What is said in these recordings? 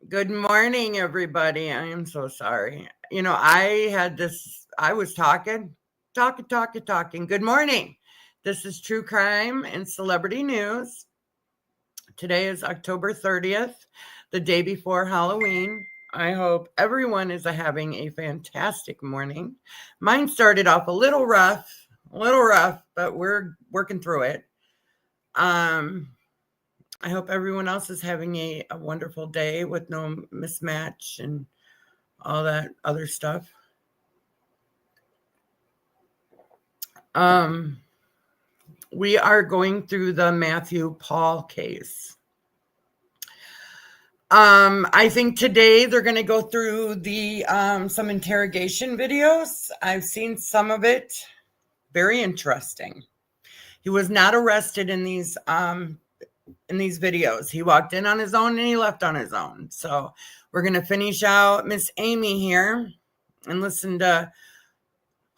Good morning, everybody. I am so sorry. I was talking. Good morning. This is True Crime and Celebrity News. Today is October 30th, the day before Halloween. I hope everyone is having a fantastic morning. Mine started off a little rough, but we're working through it. I hope everyone else is having a wonderful day with no mismatch and all that other stuff. We are going through the Matthew Pahl case. I think today they're going to go through the some interrogation videos. I've seen some of it. Very interesting. He was not arrested in these videos. He walked in on his own and he left on his own. So we're going to finish out Miss Amy here and listen to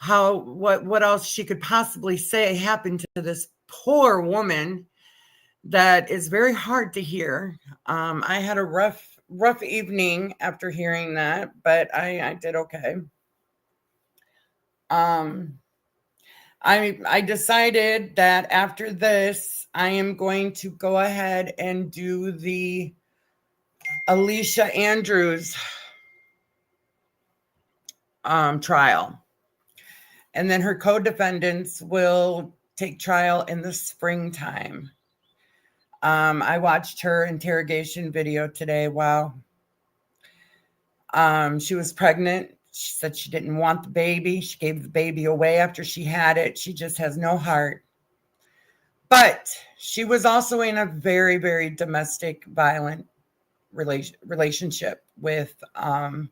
what else she could possibly say happened to this poor woman that is very hard to hear. I had a rough evening after hearing that, but I did okay. I decided that after this, I am going to go ahead and do the Alicia Andrews trial. And then her co-defendants will take trial in the springtime. I watched her interrogation video today. Wow. She was pregnant. She said she didn't want the baby. She gave the baby away after she had it. She just has no heart. But she was also in a very, very domestic, violent relationship with her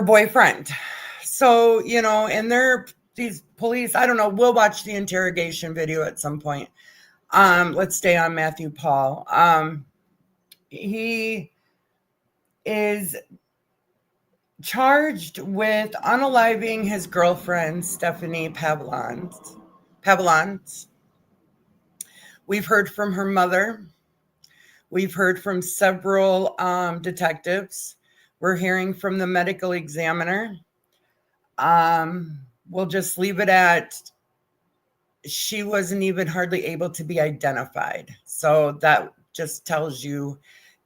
boyfriend. So, and these police, I don't know, we'll watch the interrogation video at some point. Let's stay on Matthew Pahl. He is charged with unaliving his girlfriend, Stephanie Pavlons. We've heard from her mother. We've heard from several detectives. We're hearing from the medical examiner. We'll just leave it at she wasn't even hardly able to be identified. So that just tells you,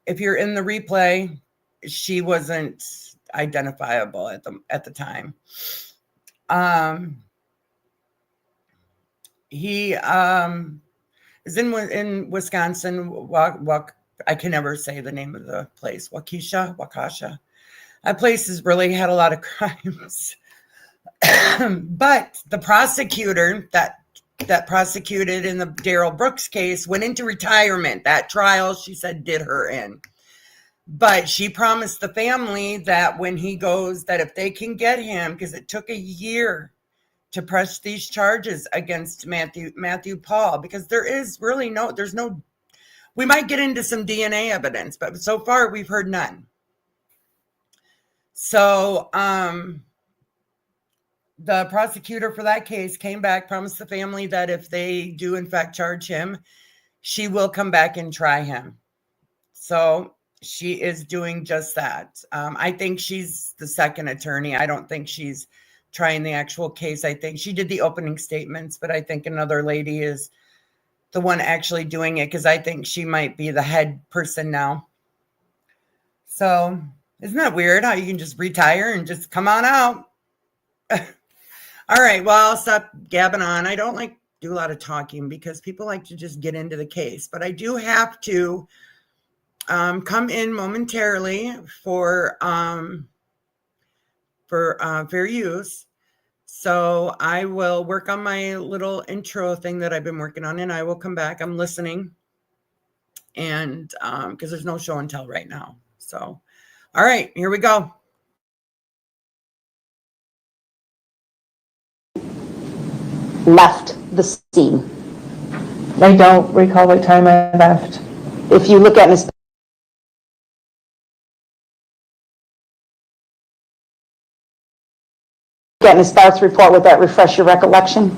if you're in the replay, she wasn't identifiable at the time. He is in Wisconsin. I can never say the name of the place. Waukesha. That place has really had a lot of crimes. But the prosecutor that prosecuted in the Darrell Brooks case went into retirement. That trial, she said, did her in. But she promised the family that when he goes, that if they can get him, because it took a year to press these charges against Matthew Pahl, because there's no, we might get into some DNA evidence, but so far we've heard none. So the prosecutor for that case came back, promised the family that if they do in fact charge him, she will come back and try him. So she is doing just that. I think she's the second attorney. I don't think she's trying the actual case. I think she did the opening statements, but I think another lady is the one actually doing it, because I think she might be the head person now. So isn't that weird how you can just retire and just come on out? All right, well, I'll stop gabbing on. I don't like to do a lot of talking because people like to just get into the case, but I do have to come in momentarily for fair use. So I will work on my little intro thing that I've been working on, and I will come back. I'm listening, and because there's no show and tell right now. So, all right, here we go. Left the scene. I don't recall what time I left. If you look at Ms. Barth's report, would that refresh your recollection?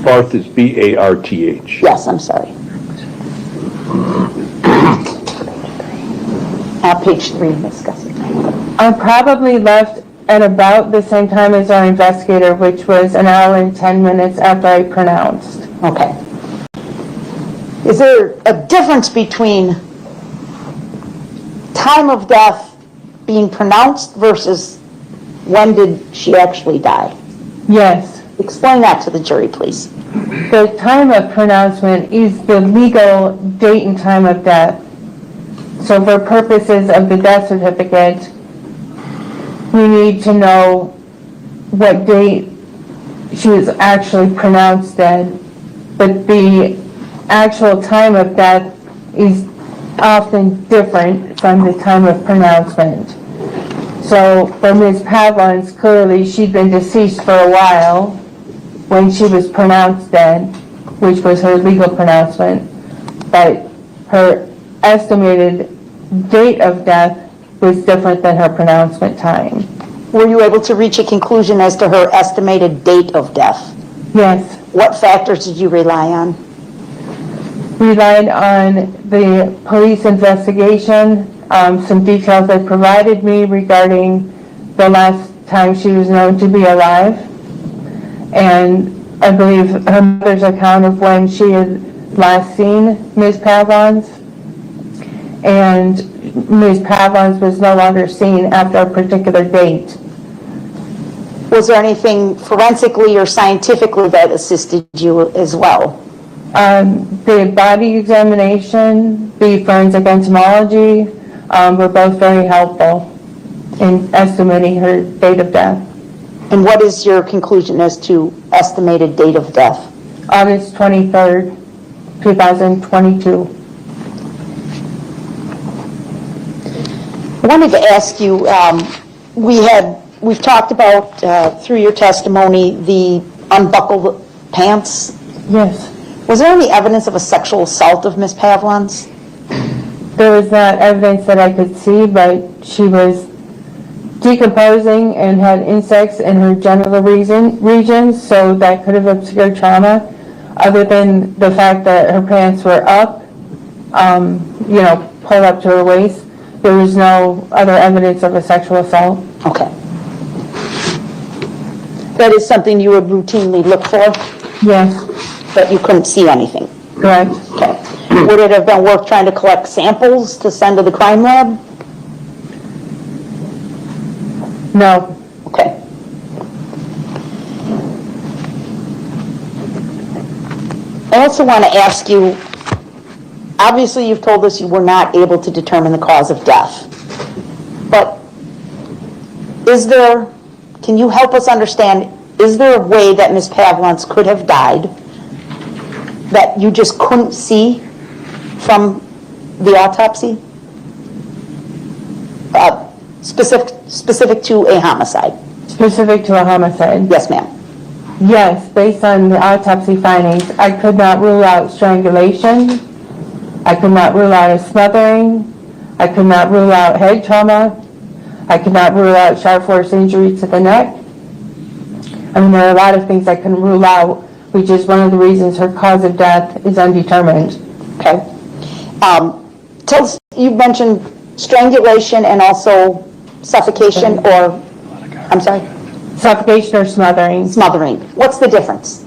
Barth is B-A-R-T-H. Yes, I'm sorry. Page 3, Ms. Gussie. I probably left at about the same time as our investigator, which was an hour and 10 minutes after I pronounced. Okay. Is there a difference between time of death being pronounced versus when did she actually die? Yes. Explain that to the jury, please. The time of pronouncement is the legal date and time of death. So for purposes of the death certificate, we need to know what date she was actually pronounced dead. But the actual time of death is often different from the time of pronouncement. So for Ms. Pavlons, clearly she'd been deceased for a while when she was pronounced dead, which was her legal pronouncement, but her estimated date of death was different than her pronouncement time. Were you able to reach a conclusion as to her estimated date of death? Yes. What factors did you rely on? Relied on the police investigation, some details they provided me regarding the last time she was known to be alive, and I believe her mother's account of when she had last seen Ms. Pavlons, and Ms. Pavlons was no longer seen after a particular date. Was there anything forensically or scientifically that assisted you as well? The body examination, the forensic entomology were both very helpful in estimating her date of death. And what is your conclusion as to estimated date of death? August 23rd, 2022. I wanted to ask you, we've talked about through your testimony the unbuckled pants. Yes. Was there any evidence of a sexual assault of Ms. Pavlons? There was not evidence that I could see, but she was decomposing and had insects in her genital regions, so that could have obscured trauma. Other than the fact that her pants were up, pulled up to her waist, there was no other evidence of a sexual assault. Okay. That is something you would routinely look for, Yes, but you couldn't see anything. correct. Okay. Would it have been worth trying to collect samples to send to the crime lab? No. Okay. I also want to ask you, obviously you've told us you were not able to determine the cause of death, but can you help us understand, is there a way that Ms. Pavlons could have died that you just couldn't see from the autopsy? Specific to a homicide? Specific to a homicide? Yes, ma'am. Yes, based on the autopsy findings, I could not rule out strangulation. I could not rule out a smothering. I could not rule out head trauma. I could not rule out sharp force injury to the neck. I mean, there are a lot of things I can rule out, which is one of the reasons her cause of death is undetermined. Okay. Tell us, you mentioned strangulation and also suffocation or, I'm sorry? Suffocation or smothering. Smothering. What's the difference?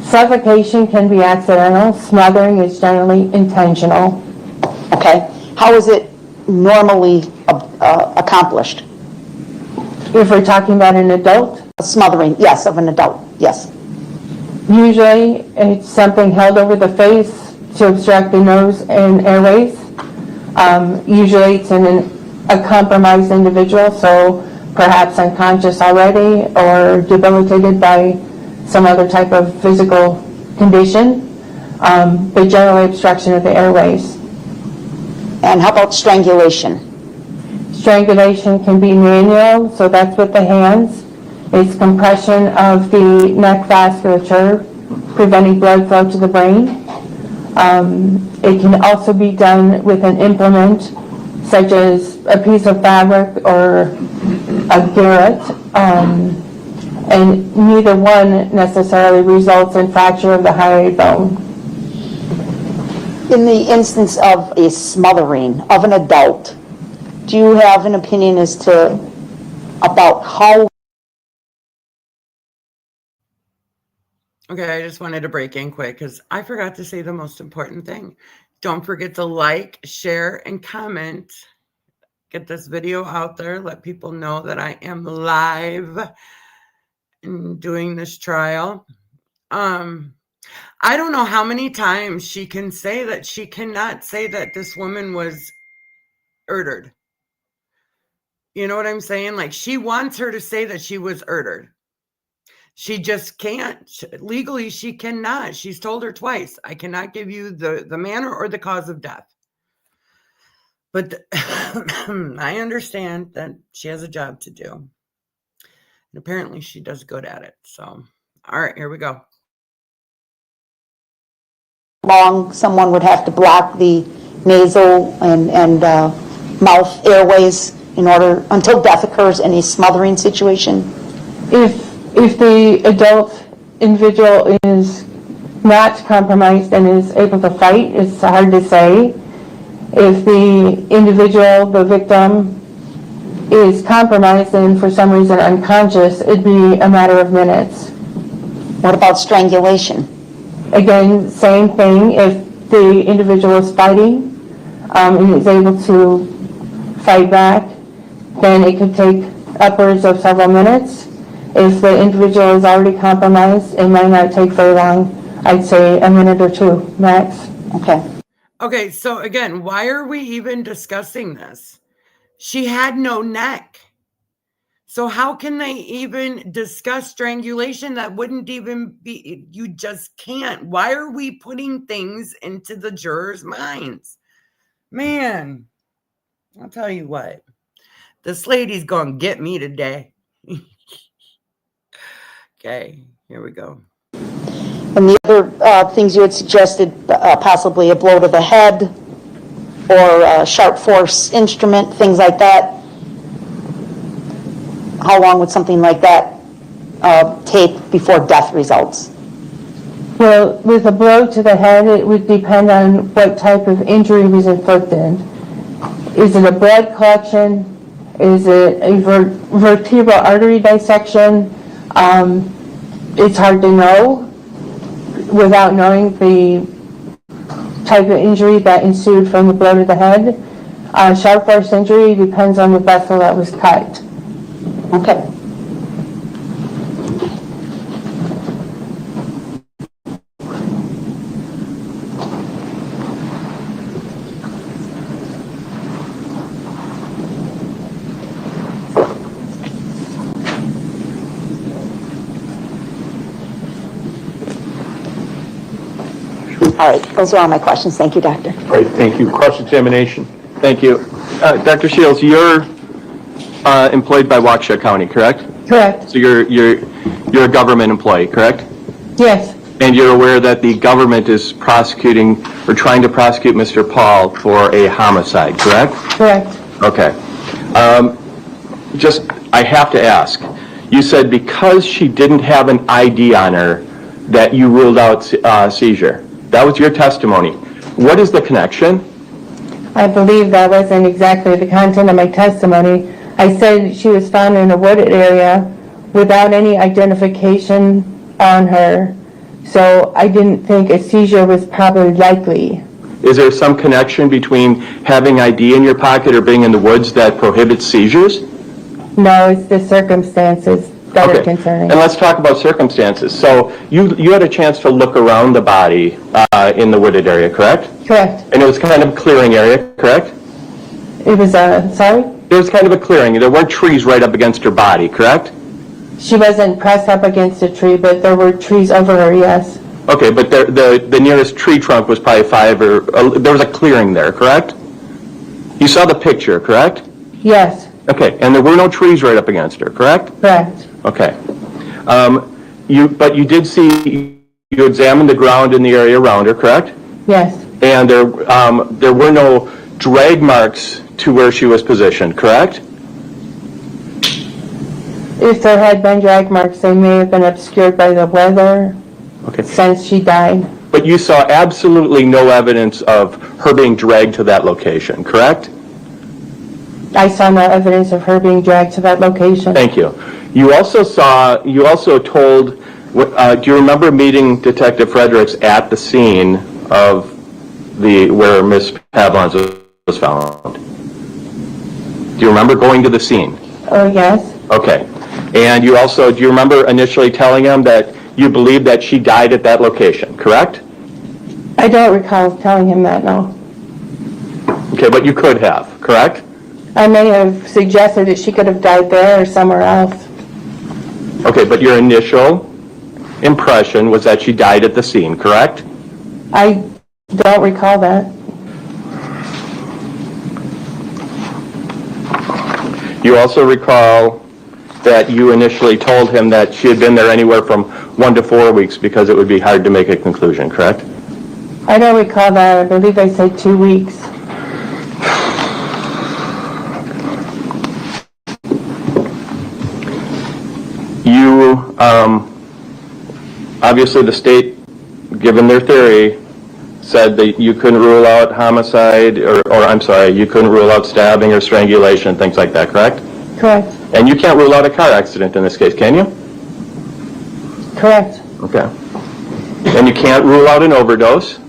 Suffocation can be accidental. Smothering is generally intentional. Okay. How is it normally accomplished? If we're talking about an adult, Smothering, yes, of an adult, yes. usually it's something held over the face to obstruct the nose and airways. Usually it's in a compromised individual, so perhaps unconscious already or debilitated by some other type of physical condition, but generally obstruction of the airways. And how about strangulation? Strangulation can be manual, so that's with the hands. It's compression of the neck vasculature, preventing blood flow to the brain. It can also be done with an implement, such as a piece of fabric or a garrote, and neither one necessarily results in fracture of the hyoid bone. In the instance of a smothering of an adult, do you have an opinion as to about how? Okay, I just wanted to break in quick because I forgot to say the most important thing. Don't forget to like, share, and comment. Get this video out there. Let people know that I am live and doing this trial. I don't know how many times she can say that she cannot say that this woman was murdered. You know what I'm saying? Like, she wants her to say that she was murdered. She just can't. Legally, she cannot. She's told her twice, I cannot give you the manner or the cause of death. But I understand that she has a job to do. And apparently she does good at it. So, all right, here we go. Long someone would have to block the nasal and mouth airways in order until death occurs in a smothering situation? If the adult individual is not compromised and is able to fight, it's hard to say. If the individual, the victim, is compromised and for some reason unconscious, it'd be a matter of minutes. What about strangulation? Again, same thing. If the individual is fighting and is able to fight back, then it could take upwards of several minutes. If the individual is already compromised, it might not take very long. I'd say a minute or two max. Okay. Okay, so again, why are we even discussing this? She had no neck. So how can they even discuss strangulation? That wouldn't even be, you just can't. Why are we putting things into the jurors' minds? Man, I'll tell you what, this lady's going to get me today. Okay, here we go. And the other things you had suggested, possibly a blow to the head or a sharp force instrument, things like that. How long would something like that take before death results? Well, with a blow to the head, it would depend on what type of injury was inflicted. Is it a blood collection? Is it a vertebral artery dissection? It's hard to know without knowing the type of injury that ensued from the blow to the head. Sharp force injury depends on the vessel that was cut. Okay. All right, those are all my questions. Thank you, Doctor. Great, thank you. Cross-examination. Thank you. Dr. Shields, you're employed by Waukesha County, correct? Correct. So you're a government employee, correct? Yes. And you're aware that the government is prosecuting or trying to prosecute Mr. Pahl for a homicide, correct? Correct. Okay. I have to ask. You said because she didn't have an ID on her that you ruled out seizure. That was your testimony. What is the connection? I believe that wasn't exactly the content of my testimony. I said she was found in a wooded area without any identification on her, so I didn't think a seizure was probably likely. Is there some connection between having ID in your pocket or being in the woods that prohibits seizures? No, it's the circumstances that are concerning. And let's talk about circumstances. So you had a chance to look around the body in the wooded area, correct? Correct. And it was kind of a clearing area, correct? It was sorry? There was kind of a clearing. There weren't trees right up against her body, correct? She wasn't pressed up against a tree, but there were trees over her, yes. Okay, but the nearest tree trunk was probably there was a clearing there, correct? You saw the picture, correct? Yes. Okay, and there were no trees right up against her, correct? Correct. Okay. But you did see, you examined the ground in the area around her, correct? Yes. And there were no drag marks to where she was positioned, correct? If there had been drag marks, they may have been obscured by the weather since she died. But you saw absolutely no evidence of her being dragged to that location, correct? I saw no evidence of her being dragged to that location. Thank you. You also told, do you remember meeting Detective Fredericks at the scene of where Miss Pavlons was found? Do you remember going to the scene? Oh, yes. Okay. And do you remember initially telling him that you believe that she died at that location, correct? I don't recall telling him that, no. Okay, but you could have, correct? I may have suggested that she could have died there or somewhere else. Okay, but your initial impression was that she died at the scene, correct? I don't recall that. You also recall that you initially told him that she had been there anywhere from 1 to 4 weeks because it would be hard to make a conclusion, correct? I don't recall that. I believe I said 2 weeks. You, obviously the state, given their theory, said that you couldn't rule out homicide, you couldn't rule out stabbing or strangulation, things like that, correct? Correct. And you can't rule out a car accident in this case, can you? Correct. Okay. And you can't rule out an overdose,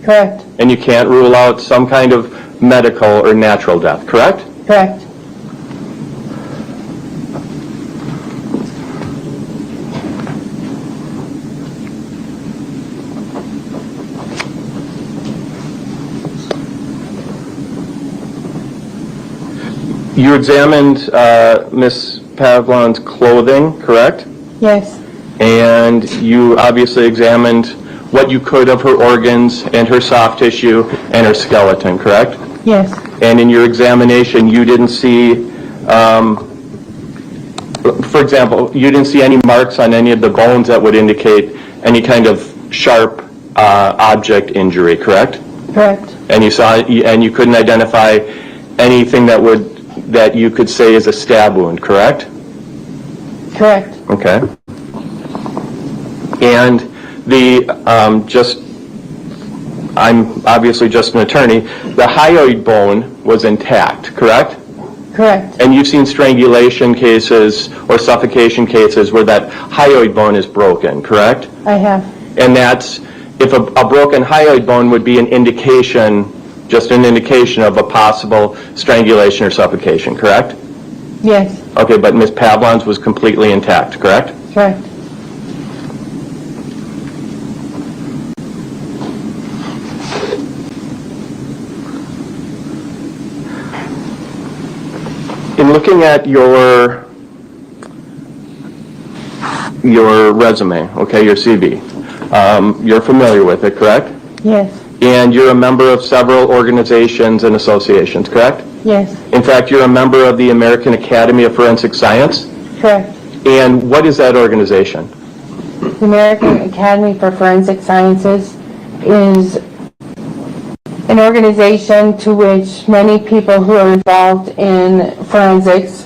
Correct. and you can't rule out some kind of medical or natural death, correct? Correct. You examined Miss Pavlons' clothing, correct? Yes. And you obviously examined what you could of her organs and her soft tissue and her skeleton, correct? Yes. And in your examination, you didn't see, for example, you didn't see any marks on any of the bones that would indicate any kind of sharp object injury, correct? Correct. And you couldn't identify anything that you could say is a stab wound, correct? Correct. Okay. And I'm obviously just an attorney, the hyoid bone was intact, correct? Correct. And you've seen strangulation cases or suffocation cases where that hyoid bone is broken, correct? I have. And that's, if a broken hyoid bone would be an indication, just an indication of a possible strangulation or suffocation, correct? Yes. Okay, but Ms. Pavlons was completely intact, correct? Correct. In looking at your resume, okay, your CV, you're familiar with it, correct? Yes. And you're a member of several organizations and associations, correct? Yes. In fact, you're a member of the American Academy of Forensic Science. Correct. And what is that organization? The American Academy for Forensic Sciences is an organization to which many people who are involved in forensics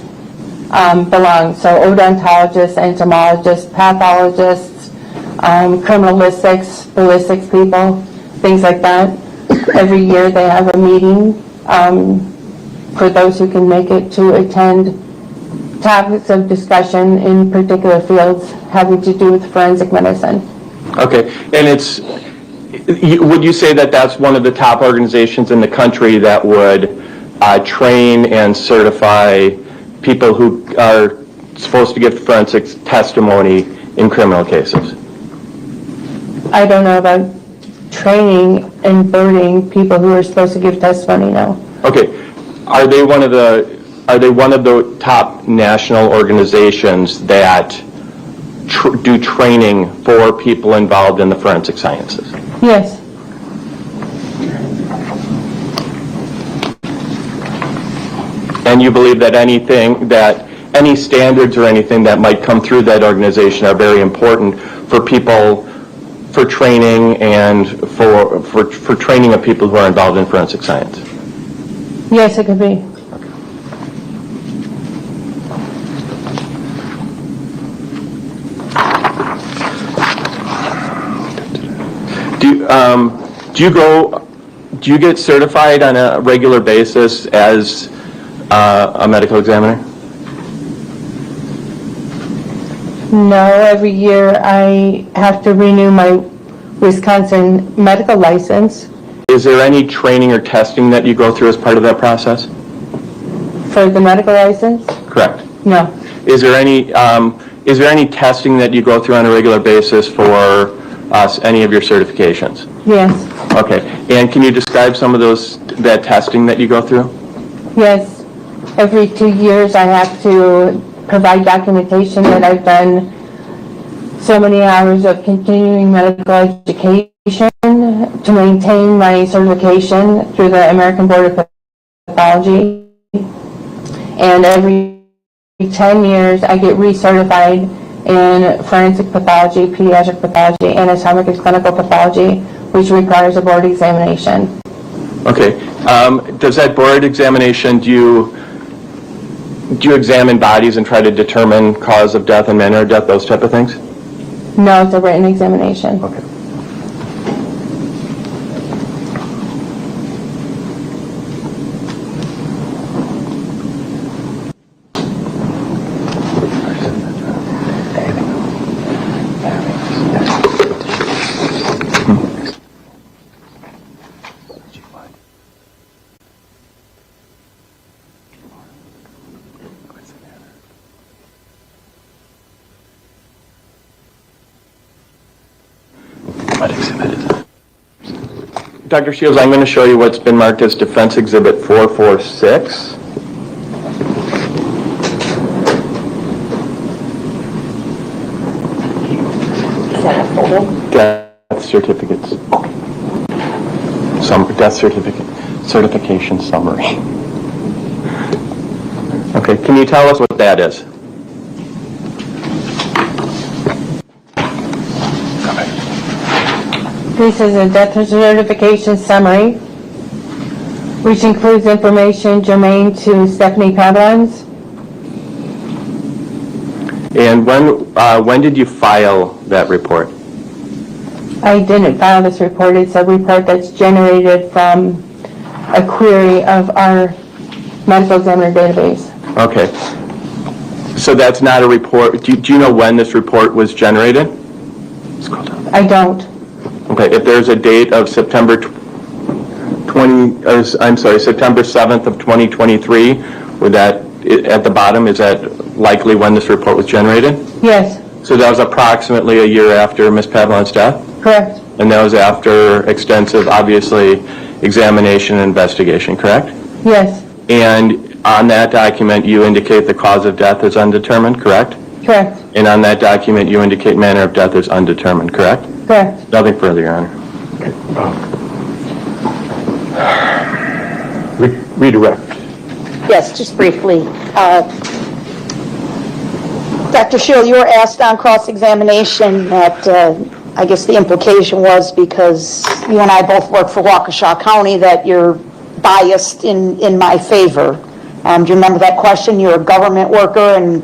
belong. So odontologists, entomologists, pathologists, criminalistics, ballistics people, things like that. Every year they have a meeting for those who can make it to attend topics of discussion in particular fields having to do with forensic medicine. Okay, and would you say that that's one of the top organizations in the country that would train and certify people who are supposed to give forensic testimony in criminal cases? I don't know about training and burdening people who are supposed to give testimony now. Okay, are they one of the top national organizations that do training for people involved in the forensic sciences? Yes. And you believe that any standards or anything that might come through that organization are very important for people, for training and for training of people who are involved in forensic science? Yes, it could be. Do you get certified on a regular basis as a medical examiner? No, every year I have to renew my Wisconsin medical license Is there any training or testing that you go through as part of that process? for the medical license. Correct. No, Is there any testing that you go through on a regular basis for any of your certifications? yes, Okay. And can you describe some of that testing that you go through? yes. Every 2 years I have to provide documentation that I've done so many hours of continuing medical education to maintain my certification through the American Board of Pathology. And every 10 years I get recertified in forensic pathology, pediatric pathology, anatomic and clinical pathology, which requires a board examination. Okay. Does that board examination, do you examine bodies and try to determine cause of death and manner of death, those type of things? No, it's a written examination. Okay. Dr. Shields, I'm going to show you what's been marked as Defense Exhibit 446. Is that a photo? Death certificates. Death certification summary. Okay, can you tell us what that is? This is a death certification summary, which includes information germane to Stephanie Pavlons. And when did you file that report? I didn't file this report. It's a report that's generated from a query of our medical examiner database. Okay. So that's not a report. Do you know when this report was generated? Scroll down. I don't. Okay, if there's a date of September 7th of 2023, would that, at the bottom, is that likely when this report was generated? Yes, So that was approximately a year after Ms. Pavlons' death? correct. And that was after extensive, obviously, examination and investigation, correct? Yes, And on that document, you indicate the cause of death is undetermined, correct? correct, And on that document, you indicate manner of death is undetermined, correct? correct. Nothing further, Your Honor. Redirect. Yes, just briefly. Dr. Shield, you were asked on cross-examination that I guess the implication was because you and I both work for Waukesha County that you're biased in my favor. Do you remember that question? You're a government worker and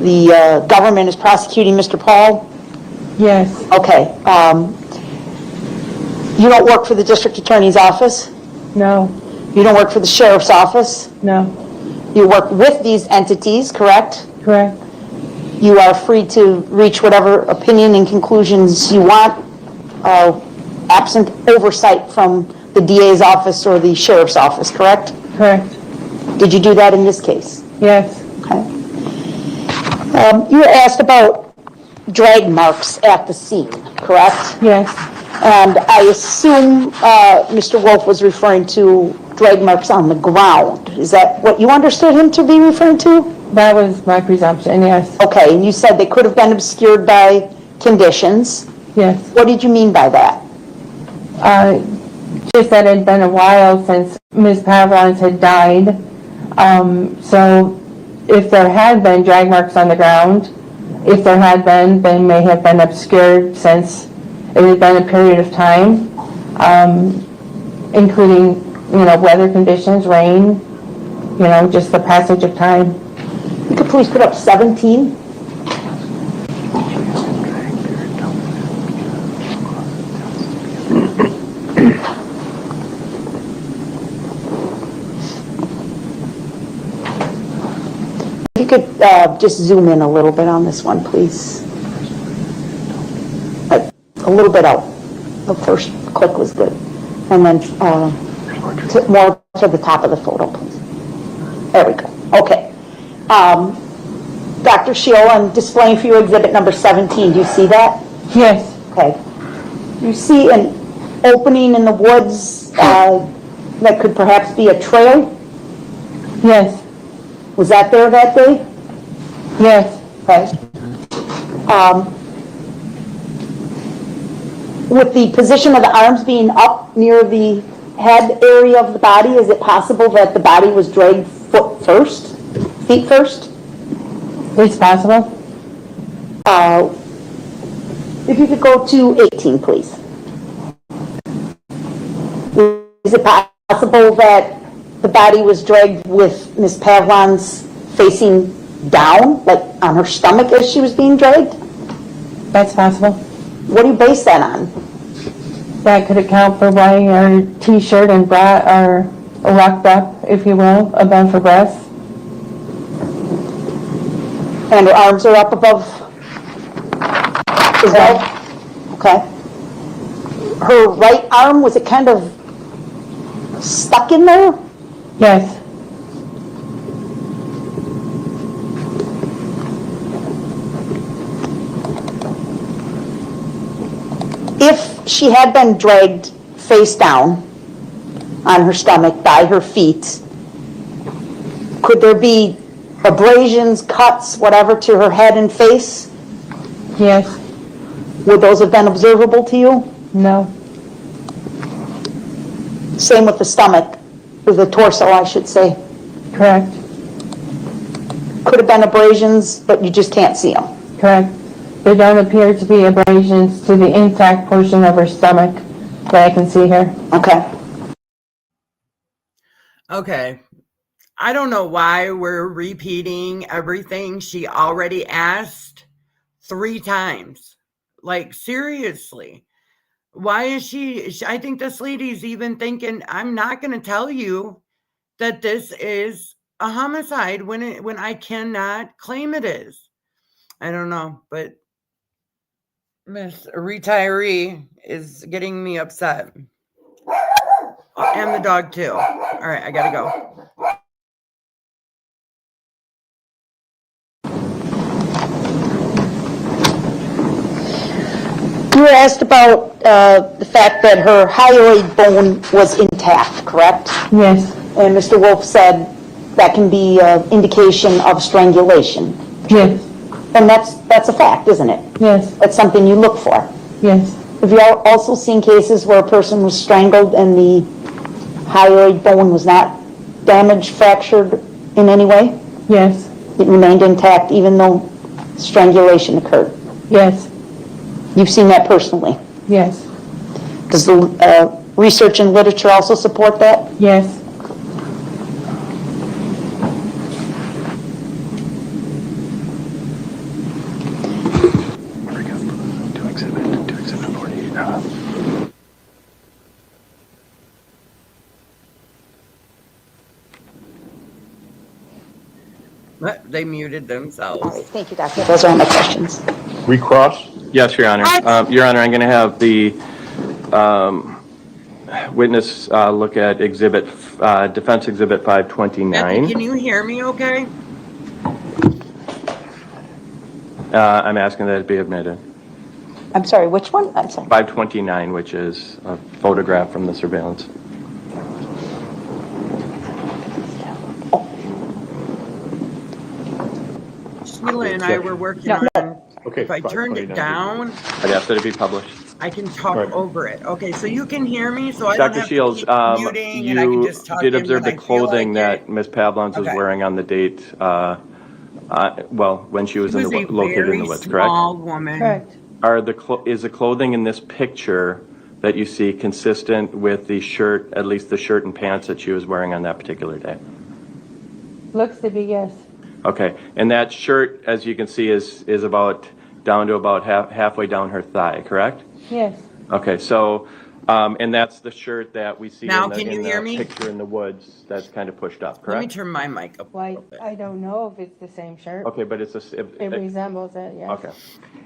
the government is prosecuting Mr. Pahl? Yes, Okay. You don't work for the district attorney's office? no, You don't work for the sheriff's office? no, You work with these entities, correct? correct, You are free to reach whatever opinion and conclusions you want, absent oversight from the DA's office or the sheriff's office, correct? correct, Did you do that in this case? yes, Okay. You were asked about drag marks at the scene, correct? yes, And I assume Mr. Wolf was referring to drag marks on the ground. Is that what you understood him to be referring to? that was my presumption, yes, Okay, and you said they could have been obscured by conditions. yes. What did you mean by that? Just that it had been a while since Ms. Pavlons had died. So if there had been drag marks on the ground, if there had been, they may have been obscured since it had been a period of time, including, weather conditions, rain, just the passage of time. You could please put up 17? you could just zoom in a little bit on this one, please. A little bit out. The first click was good. And then more to the top of the photo, please. There we go. Okay. Dr. Shield, I'm displaying for you exhibit number 17. Do you see that? Yes. Okay. You see an opening in the woods that could perhaps be a trail? Yes. Was that there that day? Yes. Okay. With the position of the arms being up near the head area of the body, is it possible that the body was dragged feet first? It's possible. If you could go to 18, please. Is it possible that the body was dragged with Ms. Pavlons facing down, like on her stomach as she was being dragged? That's possible. What do you base that on? That could account for why our t-shirt and bra are locked up, if you will, above her breasts. And her arms are up above as well? Okay. Her right arm, was it kind of stuck in there? Yes. If she had been dragged face down on her stomach by her feet, could there be abrasions, cuts, whatever, to her head and face? Yes. Would those have been observable to you? No. Same with the stomach, or the torso, I should say. Correct. Could have been abrasions, but you just can't see them. Correct. There don't appear to be abrasions to the intact portion of her stomach that I can see here. Okay. Okay. I don't know why we're repeating everything she already asked 3 times. Like, seriously. Why is she I think this lady's even thinking, I'm not going to tell you that this is a homicide when I cannot claim it is. I don't know, but Miss Retiree is getting me upset. And the dog too. All right, I gotta go. You were asked about the fact that her hyoid bone was intact, correct? Yes. And Mr. Wolf said that can be an indication of strangulation. Yes. And that's a fact, isn't it? Yes. That's something you look for. Yes. Have you also seen cases where a person was strangled and the hyoid bone was not damaged, fractured in any way? Yes. It remained intact even though strangulation occurred? Yes. You've seen that personally? Yes. Does the research and literature also support that? Yes. They muted themselves. All right, thank you, Doctor. Those are all my questions. Recross? Yes, Your Honor. Your Honor, I'm going to have the witness look at Defense Exhibit 529. Matthew, can you hear me okay? I'm asking that it be admitted. I'm sorry, which one? I'm sorry. 529, which is a photograph from the surveillance. Sheila and I were working No. on, Okay. if I turned it 529. down, I'd ask that it be published. I can talk Right. over it. Okay, so you can hear me, so I don't Dr. have Shields, to keep muting, and I can you just talk did in observe when the I feel clothing like that Ms. Pavlons was Okay. wearing on the date, well, when she was, She was a located in very the woods, correct? small woman. Correct. Is the clothing in this picture that you see consistent with the shirt, at least the shirt and pants that she was wearing on that particular day? Looks to be yes. Okay, and that shirt, as you can see, is about down to about halfway down her thigh, correct? Yes. Okay, so And that's the shirt that we see Now, in the, can you hear me? picture in the woods that's kind of pushed up, Let me correct? turn my mic up a Well, little bit. I don't know if it's the same shirt. Okay, but it's It resembles it, yes. okay.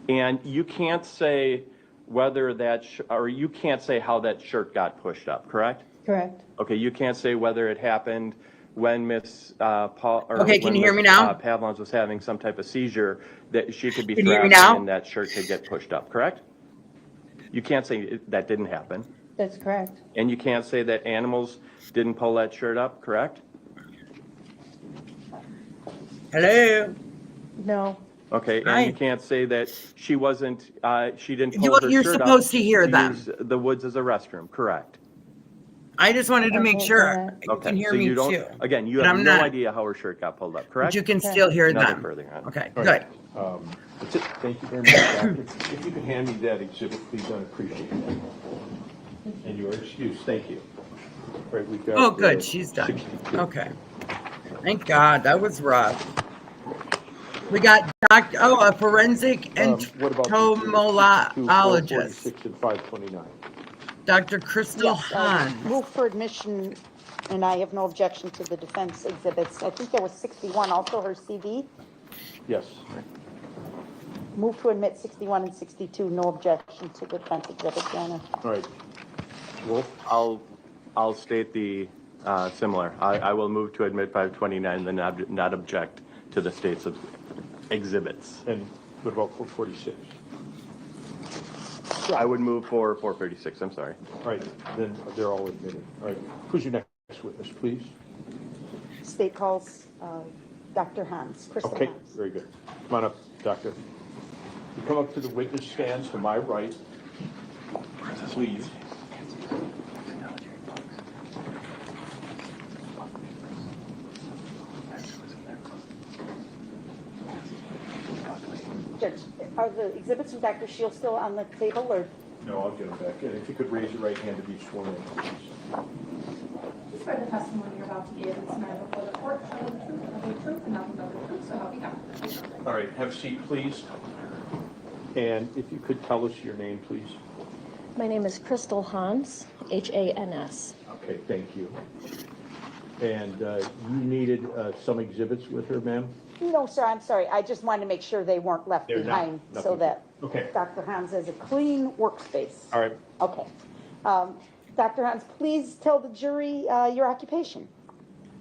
And you can't say whether that, or you can't say how that shirt got pushed up, correct? Correct. Okay, you can't say whether it happened when Miss Pahl, or Okay, can when you hear Miss, me now? Pavlons was having some type of seizure, that she could be Can you hear me thrashing now? and that shirt could get pushed up, correct? You can't say that didn't happen. That's correct. And you can't say that animals didn't pull that shirt up, correct? Hello? No. Okay, Hi. and you can't say that she wasn't, she didn't pull her You're shirt up. supposed to hear to them. use the woods as a restroom, correct? I just wanted to I make can't sure say that. you Okay, can hear so me you don't, too. again, you But have I'm no not- idea how her shirt got pulled up, But correct? you can Okay. still hear Nothing them. further, Your Honor. Okay, All good. right. That's it. Thank you very much, Doctor. If you could hand me that exhibit, please, I'd appreciate that. And you are excused. Thank you. All right, we've got. Oh, good, she's done. 62. Okay. Thank God, that was rough. We got a forensic What about the entomologist, 446 and 529? Dr. Crystal Yes, Hahn. move for admission, and I have no objection to the defense exhibits. I think there was 61, also her CV. Yes. Move to admit 61 and 62, no objection to the defense exhibits, Your Honor. All right. Wolf? I'll state the similar. I will move to admit 529, then not object to the state's exhibits. And what about 446? I would move for 436, I'm sorry. All right, then they're all admitted. All right. Who's your next witness, please? State calls Dr. Hans, Crystal Okay, Hans. very good. Come on up, Doctor. You come up to the witness stands to my right. Please. Judge, are the exhibits from Dr. Shield still on the table, or? No, I'll get him back. And if you could raise your right hand to be sworn in, please. You swear the testimony you're about to give is matter before the court, shall the truth, nothing but the truth, and nothing but the truth, so help you God. All right, have a seat, please. And if you could tell us your name, please. My name is Crystal Hans, H-A-N-S. Okay, thank you. And you needed some exhibits with her, ma'am? No, sir, I'm sorry. I just wanted to make sure they weren't left They're not. behind so Nothing. that Okay. Dr. Hans has a clean workspace. All right. Okay. Dr. Hans, please tell the jury your occupation.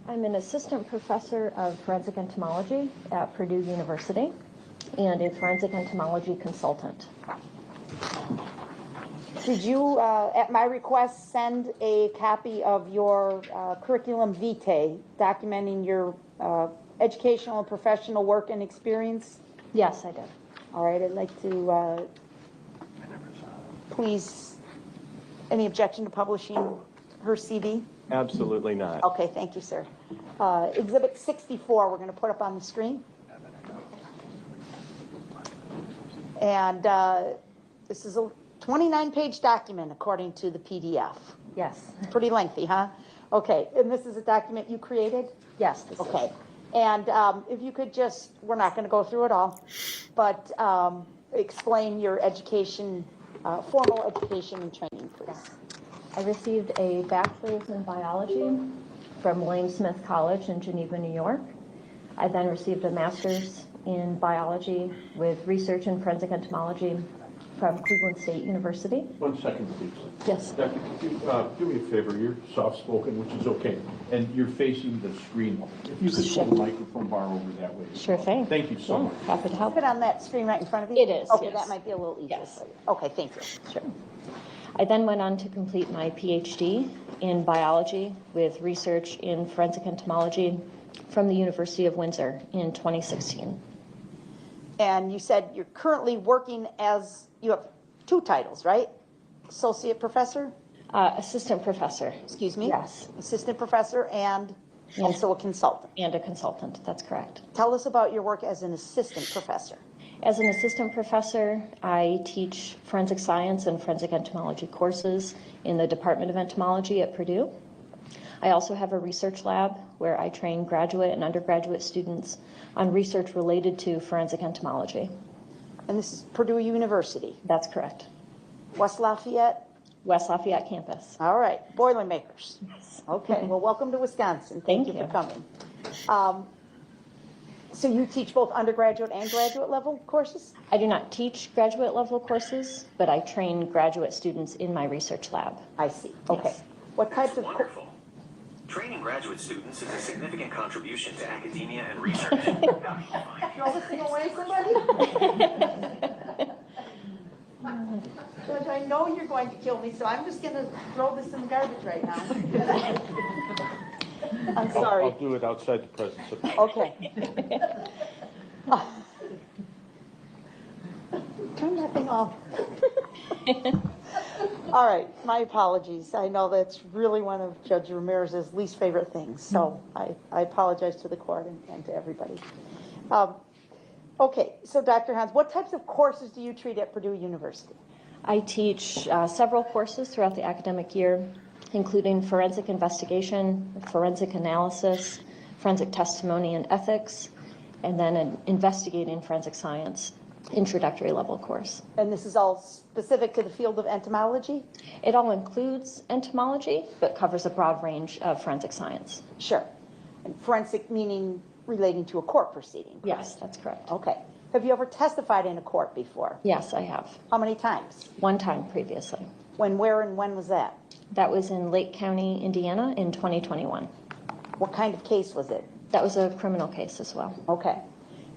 I'm an assistant professor of forensic entomology at Purdue University and a forensic entomology consultant. Did you, at my request, send a copy of your curriculum vitae documenting your educational and professional work and experience? Yes, I did. All right, I'd like to please, any objection to publishing her CV? Absolutely not. Okay, thank you, sir. Exhibit 64, we're going to put up on the screen. And this is a 29-page document according to the PDF. Yes. It's pretty lengthy, huh? Okay, and this is a document you created? Yes, this is. Okay, and if you could just, we're not going to go through it all, but explain your education, formal education and training, please. I received a bachelor's in biology from William Smith College in Geneva, New York. I then received a master's in biology with research in forensic entomology from Cleveland State University. 1 second, please. Yes. Doctor, could you do me a favor? You're soft-spoken, which is okay, and you're facing the screen. If you could pull the microphone bar over that way. Sure thing. Thank you so much. Happy to help. Put it on that screen right in front of you? It is, Okay, yes. that might be a little easier Yes. for you. Okay, thank you. Sure. I then went on to complete my PhD in biology with research in forensic entomology from the University of Windsor in 2016. And you said you're currently working as, you have 2 titles, right? Associate professor, Assistant professor. excuse me? Yes. Assistant professor and also a consultant. And a consultant, that's correct. Tell us about your work as an assistant professor. As an assistant professor, I teach forensic science and forensic entomology courses in the Department of Entomology at Purdue. I also have a research lab where I train graduate and undergraduate students on research related to forensic entomology. And this is Purdue University, That's correct. West Lafayette? West Lafayette campus. All right, Boilermakers. Okay, well, welcome to Wisconsin. Thank you Thank for coming. So you teach both undergraduate and graduate level courses? I do not teach graduate level courses, but I train graduate students in my research lab. I see, okay. Yes. What types That's of, wonderful. Training graduate students is a significant contribution to academia and research. noticing away somebody? Judge, I know you're going to kill me, so I'm just gonna throw this in the garbage right now. I'm sorry. I'll do it outside the presence of. Okay. Turn that thing off. All right, my apologies. I know that's really one of Judge Ramirez's least favorite things, so I apologize to the court and to everybody. Okay, so Dr. Hans, what types of courses do you treat at Purdue University? I teach several courses throughout the academic year, including forensic investigation, forensic analysis, forensic testimony and ethics, and then an investigating forensic science introductory level course. And this is all specific to the field of entomology? It all includes entomology, but covers a broad range of forensic science. Sure. And forensic meaning relating to a court proceeding? Yes, that's correct. Okay. Have you ever testified in a court before? Yes, I have. How many times? One time previously. When, where, and when was that? That was in Lake County, Indiana in 2021. What kind of case was it? That was a criminal case as well. Okay.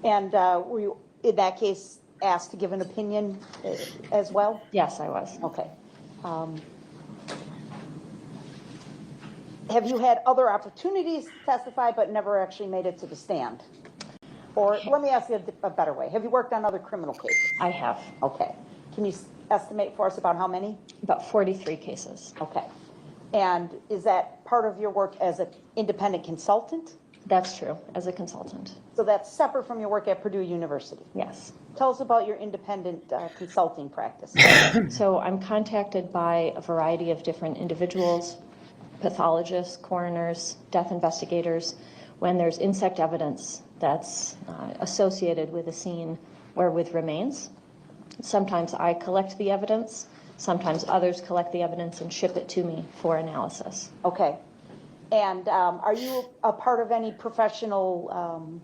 And were you, in that case, asked to give an opinion as well? Yes, I was. Okay. Have you had other opportunities to testify but never actually made it to the stand? Or let me ask you a better way. Have you worked on other criminal cases? I have. Okay. Can you estimate for us about how many? About 43 cases. Okay. And is that part of your work as an independent consultant? That's true, as a consultant. So that's separate from your work at Purdue University? Yes. Tell us about your independent consulting practice. So I'm contacted by a variety of different individuals, pathologists, coroners, death investigators, when there's insect evidence that's associated with a scene or with remains. Sometimes I collect the evidence, sometimes others collect the evidence and ship it to me for analysis. Okay. And are you a part of any professional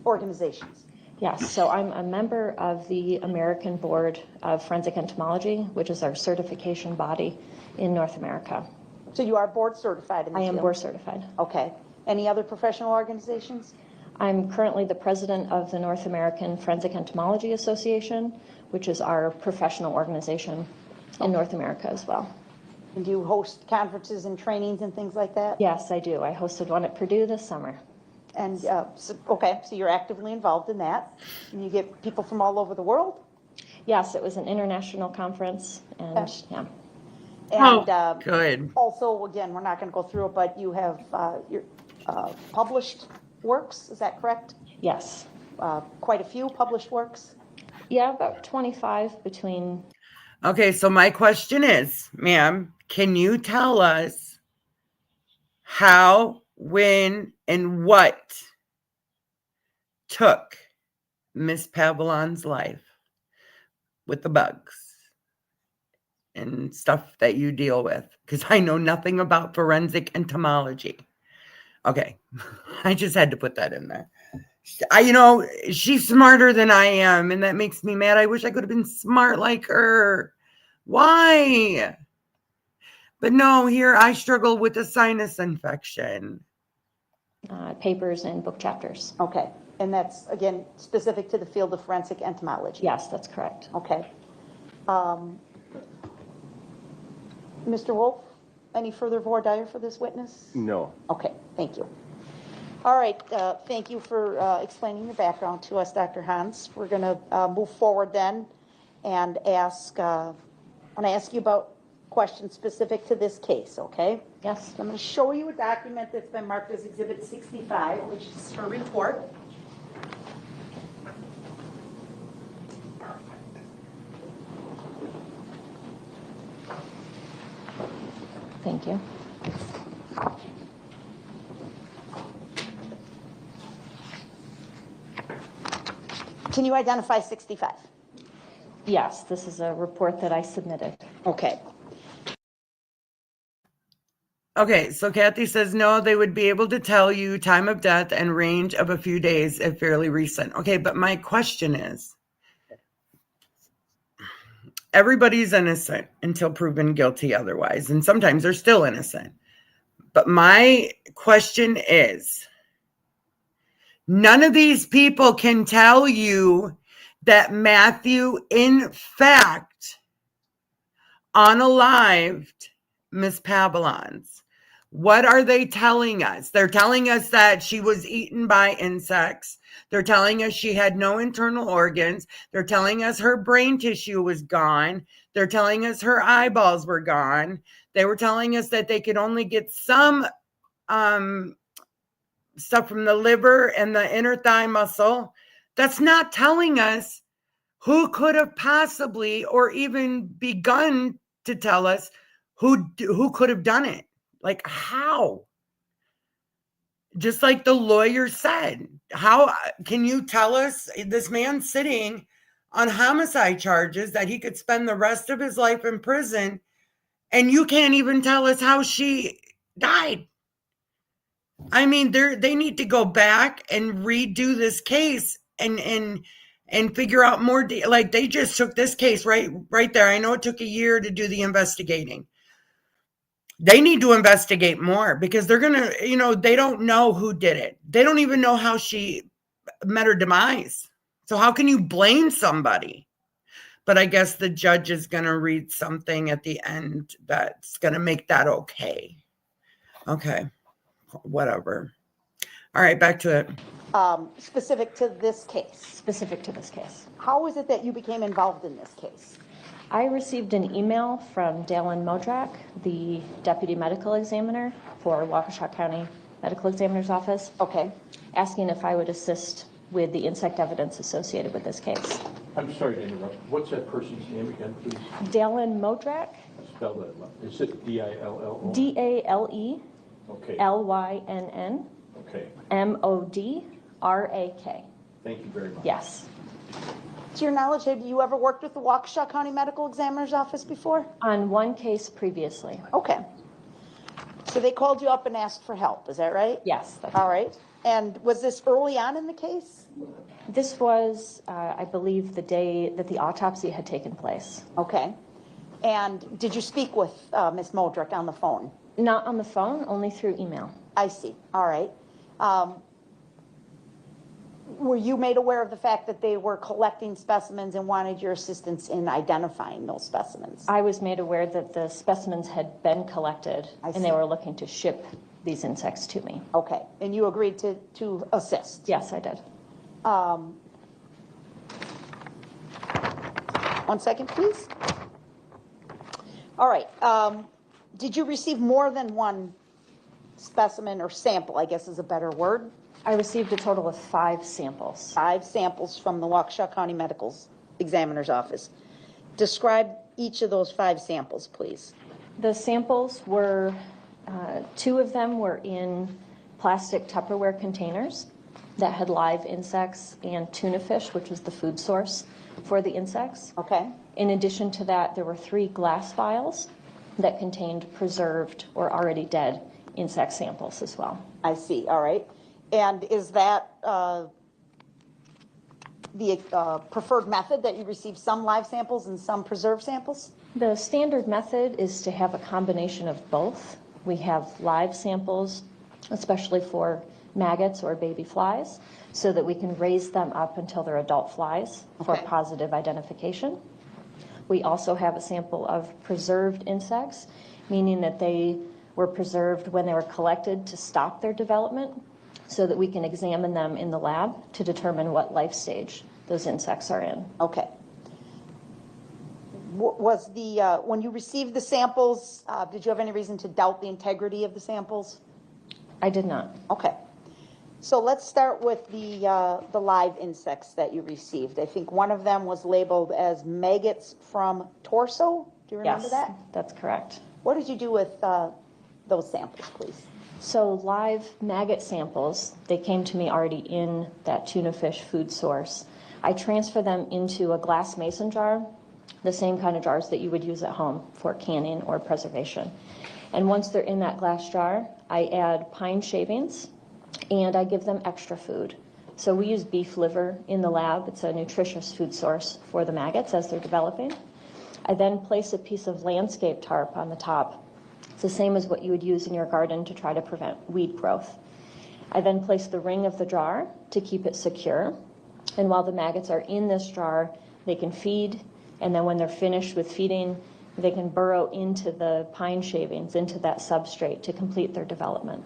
organizations? Yes, so I'm a member of the American Board of Forensic Entomology, which is our certification body in North America. So you are board certified in this I am field? board certified. Okay. Any other professional organizations? I'm currently the president of the North American Forensic Entomology Association, which is our professional organization in North America as well. And do you host conferences and trainings and things like that? Yes, I do. I hosted one at Purdue this summer. And, okay, so you're actively involved in that. And you get people from all over the world? Yes, it was an international conference, and Okay. yeah. And Good. also, again, we're not going to go through it, but you have your published works, is that correct? Yes. Quite a few published works? Yeah, about 25 between. Okay, so my question is, ma'am, can you tell us how, when, and what took Miss Pavlons' life with the bugs and stuff that you deal with? Because I know nothing about forensic entomology. Okay, I just had to put that in there. She's smarter than I am, and that makes me mad. I wish I could have been smart like her. Why? But no, here I struggle with a sinus infection. Papers and book chapters. Okay. And that's, again, specific to the field of forensic entomology? Yes, that's correct. Okay. Mr. Wolf, any further voir dire for this witness? No. Okay, thank you. All right, thank you for explaining your background to us, Dr. Hans. We're going to move forward then and ask you about questions specific to this case, okay? Yes. I'm going to show you a document that's been marked as Exhibit 65, which is her report. Thank you. Can you identify 65? Yes, this is a report that I submitted. Okay. Okay, so Kathy says, no, they would be able to tell you time of death and range of a few days if fairly recent. Okay, but my question is, everybody's innocent until proven guilty otherwise, and sometimes they're still innocent. But my question is, none of these people can tell you that Matthew, in fact, unalived Miss Pavlons. What are they telling us? They're telling us that she was eaten by insects. They're telling us she had no internal organs. They're telling us her brain tissue was gone. They're telling us her eyeballs were gone. They were telling us that they could only get some stuff from the liver and the inner thigh muscle. That's not telling us who could have possibly or even begun to tell us who could have done it. Like, how? Just like the lawyer said, how can you tell us this man sitting on homicide charges that he could spend the rest of his life in prison, and you can't even tell us how she died? I mean, they need to go back and redo this case and figure out more. Like, they just took this case right there. I know it took a year to do the investigating. They need to investigate more, because they're going to, they don't know who did it. They don't even know how she met her demise. So how can you blame somebody? But I guess the judge is going to read something at the end that's going to make that okay. Okay, whatever. All right, back to it. Specific to this case. Specific to this case. How is it that you became involved in this case? I received an email from Dalen Modrak, the deputy medical examiner for Waukesha County Medical Examiner's Office. Okay. Asking if I would assist with the insect evidence associated with this case. I'm sorry to interrupt. What's that person's name again, please? Dalen Modrak. Spell that. Is it D-I-L-L-O? D-A-L-E. Okay. L-Y-N-N. Okay. M-O-D-R-A-K. Thank you very much. Yes. To your knowledge, have you ever worked with the Waukesha County Medical Examiner's Office before? On one case previously. Okay. So they called you up and asked for help, is that right? Yes. That's All right. And was this early on in the case? This was, I believe, the day that the autopsy had taken place. Okay. And did you speak with Ms. Modrick on the phone? Not on the phone, only through email. I see. All right. Were you made aware of the fact that they were collecting specimens and wanted your assistance in identifying those specimens? I was made aware that the specimens had been collected and they were looking to ship these insects to me. Okay. And you agreed to assist? Yes, I did. 1 second, please. All right. Did you receive more than one specimen or sample, I guess is a better word? I received a total of 5 samples. 5 samples from the Waukesha County Medical Examiner's Office. Describe each of those 5 samples, please. The samples were, 2 of them were in plastic Tupperware containers that had live insects and tuna fish, which was the food source for the insects. Okay. In addition to that, there were 3 glass vials that contained preserved or already dead insect samples as well. I see. All right. And is that the preferred method, that you receive some live samples and some preserved samples? The standard method is to have a combination of both. We have live samples, especially for maggots or baby flies, so that we can raise them up until they're adult flies for positive identification. We also have a sample of preserved insects, meaning that they were preserved when they were collected to stop their development, so that we can examine them in the lab to determine what life stage those insects are in. Okay. Was the, when you received the samples, did you have any reason to doubt the integrity of the samples? I did not. Okay. So let's start with the live insects that you received. I think one of them was labeled as maggots from torso. Do you remember that? Yes, that's correct. What did you do with those samples, please? So live maggot samples, they came to me already in that tuna fish food source. I transfer them into a glass mason jar, the same kind of jars that you would use at home for canning or preservation. And once they're in that glass jar, I add pine shavings and I give them extra food. So we use beef liver in the lab. It's a nutritious food source for the maggots as they're developing. I then place a piece of landscape tarp on the top. It's the same as what you would use in your garden to try to prevent weed growth. I then place the ring of the jar to keep it secure. And while the maggots are in this jar, they can feed. And then when they're finished with feeding, they can burrow into the pine shavings, into that substrate to complete their development.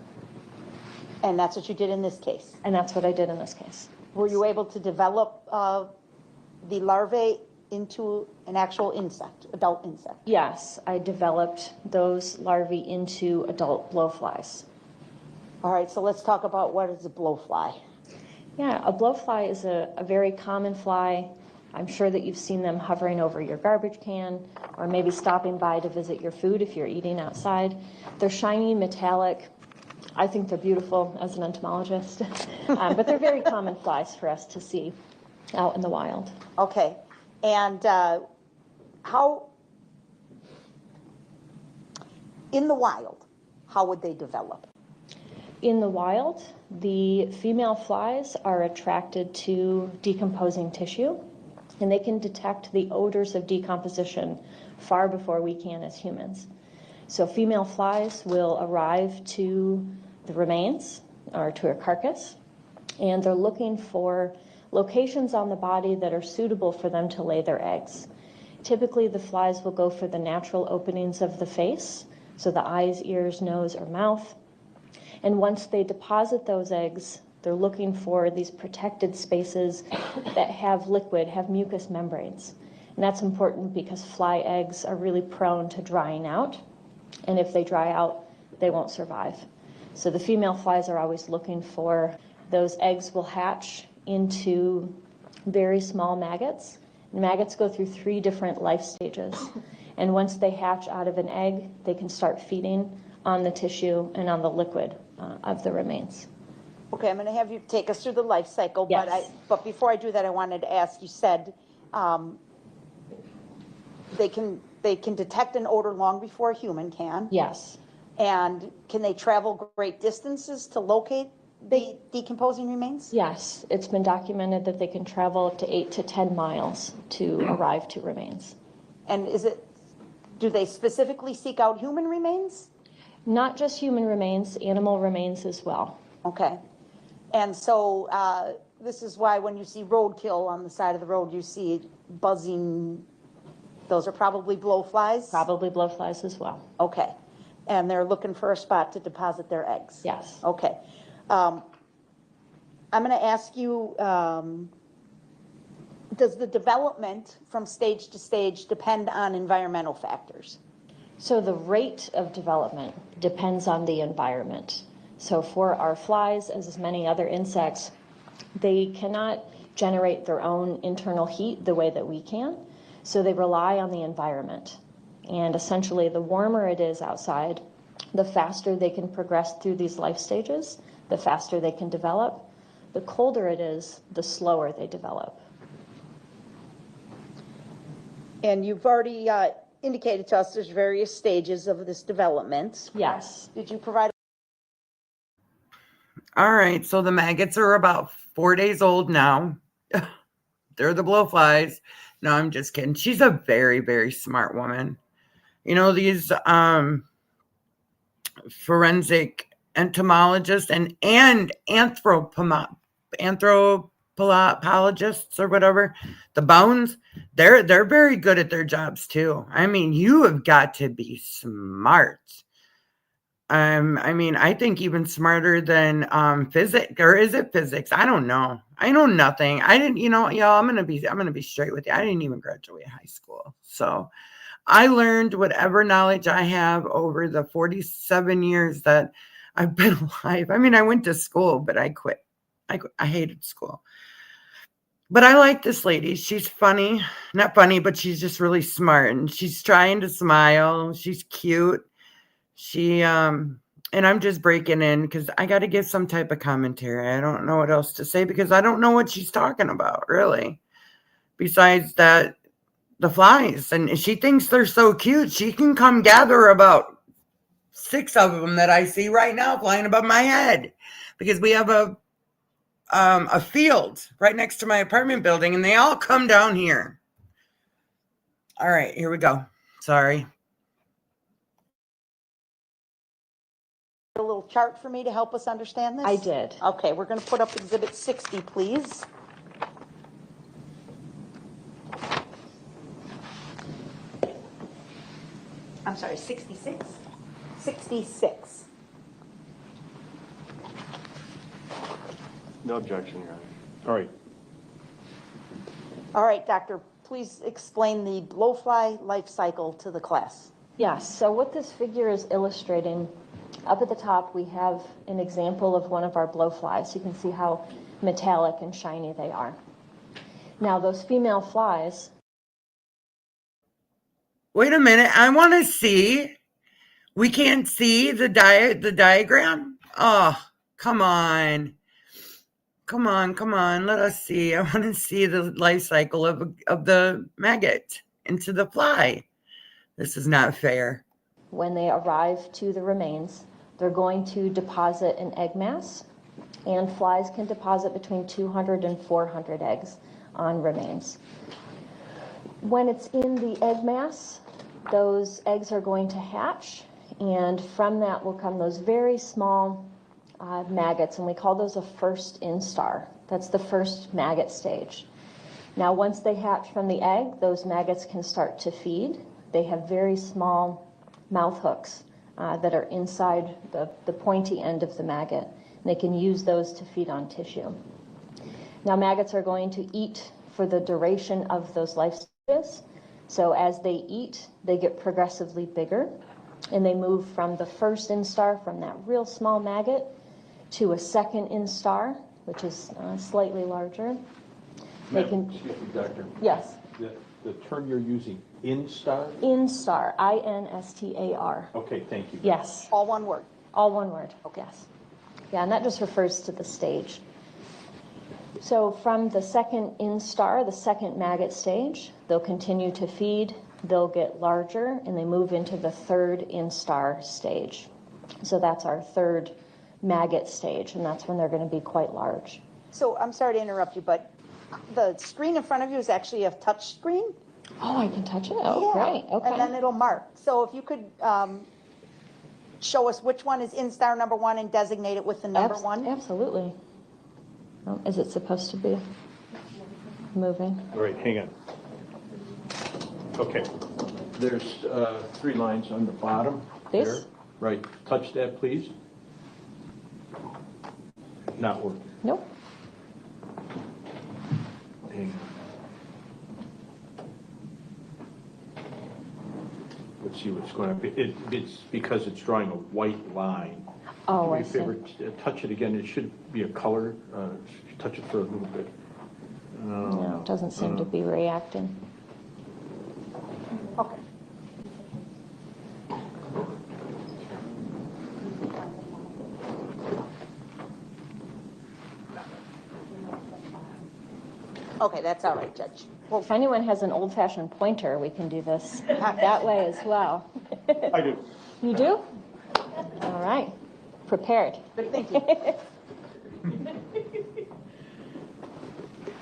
And that's what you did in this case? And that's what I did in this case. Were you able to develop the larvae into an actual insect, adult insect? Yes, I developed those larvae into adult blowflies. All right, so let's talk about what is a blowfly. Yeah, a blowfly is a very common fly. I'm sure that you've seen them hovering over your garbage can or maybe stopping by to visit your food if you're eating outside. They're shiny, metallic. I think they're beautiful as an entomologist, but they're very common flies for us to see out in the wild. Okay, and how, in the wild, how would they develop? In the wild, the female flies are attracted to decomposing tissue, and they can detect the odors of decomposition far before we can as humans. So female flies will arrive to the remains or to a carcass, and they're looking for locations on the body that are suitable for them to lay their eggs. Typically, the flies will go for the natural openings of the face, so the eyes, ears, nose, or mouth. And once they deposit those eggs, they're looking for these protected spaces that have liquid, have mucous membranes. And that's important because fly eggs are really prone to drying out. And if they dry out, they won't survive. So the female flies are always looking for those eggs will hatch into very small maggots. And maggots go through 3 different life stages. And once they hatch out of an egg, they can start feeding on the tissue and on the liquid of the remains. Okay, I'm going to have you take us through the life cycle, Yes. but before I do that, I wanted to ask, you said they can detect an odor long before a human can. Yes. And can they travel great distances to locate the decomposing remains? Yes, it's been documented that they can travel up to 8 to 10 miles to arrive to remains. And do they specifically seek out human remains? Not just human remains, animal remains as well. Okay. And so this is why when you see roadkill on the side of the road, you see buzzing. Those are probably blowflies? Probably blowflies as well. Okay. And they're looking for a spot to deposit their eggs? Yes. Okay. I'm going to ask you, does the development from stage to stage depend on environmental factors? So the rate of development depends on the environment. So for our flies, as many other insects, they cannot generate their own internal heat the way that we can. So they rely on the environment. And essentially, the warmer it is outside, the faster they can progress through these life stages, the faster they can develop. The colder it is, the slower they develop. And you've already indicated to us there's various stages of this development. Yes. Did you provide? All right, so the maggots are about 4 days old now. They're the blowflies. No, I'm just kidding. She's a very, very smart woman. You know, these forensic entomologists and anthropologists or whatever, the bones, they're very good at their jobs too. I mean, you have got to be smart. I mean, I think even smarter than physics, or is it physics? I don't know. I know nothing. I didn't, y'all, I'm gonna be straight with you. I didn't even graduate high school. So I learned whatever knowledge I have over the 47 years that I've been alive. I mean, I went to school, but I quit. I hated school. But I like this lady. She's funny. Not funny, but she's just really smart. And she's trying to smile. She's cute. And I'm just breaking in because I got to give some type of commentary. I don't know what else to say because I don't know what she's talking about, really. Besides that, the flies. And she thinks they're so cute. She can come gather about 6 of them that I see right now flying above my head, because we have a field right next to my apartment building, and they all come down here. All right, here we go. Sorry. A little chart for me to help us understand this? I did. Okay, we're going to put up Exhibit 60, please. I'm sorry, 66? 66. No objection, Your Honor. All right. All right, Doctor, please explain the blowfly life cycle to the class. Yes, so what this figure is illustrating, up at the top we have an example of one of our blowflies. You can see how metallic and shiny they are. Now those female flies. Wait a minute. I want to see. We can't see the diagram? Oh, come on. Come on. Let us see. I want to see the life cycle of the maggot into the fly. This is not fair. When they arrive to the remains, they're going to deposit an egg mass, and flies can deposit between 200 and 400 eggs on remains. When it's in the egg mass, those eggs are going to hatch, and from that will come those very small maggots, and we call those a first instar. That's the first maggot stage. Now, once they hatch from the egg, those maggots can start to feed. They have very small mouth hooks that are inside the pointy end of the maggot. And they can use those to feed on tissue. Now, maggots are going to eat for the duration of those life stages. So as they eat, they get progressively bigger, and they move from the first instar, from that real small maggot, to a second instar, which is slightly larger. They can. Excuse me, Doctor. Yes. The term you're using, instar? Instar, I-N-S-T-A-R. Okay, thank you. Yes. All one word. All one word. Okay. Yes. Yeah, and that just refers to the stage. So from the second instar, the second maggot stage, they'll continue to feed, they'll get larger, and they move into the third instar stage. So that's our third maggot stage, and that's when they're going to be quite large. So I'm sorry to interrupt you, but the screen in front of you is actually a touch screen? Oh, I can touch it? Oh, Yeah. great. Okay. And then it'll mark. So if you could show us which one is instar number 1 and designate it with the number 1? Absolutely. Oh, is it supposed to be moving? All right, hang on. Okay. There's 3 lines on the bottom. This? There. Right. Touch that, please. Not working. Nope. Hang on. Let's see what's going on. It's because it's drawing a white line. Oh, I If see. you ever touch it again, it should be a color. Touch it for a little bit. No, it doesn't seem to be reacting. Okay. Okay, that's all right, Judge. Well, if anyone has an old-fashioned pointer, we can do this that way as well. I do. You do? All right. Prepared. Good thinking.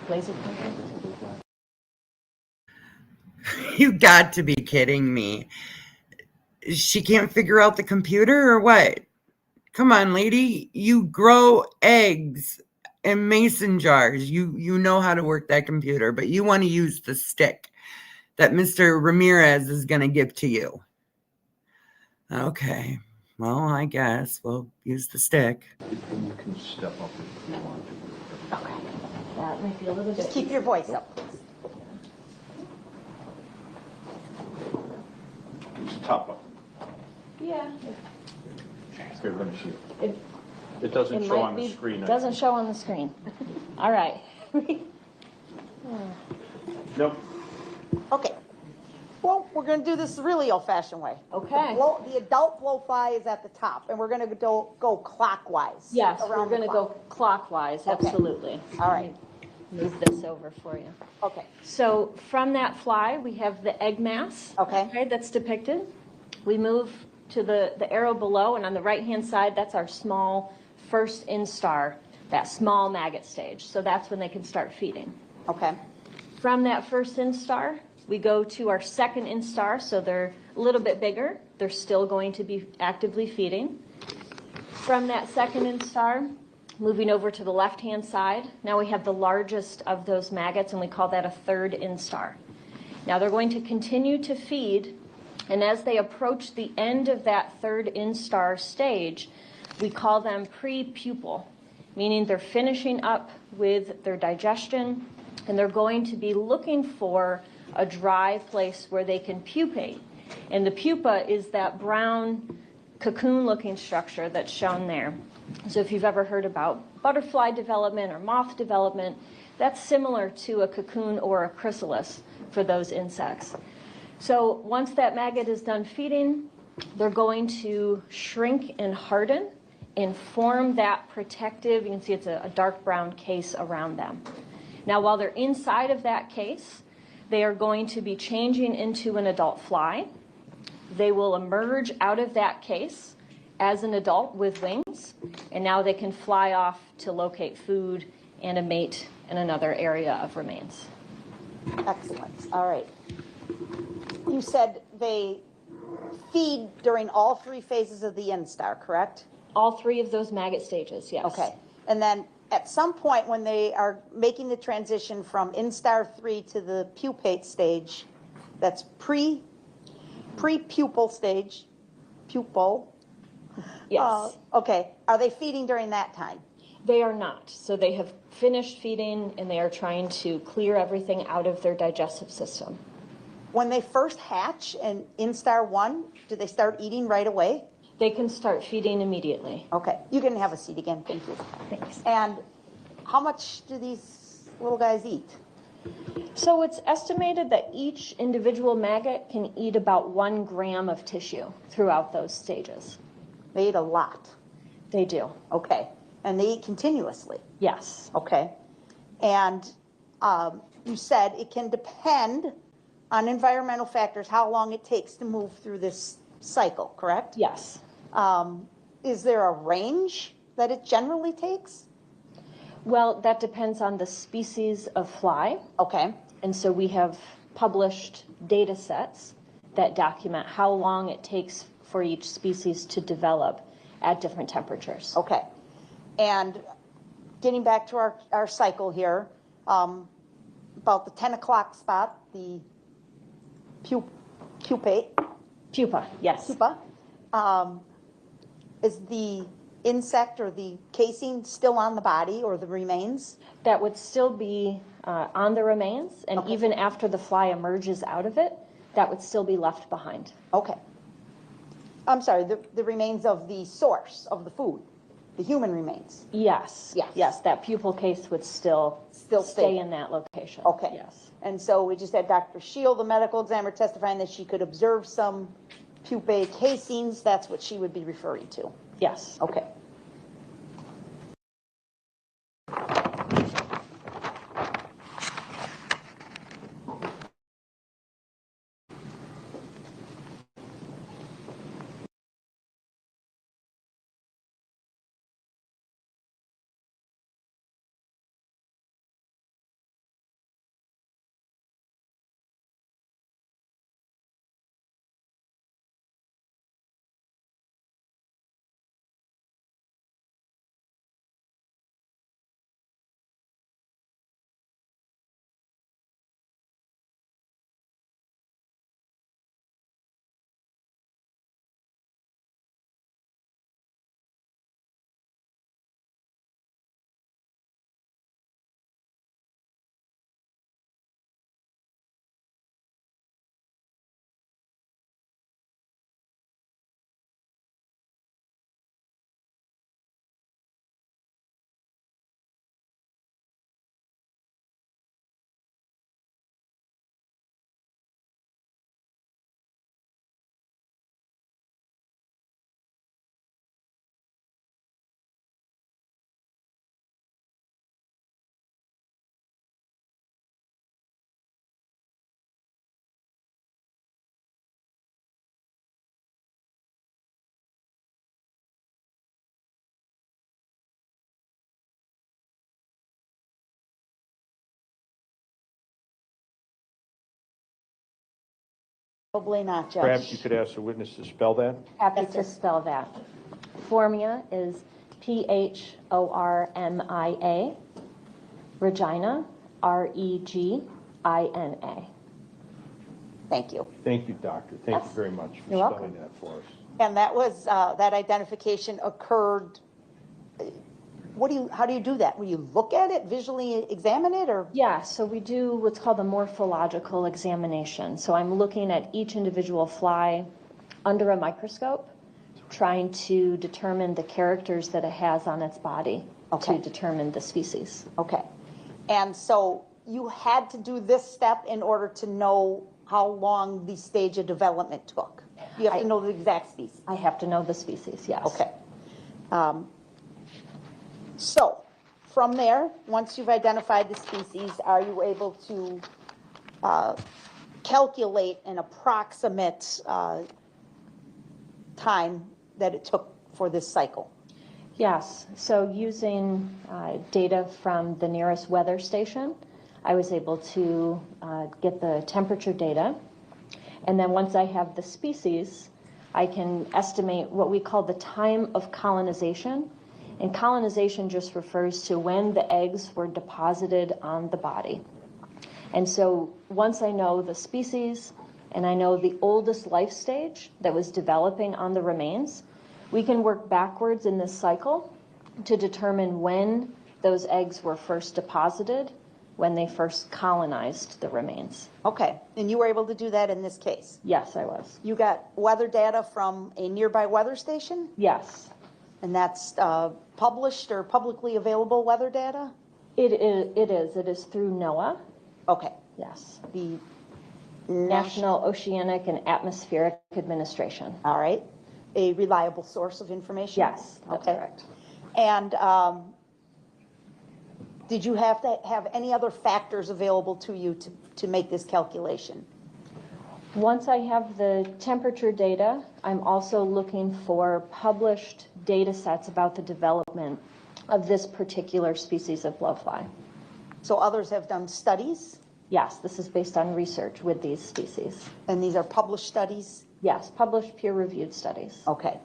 Laser pointer. You got to be kidding me. She can't figure out the computer or what? Come on, lady. You grow eggs in mason jars. You know how to work that computer, but you want to use the stick that Mr. Ramirez is going to give to you. Okay. Well, I guess we'll use the stick. You can step up if you want to. Okay. That might be a little bit. Just keep your voice up, please. It's top up. Yeah. Here, let me see. It It doesn't show might on the be. screen. Doesn't show on the screen. All right. Nope. Okay. Well, we're going to do this the really old-fashioned way. Okay. The adult blowfly is at the top, and we're going to go clockwise. Yes, we're around the going to clock. go clockwise. Okay. Absolutely. All right. Move this over for you. Okay. So from that fly, we have the egg mass. Okay. That's depicted. We move to the arrow below, and on the right-hand side, that's our small first instar, that small maggot stage. So that's when they can start feeding. Okay. From that first instar, we go to our second instar, so they're a little bit bigger. They're still going to be actively feeding. From that second instar, moving over to the left-hand side, now we have the largest of those maggots, and we call that a third instar. Now they're going to continue to feed, and as they approach the end of that third instar stage, we call them pre-pupal, meaning they're finishing up with their digestion, and they're going to be looking for a dry place where they can pupate. And the pupa is that brown cocoon-looking structure that's shown there. So if you've ever heard about butterfly development or moth development, that's similar to a cocoon or a chrysalis for those insects. So once that maggot is done feeding, they're going to shrink and harden and form that protective, you can see it's a dark brown case around them. Now while they're inside of that case, they are going to be changing into an adult fly. They will emerge out of that case as an adult with wings, and now they can fly off to locate food and a mate in another area of remains. Excellent. All right. You said they feed during all three phases of the instar, correct? All three of those maggot stages, yes. Okay. And then at some point when they are making the transition from instar 3 to the pupate stage, that's pre-pupal stage, pupal. Yes. Okay. Are they feeding during that time? They are not. So they have finished feeding and they are trying to clear everything out of their digestive system. When they first hatch in instar 1, do they start eating right away? They can start feeding immediately. Okay. You can have a seat again. Thank you. Thanks. And how much do these little guys eat? So it's estimated that each individual maggot can eat about 1 gram of tissue throughout those stages. They eat a lot. They do. Okay. And they eat continuously. Yes. Okay. And you said it can depend on environmental factors how long it takes to move through this cycle, correct? Yes. Is there a range that it generally takes? Well, that depends on the species of fly. Okay. And so we have published data sets that document how long it takes for each species to develop at different temperatures. Okay. And getting back to our cycle here, about the 10 o'clock spot, the pupate, Pupa, yes. pupa, is the insect or the casing still on the body or the remains? That would still be on the remains, and Okay. even after the fly emerges out of it, that would still be left behind. Okay. I'm sorry, the remains of the source of the food, the human remains. Yes. Yes. Yes, that pupal case would still Still stay stay. in that location. Okay. Yes. And so we just had Dr. Shield, the medical examiner, testifying that she could observe some pupae casings. That's what she would be referring to. Yes. Okay. Probably not, Judge. Perhaps you could ask the witness to spell that? Happy Yes, to sir. spell that. Formia is Phormia. Regina, Regina. Thank you. Thank you, doctor. Thank you Yes. very much for You're welcome. spelling that for us. And that was, that identification occurred, how do you do that? Will you look at it, visually examine it, or? Yeah, so we do what's called a morphological examination. So I'm looking at each individual fly under a microscope, trying to determine the characters that it has on its body Okay. to determine the species. Okay. And so you had to do this step in order to know how long the stage of development took? You have to know the exact species? I have to know the species, yes. Okay. So from there, once you've identified the species, are you able to calculate an approximate time that it took for this cycle? Yes, so using data from the nearest weather station, I was able to get the temperature data. And then once I have the species, I can estimate what we call the time of colonization. And colonization just refers to when the eggs were deposited on the body. And so once I know the species and I know the oldest life stage that was developing on the remains, we can work backwards in this cycle to determine when those eggs were first deposited, when they first colonized the remains. Okay, and you were able to do that in this case? Yes, I was. You got weather data from a nearby weather station? Yes, And that's published or publicly available weather data? it is. It is through NOAA. Okay. Yes. The National Oceanic and Atmospheric Administration. All right. A reliable source of information? Yes, that's Okay. correct. And did you have to have any other factors available to you to make this calculation? Once I have the temperature data, I'm also looking for published data sets about the development of this particular species of blowfly. So others have done studies, Yes, this is based on research with these species. and these are published studies? Yes, published peer-reviewed studies. Okay.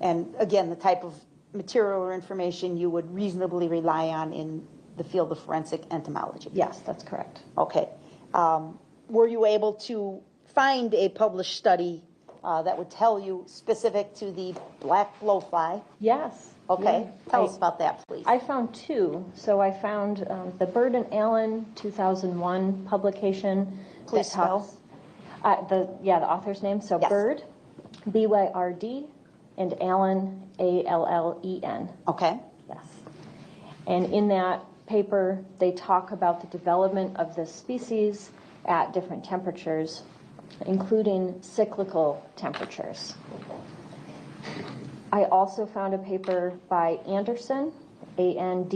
And again, the type of material or information you would reasonably rely on in the field of forensic entomology? Yes, that's correct. Okay. Were you able to find a published study that would tell you specific to the black blowfly? Yes. Okay. Yeah. Tell us about that, please. I found two. So I found the Bird and Allen 2001 publication. Please that talks, the author's name. So Yes. Bird, BYRD, and Allen, ALLEN. Okay. Yes. And in that paper, they talk about the development of this species at different temperatures, including cyclical temperatures. I also found a paper by Anderson, Anderson.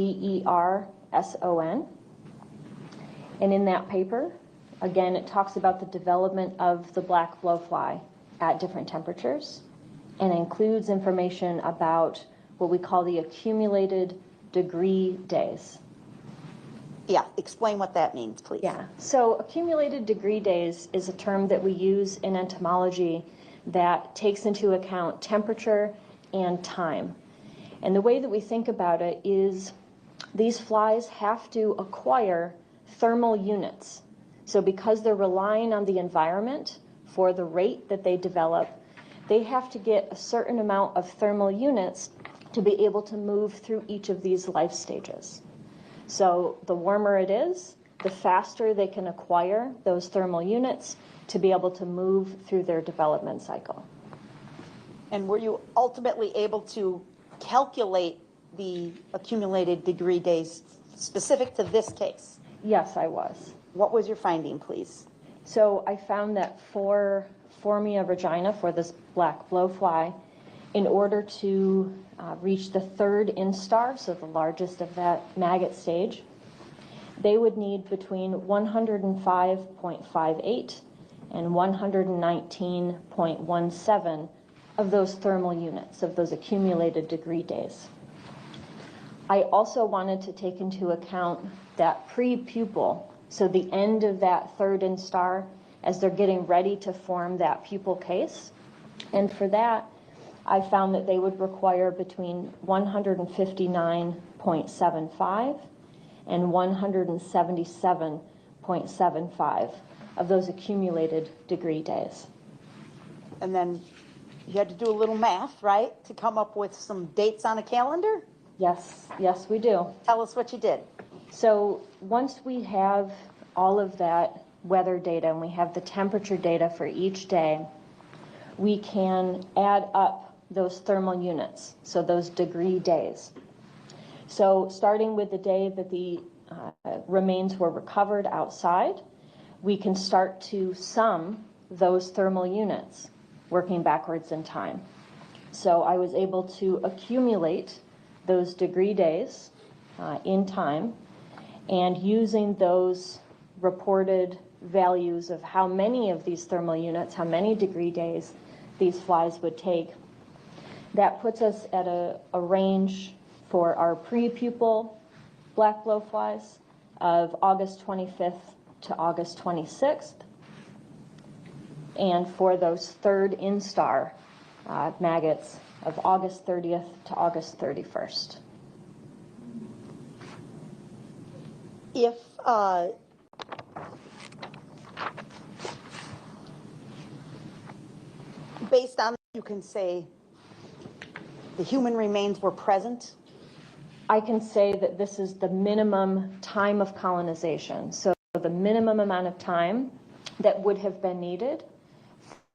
And in that paper, again, it talks about the development of the black blowfly at different temperatures and includes information about what we call the accumulated degree days. Yeah, explain what that means, please. Yeah, so accumulated degree days is a term that we use in entomology that takes into account temperature and time. And the way that we think about it is these flies have to acquire thermal units. So because they're relying on the environment for the rate that they develop, they have to get a certain amount of thermal units to be able to move through each of these life stages. So the warmer it is, the faster they can acquire those thermal units to be able to move through their development cycle. And were you ultimately able to calculate the accumulated degree days specific to this case? Yes, I was. What was your finding, please? So I found that for Phormia regina, for this black blowfly, in order to reach the third instar, so the largest of that maggot stage, they would need between 105.58 and 119.17 of those thermal units, of those accumulated degree days. I also wanted to take into account that pre-pupal, so the end of that third instar as they're getting ready to form that pupil case. And for that, I found that they would require between 159.75 and 177.75 of those accumulated degree days. And then you had to do a little math, right, to come up with some dates on a calendar? Yes, yes, we do. Tell us what you did. So once we have all of that weather data and we have the temperature data for each day, we can add up those thermal units, so those degree days. So starting with the day that the remains were recovered outside, we can start to sum those thermal units, working backwards in time. So I was able to accumulate those degree days in time, and using those reported values of how many of these thermal units, how many degree days these flies would take, that puts us at a range for our pre-pupil black blowflies of August 25th to August 26th, and for those third instar maggots of August 30th to August 31st. If based on, you can say the human remains were present. I can say that this is the minimum time of colonization. So the minimum amount of time that would have been needed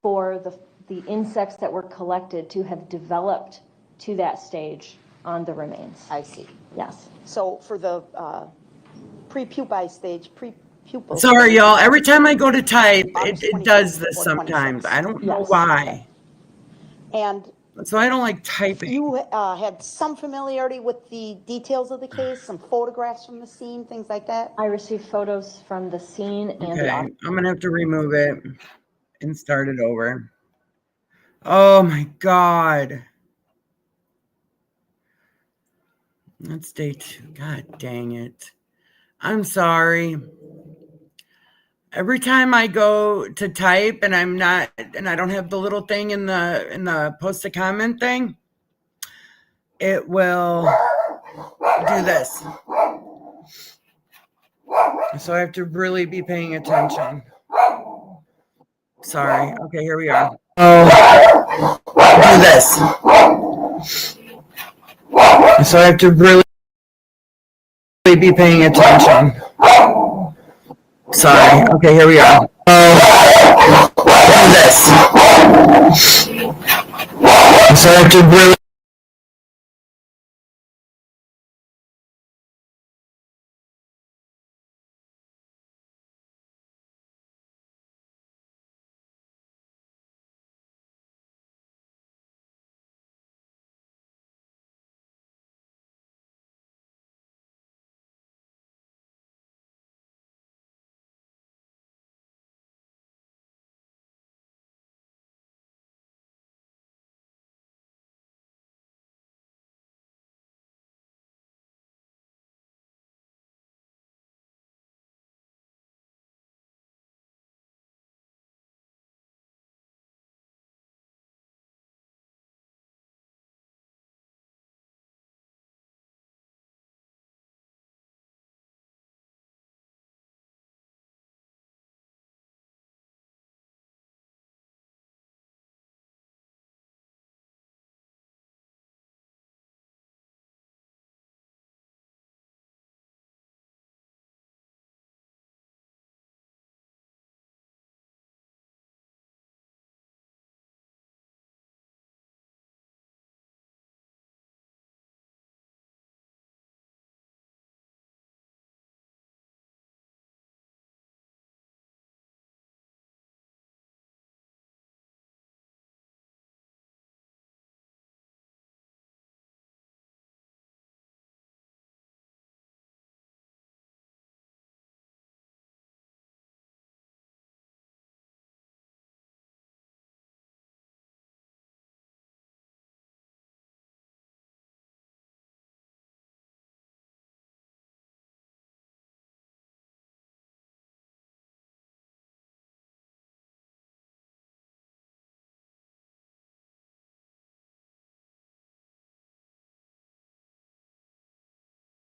for the insects that were collected to have developed to that stage on the remains. I see. Yes. So for the pre-pupae stage, pre-pupil. Sorry, stage, y'all. Every time I go to type, August it does 25th this or sometimes. 26th. I don't know Yes. why. And So I don't like typing. you had some familiarity with the details of the case, some photographs from the scene, things like that? I received photos from the scene and Okay, the I'm going to have to remove it and start it over. Oh my God. That's day 2. God dang it. I'm sorry. Every time I go to type and I don't have the little thing in the post a comment thing, it will do this. So I have to really be paying attention. Sorry. Okay, here we are. Oh, do this. So I have to really be paying attention. Sorry. Okay, here we are. Oh, do this. So I have to really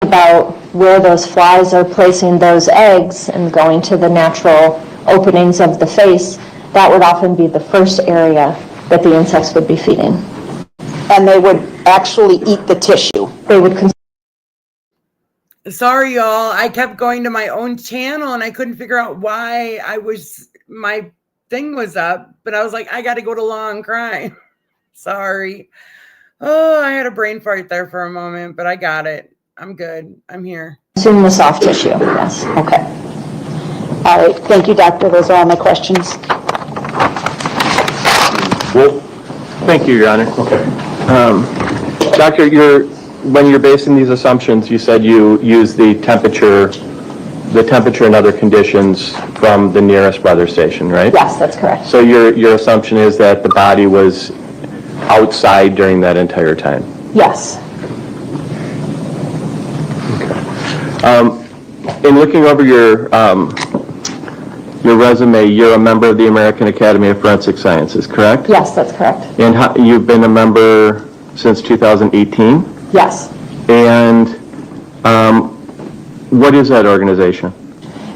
about where those flies are placing those eggs and going to the natural openings of the face, that would often be the first area that the insects would be feeding. And they would actually eat the tissue. They would Sorry, y'all. I kept going to my own channel and I couldn't figure out why my thing was up, but I was like, I got to go to law and crime. Sorry. Oh, I had a brain fart there for a moment, but I got it. I'm good. I'm here. consume the soft tissue, yes. Okay. All right, thank you, doctor. Those are all my questions. Well, thank you, Your Honor. Okay. Doctor, when you're basing these assumptions, you said you use the temperature and other conditions from the nearest weather station, right? Yes, that's correct. So your assumption is that the body was outside during that entire time? Yes. In looking over your resume, you're a member of the American Academy of Forensic Sciences, correct? Yes, that's correct. And you've been a member since 2018? Yes. And what is that organization?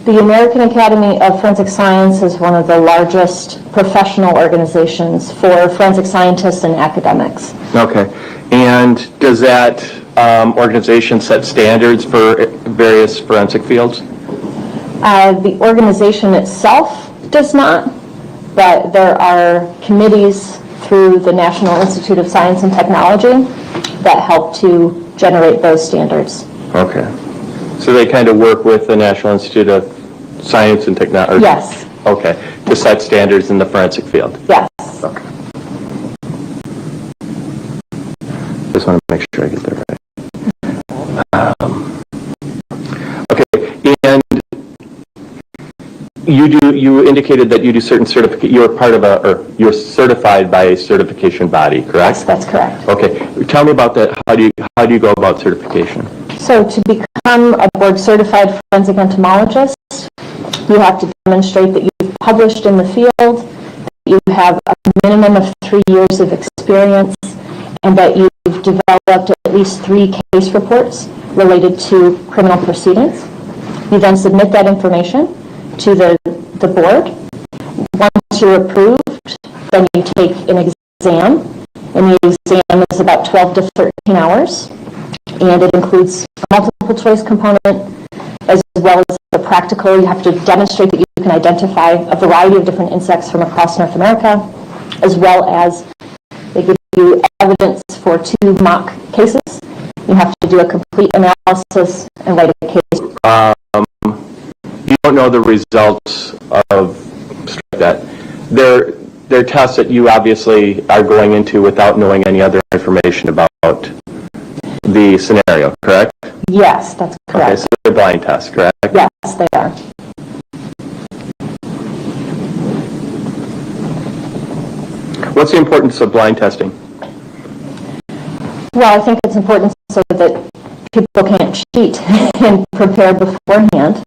The American Academy of Forensic Science is one of the largest professional organizations for forensic scientists and academics. Okay. And does that organization set standards for various forensic fields? The organization itself does not, but there are committees through the National Institute of Science and Technology that help to generate those standards. Okay. So they kind of work with the National Institute of Science and Technology? Yes. Okay. To set standards in the forensic field? Yes. Okay. Just want to make sure I get that right. Okay. And you indicated that you do certain certificate. You're part of you're certified by a certification body, correct? Yes, that's correct. Okay. Tell me about that. How do you go about certification? So to become a board certified forensic entomologist, you have to demonstrate that you've published in the field, that you have a minimum of 3 years of experience, and that you've developed at least 3 case reports related to criminal proceedings. You then submit that information to the board. Once you're approved, then you take an exam, and the exam is about 12 to 13 hours, and it includes a multiple choice component as well as the practical. You have to demonstrate that you can identify a variety of different insects from across North America, as well as they give you evidence for 2 mock cases. You have to do a complete analysis and write a case. You don't know the results of that. They're tests that you obviously are going into without knowing any other information about the scenario, correct? Yes, that's correct. Okay, so they're blind tests, correct? Yes, they are. What's the importance of blind testing? Well, I think it's important so that people can't cheat and prepare beforehand,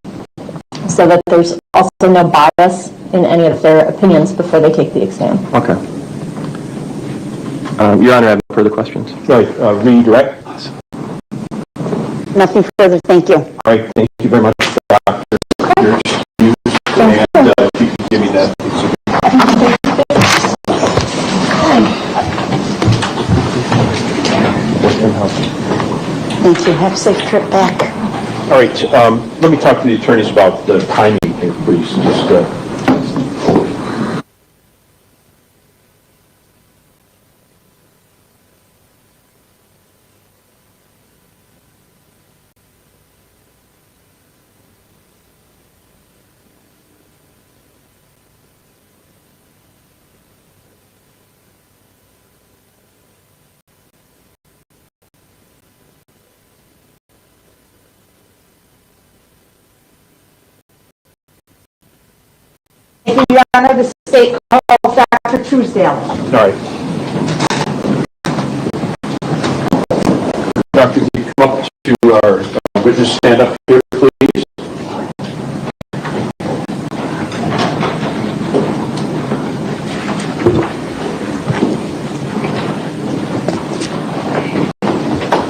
so that there's also no bias in any of their opinions before they take the exam. Okay. Your Honor, I have no further questions. Right, redirect. Nothing further, thank you. All right, thank you very much, Doctor. Your excuse, and if you can give me that. Thank you. Have a safe trip back. All right, let me talk to the attorneys about the timing here, please. Just, Thank you, Your Honor. The state calls Dr. Truesdale. all right. Doctor, can you come up to our witness stand up here, please?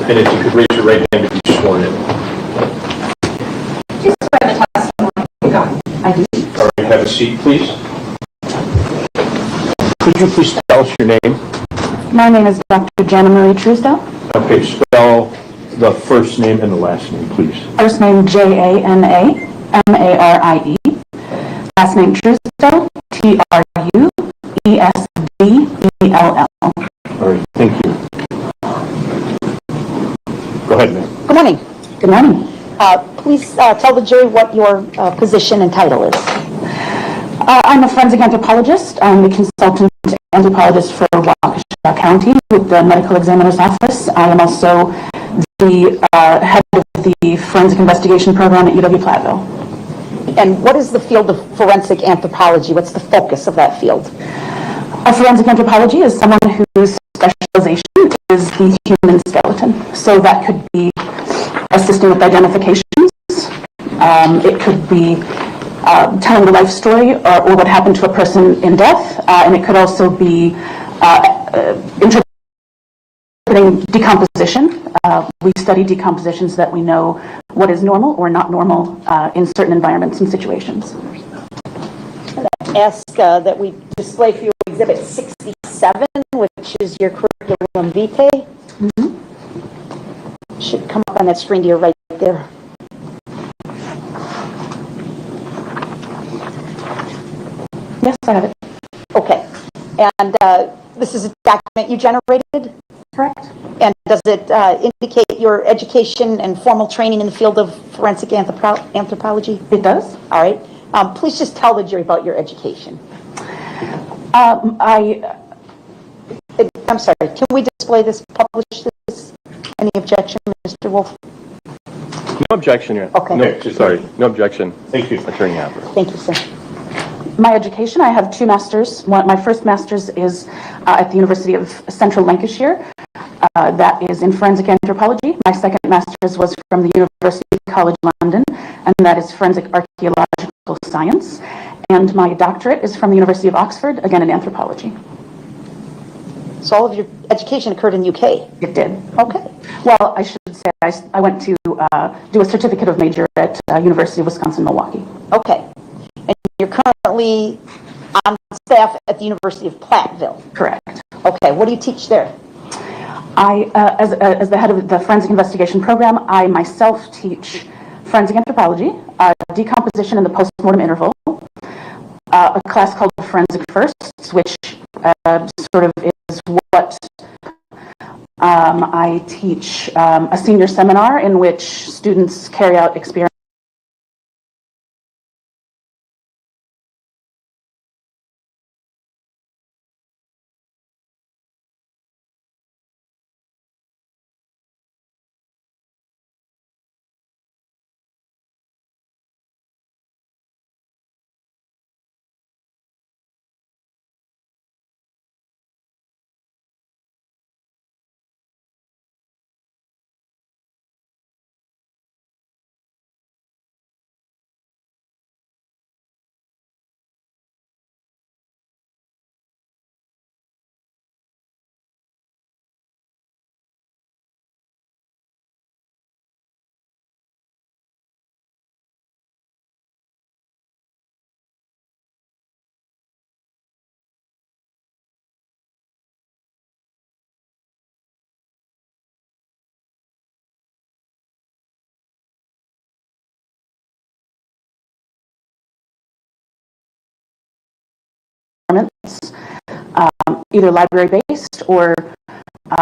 And if you could raise your right hand if you're sworn in. have a seat, please. Could you please tell us your name? My name is Dr. Jana Marie Truesdale. Okay, spell the first name and the last name, please. First name Jana Marie. Last name Truesdale Truesdell. All right, thank you. Go ahead, ma'am. Good morning. Good morning. Please tell the jury what your position and title is. I'm a forensic anthropologist. I'm a consultant anthropologist for Waukesha County with the Medical Examiner's Office. I am also the head of the Forensic Investigation Program at UW-Platteville. And what is the field of forensic anthropology? What's the focus of that field? Forensic anthropology is someone whose specialization is the human skeleton. So that could be assisting with identifications. It could be telling the life story or what happened to a person in death. And it could also be interpreting decomposition. We study decomposition so that we know what is normal or not normal in certain environments and situations. Ask that we display for you Exhibit 67, which is your curriculum vitae. Mm-hmm. Should come up on that screen to your right there. Yes, I have it. Okay. And this is a document you generated? Correct. And does it indicate your education and formal training in the field of forensic anthropology? It does. All right. Please just tell the jury about your education. I'm sorry, can we display this, publish this? Any objection, Mr. Wolf? No objection, Your Okay. No, sorry, no objection. Thank you. Attorney Happer. Thank you, sir. My education, I have two masters. My first master's is at the University of Central Lancashire. That is in forensic anthropology. My second master's was from the University College London, and that is forensic archaeological science. And my doctorate is from the University of Oxford, again in anthropology. So all of your education occurred in the UK? It did. Okay. Well, I should say I went to do a certificate of major at University of Wisconsin-Milwaukee. Okay. And you're currently on staff at the University of Platteville? Correct. Okay. What do you teach there? As the head of the Forensic Investigation Program, I myself teach forensic anthropology, decomposition in the postmortem interval, a class called Forensic Firsts, which sort of is what I teach a senior seminar in which students carry out experiments. Either library-based or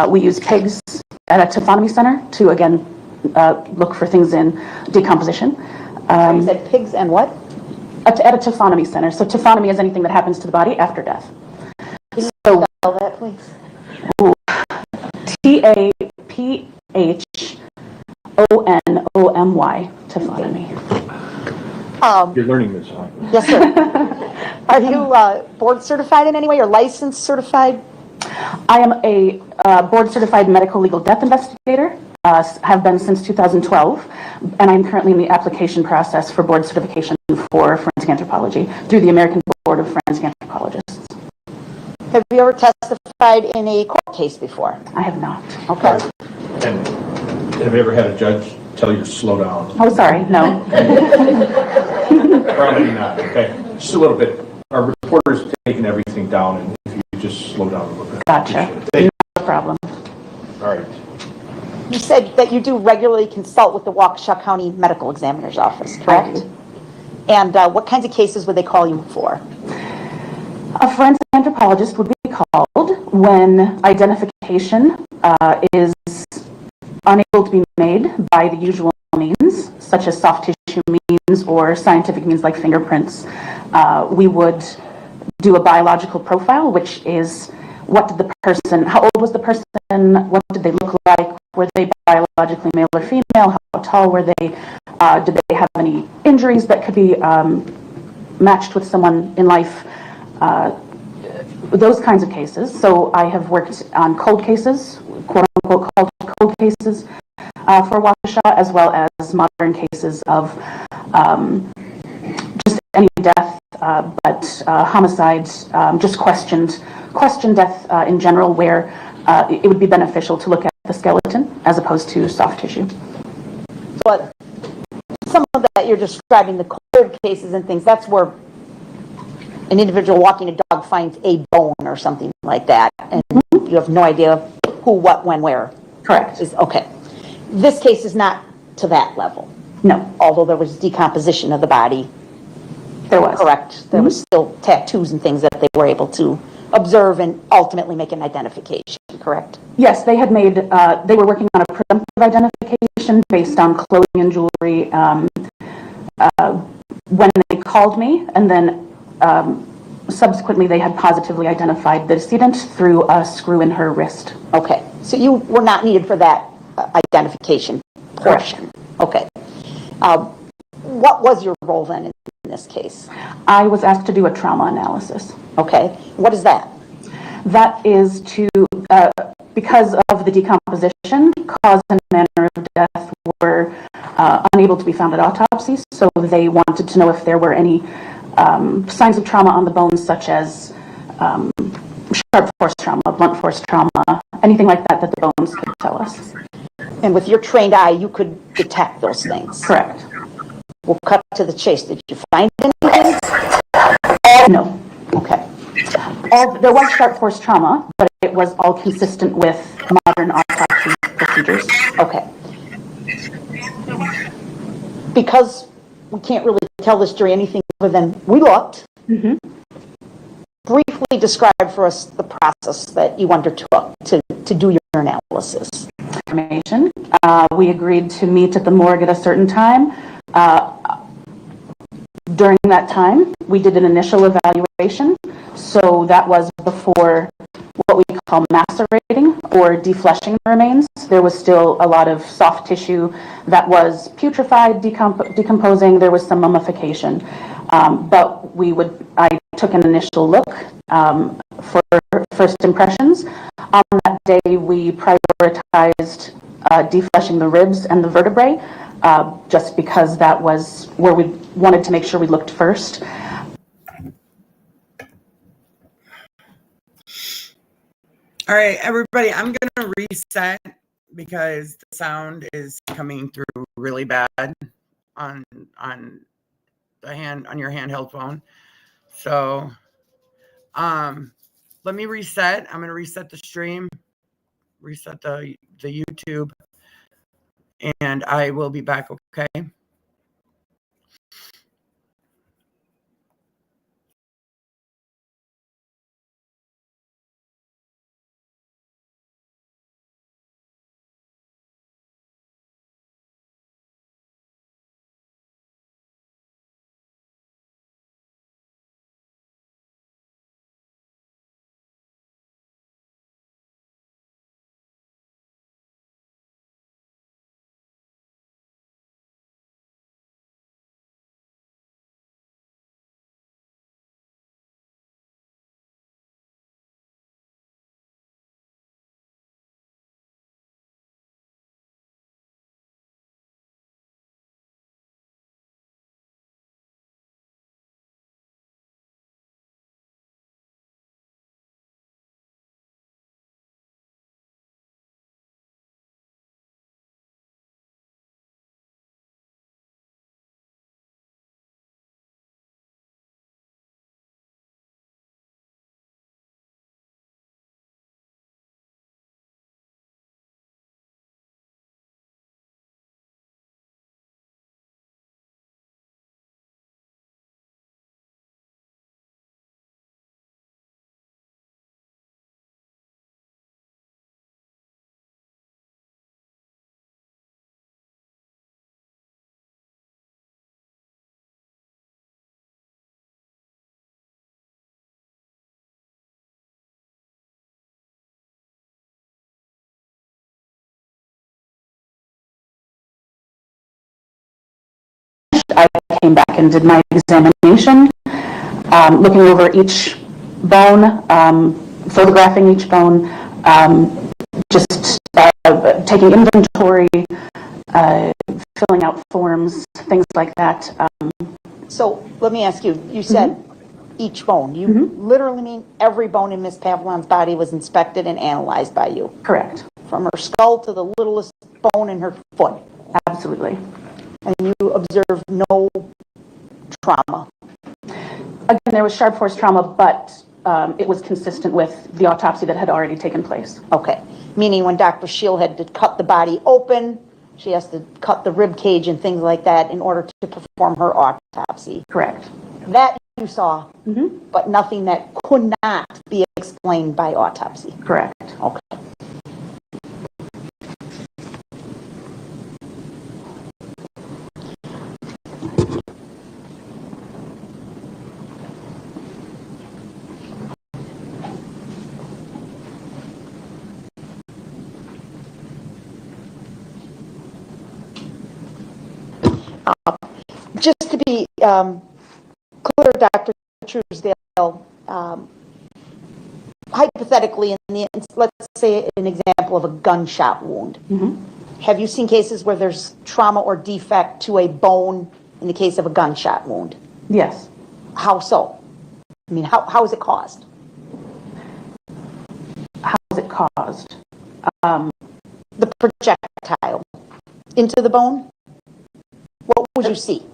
we use pigs at a taphonomy center to, again, look for things in decomposition. You said pigs and what? At a taphonomy center. So taphonomy is anything that happens to the body after death. Can you spell that, please? Taphonomy, taphonomy. You're learning this, huh? Yes, sir. Are you board certified in any way or licensed certified? I am a board certified medical legal death investigator, have been since 2012, and I'm currently in the application process for board certification for forensic anthropology through the American Board of Forensic Anthropologists. Have you ever testified in a court case before? I have not. Okay. And have you ever had a judge tell you to slow down? Oh, sorry, no. Probably not, okay. Just a little bit. Our reporter's taking everything down, and if you just slow down a little bit. Gotcha. Thank you. No problem. All right. You said that you do regularly consult with the Waukesha County Medical Examiner's Office, correct? I do. And what kinds of cases would they call you for? A forensic anthropologist would be called when identification is unable to be made by the usual means, such as soft tissue means or scientific means like fingerprints. We would do a biological profile, which is what did the person, how old was the person, what did they look like, were they biologically male or female, how tall were they, did they have any injuries that could be matched with someone in life, those kinds of cases. So I have worked on cold cases, quote unquote cold cases for Waukesha, as well as modern cases of just any death, but homicide, just questioned death in general, where it would be beneficial to look at the skeleton as opposed to soft tissue. But some of that you're describing, the cold cases and things, that's where an individual walking a dog finds a bone or something like that, and you have no idea who, what, when, where. Correct. Okay. This case is not to that level. No. Although there was decomposition of the body. There was. Correct. There was still tattoos and things that they were able to observe and ultimately make an identification, correct? Yes, they had made, they were working on a presumptive identification based on clothing and jewelry when they called me, and then subsequently they had positively identified the decedent through a screw in her wrist. Okay, so you were not needed for that identification portion. Okay. What was your role then in this case? I was asked to do a trauma analysis. Okay, what is that? That is to, because of the decomposition, cause and manner of death were unable to be found at autopsy, so they wanted to know if there were any signs of trauma on the bones, such as sharp force trauma, blunt force trauma, anything like that that the bones could tell us. And with your trained eye, you could detect those things? Correct. We'll cut to the chase. Did you find anything? No. Okay. There was sharp force trauma, but it was all consistent with modern autopsy procedures. Okay. Because we can't really tell this jury anything other than we looked. Briefly describe for us the process that you undertook to do your analysis. Information. We agreed to meet at the morgue at a certain time. During that time, we did an initial evaluation. So that was before what we call macerating or defleshing the remains. There was still a lot of soft tissue that was putrefied, decomposing. There was some mummification. But I took an initial look for first impressions. On that day, we prioritized defleshing the ribs and the vertebrae, just because that was where we wanted to make sure we looked first. All right, everybody, I'm going to reset because the sound is coming through really bad on your handheld phone. So, let me reset. I'm going to reset the stream, reset the YouTube, and I will be back, okay? I came back and did my examination, looking over each bone, photographing each bone, just taking inventory, filling out forms, things like that. So let me ask you, you said each bone. You literally mean every bone in Miss Pavlon's body was inspected and analyzed by you? Correct. From her skull to the littlest bone in her foot? Absolutely. And you observed no trauma? Again, there was sharp force trauma, but it was consistent with the autopsy that had already taken place. Okay. Meaning when Dr. Scheel had to cut the body open, she has to cut the rib cage and things like that in order to perform her autopsy. Correct. That you saw, but nothing that could not be explained by autopsy. Correct. Okay. Just to be clear, Dr. Truesdale, hypothetically, let's say an example of a gunshot wound. Have you seen cases where there's trauma or defect to a bone in the case of a gunshot wound? Yes. How so? I mean, how is it caused? How is it caused? The projectile into the bone? What would you see?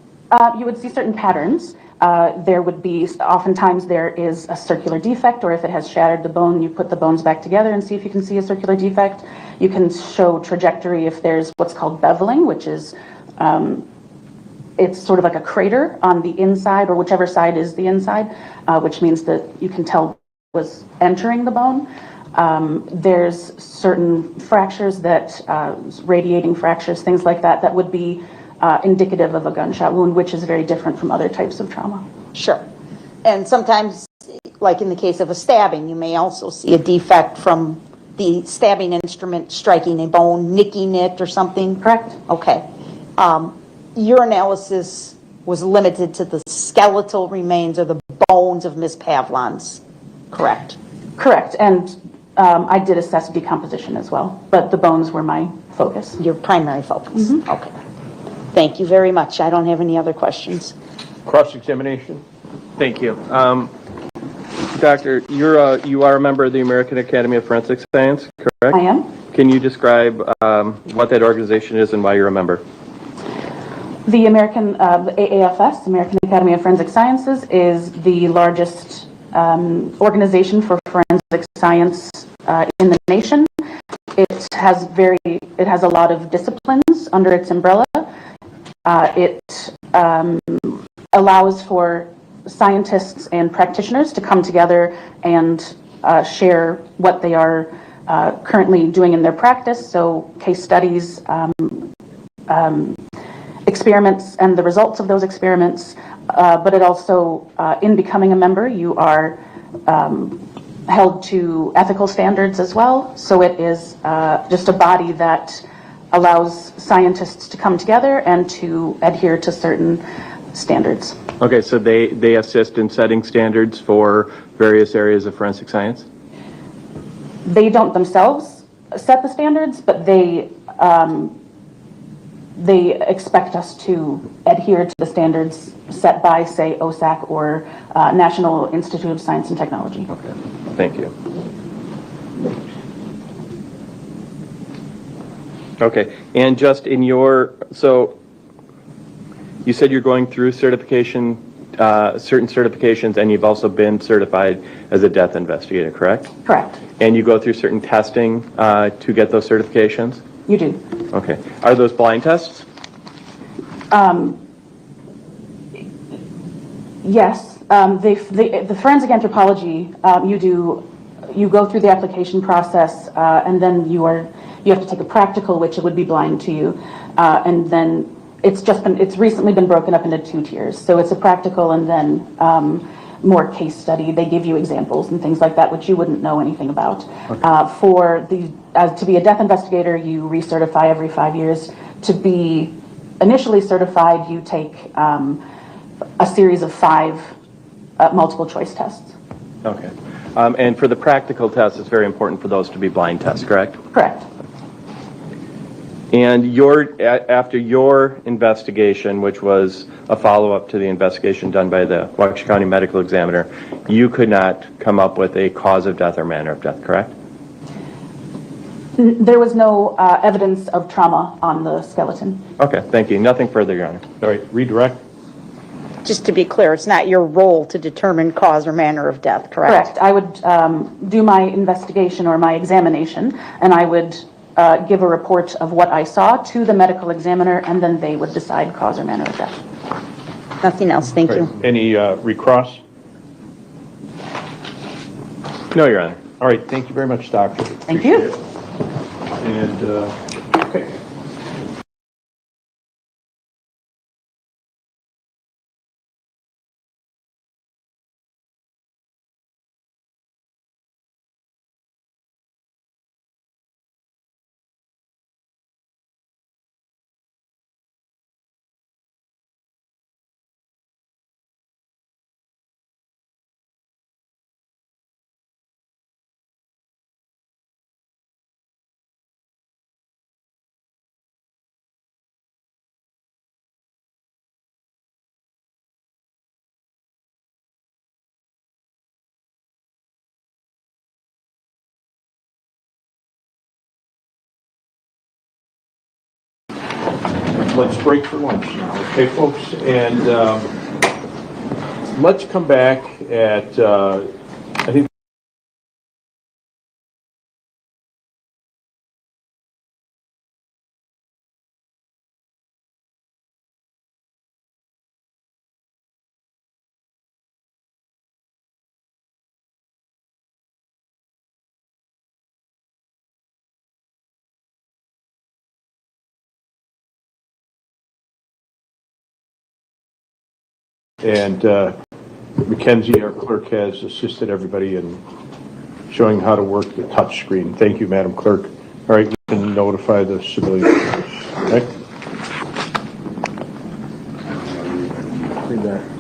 You would see certain patterns. There would be, oftentimes there is a circular defect, or if it has shattered the bone, you put the bones back together and see if you can see a circular defect. You can show trajectory if there's what's called beveling, which is, it's sort of like a crater on the inside, or whichever side is the inside, which means that you can tell was entering the bone. There's certain fractures that, radiating fractures, things like that, that would be indicative of a gunshot wound, which is very different from other types of trauma. Sure. And sometimes, like in the case of a stabbing, you may also see a defect from the stabbing instrument striking a bone, nicking it or something? Correct. Okay. Your analysis was limited to the skeletal remains or the bones of Miss Pavlons, correct? Correct. And I did assess decomposition as well, but the bones were my focus. Your primary focus? Okay. Thank you very much. I don't have any other questions. Cross-examination? Thank you. Doctor, you are a member of the American Academy of Forensic Science, correct? I am. Can you describe what that organization is and why you're a member? The the AAFS, American Academy of Forensic Sciences, is the largest organization for forensic science in the nation. It has a lot of disciplines under its umbrella. It allows for scientists and practitioners to come together and share what they are currently doing in their practice, so case studies, experiments and the results of those experiments, but it also, in becoming a member, you are held to ethical standards as well, so it is just a body that allows scientists to come together and to adhere to certain standards. Okay, so they assist in setting standards for various areas of forensic science? They don't themselves set the standards, but they expect us to adhere to the standards set by, say, OSAC or National Institute of Science and Technology. Okay, thank you. Okay, and just in so you said you're going through certification, certain certifications, and you've also been certified as a death investigator, correct? Correct. And you go through certain testing to get those certifications? You do. Okay. Are those blind tests? Yes. The forensic anthropology, you go through the application process, and then you have to take a practical, which it would be blind to you, and then it's recently been broken up into 2 tiers. So it's a practical and then more case study. They give you examples and things like that, which you wouldn't know anything about. Okay. To be a death investigator, you recertify every 5 years. To be initially certified, you take a series of 5 multiple choice tests. Okay. And for the practical tests, it's very important for those to be blind tests, correct? Correct. And after your investigation, which was a follow-up to the investigation done by the Waukesha County Medical Examiner, you could not come up with a cause of death or manner of death, correct? There was no evidence of trauma on the skeleton. Okay, thank you. Nothing further, Your Honor. All right, redirect. Just to be clear, it's not your role to determine cause or manner of death, correct? Correct. I would do my investigation or my examination, and I would give a report of what I saw to the medical examiner, and then they would decide cause or manner of death. Nothing else, thank All you. right, any recross? No, Your Honor. All right, thank you very much, Doctor. Thank you. Appreciate it. And, okay. Let's break for lunch now, okay, folks? And let's come back at, I think, and Mackenzie, our clerk, has assisted everybody in showing how to work the touch screen. Thank you, Madam Clerk. All right, you can notify the civilians. Okay?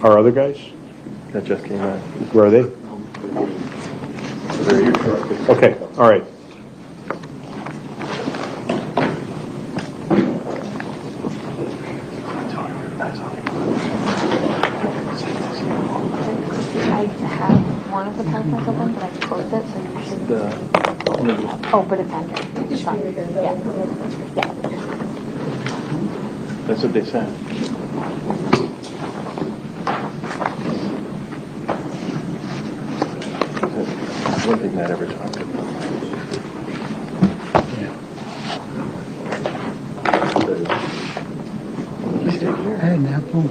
Our other guys? That just came out. Where are they? Okay, all right. I have one of the telephones open, but I closed it, so you should. Oh, but it's under. It's fine. Yeah. Yeah. That's what they said. One thing Matt ever talked about. I had an apple.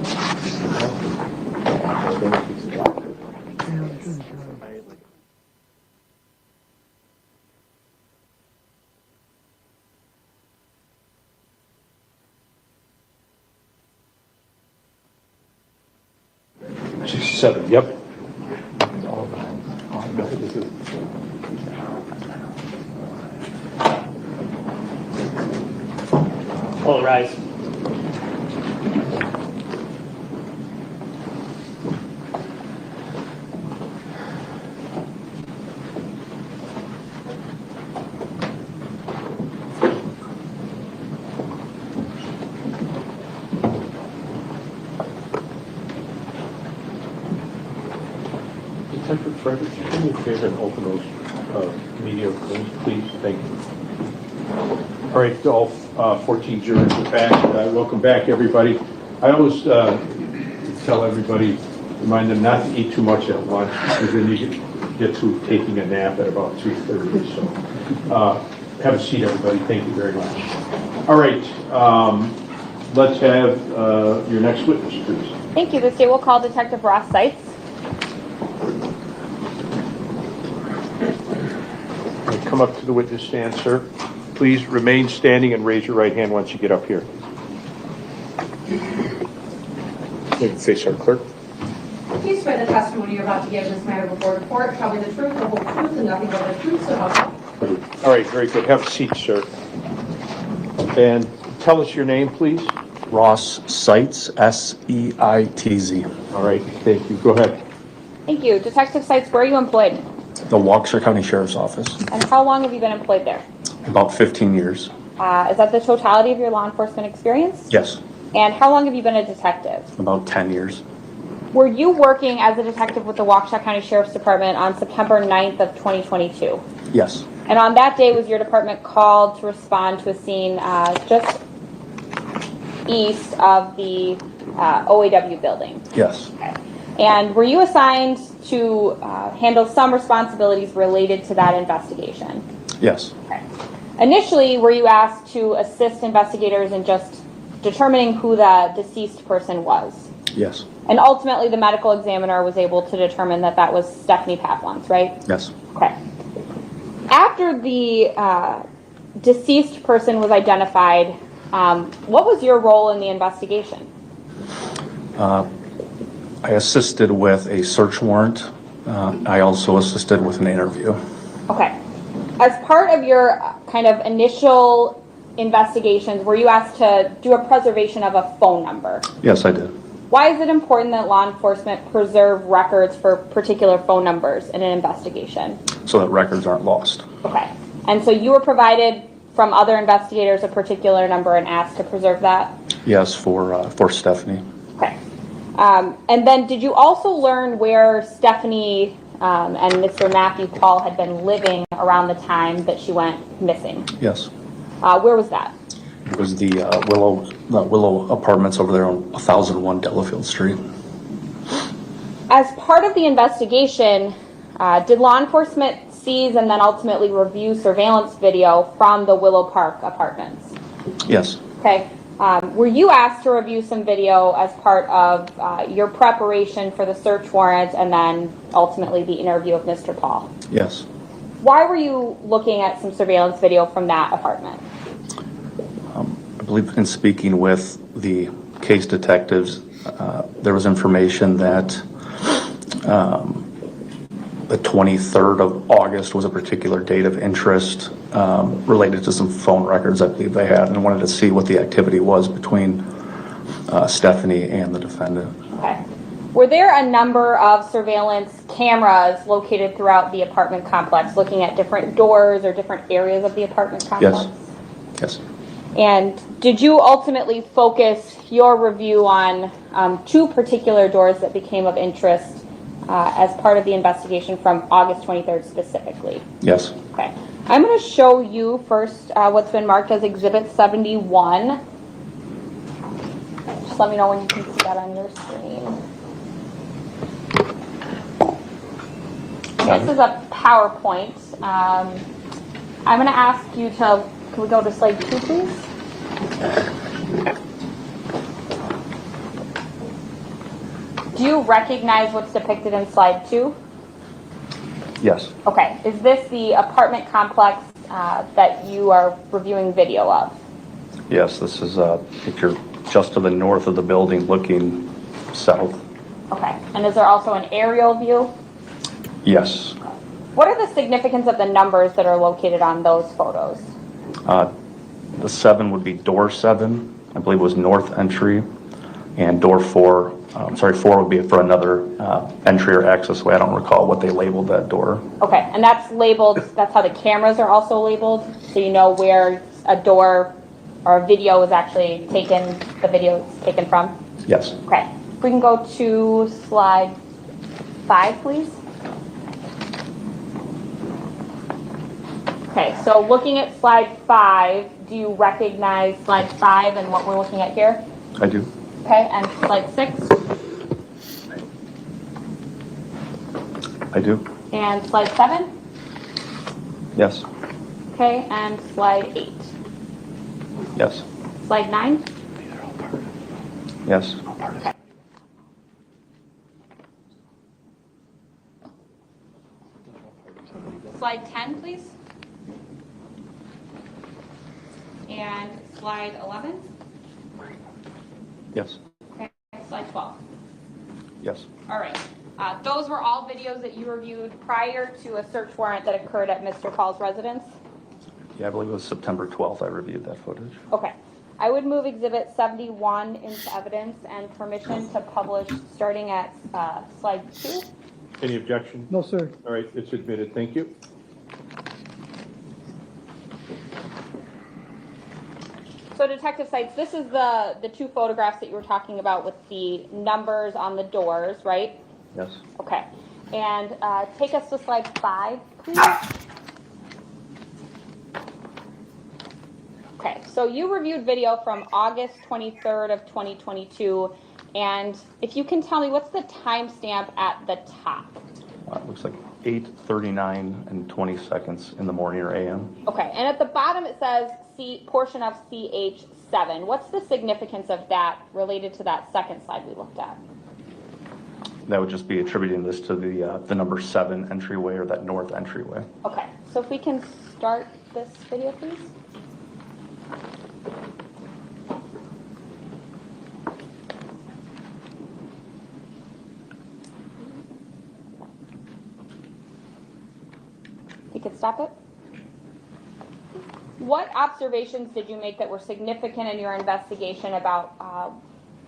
'67, yep. All rise. Detective Frederick, do me a favor and open those media rooms, please. Thank you. All right, all 14 jurors are back. Welcome back, everybody. I always tell everybody, remind them not to eat too much at lunch, because then you get to taking a nap at about 2:30. So have a seat, everybody. Thank you very much. All right, let's have your next witness, please. Thank you. The state will call Detective Ross Seitz. Come up to the witness stand, sir. Please remain standing and raise your right hand once you get up here. You can face our clerk. Do you swear the testimony you're about to give in this matter before the court shall be the truth, the whole truth, and nothing but the truth, so help you? All right, very good. Have a seat, sir. And tell us your name, please. Ross Seitz, S-E-I-T-Z. All right, thank you. Go ahead. Thank you. Detective Seitz, where are you employed? The Waukesha County Sheriff's Office. And how long have you been employed there? About 15 years. Is that the totality of your law enforcement experience? Yes. And how long have you been a detective? About 10 years. Were you working as a detective with the Waukesha County Sheriff's Department on September 9th of 2022? Yes. And on that day, was your department called to respond to a scene just east of the OAW building? Yes. Okay. And were you assigned to handle some responsibilities related to that investigation? Yes. Okay. Initially, were you asked to assist investigators in just determining who the deceased person was? Yes. And ultimately, the medical examiner was able to determine that that was Stephanie Pavlons, right? Yes. Okay. After the deceased person was identified, what was your role in the investigation? I assisted with a search warrant. I also assisted with an interview. Okay. As part of your kind of initial investigations, were you asked to do a preservation of a phone number? Yes, I did. Why is it important that law enforcement preserve records for particular phone numbers in an investigation? So that records aren't lost. Okay. And so you were provided from other investigators a particular number and asked to preserve that? Yes, for Stephanie. Okay. And then did you also learn where Stephanie and Mr. Matthew Pahl had been living around the time that she went missing? Yes. Where was that? It was the Willow Apartments over there on 1001 Delafield Street. As part of the investigation, did law enforcement seize and then ultimately review surveillance video from the Willow Park apartments? Yes. Okay. Were you asked to review some video as part of your preparation for the search warrant and then ultimately the interview of Mr. Pahl? Yes. Why were you looking at some surveillance video from that apartment? I believe in speaking with the case detectives, there was information that the 23rd of August was a particular date of interest related to some phone records I believe they had, and wanted to see what the activity was between Stephanie and the defendant. Okay. Were there a number of surveillance cameras located throughout the apartment complex looking at different doors or different areas of the apartment complex? Yes. Yes. And did you ultimately focus your review on two particular doors that became of interest as part of the investigation from August 23rd specifically? Yes. Okay. I'm going to show you first what's been marked as Exhibit 71. Just let me know when you can see that on your screen. This is a PowerPoint. I'm going to ask you to, can we go to slide 2, please? Do you recognize what's depicted in slide 2? Yes. Okay. Is this the apartment complex that you are reviewing video of? Yes, this is a picture just to the north of the building looking south. Okay. And is there also an aerial view? Yes. What are the significance of the numbers that are located on those photos? The 7 would be door 7, I believe it was north entry, and door 4, 4 would be for another entry or access way. I don't recall what they labeled that door. Okay, and that's labeled, that's how the cameras are also labeled, so you know where a door or a video is actually taken, the video is taken from? Yes. Okay, if we can go to slide 5, please. Okay, so looking at slide 5, do you recognize slide 5 and what we're looking at here? I do. Okay, and slide 6? I do. And slide 7? Yes. Okay, and slide 8? Yes. Slide 9? Yes. Okay. Slide 10, please. And slide 11? Yes. Okay, slide 12. Yes. All right. Those were all videos that you reviewed prior to a search warrant that occurred at Mr. Pahl's residence? Yeah, I believe it was September 12th I reviewed that footage. Okay. I would move Exhibit 71 into evidence and permission to publish starting at slide 2. Any objection? No, sir. All right, it's admitted. Thank you. So Detective Seitz, this is the two photographs that you were talking about with the numbers on the doors, right? Yes. Okay. And take us to slide 5, please. Okay, so you reviewed video from August 23rd of 2022, and if you can tell me, what's the timestamp at the top? It looks like 8:39 and 20 seconds in the morning or AM. Okay, and at the bottom it says portion of CH7. What's the significance of that related to that second slide we looked at? That would just be attributing this to the number 7 entryway, or that north entryway. Okay, so if we can start this video, please. You could stop it. What observations did you make that were significant in your investigation about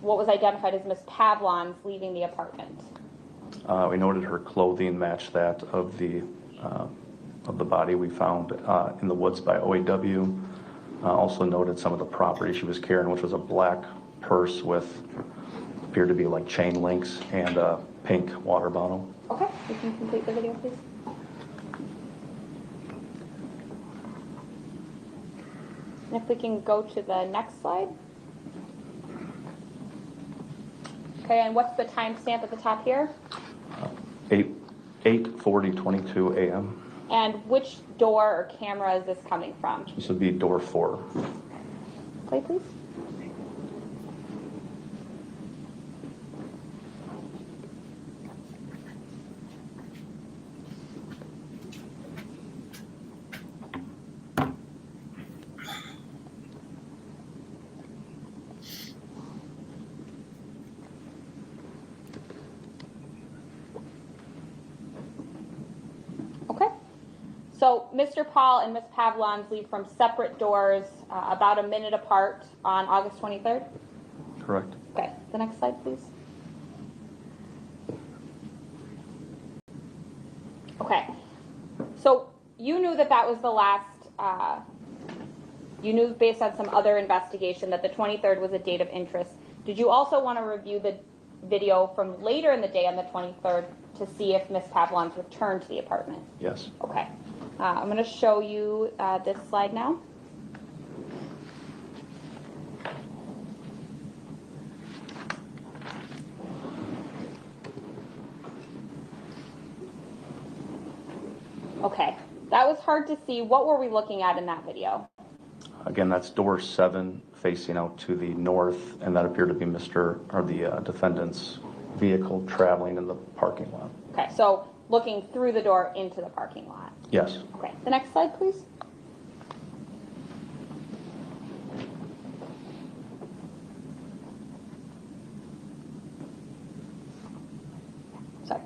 what was identified as Ms. Pavlons leaving the apartment? We noted her clothing matched that of the body we found in the woods by OAW. Also noted some of the property she was carrying, which was a black purse with appeared to be like chain links and a pink water bottle. Okay, you can complete the video, please. And if we can go to the next slide. Okay, and what's the timestamp at the top here? 8:40:22 AM. And which door or camera is this coming from? This would be door 4. Play, please. So Mr. Pahl and Ms. Pavlons leave from separate doors about a minute apart on August 23rd? Correct. Okay, the next slide, please. Okay, so you knew that was the last, you knew based on some other investigation that the 23rd was a date of interest. Did you also want to review the video from later in the day on the 23rd to see if Ms. Pavlons returned to the apartment? Yes. Okay. I'm going to show you this slide now. Okay, that was hard to see. What were we looking at in that video? Again, that's door 7 facing out to the north, and that appeared to be the defendant's vehicle traveling in the parking lot. Okay, so looking through the door into the parking lot. Yes. Okay, the next slide, please. Sorry.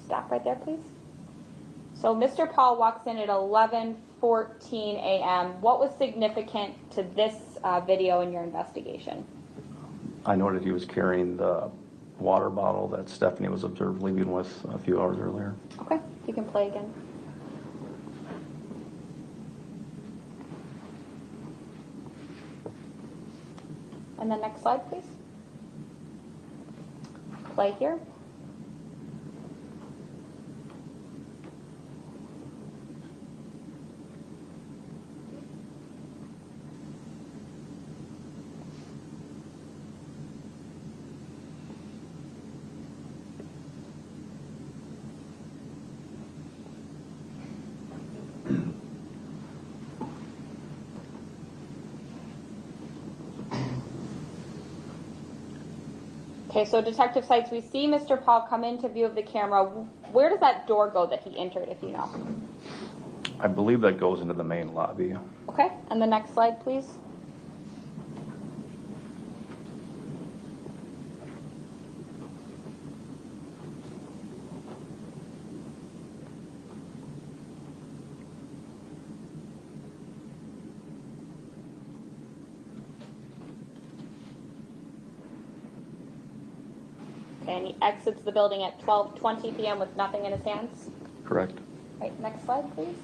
Stop right there, please. So Mr. Pahl walks in at 11:14 a.m. What was significant to this video in your investigation? I noted he was carrying the water bottle that Stephanie was observed leaving with a few hours earlier. Okay, you can play again. And the next slide, please. Play here. Okay, so Detective Seitz, we see Mr. Pahl come into view of the camera. Where does that door go that he entered, if you know? I believe that goes into the main lobby. Okay, and the next slide, please. Okay, and he exits the building at 12:20 p.m. with nothing in his hands. Correct. Right, next slide, please.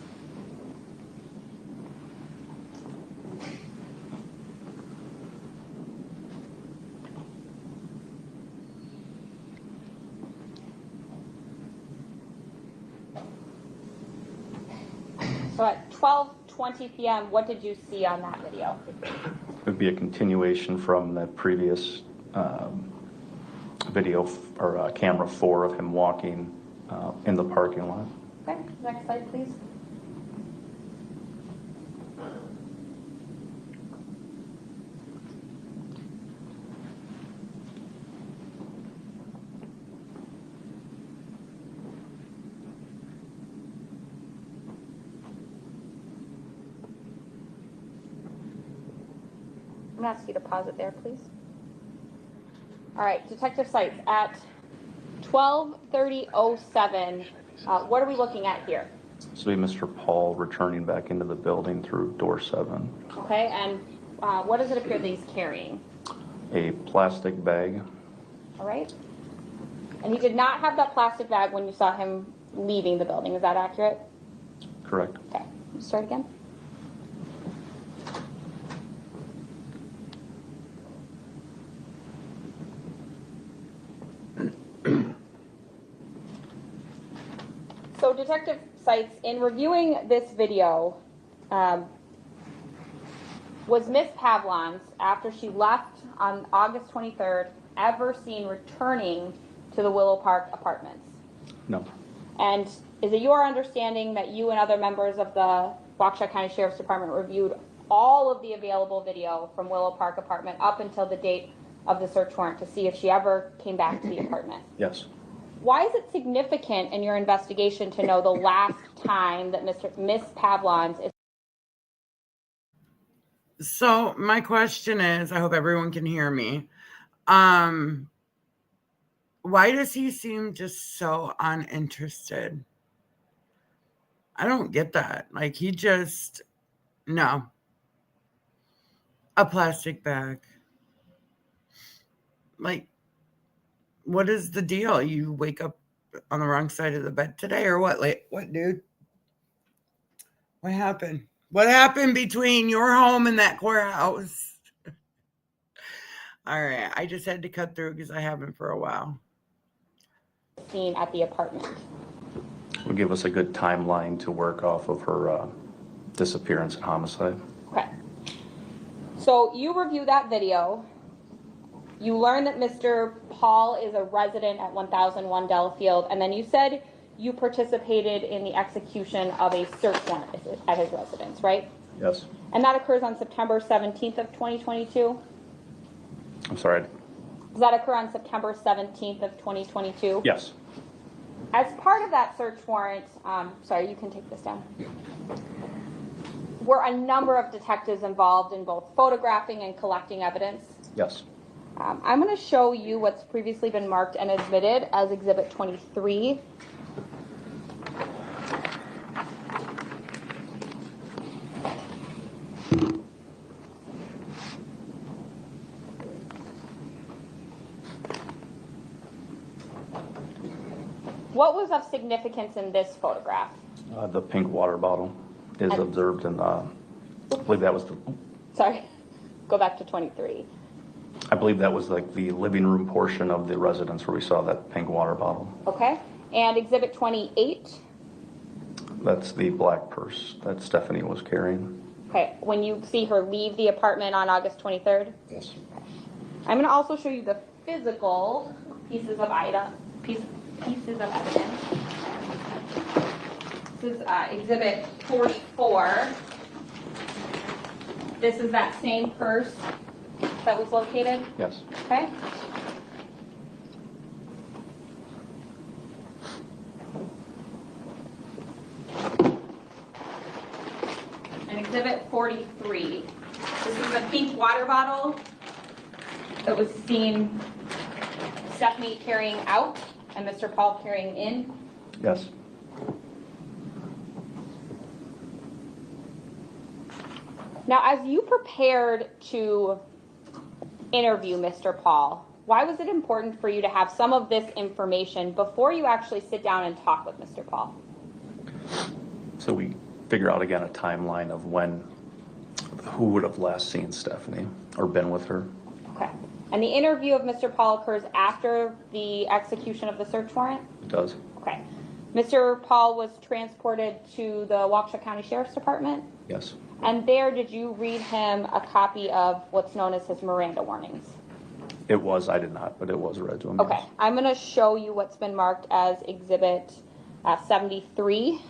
So at 12:20 p.m., what did you see on that video? It would be a continuation from that previous video or camera 4 of him walking in the parking lot. Okay, next slide, please. I'm going to ask you to pause it there, please. All right, Detective Seitz, at 12:30:07, what are we looking at here? This will be Mr. Pahl returning back into the building through door 7. Okay, and what does it appear that he's carrying? A plastic bag. All right. And he did not have that plastic bag when you saw him leaving the building. Is that accurate? Correct. Okay, start again. So Detective Seitz, in reviewing this video, was Miss Pavlons, after she left on August 23rd, ever seen returning to the Willow Park apartments? No. And is it your understanding that you and other members of the Waukesha County Sheriff's Department reviewed all of the available video from Willow Park apartment up until the date of the search warrant to see if she ever came back to the apartment? Yes. Why is it significant in your investigation to know the last time that Miss Pavlons is? So my question is, I hope everyone can hear me. Why does he seem just so uninterested? I don't get that. Like, he just, no. A plastic bag. Like, what is the deal? You wake up on the wrong side of the bed today or what? Like, what, dude? What happened? What happened between your home and that courthouse? All right. I just had to cut through because I haven't for a while. Seen at the apartment. Will give us a good timeline to work off of her disappearance and homicide. Okay. So you review that video. You learn that Mr. Pahl is a resident at 1001 Delafield, and then you said you participated in the execution of a search warrant at his residence, right? Yes. And that occurs on September 17th of 2022? I'm sorry. Does that occur on September 17th of 2022? Yes. As part of that search warrant, sorry, you can take this down. Were a number of detectives involved in both photographing and collecting evidence? Yes. I'm going to show you what's previously been marked and admitted as Exhibit 23. What was of significance in this photograph? The pink water bottle is observed in, I believe that was the... Sorry, go back to 23. I believe that was like the living room portion of the residence where we saw that pink water bottle. Okay, and Exhibit 28? That's the black purse that Stephanie was carrying. Okay, when you see her leave the apartment on August 23rd? Yes. I'm going to also show you the physical pieces of evidence. This is Exhibit 44. This is that same purse that was located? Yes. Okay. This is the pink water bottle that was seen Stephanie carrying out and Mr. Pahl carrying in. Yes. Now, as you prepared to interview Mr. Pahl, why was it important for you to have some of this information before you actually sit down and talk with Mr. Pahl? So we figure out again a timeline of who would have last seen Stephanie or been with her. Okay. And the interview of Mr. Pahl occurs after the execution of the search warrant? It does. Okay. Mr. Pahl was transported to the Waukesha County Sheriff's Department? Yes. And there, did you read him a copy of what's known as his Miranda warnings? It was, I did not, but it was read to him. Okay. Yes. I'm going to show you what's been marked as Exhibit 73.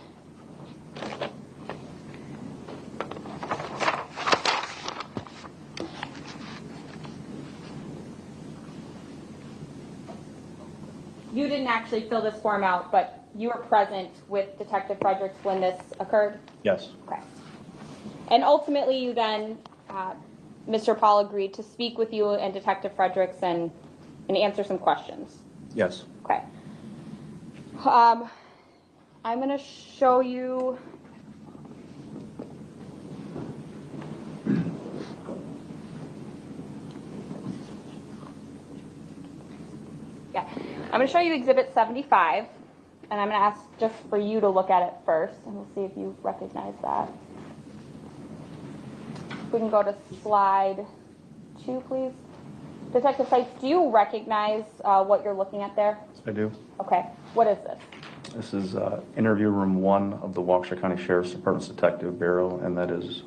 You didn't actually fill this form out, but you were present with Detective Fredericks when this occurred? Yes. Okay. And ultimately, you then, Mr. Pahl agreed to speak with you and Detective Fredericks and answer some questions? Yes. Okay. I'm going to show you. Yeah, I'm going to show you Exhibit 75, and I'm going to ask just for you to look at it first, and we'll see if you recognize that. We can go to slide 2, please. Detective Seitz, do you recognize what you're looking at there? I do. Okay, what is this? This is interview room 1 of the Waukesha County Sheriff's Department's Detective Bureau, and that is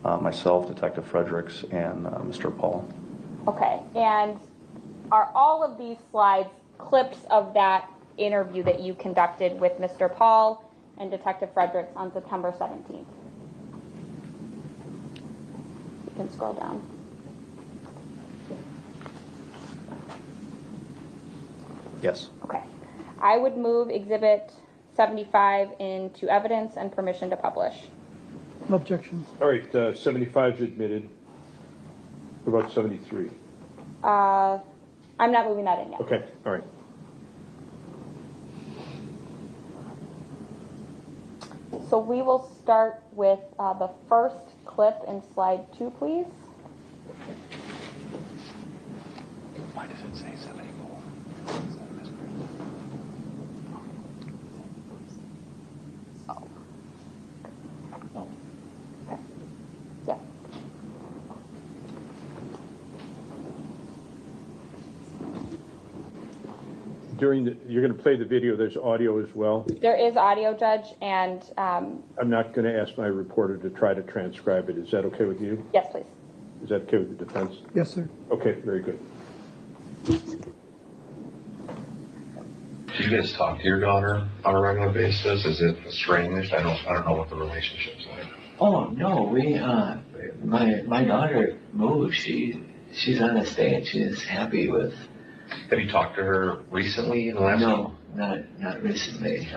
myself, Detective Fredericks, and Mr. Pahl. Okay, and are all of these slides clips of that interview that you conducted with Mr. Pahl and Detective Fredericks on September 17th? You can scroll down. Yes. Okay. I would move Exhibit 75 into evidence and permission to publish. Objection. All right, 75 is admitted. What about 73? I'm not moving that in yet. Okay, all right. So we will start with the first clip in slide 2, please. Why does it say 74? Oh. Okay. Yeah. You're going to play the video, there's audio as well. There is audio, Judge, and I'm not going to ask my reporter to try to transcribe it. Is that okay with you? yes, please. Is that okay with the defense? Yes, sir. Okay, very good. Do you guys talk to your daughter on a regular basis? Is it estranged? I don't know what the relationship's like. Oh no, we my daughter moved. She's on the stage. She's happy with. Have you talked to her recently in the last No, not recently.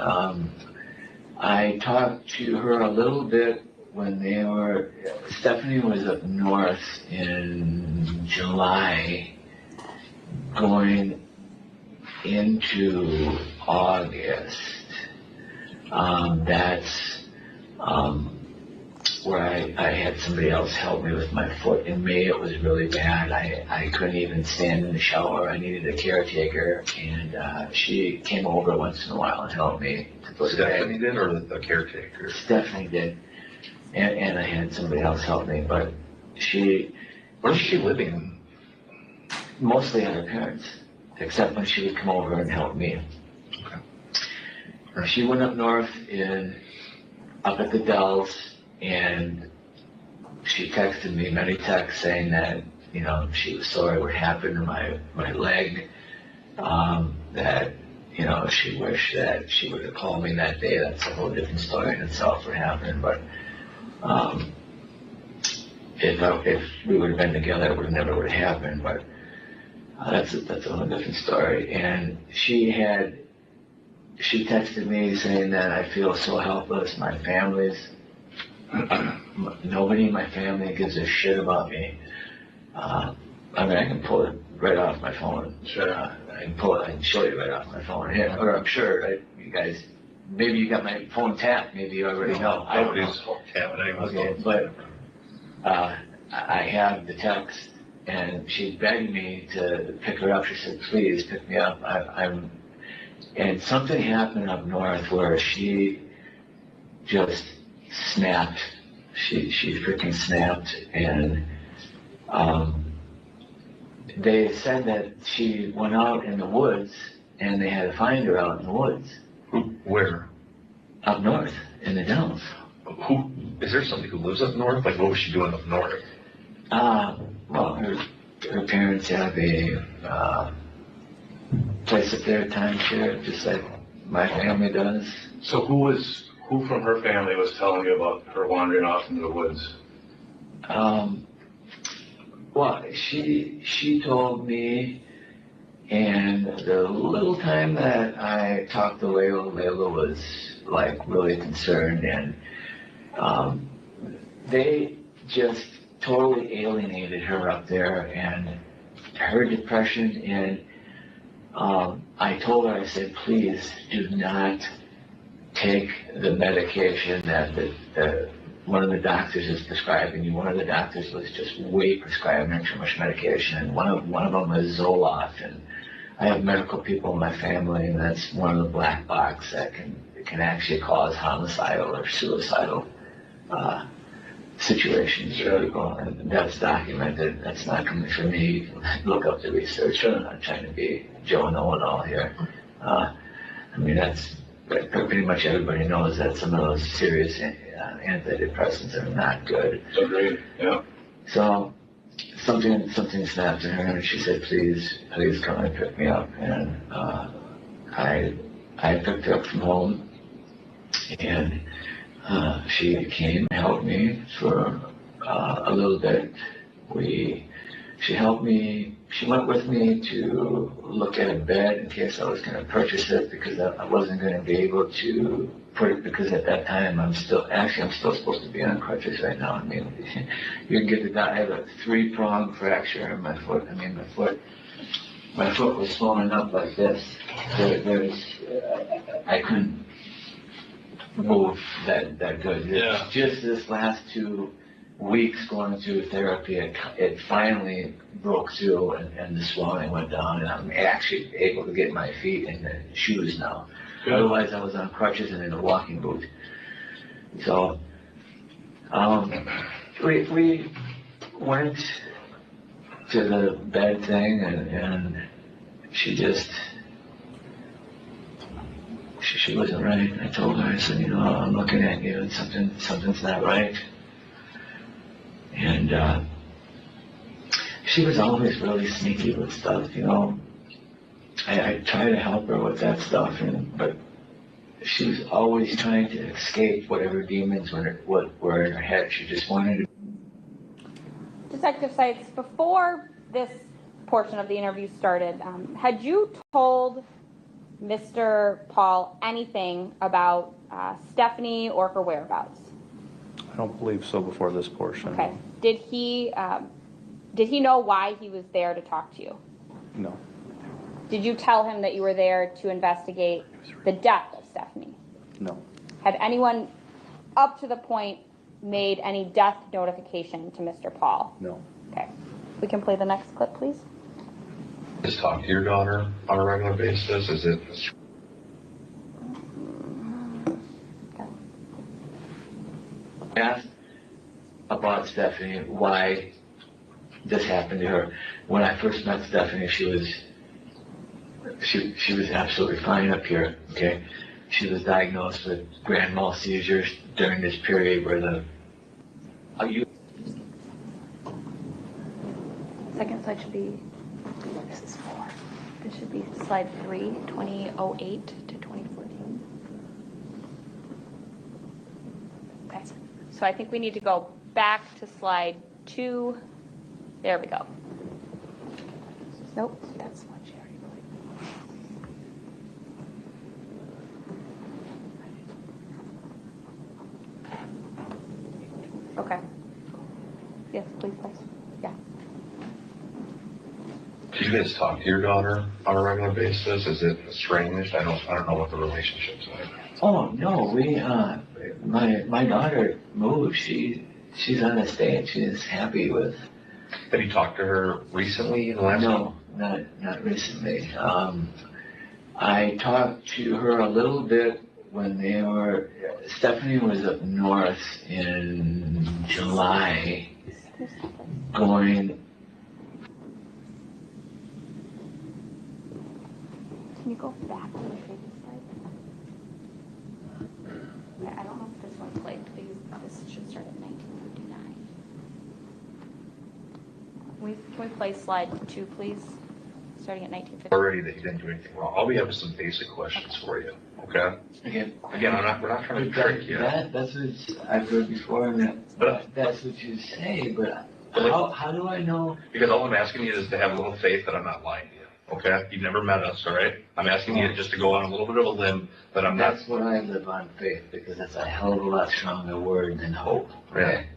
I talked to her a little bit when Stephanie was up north in July, going into August. That's where I had somebody else help me with my foot. In May, it was really bad. I couldn't even stand in the shower. I needed a caretaker, and she came over once in a while and helped me. Stephanie did, or the caretaker? Stephanie did, and I had somebody else help me. But Where's she living? Mostly at her parents, except when she would come over and help me. Okay. She went up north up at the Dells. And she texted me many texts saying that, she was sorry what happened to my leg, that, she wished that she would have called me that day. That's a whole different story in itself what happened. But if we would have been together, it never would have happened. But that's a whole different story. And she texted me saying that I feel so helpless. My nobody in my family gives a shit about me. I mean, I can pull it right off my phone. Sure. I can pull it, I can show you right off my phone. Yeah, or I'm sure, right, you guys, maybe you got my phone tapped, maybe you already know. I don't know. Nobody's tapping anyone's Okay, phone. but I have the text, and she's begging me to pick her up. She said, please pick me up. And something happened up north where she just snapped. She freaking snapped, and they said that she went out in the woods, and they had to find her out in the woods. Where? Up north, in the Dells. Who, is there somebody who lives up north? Like, what was she doing up north? Well, her parents have a place up there, timeshare, just like my family does. So who from her family was telling you about her wandering off into the woods? Well, she told me, and the little time that I talked to Layla was like really concerned, and they just totally alienated her up there, and her depression, and I told her, I said, please do not take the medication that one of the doctors is prescribing you. One of the doctors was just prescribing her too much medication, and one of them was Zoloft, and I have medical people in my family, and that's one of the black box that can actually cause homicidal or suicidal situations for people, and that's documented. That's not coming from me. You can look up the research. I'm not trying to be Joe Know-it-all here. I mean, that's pretty much everybody knows that some of those serious antidepressants are not good. Agreed. Yeah. So something snapped in her, and she said, please come and pick me up. And I picked her up from home, and she came and helped me for a little bit. She helped me, she went with me to look at a bed in case I was going to purchase it, because I wasn't going to be able to put it, because at that time I'm still supposed to be on crutches right now. I mean, you can get the I have a 3-prong fracture in my foot. I mean, my foot was swollen up like this. I couldn't move that good. Yeah. Just this last 2 weeks going through therapy, it finally broke through, and the swelling went down, and I'm actually able to get my feet in the shoes now. Good. Otherwise, I was on crutches and in a walking boot. So, we went to the bed thing, and she wasn't right. I told her, I said, I'm looking at you, and something's not right. And she was always really sneaky with stuff, I tried to help her with that stuff, but she was always trying to escape whatever demons were in her head. She just wanted to. Detective Seitz, before this portion of the interview started, had you told Mr. Pahl anything about Stephanie or her whereabouts? I don't believe so before this portion. Okay. Did he know why he was there to talk to you? No. Did you tell him that you were there to investigate the death of Stephanie? No. Had anyone up to the point made any death notification to Mr. Pahl? No. Okay. We can play the next clip, please. Just talk to your daughter on a regular basis? Is it? I asked about Stephanie, why this happened to her. When I first met Stephanie, she was absolutely fine up here, okay? She was diagnosed with grand mal seizures during this period where Second slide should be, this is 4. This should be slide 3, 2008 to 2014. Okay. So I think we need to go back to slide 2. There we go. Nope, that's one she already put. Okay. please, yeah. Do you guys talk to your daughter on a regular basis? Is it estranged? I don't know what the relationship's like. Oh, no, my daughter moved. She's on the stage. She's happy with. Have you talked to her recently in the last? No, not recently. I talked to her a little bit when Stephanie was up north in July, going. Can you go back to the previous slide? I don't know if this one's played. This should start at 1959. Can we play slide 2, please? Starting at 1959. Already that you didn't do anything wrong. All we have is some basic questions for you, okay? Again, we're not trying to trick you. That's what I've heard before, and that's what you say, but how do I know? Because all I'm asking you is to have a little faith that I'm not lying to you. Okay, you've never met us, all right? I'm asking you just to go on a little bit of a limb that I'm not. That's what I live on, faith, because that's a hell of a lot stronger word than hope. Okay.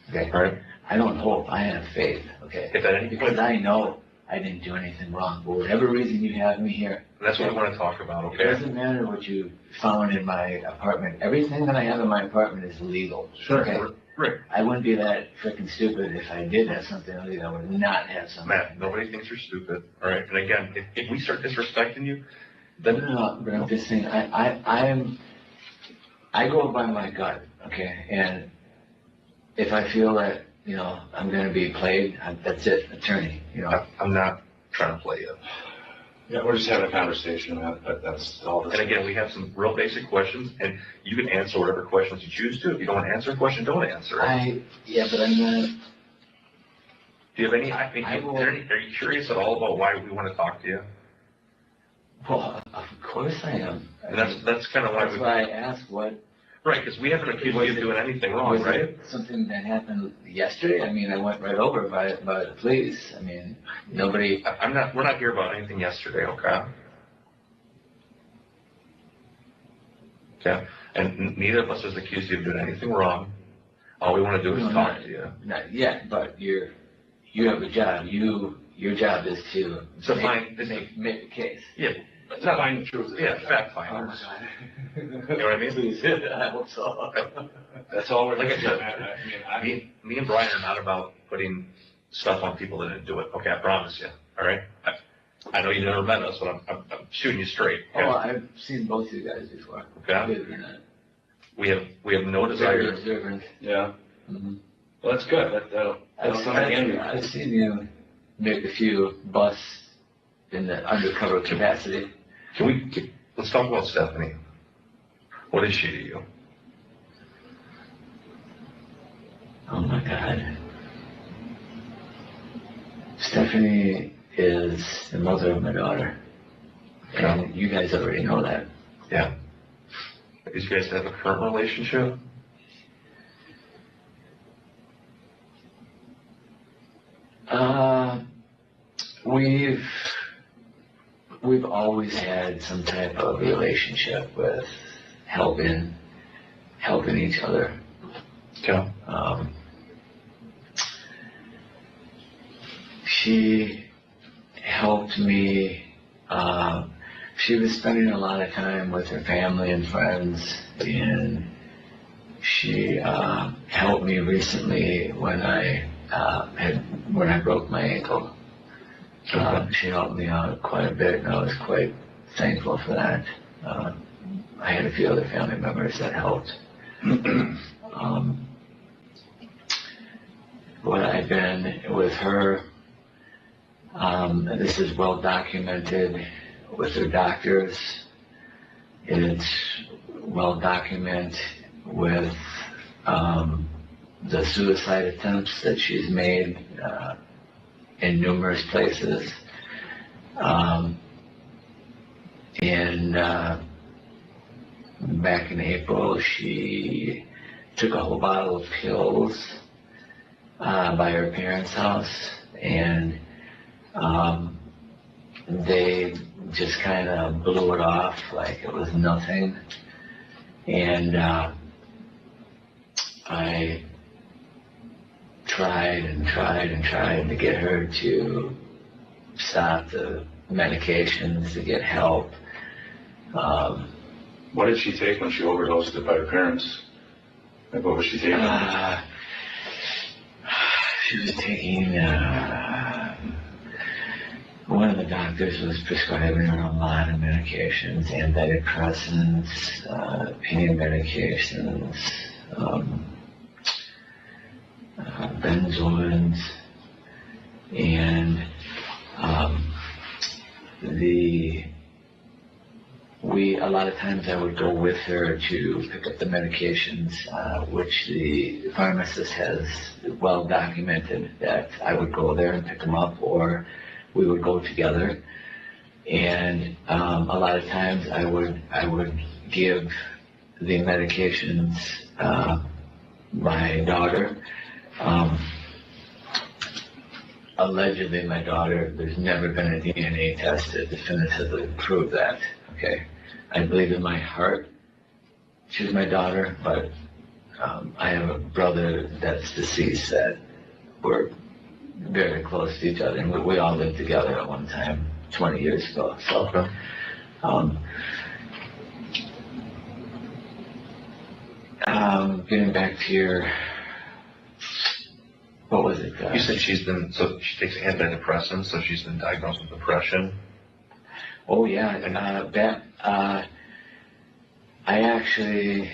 Okay. All right. I don't hope. I have faith. Okay. If at any point, because I know I didn't do anything wrong. For whatever reason you have me here. That's what we want to talk about. It Okay. doesn't matter what you found in my apartment. Everything that I have in my apartment is legal. Sure. Okay. Right. I wouldn't be that freaking stupid if I did have something illegal. I would not have something. Matt, nobody thinks you're stupid. All right. And again, if we start disrespecting you, then No, but I'm just saying, I go by my gut, okay? And if I feel that, I'm gonna be played, that's it, attorney, I'm not trying to play you. Yeah, we're just having a conversation, but that's all. And again, we have some real basic questions, and you can answer whatever questions you choose to. If you don't want to answer a question, don't answer it. Yeah, but I'm not. Do you have any? Are you curious at all about why we want to talk to you? Well, of course I am. And that's kind of why That's why I asked what. Right, because we haven't accused you of doing anything wrong, Was right? it something that happened yesterday? I mean, I went right over by the police. I mean, nobody. We're not here about anything yesterday, okay? Okay, and neither of us has accused you of doing anything wrong. All we want to do is talk to you. Not yet, but you have a job. Your job is to make a case. Yeah. It's not finding the truth. Yeah, fact finders. You know what I mean? Please, I hope so. That's all we're Like I looking said, at. me and Brian are not about putting stuff on people that didn't do it. Okay, I promise you. All right. I know you never met us, but I'm shooting you straight. Okay? Oh, I've seen both you guys before. Okay. Believe it or not. We have no Very desire. observant. Yeah. Mm-hmm. Well, that's good. That'll come at the end. I've seen you make a few busts in the undercover capacity. Let's talk about Stephanie. What is she to you? Oh my God. Stephanie is the mother of my daughter. And you guys already know that. Yeah. Do you guys have a current relationship? We've always had some type of relationship with helping each other. Okay. She helped me. She was spending a lot of time with her family and friends, and she helped me recently when I broke my ankle. She helped me out quite a bit, and I was quite thankful for that. I had a few other family members that helped. When I've been with her, this is well documented with her doctors. It's well documented with the suicide attempts that she's made in numerous places. Back in April, she took a whole bottle of pills by her parents' house, and they just kind of blew it off like it was nothing. And I tried to get her to stop the medications, to get help. What did she take when she overdosed it by her parents? Like, what was she taking? She was taking, one of the doctors was prescribing her a lot of medications, antidepressants, pain medications, benzoins, and a lot of times I would go with her to pick up the medications, which the pharmacist has well documented that I would go there and pick them up, or we would go together. And a lot of times I would give the medications my daughter. Allegedly, my daughter, there's never been a DNA test to definitively prove that, okay? I believe in my heart she's my daughter, but I have a brother that's deceased that we're very close to each other, and we all lived together at one time 20 years ago. So, getting back to your, what was it? You said she takes antidepressants, so she's been diagnosed with depression. Oh yeah, I actually,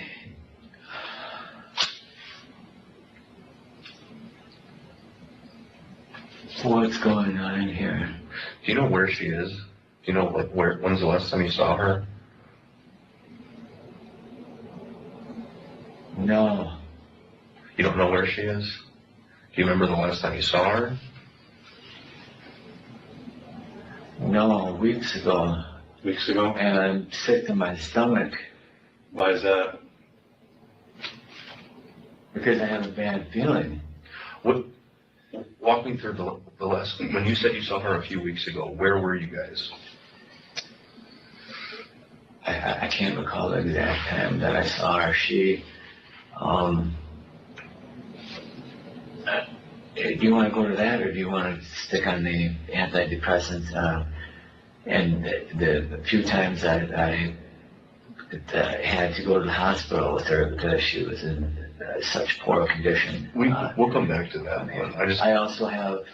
what's going on here? Do you know where she is? Do you know when's the last time you saw her? No. You don't know where she is? Do you remember the last time you saw her? No, weeks ago. Weeks ago? And I'm sick to my stomach. Why is that? Because I have a bad feeling. Walk me through the last, when you said you saw her a few weeks ago, where were you guys? I can't recall the exact time that I saw her. She, do you want to go to that, or do you want to stick on the antidepressants? And the few times I had to go to the hospital with her because she was in such poor condition. We'll come back to that. I also have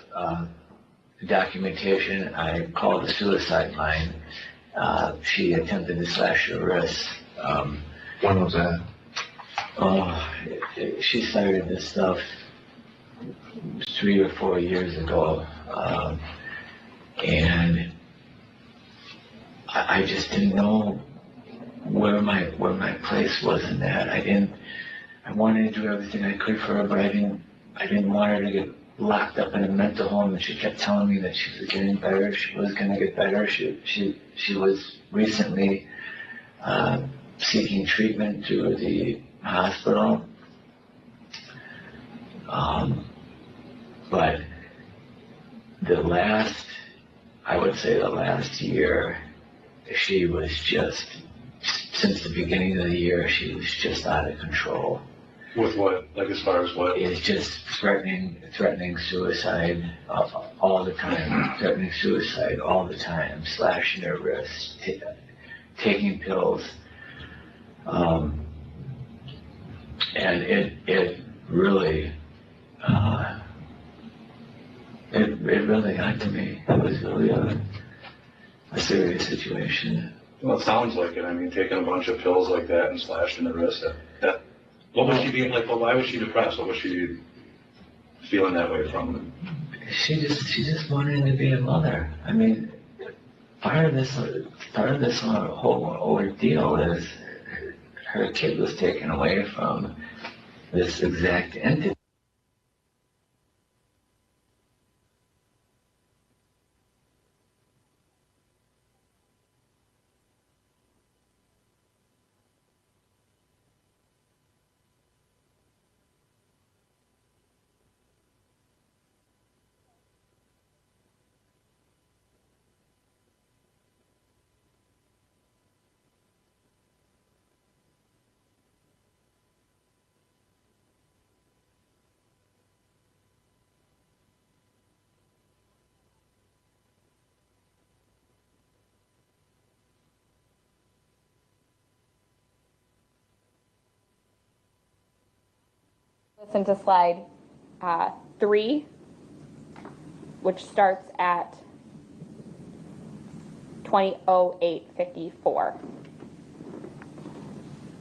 documentation. I called the suicide line. She attempted to slash her wrist. When was that? She started this stuff 3 or 4 years ago, and I just didn't know where my place was in that. I wanted to do everything I could for her, but I didn't want her to get locked up in a mental home. And she kept telling me that she was getting better. She was going to get better. She was recently seeking treatment through the hospital. But I would say the last year, she was just, since the beginning of the year, she was just out of control. With what? Like as far as what? It's just threatening suicide all the time, threatening suicide all the time, slashing her wrists, taking pills. And it really, it really got to me. It was really a serious situation. Well, it sounds like it. I mean, taking a bunch of pills like that and slashing the wrist. What was she being like? Well, why was she depressed? What was she feeling that way from? She just wanted to be a mother. I mean, part of this whole ordeal is her kid was taken away from this exact entity. into slide 3, which starts at 20:08:54.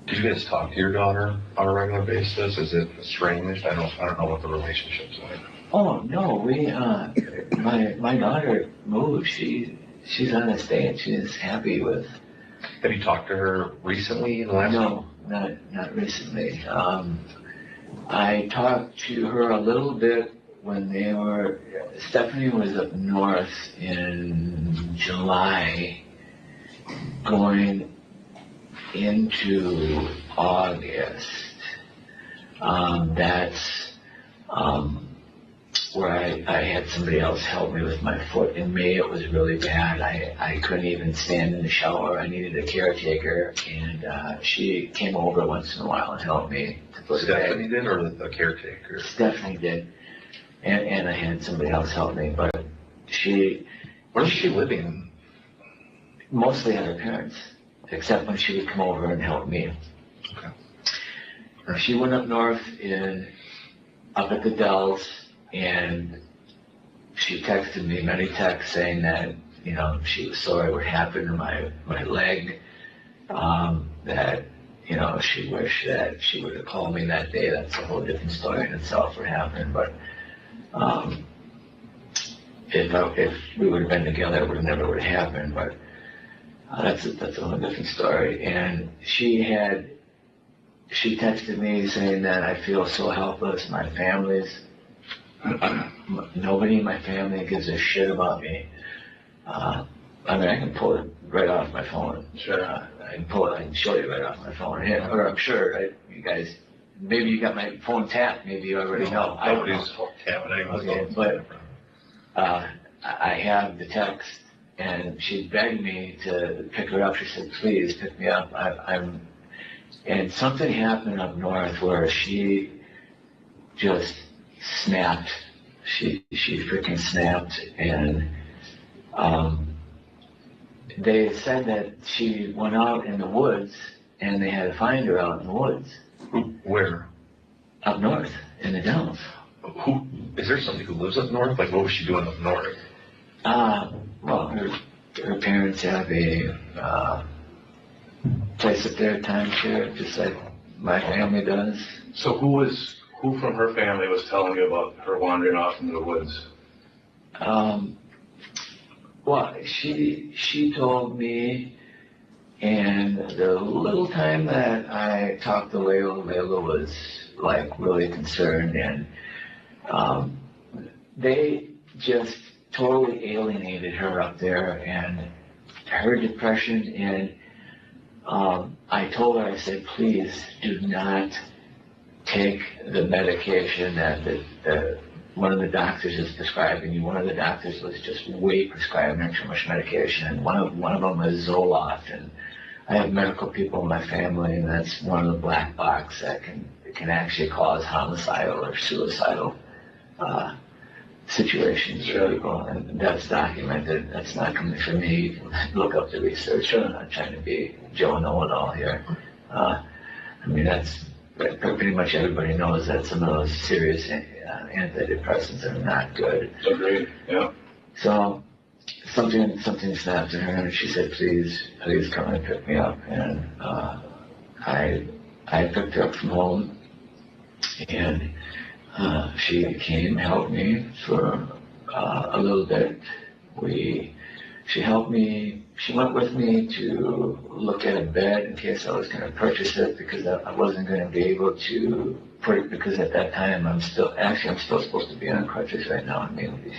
Do you guys talk to your daughter on a regular basis? Is it estranged? I don't know what the relationship's like. Oh no, we my daughter moved. She's on the stage. She's happy with. Have you talked to her recently in the last? No, not recently. I talked to her a little bit when Stephanie was up north in July, going into August. That's where I had somebody else help me with my foot. In May, it was really bad. I couldn't even stand in the shower. I needed a caretaker, and she came over once in a while and helped me to put Stephanie did, or the caretaker? Stephanie did, and I had somebody else help me. But where's she living? Mostly at her parents, except when she would come over and help me. Okay. She went up north up at the Dells, and she texted me many texts saying that, she was sorry what happened to my leg, that, she wished that she would have called me that day. That's a whole different story in itself what happened, but if we would have been together, it never would have happened, but that's a whole different story. And she texted me saying that I feel so helpless, nobody in my family gives a shit about me. I can pull it right off my phone. Sure. I can show you right off my phone. Yeah, or I'm sure you guys, maybe you got my phone tapped. Maybe you already know. I don't know. Okay, but I have the text, and she begged me to pick her up. She said, "Please pick me up. And something happened up north where she just snapped. She freaking snapped, and they said that she went out in the woods, and they had to find her out in the woods. Where? Up north, in the Dells. Is there somebody who lives up north? Like, what was she doing up north? Well, her parents have a place up there, timeshare, just like my family does. So who from her family was telling you about her wandering off into the woods? Well, she told me, and the little time that I talked to Layla was like really concerned, and they just totally alienated her up there, and her depression, and I told her, I said, please do not take the medication that one of the doctors is prescribing you. One of the doctors was just prescribing her too much medication, and one of them was Zoloft, and I have medical people in my family, and that's one of the black box that can actually cause homicidal or suicidal situations for people, and that's documented. That's not coming from me. You can look up the research. I'm not trying to be Joe Know-it-all here. That's pretty much everybody knows that some of those serious antidepressants are not good. Agreed. Yeah. So something snapped in her, and she said, "Please come and pick me up." And I picked her up from home, and she came, helped me for a little bit. She helped me. She went with me to look at a bed in case I was going to purchase it, because I wasn't going to be able to put it, because at that time I'm still supposed to be on crutches right now. I mean,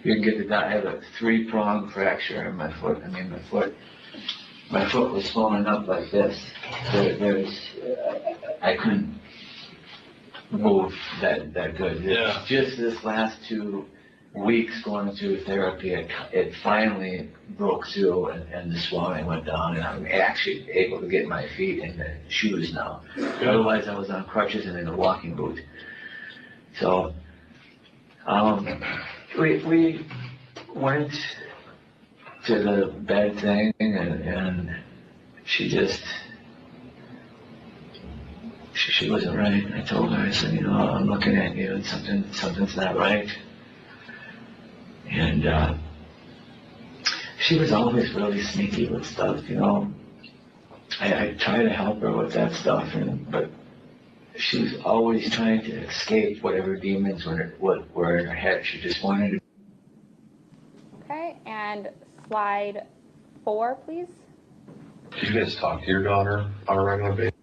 you can get I have a 3-prong fracture in my foot. I mean, my foot was swollen up like this. I couldn't move that good. Yeah. Just this last 2 weeks going through therapy, it finally broke through, and the swelling went down, and I'm actually able to get my feet in the shoes now. Good. Otherwise, I was on crutches and in a walking boot. So, we went to the bed thing, and she she wasn't right. I told her, I said, you know, I'm looking at you and something's not right. And she was always really sneaky with stuff, you know. I try to help her with that stuff, but she was always trying to escape whatever demons were in her head. She just wanted to. Okay, and slide 4, please. Do you guys talk to your daughter on a regular basis?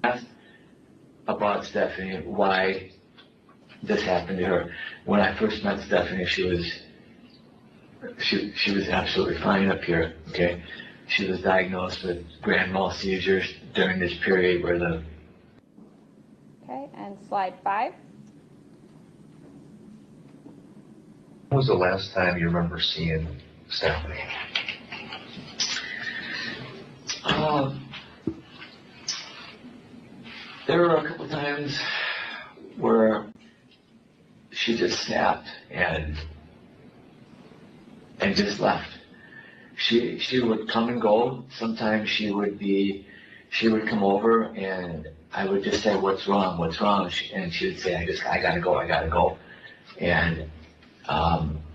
Asked about Stephanie, why this happened to her. When I first met Stephanie, she was absolutely fine up here, okay? She was diagnosed with grand mal seizures during this period where the... Okay, and slide 5. When was the last time you remember seeing Stephanie? There were a couple times where she just snapped and just left. She would come and go. Sometimes she would come over and I would just say, what's wrong? And she would say, I gotta go. And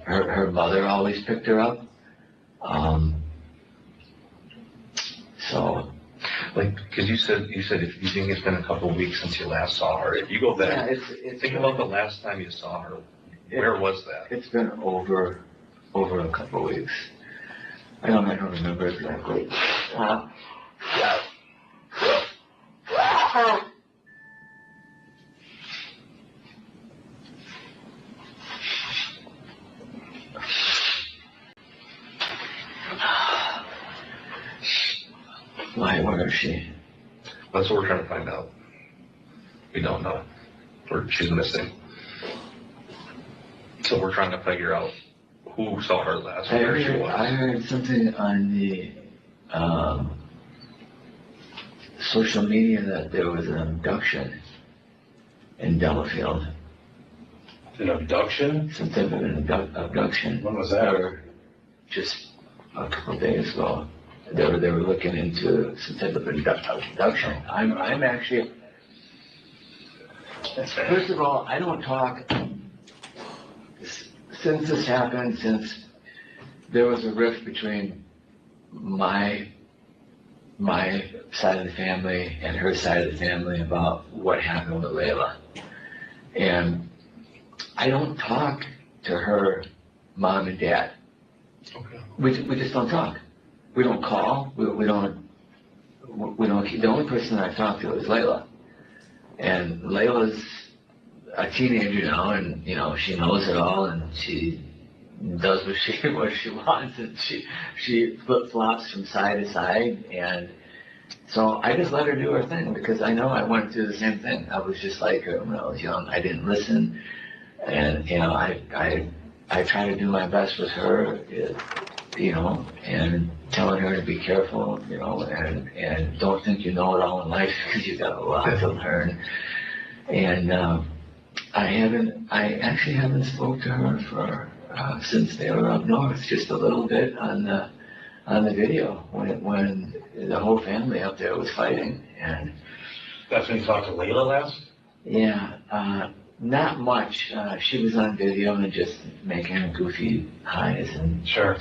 her mother always picked her up. So, like, because you said if you think it's been a couple of weeks since you last saw her, if you go back, think about the last time you saw her. Where was that? It's been over a couple of weeks. I don't remember exactly. Where is she? That's what we're trying to find out. We don't know. She's missing. So we're trying to figure out who saw her last, where she was. I heard something on the social media that there was an abduction in Delafield. An abduction? Some type of an abduction. When was that? Or just a couple of days ago. They were looking into some type of abduction. I'm actually, first of all, I don't talk, since this happened, since there was a rift between my side of the family and her side of the family about what happened with Layla. And I don't talk to her mom and dad. Okay. We just don't talk. We don't call. We don't. The only person I talk to is Layla, and Layla's a teenager now, and you know she knows it all, and she does what she wants, and she flip flops from side to side, and so I just let her do her thing because I know I went through the same thing. I was just like her when I was young. I didn't listen, and you know I try to do my best with her. You know, and telling her to be careful, you know, and don't think you know it all in life because you got a lot to learn. And I actually haven't spoke to her for since they were up north, just a little bit on the video when the whole family up there was fighting. And that's when you talked to Layla last? Yeah, not much. She was on video and just making goofy eyes and stuff.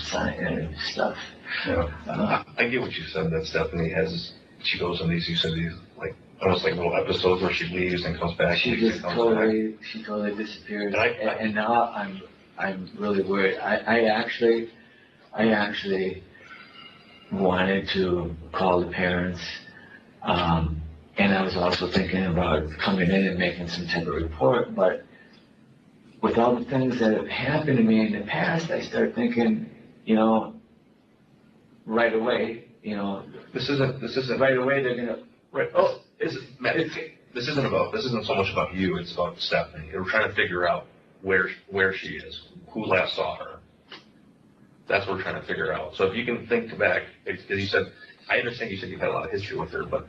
Yeah. I get what you said, that Stephanie she goes on these, you said these, like, almost like little episodes where she leaves and comes back. She totally disappeared. And now I'm really worried. I actually wanted to call the parents, and I was also thinking about coming in and making some type of report, but with all the things that have happened to me in the past, I start thinking, you know, right away, you know. This isn't right away they're gonna. Right. Oh, this isn't so much about you. It's about Stephanie. We're trying to figure out where she is, who last saw her. That's what we're trying to figure out. So if you can think back, because you said, I understand you said you've had a lot of history with her, but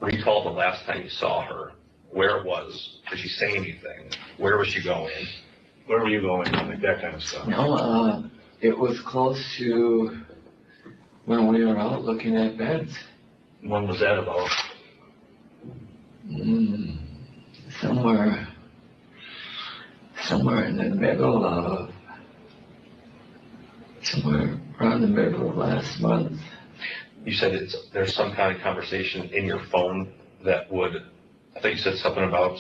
recall the last time you saw her, where it was. Did she say anything? Where was she going? Where were you going? Like that kind of stuff. No, it was close to when we were out looking at beds. When was that about? Somewhere in the middle of, somewhere around the middle of last month. You said there's some kind of conversation in your phone that would, I think you said something about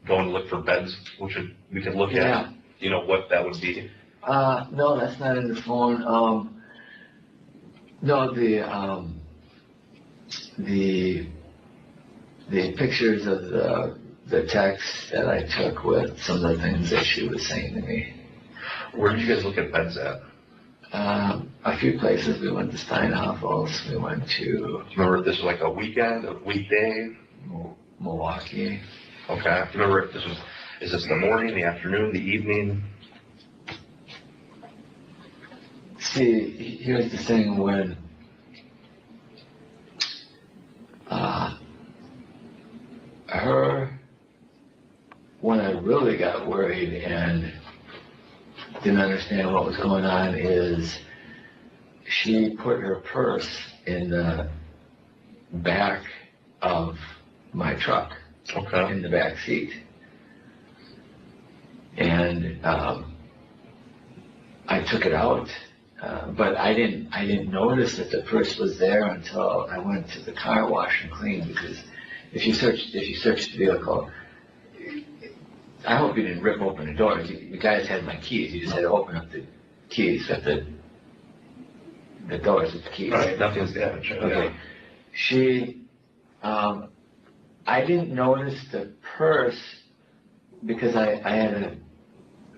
going to look for beds, which we could look Yeah. at. Do you know what that would be? No, that's not in the phone. No, the pictures of the text that I took with some of the things that she was saying to me. Where did you guys look at beds at? A few places. We went to Steinhoffel's. We went to. Remember if this was like a weekend, a weekday? Milwaukee. Okay. Remember if is this the morning, the afternoon, the evening? See, here's the thing when when I really got worried and didn't understand what was going on is she put her purse in the back of my truck, okay, in the back seat. And I took it out, but I didn't notice that the purse was there until I went to the car wash and clean, because if you search the vehicle, I hope you didn't rip open the doors. You guys had my keys. You just had to open up the keys at the doors with the keys. Right, nothing's damaged. Okay. I didn't notice the purse because I had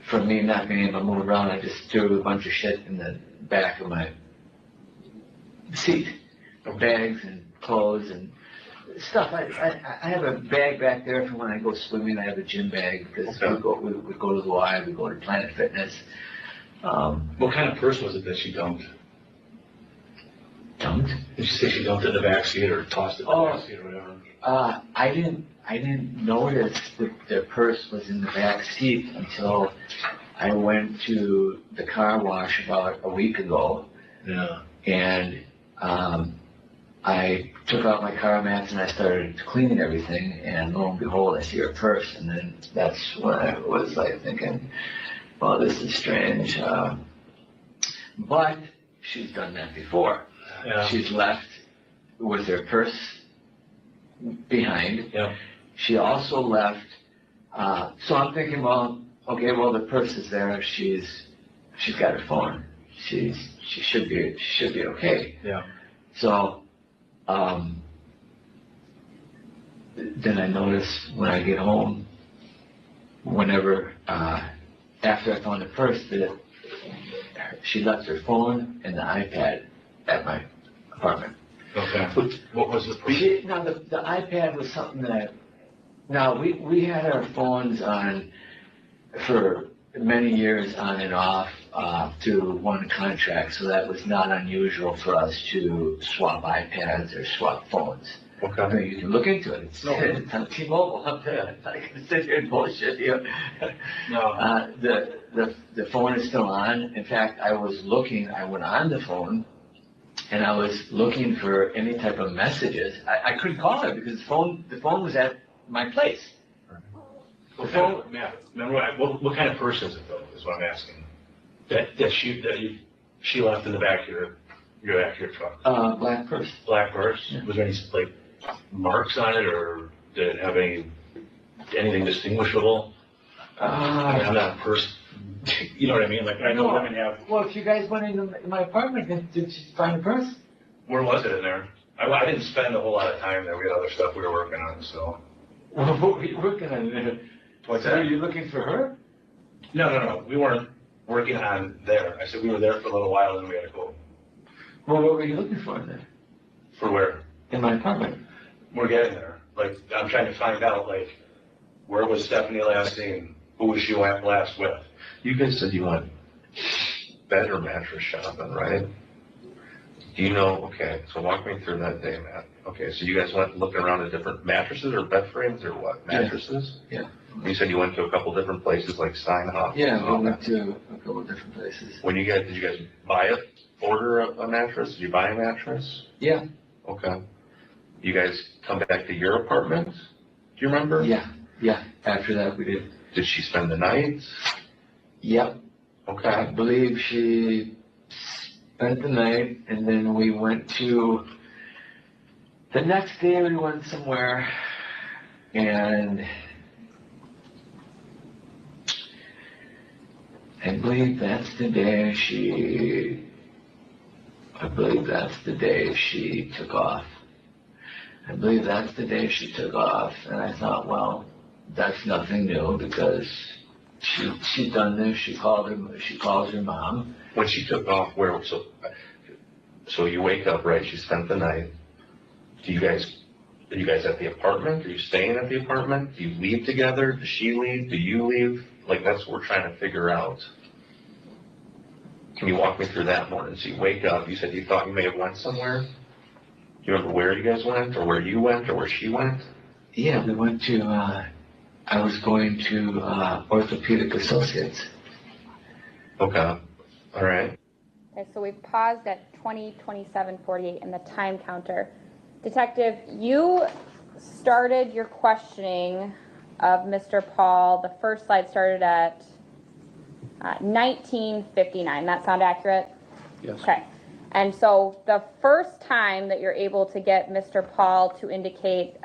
from me not being able to move around, I just threw a bunch of shit in the back of my seat. Bags and clothes and stuff. I have a bag back there from when I go swimming. I have a gym bag because we go to the Y, we go to Planet Fitness. What kind of purse was it that she dumped? Dumped? Did she say she dumped it in the back seat or tossed it in the back seat or whatever? I didn't notice that the purse was in the back seat until I went to the car wash about a week ago. Yeah. And I took out my car mats and I started cleaning everything, and lo and behold, I see her purse, and then that's when I was like thinking, well, this is strange. But she's done that before. Yeah. She's left with her purse behind. Yeah. She also left, so I'm thinking, well, okay, well, the purse is there. She's got her phone. She should be okay. Yeah. So, then I notice when I get home, whenever, after I found the purse, that she left her phone and the iPad at my apartment. Okay. What was the purse? Now, the iPad was something that, now, we had our phones on for many years on and off through one contract, so that was not unusual for us to swap iPads or swap phones. Okay. I mean, you can look into it. It's on T-Mobile up there. I'm not going to sit here and bullshit you. No. The phone is still on. In fact, I went on the phone, and I was looking for any type of messages. I couldn't call her because the phone was at my place. What kind of purse is it though? Is what I'm asking. That she left in the back of your back of your truck. Black purse. Black purse. Yeah. Was there any like marks on it, or did it have anything distinguishable? I mean, I'm not a purse. You know what I mean? Like I know women have. Well, if you guys went into my apartment, did you find a purse? Where was it in there? I didn't spend a whole lot of time there. We had other stuff we were working on, so. Well, what were you working on there? What's So that? were you looking for her? No. We weren't working on there. I said we were there for a little while, and then we had to go. Well, what were you looking for then? For where? In my apartment. We're getting there. Like, I'm trying to find out, like, where was Stephanie last seen? Who was she last with? You guys said you went bed or mattress shopping, right? Do you know, okay, so walk me through that day, Matt. Okay, so you guys went looking around at different mattresses or bed frames or what? Mattresses? Yeah. You said you went to a couple different places like Steinhoff. Yeah, we went to a couple of different places. Did you guys buy it? Order a mattress? Did you buy a mattress? Yeah. Okay. You guys come back to your apartment? Do you remember? Yeah, after that we did. Did she spend the night? Yep. I Okay. believe she spent the night, and then we went to, the next day we went somewhere, and I believe that's the day she took off. And I thought, well, that's nothing new because she'd done this. She calls her mom. When she took off, where, so you wake up, right? She spent the night. Are you guys at the apartment? Are you staying at the apartment? Do you leave together? Does she leave? Do you leave? Like, that's what we're trying to figure out. Can you walk me through that morning? So you wake up, you said you thought you may have went somewhere. Do you remember where you guys went, or where you went, or where she went? Yeah, we went to, I was going to Orthopedic Associates. Okay. All right. Okay, so we've paused at 20:27:48 in the time counter. Detective, you started your questioning of Mr. Pahl. The first slide started at 19:59. That sound accurate? Yes. Okay. And so the first time that you're able to get Mr. Pahl to indicate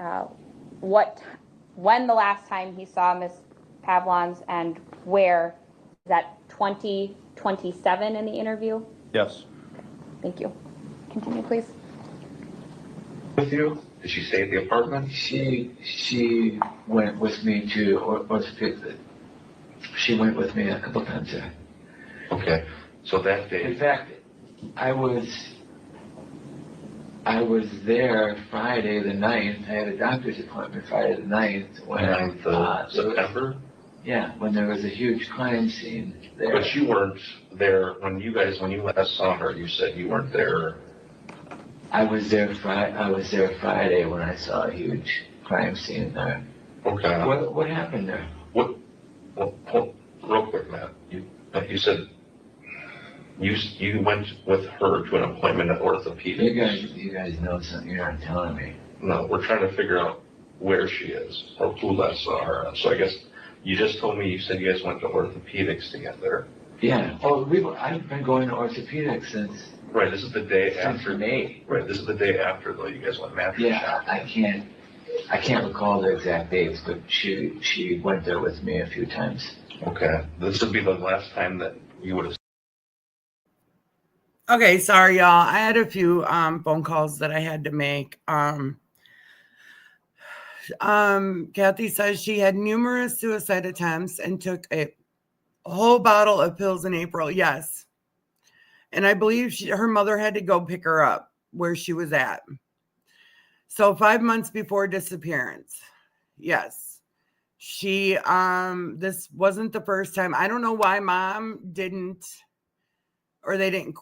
when the last time he saw Ms. Pavlons and where, is that 20:27 in the interview? Yes. Thank you. Continue, please. With you? Did she stay at the apartment? She went with me to Orthopedic. She went with me a couple times there. Okay. So that day. In fact, I was there Friday the 9th. I had a doctor's appointment Friday the 9th. When 9th of September? Yeah, when there was a huge crime scene there. But you weren't there when you last saw her. You said you weren't there. I was there Friday when I saw a huge crime scene there. Okay. What happened there? Well, real quick, Matt. You said you went with her to an appointment at Orthopedics. You guys know something you're not telling me. No, we're trying to figure out where she is or who last saw her. So I guess you just told me you said you guys went to Orthopedics together. Yeah. Oh, I've been going to Orthopedics since. Right. This is the day after May. Right. This is the day after though. You guys went mattress shopping. I can't recall the exact dates, but she went there with me a few times. Okay. This would be the last time that you would have. Okay, sorry, y'all. I had a few phone calls that I had to make. Kathy says she had numerous suicide attempts and took a whole bottle of pills in April. Yes. And I believe her mother had to go pick her up where she was at. So 5 months before disappearance. Yes. She, this wasn't the first time. I don't know why mom didn't, or they didn't,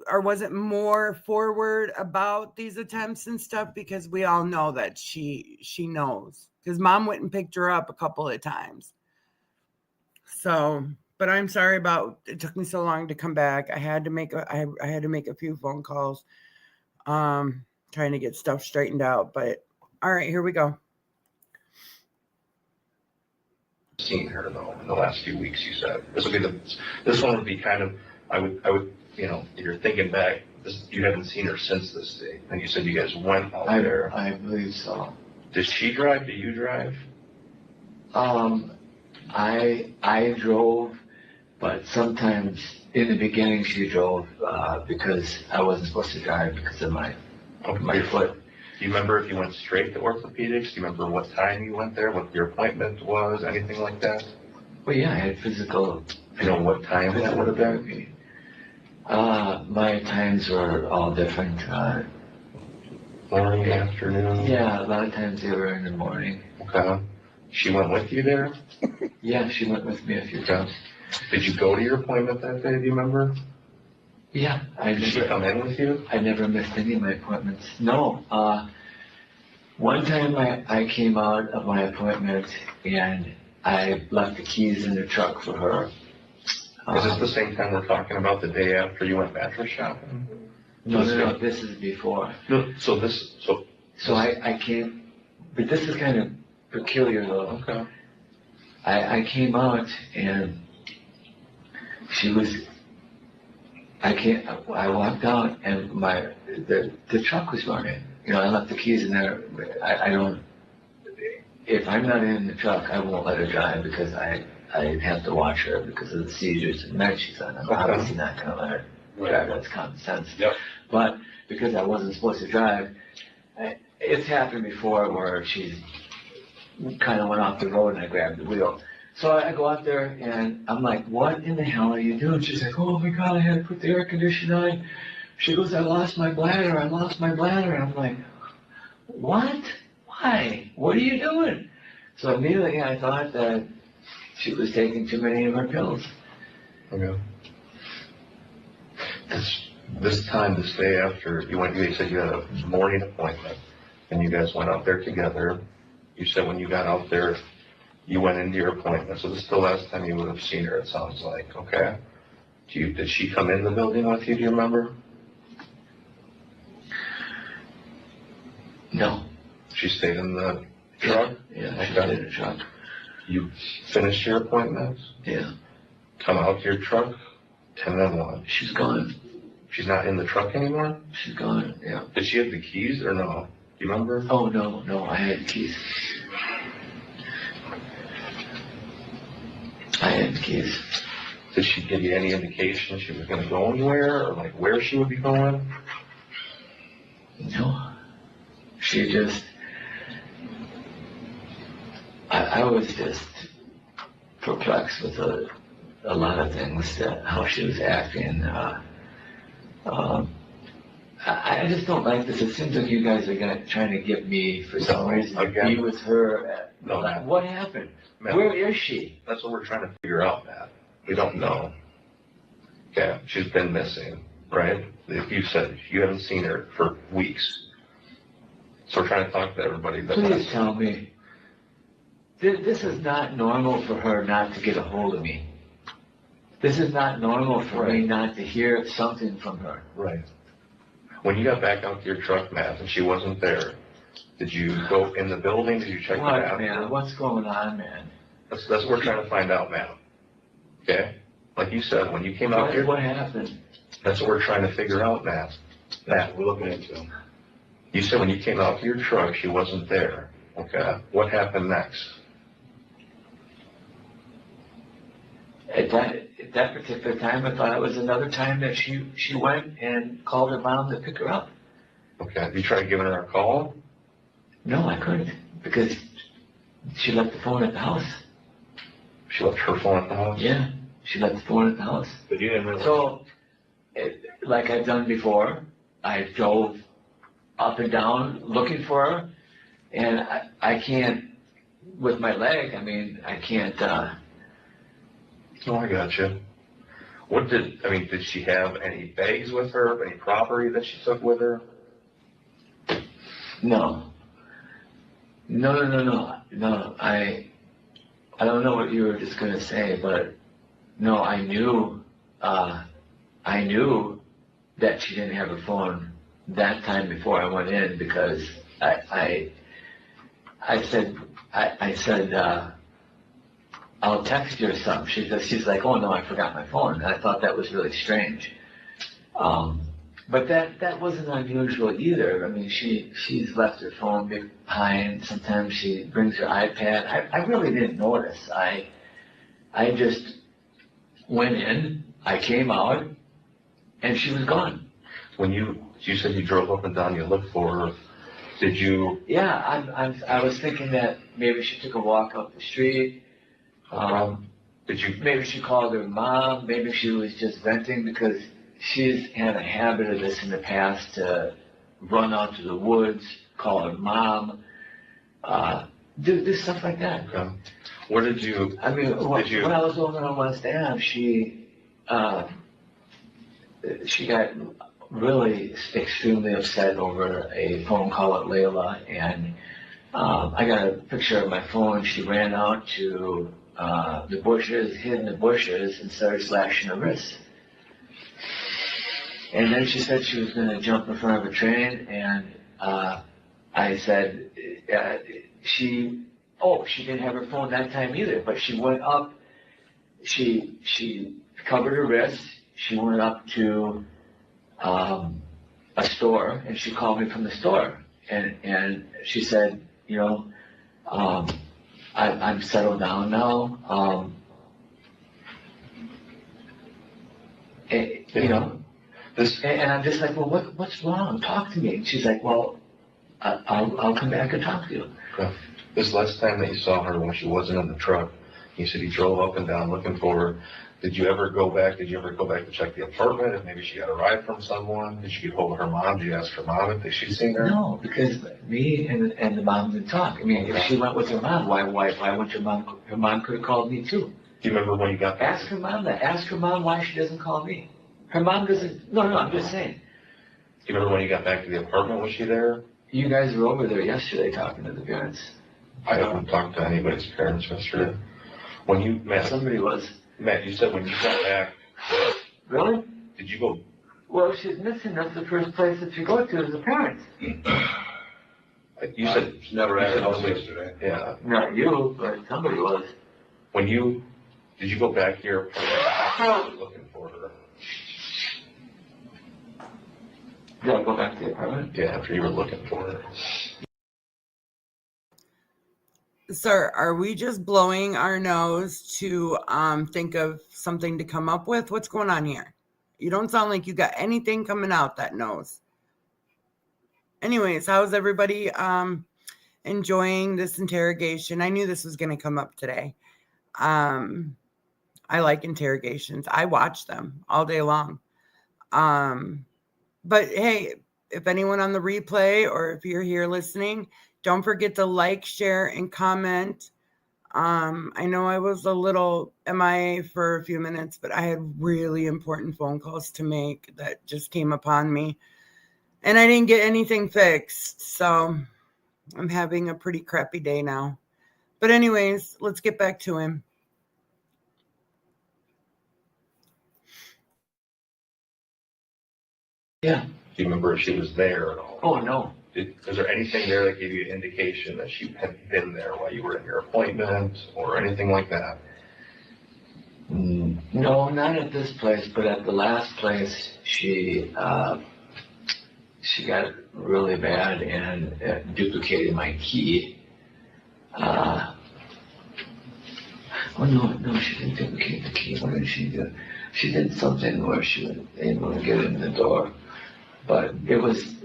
or wasn't more forward about these attempts and stuff, because we all know that she knows, because mom went and picked her up a couple of times. So, but I'm sorry about it took me so long to come back. I had to make a few phone calls, trying to get stuff straightened out. But all right, here we go. Seen her though in the last few weeks. You said this one would be kind of I would if you're thinking back, you haven't seen her since this day, and you said you guys went out there. I believe so. Does she drive? Do you drive? I drove, but sometimes in the beginning she drove because I wasn't supposed to drive because of my foot. Do you remember if you went straight to Orthopedics? Do you remember what time you went there, what your appointment was, anything like that? Well, yeah, I had physical. You know what time that would have been? My times were all different. Morning, afternoon? Yeah, a lot of times they were in the morning. Okay. She went with you there? Yeah, she went with me a few times. Did you go to your appointment that day, do you remember? Yeah. Did she come in with you? I never missed any of my appointments. No. One time I came out of my appointment and I left the keys in the truck for her. Is this the same time we're talking about, the day after you went mattress shopping? No, this is before. No, so So I came, but this is kind of peculiar though. Okay. I came out and she was, I walked out and the truck was running. You know, I left the keys in there. I don't, if I'm not in the truck, I won't let her drive because I have to watch her because of the seizures and meds she's on. I'm obviously not going to let her drive. That's common sense. Yep. But because I wasn't supposed to drive, it's happened before where she's kind of went off the road and I grabbed the wheel. So I go out there and I'm like, what in the hell are you doing? She's like, oh my God, I had to put the air conditioner on. She goes, I lost my bladder. I'm like, what? Why? What are you doing? So immediately I thought that she was taking too many of her pills. Okay. This day after you said you had a morning appointment, and you guys went out there together. You said when you got out there, you went into your appointment. So this is the last time you would have seen her, it sounds like. Okay. Did she come in the building with you? Do you remember? No. She stayed in the truck? Yeah, she stayed in the truck. You finished your appointment? Yeah. Come out to your truck, and then what? She's gone. She's not in the truck anymore? She's gone, yeah. Did she have the keys or no? Do you remember? Oh, no, I had the keys. Did she give you any indication she was going to go anywhere or like where she would be going? No. She just, I was just perplexed with a lot of things, how she was acting. I just don't like this. It seems like you guys are trying to get me, for some reason, to be with her. What happened? Matt, where is she? That's what we're trying to figure out, Matt. We don't know. Okay, she's been missing, right? If you said you haven't seen her for weeks. So we're trying to talk to everybody. Please tell me. This is not normal for her not to get a hold of me. This is not normal for me not to hear something from her. Right. When you got back out to your truck, Matt, and she wasn't there, did you go in the building? Did you check the bathroom? Man, what's going on, man? That's what we're trying to find out, Matt. Okay? Like you said, when you came out here. What happened? That's what we're trying to figure out, Matt. Matt, we're looking into. You said when you came out to your truck, she wasn't there. Okay. What happened next? At that particular time, I thought it was another time that she went and called her mom to pick her up. Okay. You tried giving her a call? No, I couldn't because she left the phone at the house. She left her phone at the house? Yeah, she left the phone at the house. But you didn't really. So, like I've done before, I drove up and down looking for her, and I can't, with my leg, I can't. Oh, I gotcha. Did she have any bags with her, any property that she took with her? No. I don't know what you were just gonna say, but no, I knew that she didn't have her phone that time before I went in because I said I'll text you or something. She's like, oh no, I forgot my phone. And I thought that was really strange. But that wasn't unusual either. She's left her phone behind. Sometimes she brings her iPad. I really didn't notice. I just went in, I came out, and she was gone. When you said you drove up and down, you looked for her, did you? Yeah, I was thinking that maybe she took a walk up the street. Maybe she called her mom. Maybe she was just venting because she's had a habit of this in the past to run out to the woods, call her mom, do stuff like that. Okay. What did you? When I was over on West Ave, she got really extremely upset over a phone call at Layla, and I got a picture of my phone. She ran out to the bushes, hid in the bushes, and started slashing her wrist. And then she said she was going to jump in front of a train, and I said, she didn't have her phone that time either, but she went up, she covered her wrist, she went up to a store, and she called me from the store, and she said, I'm settled down now, and I'm just like, well, what's wrong? Talk to me. And she's like, well, I'll come back and talk to you. Okay. This last time that you saw her when she wasn't in the truck, you said you drove up and down looking for her. Did you ever go back to check the apartment if maybe she got a ride from someone? Did you get hold of her mom? Did you ask her mom if she'd seen her? No, because me and the mom didn't talk. I mean, if she went with her mom, why wouldn't her mom could have called me too. Do you remember when you got back? Ask her mom that. Ask her mom why she doesn't call me. Her mom doesn't, no, I'm just saying. Do you remember when you got back to the apartment? Was she there? You guys were over there yesterday talking to the parents. I haven't talked to anybody's parents yesterday. When you, Matt. Somebody was. Matt, you said when you got back. Really? Did you go? Well, she's missing. That's the first place that you go to is the parents. You said She never at her house yesterday. Yeah. Not you, but somebody was. Did you go back here looking for her? Did I go back to the apartment? Yeah, after you were looking for her. Sir, are we just blowing our nose to think of something to come up with? What's going on here? You don't sound like you got anything coming out that nose. Anyways, how's everybody enjoying this interrogation? I knew this was going to come up today. I like interrogations. I watch them all day long. But hey, if anyone on the replay or if you're here listening, don't forget to like, share, and comment. I know I was a little MIA for a few minutes, but I had really important phone calls to make that just came upon me. And I didn't get anything fixed. So I'm having a pretty crappy day now. But anyways, let's get back to him. Yeah. Do you remember if she was there at all? Oh, no. Is there anything there that gave you an indication that she had been there while you were in your appointment or anything like that? No, not at this place, but at the last place, she got really bad and duplicated my key. Oh, no, she didn't duplicate the key. What did she do? She did something where she was able to get in the door. But it was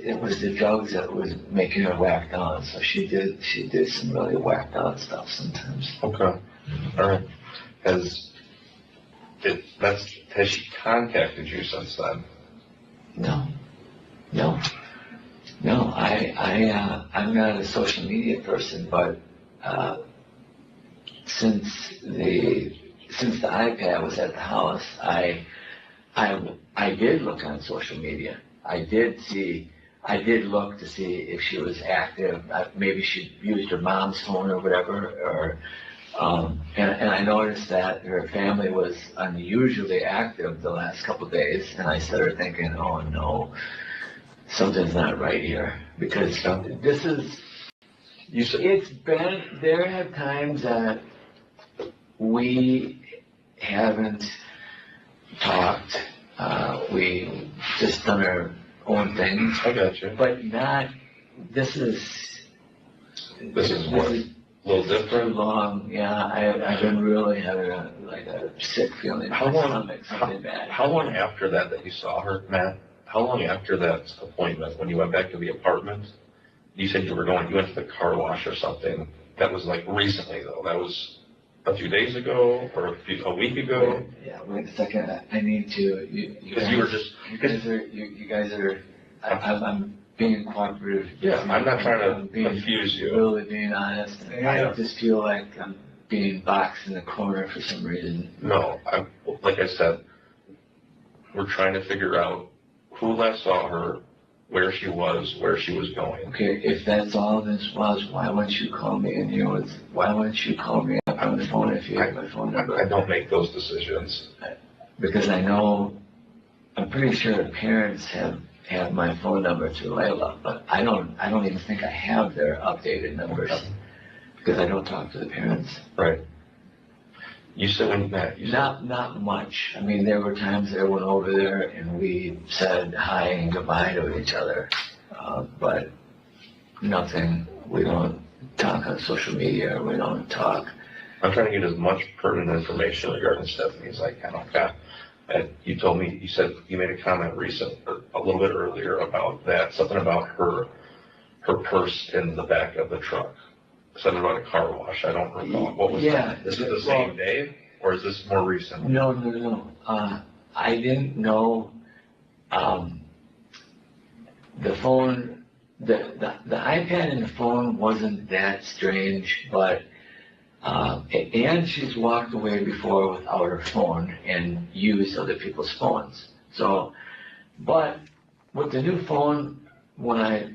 the drugs that was making her whacked on. So she did some really whacked on stuff sometimes. Okay. All right. Has she contacted you since then? No. I'm not a social media person, but since the iPad was at the house, I did look on social media. I did look to see if she was active. Maybe she used her mom's phone or whatever, and I noticed that her family was unusually active the last couple of days, and I started thinking, oh no, something's not right here, because this is, there have times that we haven't talked, we just done our own things. I got you. But this is what? A little different? Long, yeah. I've been really having a sick feeling in my stomach, something bad. How long after that you saw her, Matt? How long after that appointment, when you went back to the apartment? You said you went to the car wash or something. That was like recently, though. That was a few days ago or a week ago. Wait a second. I need to. You guys are. I'm being cooperative. Yeah, I'm not trying to confuse you. Really being honest. I just feel like I'm being boxed in the corner for some reason. No, like I said, we're trying to figure out who last saw her, where she was going. Okay, if that's all this was, why wouldn't you call me why wouldn't you call me up on the phone if you have my phone number? I don't make those decisions. Because I'm pretty sure the parents have have my phone number to Layla, but I don't even think I have their updated numbers because I don't talk to the parents. Right. You said when Matt, you said, Not much. I mean, there were times that I went over there and we said hi and goodbye to each other, but nothing. We don't talk on social media. We don't talk. I'm trying to get as much pertinent information regarding Stephanie as I can. Okay. And you told me, you said you made a comment a little bit earlier about that, something about her purse in the back of the truck. Something about a car wash. I don't recall. What was that? This is the same day, or is this more recent? No. I didn't know. The phone, the iPad and the phone wasn't that strange, but and she's walked away before without her phone and used other people's phones. So, but with the new phone, when I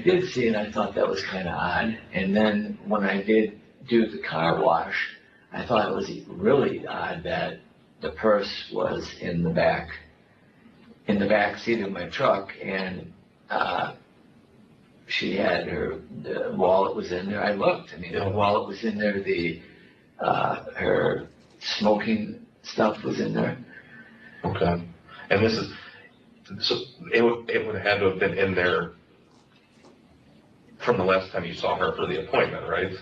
did see it, I thought that was kind of odd. And then when I did do the car wash, I thought it was really odd that the purse was in the back seat of my truck, and she had the wallet was in there. I looked. I mean, the wallet was in there. Her smoking stuff was in there. Okay. And this is, so it would have had to have been in there from the last time you saw her for the appointment, right?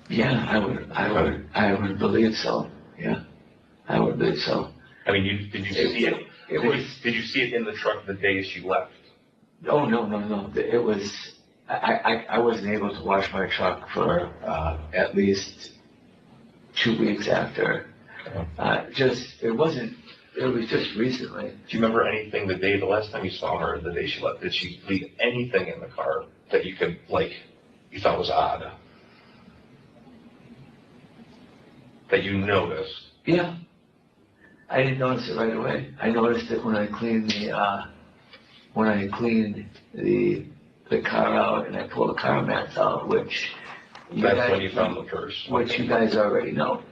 Yeah, I would believe so. Yeah, I would believe so. I mean, did you see it? Did you see it in the truck the day she left? Oh, no. It was, I wasn't able to wash my truck for at least 2 weeks after. It was just recently. Do you remember anything the last time you saw her, the day she left? Did she leave anything in the car that you could, you thought was odd? That you noticed? Yeah. I didn't notice it right away. I noticed it when I cleaned the car out and I pulled the car mats out, which That's when you found the purse. Which you guys already know.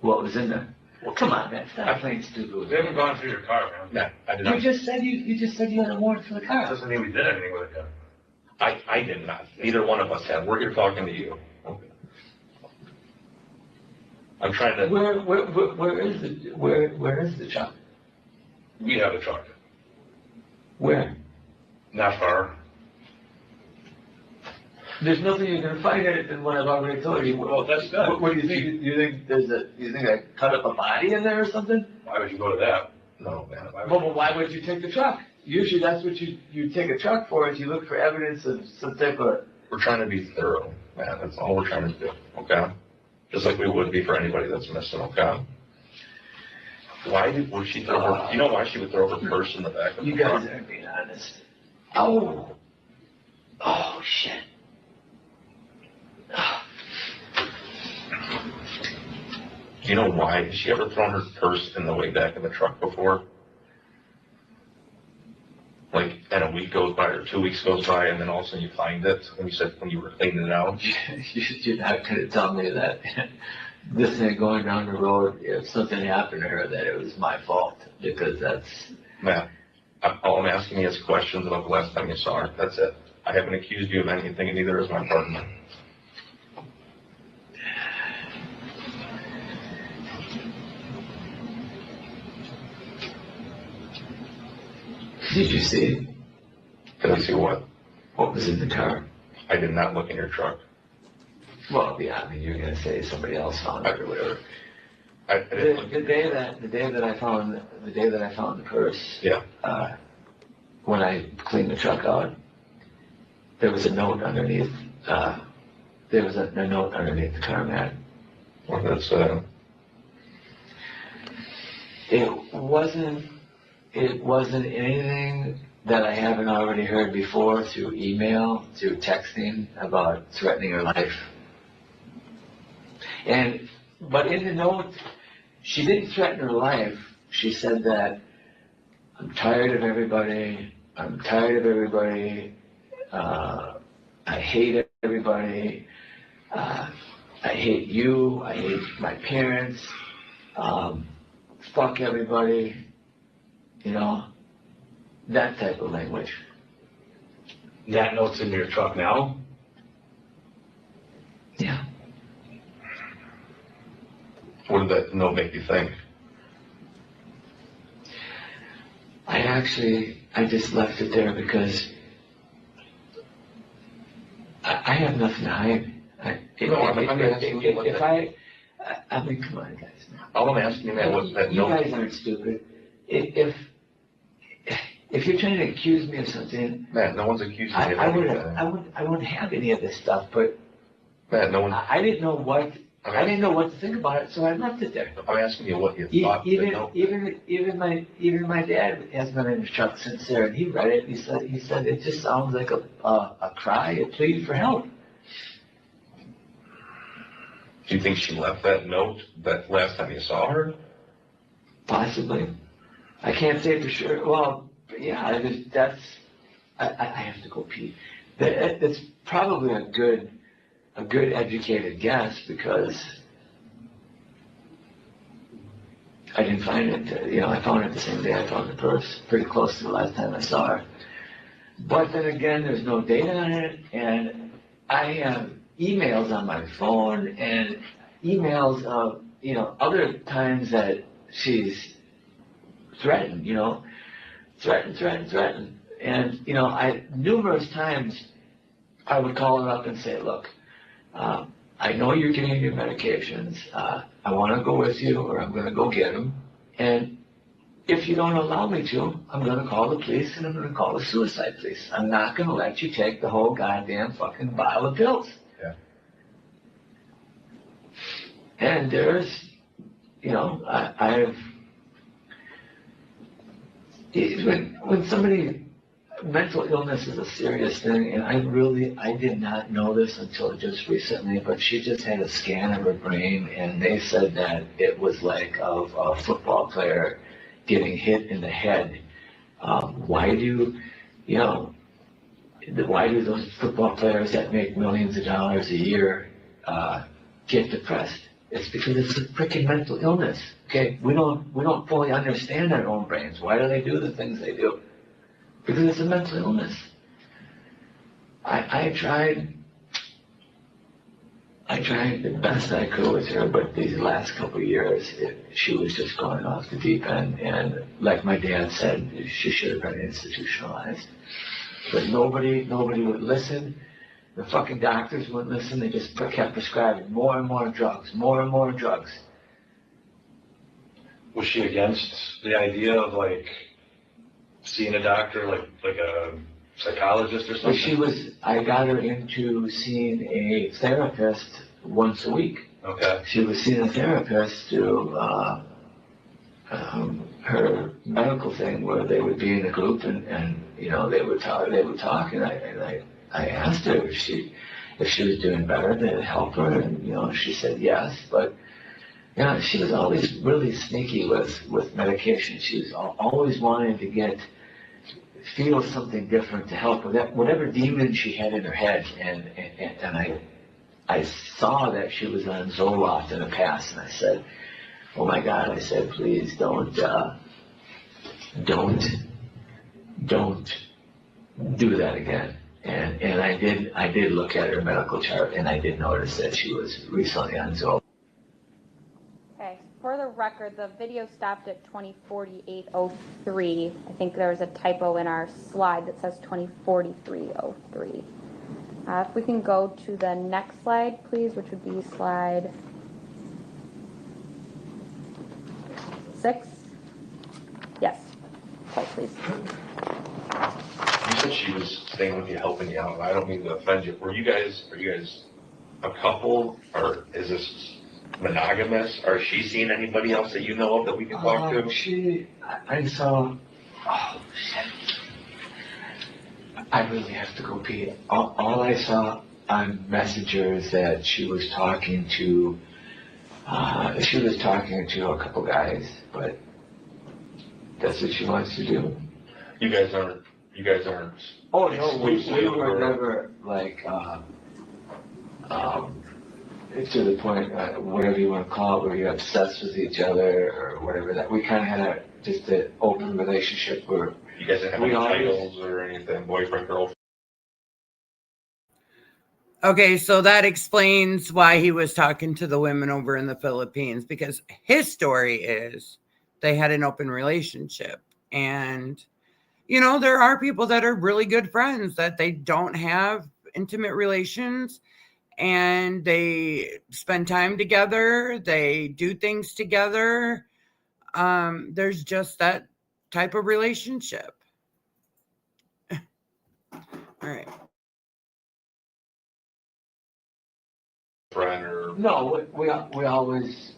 What was in there? Well, come on, man, stop playing stupid with me. We haven't gone through your car, man. No, I did not. You just said you had a warrant for the car. Doesn't mean we did anything with it yet. I did not. Neither one of us have. We're here talking to you. Okay. I'm trying to. Where is the truck? We have a truck. Where? Not far. There's nothing you're gonna find in it than what I've already told you. Well, that's good. What do you think? You think I cut up a body in there or something? Why would you go to that? No, man. Well, why would you take the truck? Usually that's what you take a truck for, is you look for evidence of some type of. We're trying to be thorough, man. That's all we're trying to do. Okay. Just like we would be for anybody that's missing. Okay. Would she throw her? You know why she would throw her purse in the back of the truck? You guys aren't being honest. Oh shit. Do you know why? Has she ever thrown her purse in the way back of the truck before? And a week goes by or 2 weeks goes by, and then all of a sudden you find it when you were cleaning it out? You're not gonna tell me that this thing going down the road, if something happened to her, that it was my fault, because that's. Matt, all I'm asking you is questions about the last time you saw her. That's it. I haven't accused you of anything, and neither is my partner. Did you see it? Did I see what? What was in the car? I did not look in your truck. Well, yeah, I mean, you're gonna say somebody else found it or whatever. The day that I found the purse. Yeah. When I cleaned the truck out, there was a note underneath. There was a note underneath the car mat. Well, that's. It wasn't anything that I haven't already heard before through email, through texting about threatening her life. But in the note, she didn't threaten her life. She said that, I'm tired of everybody. I hate everybody. I hate you. I hate my parents. fuck everybody, you know, that type of language. That note's in your truck now? Yeah. What did that note make you think? I just left it there because I have nothing to hide. I mean, come on, guys. All I'm asking you, man, was that You note. guys aren't stupid. If you're trying to accuse me of something, Matt, no one's accusing you of I anything. wouldn't have any of this stuff. But Matt, no one. I didn't know what to think about it, so I left it there. I'm asking you what you thought. Even my dad has been in his truck since there, and he read it. He said it just sounds like a cry, a plea for help. Do you think she left that note that last time you saw her? Possibly. I can't say for sure. Well, yeah, I have to go pee. It's probably a good educated guess because I didn't find it. You know, I found it the same day I found the purse, pretty close to the last time I saw her. But then again, there's no date on it, and I have emails on my phone and emails of, you know, other times that she's threatened, you know, threatened. And, you know, numerous times I would call her up and say, look, I know you're getting your medications. I want to go with you, or I'm going to go get them. And if you don't allow me to, I'm going to call the police and I'm going to call the suicide police. I'm not going to let you take the whole goddamn fucking vial of pills. Yeah. And there's, you know, when somebody, mental illness is a serious thing, and I did not know this until just recently, but she just had a scan of her brain, and they said that it was like of a football player getting hit in the head. Why do those football players that make millions of dollars a year get depressed? It's because it's a freaking mental illness. Okay, we don't fully understand our own brains. Why do they do the things they do? Because it's a mental illness. I tried the best I could with her, but these last couple of years, she was just going off the deep end. And like my dad said, she should have been institutionalized. But nobody would listen. The fucking doctors wouldn't listen. They just kept prescribing more and more drugs. Was she against the idea of like seeing a doctor, like a psychologist or something? I got her into seeing a therapist once a week. Okay. She was seeing a therapist through her medical thing, where they would be in a group and you know, they would talk, and I asked her if she was doing better to help her, and you know, she said yes, but you know, she was always really sneaky with medication. She was always wanting to feel something different to help with that, whatever demon she had in her head. And I saw that she was on Zoloft in the past, and I said, oh my God, I said, please don't do that again. And I did look at her medical chart, and I did notice that she was recently on Zoloft. Okay, for the record, the video stopped at 2048:03. I think there was a typo in our slide that says 2043:03. If we can go to the next slide, please, which would be slide 6. Yes, slide, please. You said she was staying with you, helping you out. I don't mean to offend you. Are you guys a couple, or is this monogamous? Or is she seeing anybody else that you know of that we can talk to? I saw, oh shit. I really have to go pee. All I saw on Messenger is that she was talking to a couple guys, but that's what she wants to do. You guys aren't. Oh no, we were never like. to the point, whatever you want to call it, where you're obsessed with each other or whatever, that we kind of had just an open relationship where You guys didn't have any titles or anything, boyfriend, girlfriend? Okay, so that explains why he was talking to the women over in the Philippines, because his story is they had an open relationship. And, you know, there are people that are really good friends that they don't have intimate relations, and they spend time together, they do things together. There's just that type of relationship. All right. Friend or No, we always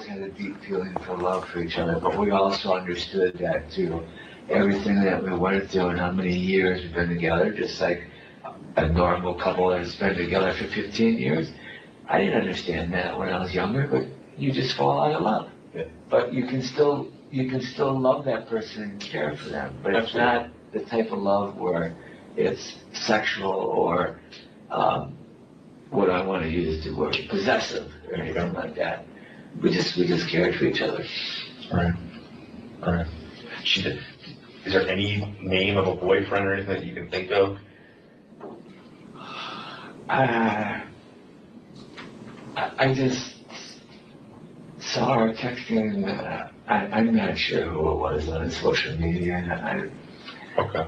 had a deep feeling for love for each other, but we also understood that too. Everything that we went through and how many years we've been together, just like a normal couple that's been together for 15 years. I didn't understand that when I was younger, but you just fall out of love. Yeah. But you can still love that person and care for them. But it's not the type of love where it's sexual or what I want to use the word possessive or anything like that. We just cared for each other. All right. Is there any name of a boyfriend or anything that you can think of? I just saw her texting. I'm not sure who it was on social media.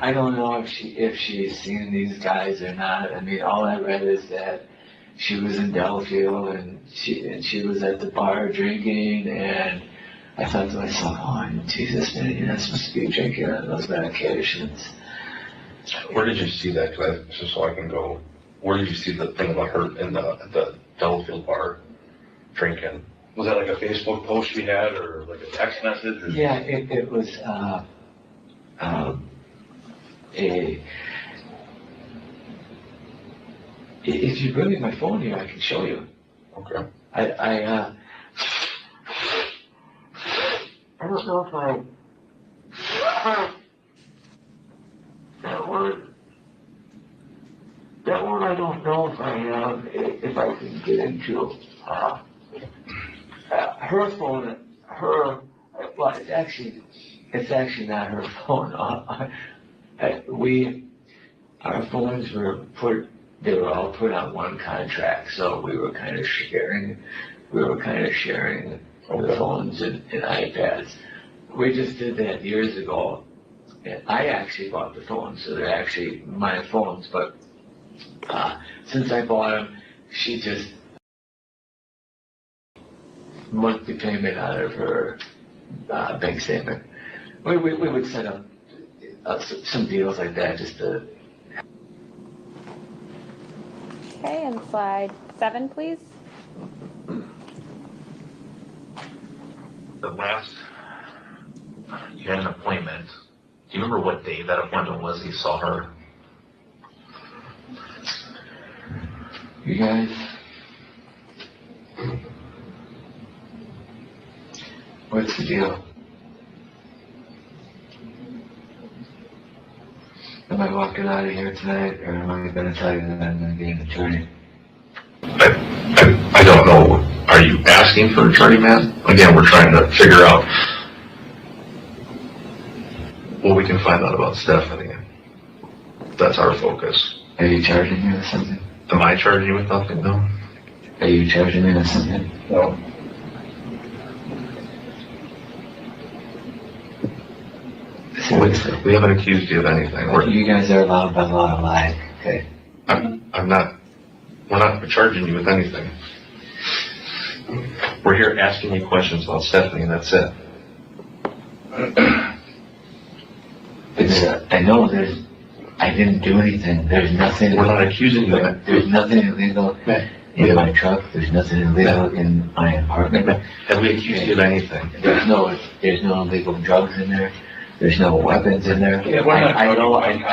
I don't know if she's seen these guys or not. I mean, all I read is that she was in Delafield and she was at the bar drinking, and I thought to myself, oh, Jesus, man, you're not supposed to be drinking on those medications. Where did you see that? Just so I can go. Where did you see the thing about her at the Delafield bar drinking? Was that like a Facebook post we had or like a text message? Or? Yeah, it was if you bring me my phone here, I can show you. Okay. I don't know if that one I don't know if I can get into. Her phone, well, it's actually not her phone. Our phones they were all put on one contract, so we were kind of sharing the phones and iPads. We just did that years ago, and I actually bought the phones, so they're actually my phones, but since I bought them, she just monthly payment out of her bank statement. We would set up some deals like that just to. Okay, and slide 7, please. The last, you had an appointment. Do you remember what day that appointment was you saw her? You guys, what's the deal? Am I walking out of here tonight, or am I going to tell you that I'm going to be an attorney? I don't know. Are you asking for an attorney, man? Again, we're trying to figure out what we can find out about Stephanie. That's our focus. Are you charging me with something? Am I charging you with nothing? No. Are you charging me with something? No. We haven't accused you of anything. You guys are allowed by law to lie, okay? We're not charging you with anything. We're here asking you questions about Stephanie, and that's it. I know I didn't do anything. There's nothing. We're not accusing you of that. There's nothing illegal in my truck. There's nothing illegal in my apartment. Have we accused you of anything? There's no illegal drugs in there. There's no weapons in there. Yeah, I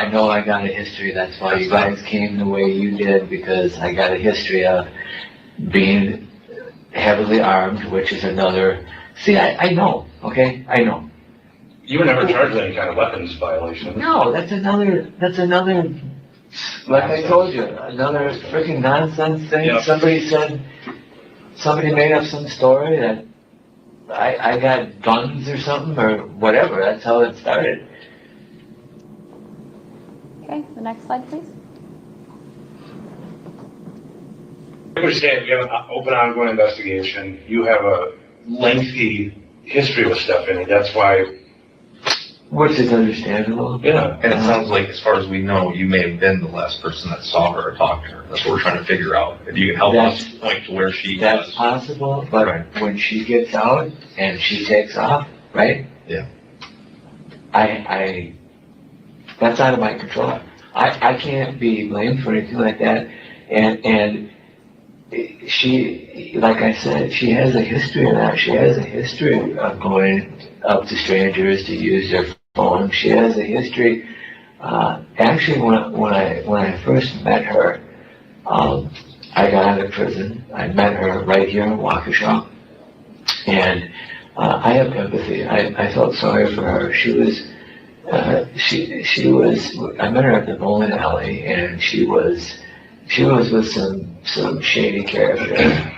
know I got a history. That's why you guys came the way you did, because I got a history of being heavily armed, which is another. See, I know. Okay, I know. You were never charged with any kind of weapons violation. No, that's another, like I told you, another freaking nonsense thing. Yeah. Somebody said somebody made up some story that I got guns or something or whatever. That's how it started. Okay, the next slide, please. I understand you have an open ongoing investigation. You have a lengthy history with Stephanie. That's why. Which is understandable. Yeah. And it sounds like, as far as we know, you may have been the last person that saw her or talked to her. That's what we're trying to figure out. If you can help us point to where she That's was. possible, but when she gets out and she takes off, right? Yeah. That's out of my control. I can't be blamed for anything like that. And she, like I said, she has a history of that. She has a history of going up to strangers to use their phone. She has a history. Actually, when I first met her, I got out of prison. I met her right here in Waukesha, and I have empathy. I felt sorry for her. She was. I met her at the bowling alley, and she was with some shady character, and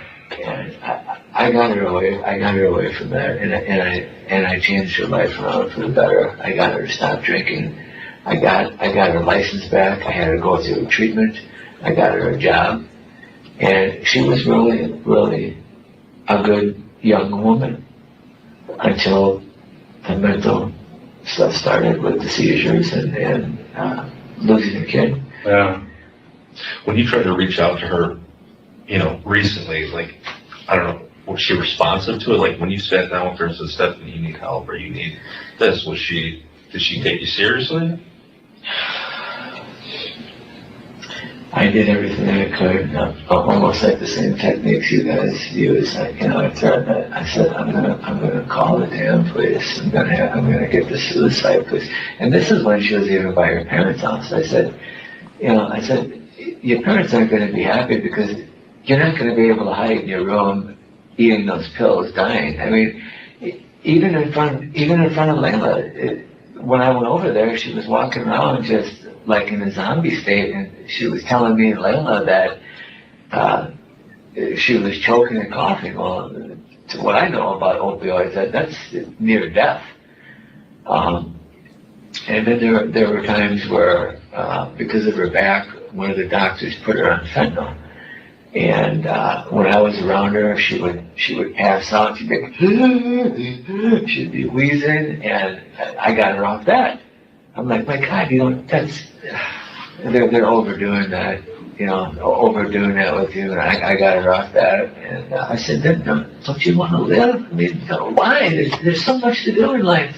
I got her away from that, and I changed her life around for the better. I got her to stop drinking. I got her license back. I had her go through treatment. I got her a job, and she was really, really a good young woman until the mental stuff started with the seizures and losing a kid. Yeah. When you tried to reach out to her, recently, like, I don't know, was she responsive to it? Like, when you sat down with her and said, Stephanie, you need help or you need this, did she take you seriously? I did everything I could, almost like the same techniques you guys use. I said, I'm gonna call the damn police. I'm gonna get the suicide police. And this is when she was even by her parents' house. I said, your parents aren't gonna be happy because you're not gonna be able to hide in your room eating those pills, dying. I mean, even in front of Layla, when I went over there, she was walking around just like in a zombie state, and she was telling me and Layla that she was choking and coughing. Well, to what I know about opioids, that's near death. And then there were times where, because of her back, one of the doctors put her on fentanyl. And when I was around her, she would pass out. She'd be wheezing, and I got her off that. I'm like, my God, they're overdoing that, overdoing that with you. And I got her off that, and I said, don't you want to live? I mean, why? There's so much to do in life.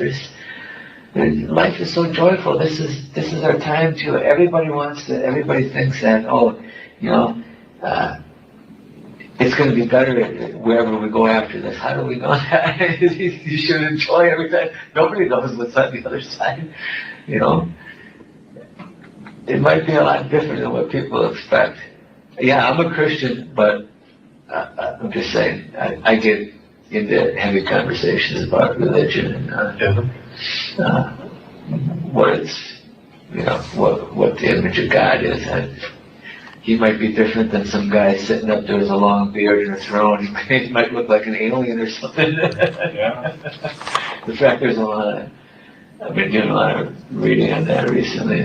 Life is so joyful. This is our time to. Everybody thinks that, it's going to be better wherever we go after this. How do we know that? You should enjoy every time. Nobody knows what's on the other side. It might be a lot different than what people expect. Yeah, I'm a Christian, but I'm just saying, I get into heavy conversations about religion and what the image of God is. He might be different than some guy sitting up there with a long beard and a throne. He might look like an alien or something. Yeah. In fact, I've been doing a lot of reading on that recently.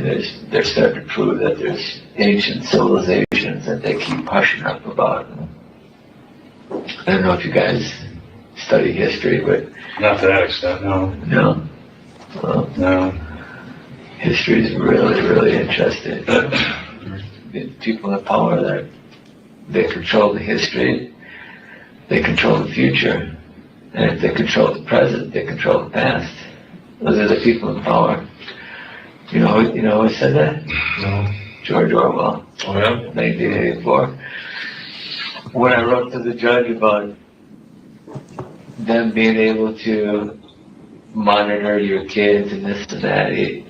They're starting to prove that there's ancient civilizations that they keep hushing up about. I don't know if you guys study history, but Not to that extent, no. no. Well, No. history is really, really interesting. The people in power that they control the history, they control the future, and if they control the present, they control the past. Those are the people in power. You know who said that? No. George Orwell. Oh, yeah? 1984. When I wrote to the judge about them being able to monitor your kids and this and that, he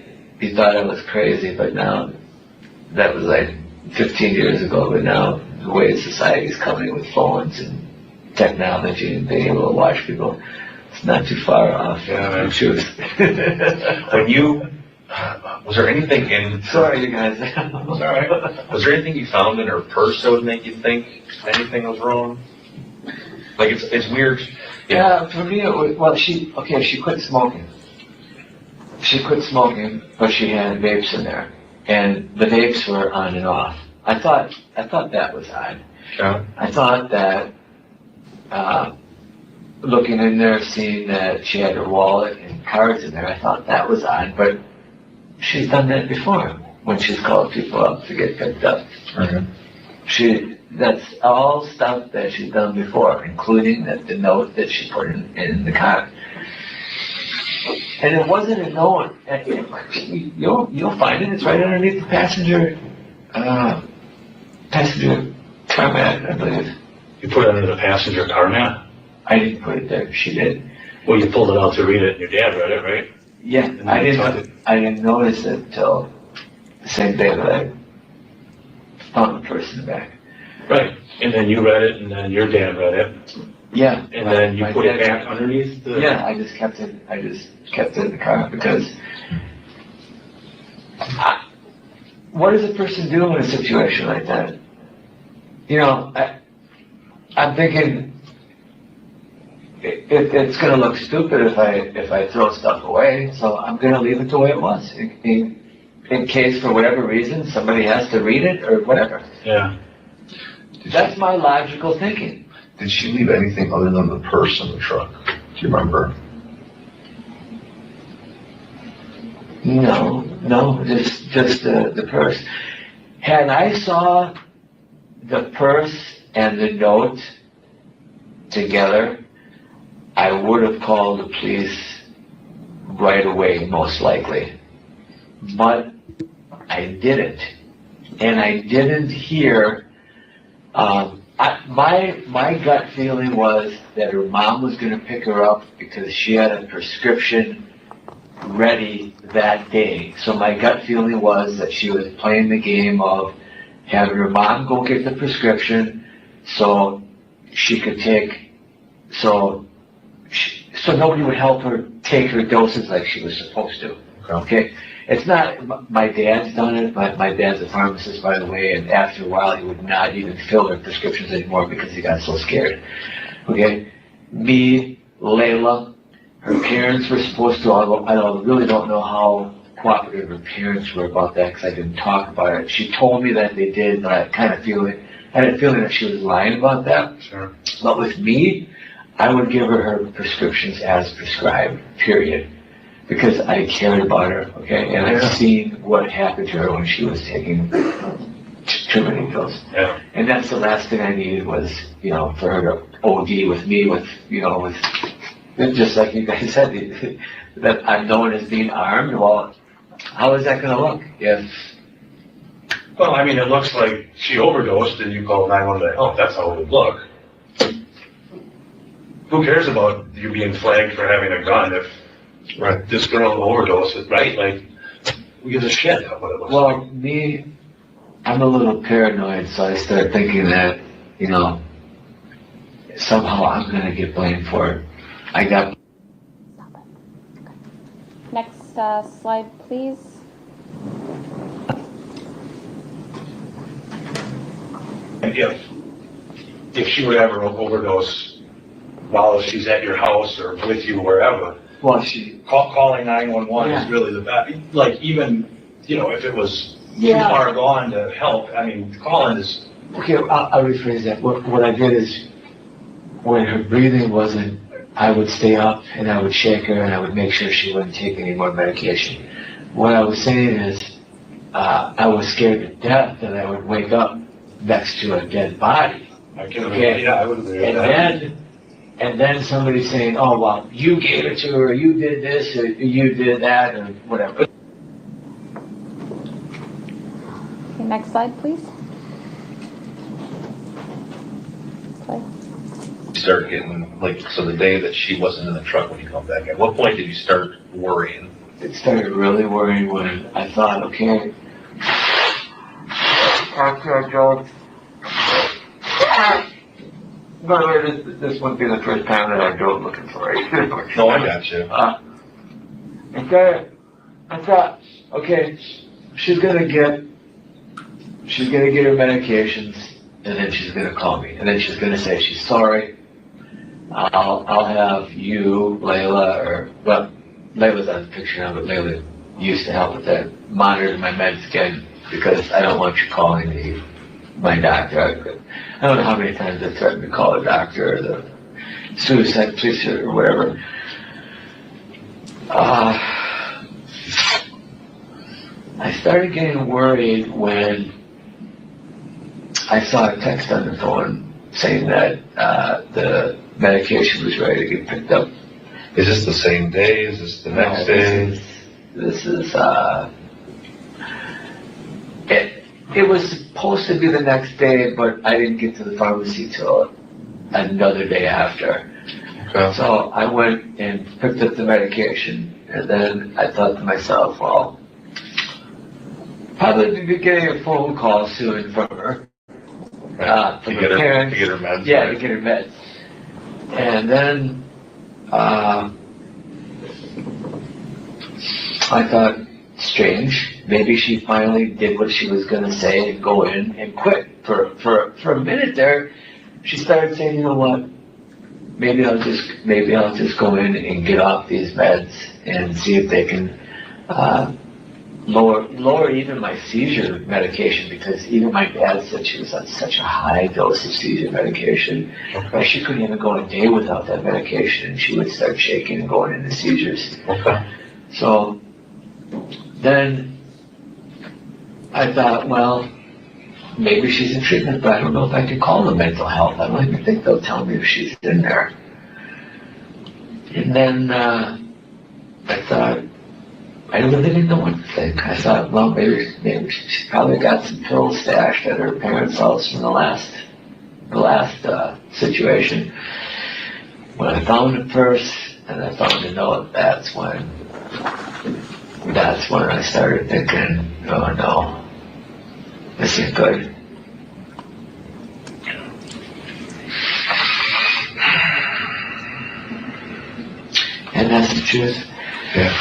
thought I was crazy, but now, that was like 15 years ago, but now the way society's coming with phones and technology and being able to watch people, it's not too far off from the truth. Was there anything in... Sorry, you guys. It's all right. Was there anything you found in her purse that would make you think anything was wrong? Like, it's weird. Yeah, for me, it was, well, she quit smoking. She quit smoking, but she had vapes in there. And the vapes were on and off. I thought that was odd. Yeah. I thought that, looking in there, seeing that she had her wallet and cards in there, I thought that was odd, but she's done that before when she's called people up to get picked up. That's all stuff that she's done before, including the note that she put in the car. And it wasn't a note. You'll find it. It's right underneath the passenger car mat, I believe. You put it under the passenger car mat? I didn't put it there. She did. Well, you pulled it out to read it, and your dad read it, right? Yeah, I didn't notice it till the same day that I found the purse in the back. Right, and then you read it, and then your dad read it. Yeah. And then you put it back underneath the... Yeah, I just kept it in the car because what does a person do in a situation like that? You know, I'm thinking it's going to look stupid if I throw stuff away, so I'm going to leave it the way it was in case for whatever reason somebody has to read it or whatever. Yeah. That's my logical thinking. Did she leave anything other than the purse in the truck? Do you remember? No, just the purse. Had I saw the purse and the note together, I would have called the police right away, most likely. But I didn't. And I didn't hear, my gut feeling was that her mom was going to pick her up because she had a prescription ready that day. So my gut feeling was that she was playing the game of having her mom go get the prescription so she could take, so nobody would help her take her doses like she was supposed to. Okay? It's not, my dad's done it, my dad's a pharmacist, by the way, and after a while he would not even fill her prescriptions anymore because he got so scared. Okay? Me, Layla, her parents were supposed to, I really don't know how cooperative her parents were about that because I didn't talk about it. She told me that they did, but I had a feeling that she was lying about that. Sure. But with me, I would give her prescriptions as prescribed, period. Because I cared about her, okay? And I've seen what happened to her when she was taking too many pills. Yeah. And that's the last thing I needed was, for her to OD with me, with just like you guys said, that I'm known as being armed. Well, how is that going to look if... Well, I mean, it looks like she overdosed and you called 911 to help. That's how it would look. Who cares about you being flagged for having a gun if this girl overdosed, right? Like, who gives a shit about what it looks like? Well, me, I'm a little paranoid, so I start thinking that, somehow I'm going to get blamed for it. Next slide, please. And if she would ever overdose while she's at your house or with you wherever, well, calling 911 is really the best. Like, even, if it was too far gone to help, I mean, calling is... Okay, I'll rephrase that. What I did is, when her breathing wasn't, I would stay up and I would shake her and I would make sure she wouldn't take any more medication. What I was saying is, I was scared to death that I would wake up next to a dead body. I can agree. Yeah, I would agree with that. And then somebody saying, oh, well, you gave it to her, you did this, or you did that, or whatever. Okay, next slide, please. You start getting, so the day that she wasn't in the truck when you come back, at what point did you start worrying? It started really worrying when I thought, okay, after I drove. By the way, this wouldn't be the first time that I drove looking for her. No, I got you. I thought, okay, she's gonna get her medications, and then she's gonna call me, and then she's gonna say she's sorry, I'll have you, Layla, or, well, Layla's on the picture now, but Layla used to help with that, monitor my meds again, because I don't want you calling my doctor. I don't know how many times I threatened to call a doctor or the suicide police or whatever. I started getting worried when I saw a text on the phone saying that the medication was ready to get picked up. Is this the same day? Is this the next day? This is it was supposed to be the next day, but I didn't get to the pharmacy till another day after. Okay. So I went and picked up the medication, and then I thought to myself, well, probably be getting a phone call soon from her. From her parents. To get her meds. Yeah, to get her meds. And then I thought, strange, maybe she finally did what she was going to say and go in and quit. For a minute there, she started saying, you know what, maybe I'll just go in and get off these meds and see if they can lower even my seizure medication, because even my dad said she was on such a high dose of seizure medication that she couldn't even go a day without that medication, and she would start shaking and going into seizures. Okay. So then I thought, well, maybe she's in treatment, but I don't know if I can call the mental health. I don't even think they'll tell me if she's in there. And then I thought, I really didn't know what to think. I thought, well, maybe she probably got some pills stashed at her parents' house from the last situation. When I found the purse and I found the note, that's when I started thinking, oh no, this isn't good. And that's the truth. Yeah.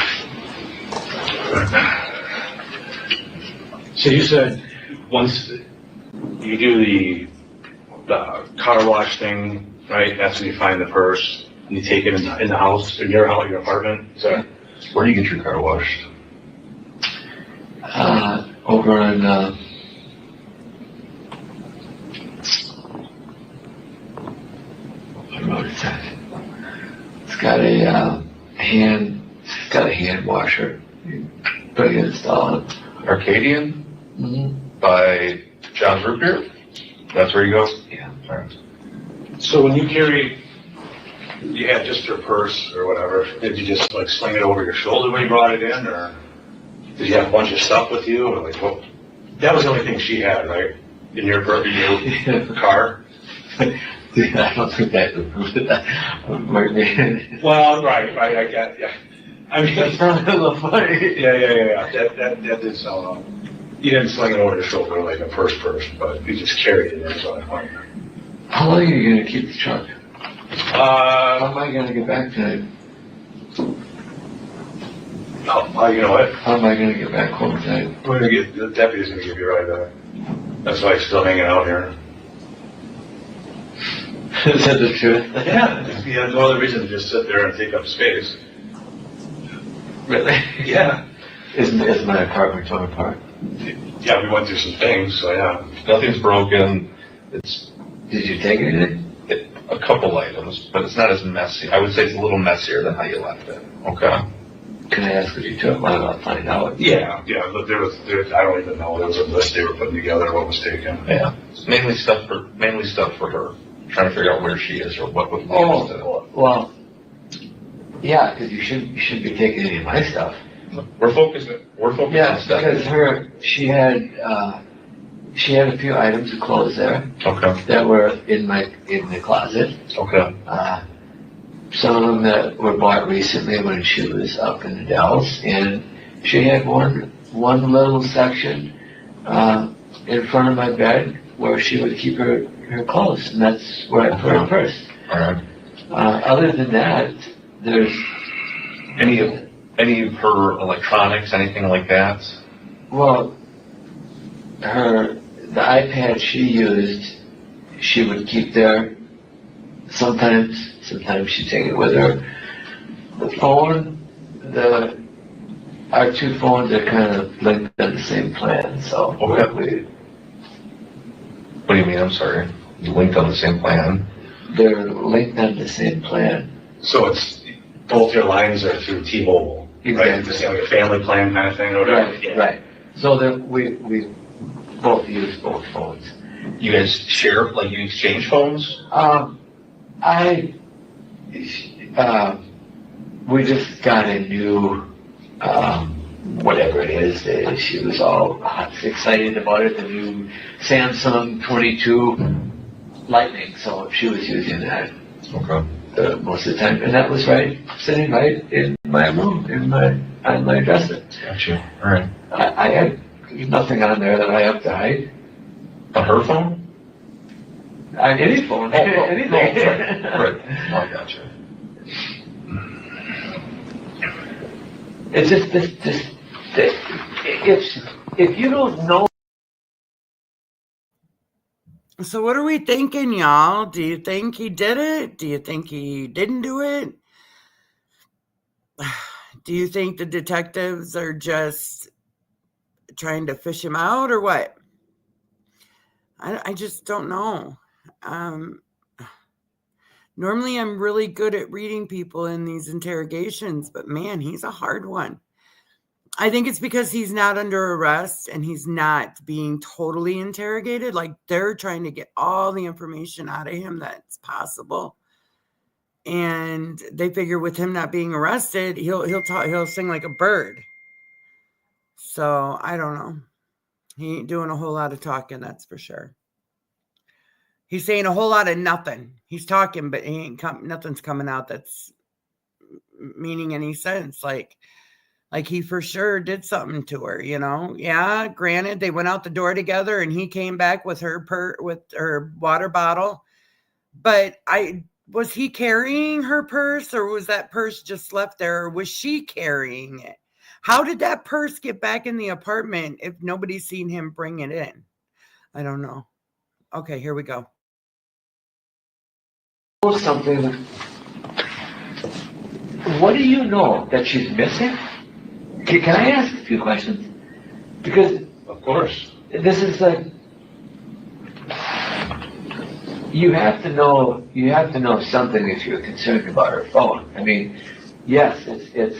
So you said once you do the car wash thing, right? That's when you find the purse and you take it in the house, in your house, your apartment. Is that where do you get your car washed? Over on what road is that? It's got a hand washer. Pretty installed. Arcadian? Mm-hmm. By John's Root Beer? That's where you go? Yeah. All right. So when you had just your purse or whatever, did you just like sling it over your shoulder when you brought it in, or did you have a bunch of stuff with you, or like what? That was the only thing she had, right? In your car? Yeah, I don't think that might be. Well, right, I get, yeah. I mean, that sounded a little funny. Yeah. That did sound. You didn't sling it over your shoulder like a purse, but you just carried it in front of you. How long are you going to keep the truck? How am I going to get back tonight? Oh, you know what? How am I going to get back home tonight? The deputy's going to give you a ride back. That's why he's still hanging out here. Is that the truth? Yeah. You have no other reason to just sit there and take up space. Really? Yeah. Is my apartment torn apart? Yeah, we went through some things, so yeah. Nothing's broken. Did you take anything? A couple items, but it's not as messy. I would say it's a little messier than how you left it. Okay. Can I ask what you took? I'll find out. Yeah, but there, I don't even know. There was a list they were putting together, what was taken. Yeah. It's mainly stuff for her. Trying to figure out where she is or what would be used to. Well, yeah, because you shouldn't be taking any of my stuff. We're focused on stuff. Because she had a few items of clothes there. Okay. That were in the closet. Okay. Some of them that were bought recently when she was up in the Dells, and she had one little section in front of my bed where she would keep her clothes, and that's where I put her purse. All right. Other than that, there's any of her electronics, anything like that? Well, the iPad she used, she would keep there sometimes she take it with her. The phone, our two phones are kind of linked on the same plan, so What do you mean? I'm sorry. You linked on the same plan? they're linked on the same plan. So it's, both your lines are through T-Mobile, right? Just like a family plan kind of thing or whatever? Right, right. So that we both use both phones. You guys share, like you exchange phones? We just got a new, whatever it is, she was all excited about it, the new Samsung 22 Lightning, so she was using that. Okay. Most of the time, and that was sitting right in my room, on my dresser. Gotcha. All right. I had nothing on there that I have to hide. On her phone? On any phone, anything. Right. I gotcha. It's just if you don't know. So what are we thinking, y'all? Do you think he did it? Do you think he didn't do it? Do you think the detectives are just trying to fish him out or what? I just don't know. Normally I'm really good at reading people in these interrogations, but man, he's a hard one. I think it's because he's not under arrest and he's not being totally interrogated. Like they're trying to get all the information out of him that's possible. And they figure with him not being arrested, he'll sing like a bird. So I don't know. He ain't doing a whole lot of talking, that's for sure. He's saying a whole lot of nothing. He's talking, but nothing's coming out that's meaning any sense. Like he for sure did something to her, you know? Yeah, granted, they went out the door together and he came back with her water bottle. But was he carrying her purse or was that purse just left there? Or was she carrying it? How did that purse get back in the apartment if nobody's seen him bring it in? I don't know. Okay, here we go. Something. What do you know that she's missing? Can I ask a few questions? Because of course, this is like you have to know something if you're concerned about her phone. I mean, yes, it's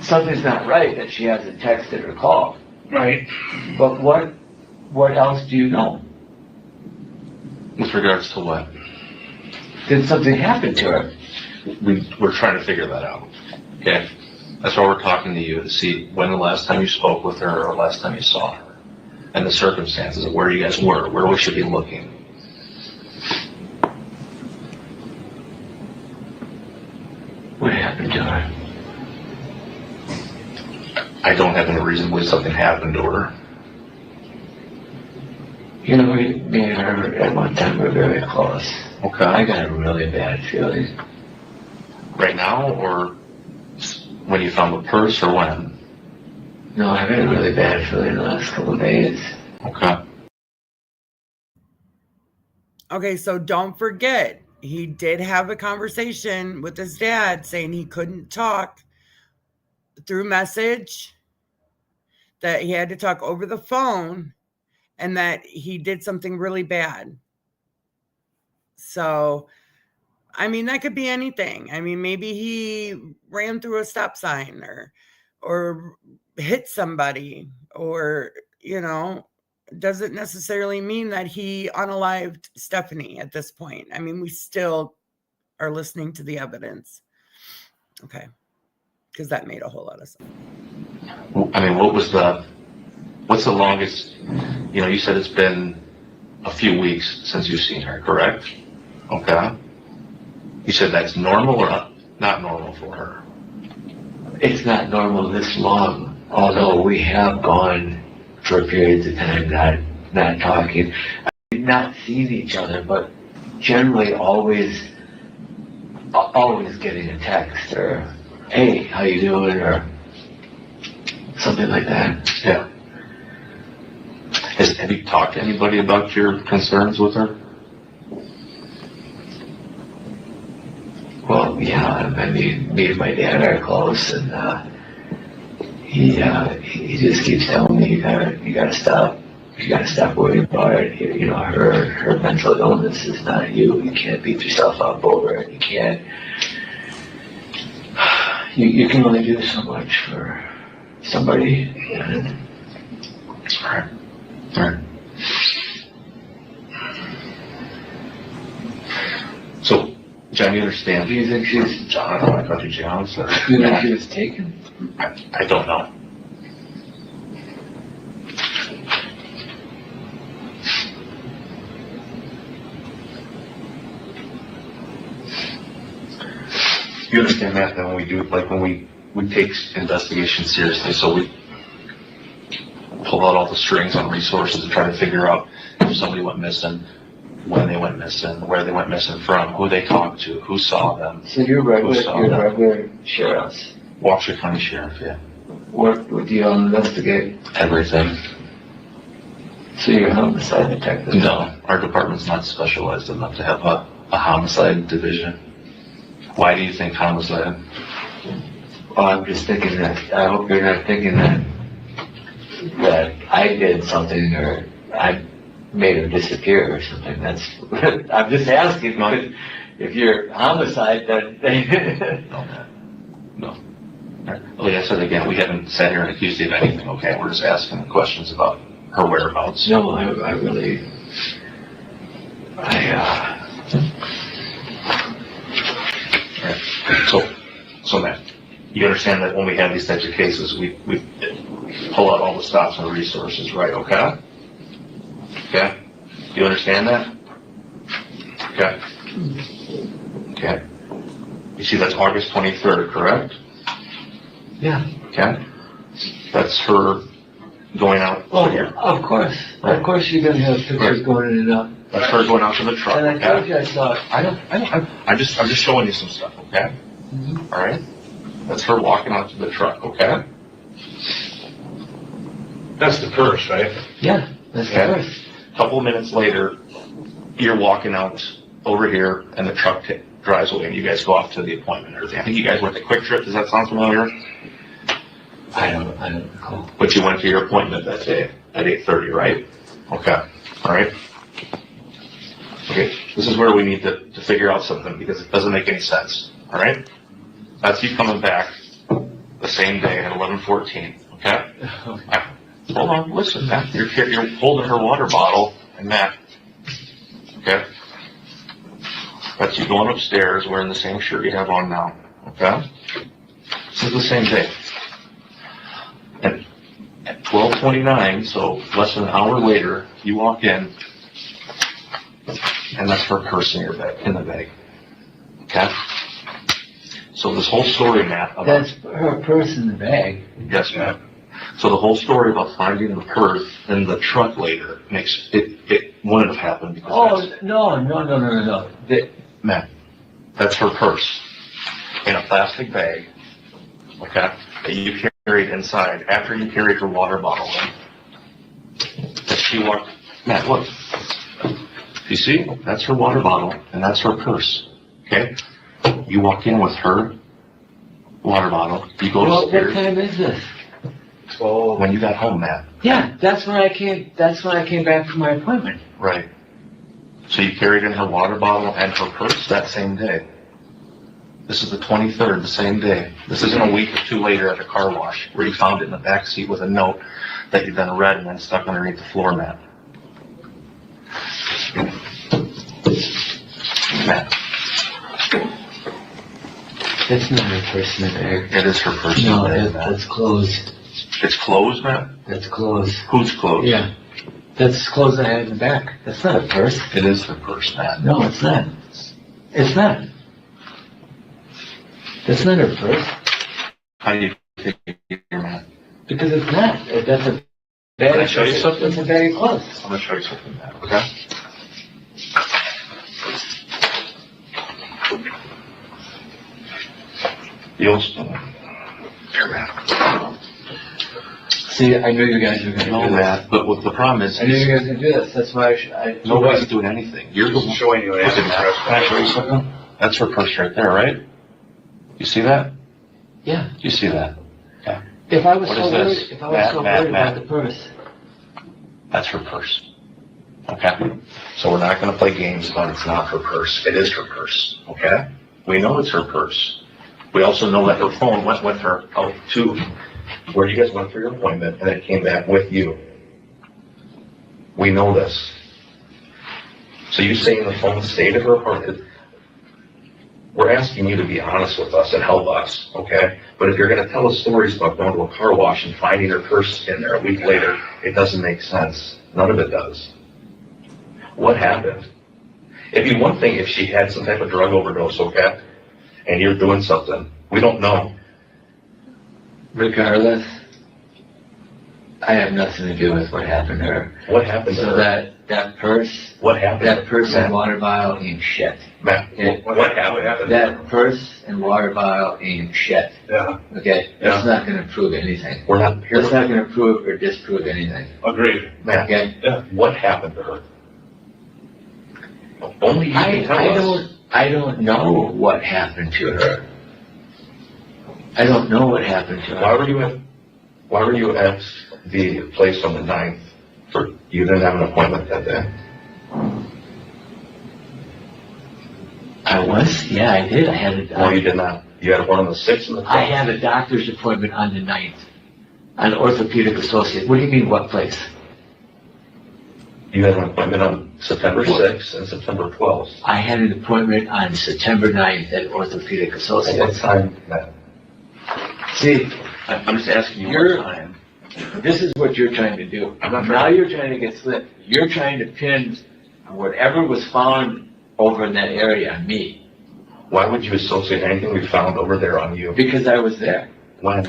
something's not right that she hasn't texted or called. right? But what else do you know? With regards to what? Did something happen to her? We're trying to figure that out. Okay. That's why we're talking to you to see when the last time you spoke with her or last time you saw her. And the circumstances of where you guys were, where we should be looking. What happened to her? I don't have any reason to believe something happened to her. You know, me and her at one time were very close. Okay. I got a really bad feeling. Right now, or when you found the purse, or when? No, I had a really bad feeling the last couple of days. Okay. Okay, so don't forget, he did have a conversation with his dad saying he couldn't talk through message, that he had to talk over the phone, and that he did something really bad. So, I mean, that could be anything. I mean, maybe he ran through a stop sign or hit somebody, or, you know, doesn't necessarily mean that he unalived Stephanie at this point. I mean, we still are listening to the evidence. Okay. Because that made a whole lot of sense. I mean, what's the longest, you know, you said it's been a few weeks since you've seen her, correct? Okay. You said that's normal or not normal for her? It's not normal this long, although we have gone for periods of time not talking. We've not seen each other, but generally always getting a text or, hey, how you doing, or something like that. Yeah. Have you talked to anybody about your concerns with her? yeah, I mean, me and my dad are close, and he just keeps telling me, you gotta stop. You gotta stop worrying about it. You know, her mental illness is not you. You can't beat yourself up over it. You can't. You can only do so much for somebody. And, All right. So, John, you understand? Do you think she's? John, I don't want to you John. So. Do you think she was taken? I don't know. You understand that when we do, like when we take investigations seriously, so we pull out all the strings on resources and try to figure out if somebody went missing, when they went missing, where they went missing from, who they talked to, who saw them. So you're regular sheriffs? Washoe County Sheriff, yeah. What do you investigate? Everything. So you're a homicide detective? No, our department's not specialized enough to have a homicide division. Why do you think homicide? Well, I'm just thinking that, I hope you're not thinking that I did something or I made him disappear or something. That's, I'm just asking, because if you're homicide, then. No. Like I said again, we haven't sat here and accused you of anything, okay? We're just asking questions about her whereabouts. No, I really, So Matt, you understand that when we have these types of cases, we pull out all the stops and the resources, right? Okay? Okay? You understand that? Okay. Okay. You see, that's August 23rd, correct? Yeah. Okay. That's her going out. Oh, yeah, of course. Right. Of course you're gonna have pictures going in and out. That's her going out to the truck. And I told you I saw it. I'm just showing you some stuff, okay? Mm-hmm. All right? That's her walking out to the truck, okay? That's the purse, right? Yeah, that's the purse. A couple of minutes later, you're walking out over here, and the truck drives away, and you guys go off to the appointment or everything. I think you guys went to Quick Trip. Does that sound familiar? I don't recall. But you went to your appointment that day at 8:30, right? Okay. All right. Okay. This is where we need to figure out something because it doesn't make any sense. All right. That's you coming back the same day at 11:14. Okay. Hold on. Listen, Matt. You're holding her water bottle, and Matt. Okay. That's you going upstairs wearing the same shirt you have on now. Okay. This is the same day. And at 12:29, so less than an hour later, you walk in, and that's her purse in the bag. Okay? So this whole story, Matt, about... That's her purse in the bag? Yes, Matt. So the whole story about finding the purse in the truck later makes it wouldn't have happened because no. Matt, that's her purse in a plastic bag, okay, that you carried inside after you carried her water bottle in. That she walked, Matt, look. You see? That's her water bottle, and that's her purse, okay? You walk in with her water bottle, you go upstairs. What time is this? When you got home, Matt. Yeah, that's when I came back from my appointment. Right. So you carried in her water bottle and her purse that same day. This is the 23rd, the same day. This isn't a week or two later at a car wash where you found it in the back seat with a note that you then read and then stuck underneath the floor mat. Matt. That's not her purse in the bag. It is her purse in the bag, Matt. That's closed. It's closed, Matt? That's closed. Who's closed? Yeah. That's clothes I had in the back. That's not a purse. It is her purse, Matt. No, it's not. It's not. That's not her purse. How do you figure, Matt? Because it's not. That's a bag. Can I show you something? It's a bag of clothes. I'm going to show you something, Matt, okay? The old here, Matt. See, I knew you guys were going to do that. But what the problem is... I knew you guys were going to do this. That's why nobody's doing anything. You're the one showing you an Can I show you something? That's her purse right there, right? You see that? Yeah. You see that? Yeah. If I was What so is worried, this? if I was so worried about the purse, That's her purse. Okay? So we're not gonna play games about it's not her purse. It is her purse, okay? We know it's her purse. We also know that her phone went with her out to where you guys went for your appointment, and it came back with you. We know this. So you saying the phone stayed at her apartment? We're asking you to be honest with us and help us, okay? But if you're gonna tell us stories about going to a car wash and finding her purse in there a week later, it doesn't make sense. None of it does. What happened? It'd be one thing if she had some type of drug overdose, okay? And you're doing something. We don't know. regardless, I have nothing to do with what happened to her. What happened to So her? that purse, What happened? that purse and water bottle ain't shit. Matt, what happened? That purse and water bottle ain't shit. Yeah. Okay? Yeah. That's not gonna prove anything. We're not here. That's not gonna prove or disprove anything. Agreed. Matt, Okay? yeah. What happened to her? Only you can tell us. I don't know what happened to her. I don't know what happened to her. Why were you at the place on the 9th? You didn't have an appointment that day. I was? Yeah, I did. I had a. No, you did not. You had one on the 6th and the 12th. I had a doctor's appointment on the 9th. An orthopedic associate. What do you mean, what place? You had an appointment on September 6th and September 12th. I had an appointment on September 9th at orthopedic associate. At what time, Matt? See, I'm just asking you what time. this is what you're trying to do. I'm not Now trying. you're trying to get slipped. You're trying to pin whatever was found over in that area on me. Why would you associate anything we found over there on you? Because I was there. When?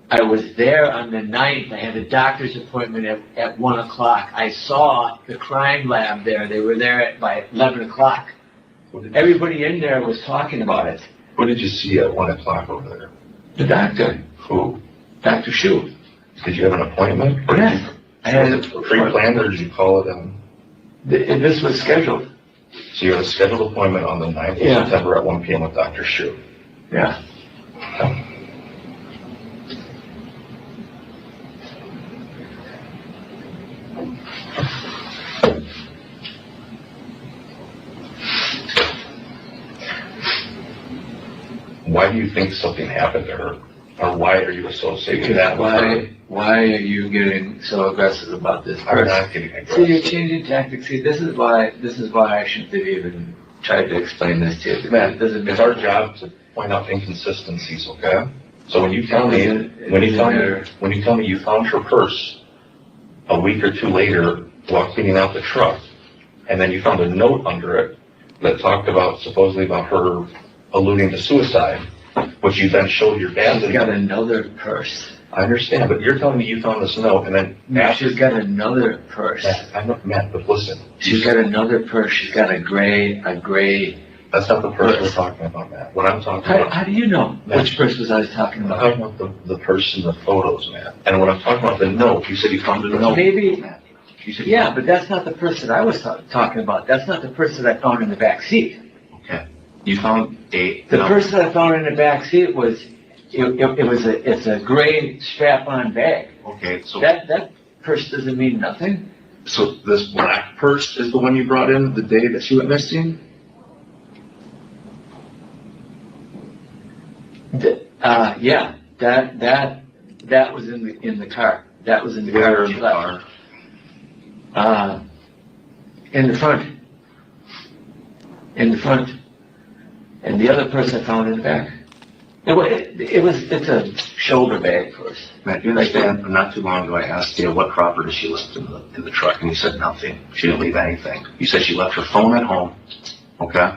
I was there on the 9th. I had a doctor's appointment at 1 o'clock. I saw the crime lab there. They were there by 11 o'clock. Everybody in there was talking about it. Who did you see at 1 o'clock over there? The doctor. Who? Dr. Shu. Did you have an appointment? Or Yes. I had was it pre-planned or did you call it in? This was scheduled. So you had a scheduled appointment on the 9th of Yeah. September at 1 p.m. with Dr. Shu. Yeah. Why do you think something happened to her? Or why are you associating that with her? Why are you getting so aggressive about this I'm person? not getting aggressive. See, you're changing tactics. See, this is why I shouldn't have even tried to explain this to you. Man, It doesn't it's our job to point out inconsistencies, okay? So when you tell me, when you tell me you found her purse a week or two later while cleaning out the truck, and then you found a note under it that talked about, supposedly about her alluding to suicide, which you then showed your dad. She's got another purse. I understand, but you're telling me you found this note and then. No, she's got another purse. Matt, but listen. She's got another purse. She's got a gray. That's not the purse we're talking about, Matt. What I'm talking about. How do you know Matt, which purse was I talking I'm about? talking about the purse in the photos, Matt. And when I'm talking about the note, you said you found a note. Maybe. You said Yeah, but that's not the purse that I was talking about. That's not the purse that I found in the back seat. Okay. You found The purse that I found in the back seat was, it's a gray strap-on bag. Okay, so. That purse doesn't mean nothing. So this black purse is the one you brought in the day that she went missing? Yeah, that was in the car. That was in the car. She left. In the front. In the front. And the other purse I found in the back. It's a shoulder bag purse. Matt, you understand, not too long ago I asked you what property she left in the truck, and you said nothing. She didn't leave anything. You said she left her phone at home, okay?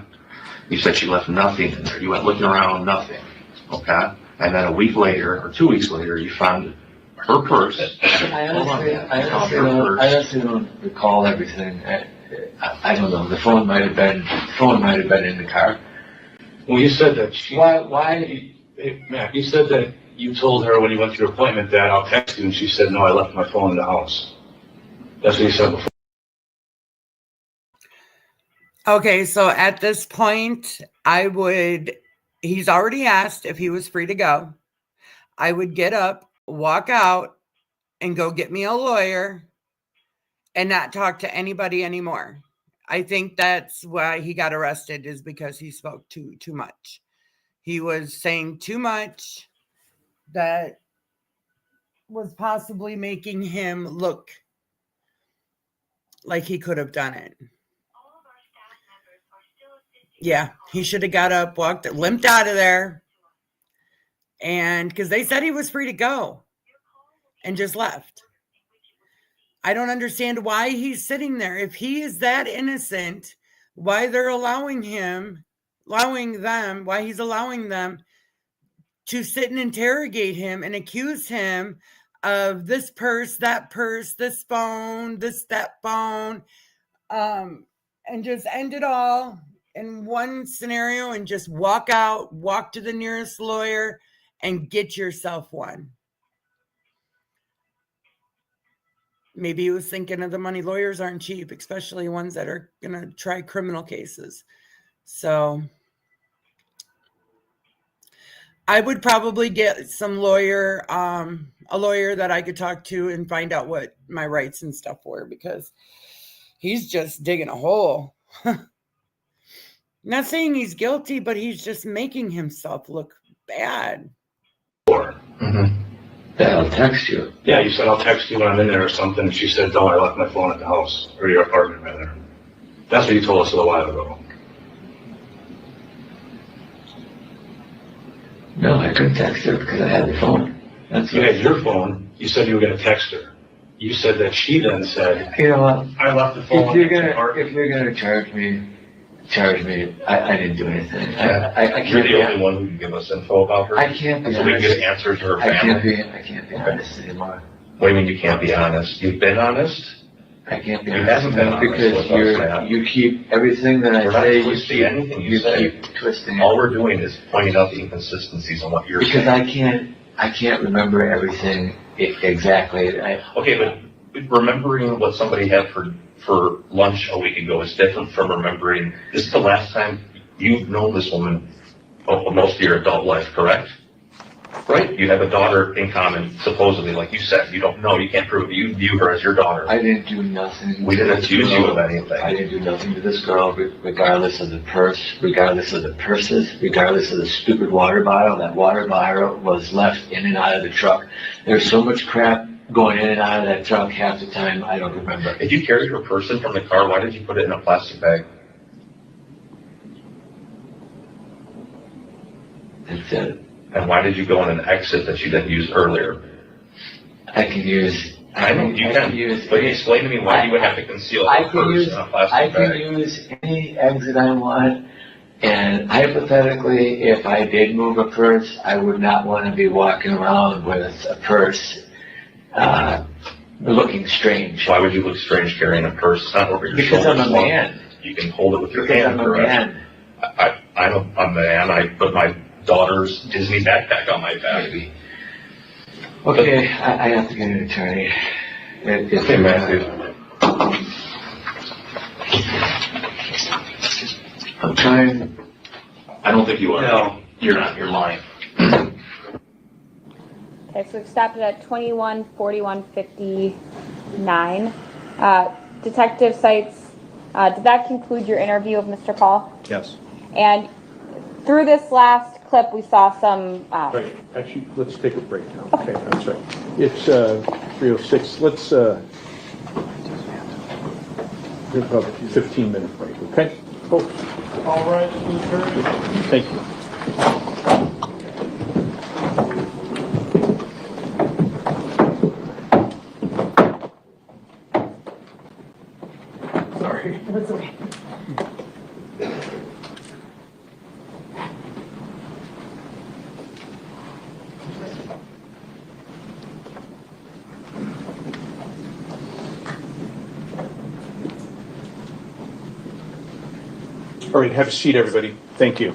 You said she left nothing in there. You went looking around, nothing, okay? And then a week later, or 2 weeks later, you found her purse. I honestly don't recall everything. I don't know. The phone might have been in the car. Well, you said that Why? Matt, you said that you told her when you went to your appointment that I'll text you, and she said, no, I left my phone in the house. That's what you said before. Okay, so at this point, I would he's already asked if he was free to go. I would get up, walk out, and go get me a lawyer and not talk to anybody anymore. I think that's why he got arrested, is because he spoke too much. He was saying too much that was possibly making him look like he could have done it. Yeah, he should have got up, walked, limped out of there. And because they said he was free to go and just left. I don't understand why he's sitting there. If he is that innocent, why they're allowing them to sit and interrogate him and accuse him of this purse, this phone, that phone, and just end it all in one scenario and just walk out, walk to the nearest lawyer and get yourself one. Maybe he was thinking of the money. Lawyers aren't cheap, especially ones that are going to try criminal cases. So I would probably get a lawyer that I could talk to and find out what my rights and stuff were, because he's just digging a hole. Not saying he's guilty, but he's just making himself look bad. Mm-hmm. Yeah, I'll text you. Yeah, you said I'll text you when I'm in there or something. She said, no, I left my phone at the house, or your apartment rather. That's what you told us a little while ago. No, I couldn't text her because I had the phone. You had your phone. You said you were going to text her. You said that she then said, you know what? I left the phone. If you're gonna charge me. I didn't do anything. You're the only one who can give us info about her. I can't be honest. So we can get answers to her family. I can't be honest anymore. What do you mean you can't be honest? You've been honest? I can't be You honest. haven't been honest because you keep everything that I say. You see anything you say. Keep twisting. All we're doing is pointing out the inconsistencies on what you're because saying. I can't remember everything exactly. Okay, but remembering what somebody had for lunch a week ago is different from remembering. This is the last time you've known this woman most of your adult life, correct? Right? You have a daughter in common, supposedly, like you said. You don't know. You can't prove it. You view her as your daughter. I didn't do nothing. We didn't accuse you of anything. I didn't do nothing to this girl, regardless of the purse, regardless of the purses, regardless of the stupid water bottle. That water bottle was left in and out of the truck. There's so much crap going in and out of that truck half the time, I don't remember. If you carried her person from the car, why did you put it in a plastic bag? That's it. And why did you go on an exit that you didn't use earlier? I can use. I know you can. But explain to me why you would have to conceal a purse in a plastic bag. I can use any exit I want. And hypothetically, if I did move a purse, I would not want to be walking around with a purse looking strange. Why would you look strange carrying a purse? It's not over your because shoulders. I'm a man. You can hold it with your because hand. I'm a man. I'm a man. I put my daughter's Disney backpack on my back. Maybe. Okay, I have to get an attorney. Okay, Matthew. I'm trying. I don't think you are. No. You're not. You're lying. Okay, so we've stopped it at 21:41:59. Detective Seitz, did that conclude your interview of Mr. Pahl? Yes. And through this last clip, we saw some. Right. Actually, let's take a break now. Okay, that's right. It's 3:06. Let's have a 15-minute break. Okay, folks. All right, thank you. Sorry. That's okay. All right, have a seat, everybody. Thank you.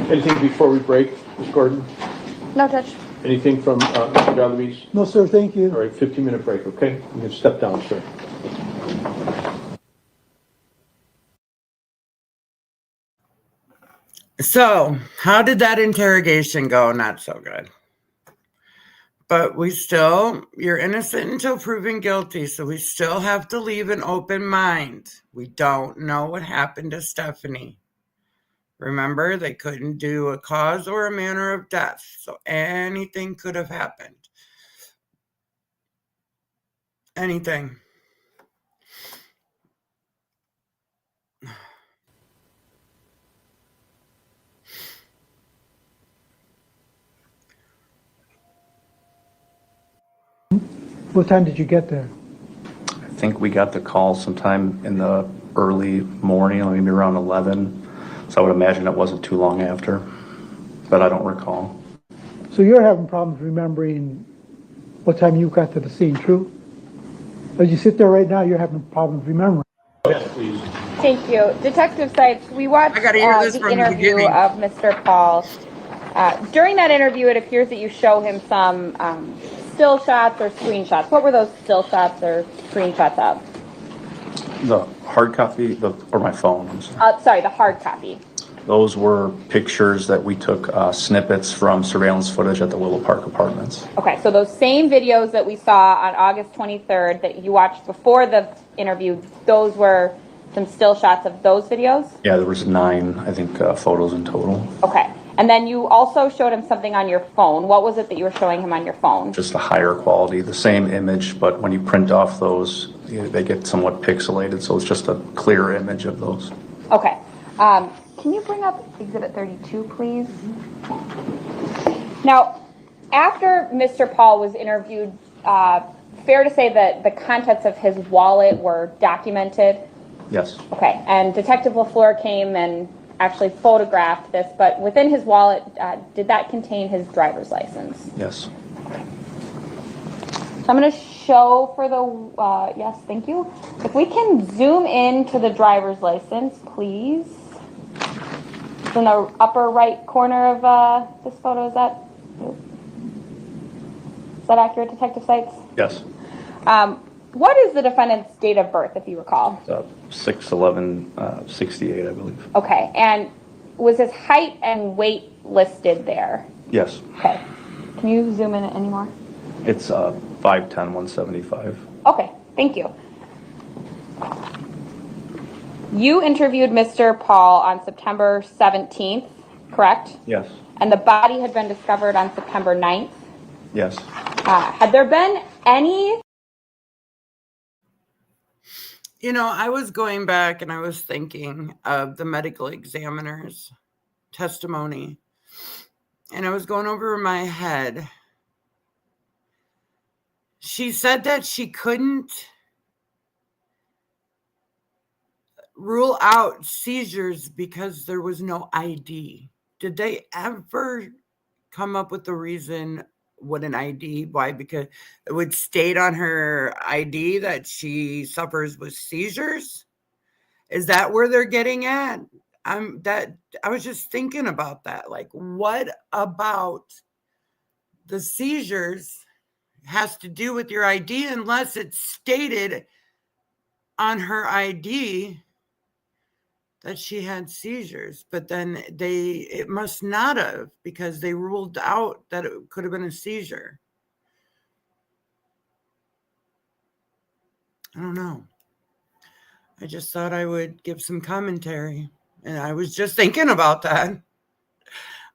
Anything before we break, Ms. Gordon? No, Judge. Anything from Mr. Delafield? No, sir, thank you. All right, 15-minute break, okay? You can step down, sir. So, how did that interrogation go? Not so good. But you're innocent until proven guilty, so we still have to leave an open mind. We don't know what happened to Stephanie. Remember, they couldn't do a cause or a manner of death, so anything could have happened. Anything. What time did you get there? I think we got the call sometime in the early morning, maybe around 11. So I would imagine it wasn't too long after, but I don't recall. So you're having problems remembering what time you got to the scene, true? As you sit there right now, you're having problems remembering. Yes, please. Thank you. Detective Seitz, we watched I gotta hear this the from the interview beginning. of Mr. Pahl. During that interview, it appears that you show him some still shots or screenshots. What were those still shots or screenshots of? The hard copy, or my phone, I'm sorry. Sorry, the hard copy. Those were pictures that we took, snippets from surveillance footage at the Willow Park Apartments. Okay, so those same videos that we saw on August 23rd that you watched before the interview, those were some still shots of those videos? Yeah, there was 9, I think, photos in total. Okay, and then you also showed him something on your phone. What was it that you were showing him on your phone? Just a higher quality, the same image, but when you print off those, they get somewhat pixelated, so it's just a clear image of those. Okay. Can you bring up Exhibit 32, please? Now, after Mr. Pahl was interviewed, fair to say that the contents of his wallet were documented? Yes. Okay, and Detective LaFleur came and actually photographed this, but within his wallet, did that contain his driver's license? Yes. So I'm going to show for the, yes, thank you. If we can zoom in to the driver's license, please. It's in the upper right corner of this photo. Is that accurate, Detective Seitz? Yes. What is the defendant's date of birth, if you recall? 6/11/68, I believe. Okay, and was his height and weight listed there? Yes. Okay. Can you zoom in any more? It's 5'10", 175. Okay, thank you. You interviewed Mr. Pahl on September 17th, correct? Yes. And the body had been discovered on September 9th? Yes. Had there been any... You know, I was going back and I was thinking of the medical examiner's testimony. And I was going over in my head. She said that she couldn't rule out seizures because there was no ID. Did they ever come up with the reason what an ID? Why? Because it would state on her ID that she suffers with seizures. Is that where they're getting at? I was just thinking about that. Like, what about the seizures has to do with your ID unless it's stated on her ID that she had seizures, but then it must not have, because they ruled out that it could have been a seizure. I don't know. I just thought I would give some commentary, and I was just thinking about that.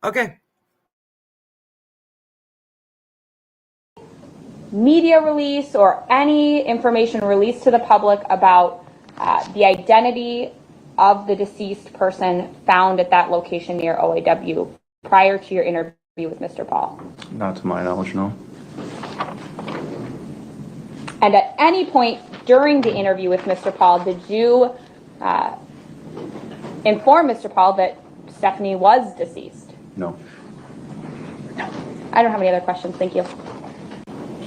Okay. media release or any information released to the public about the identity of the deceased person found at that location near OAW prior to your interview with Mr. Pahl? Not to my knowledge, no. And at any point during the interview with Mr. Pahl, did you inform Mr. Pahl that Stephanie was deceased? No. No. I don't have any other questions. Thank you.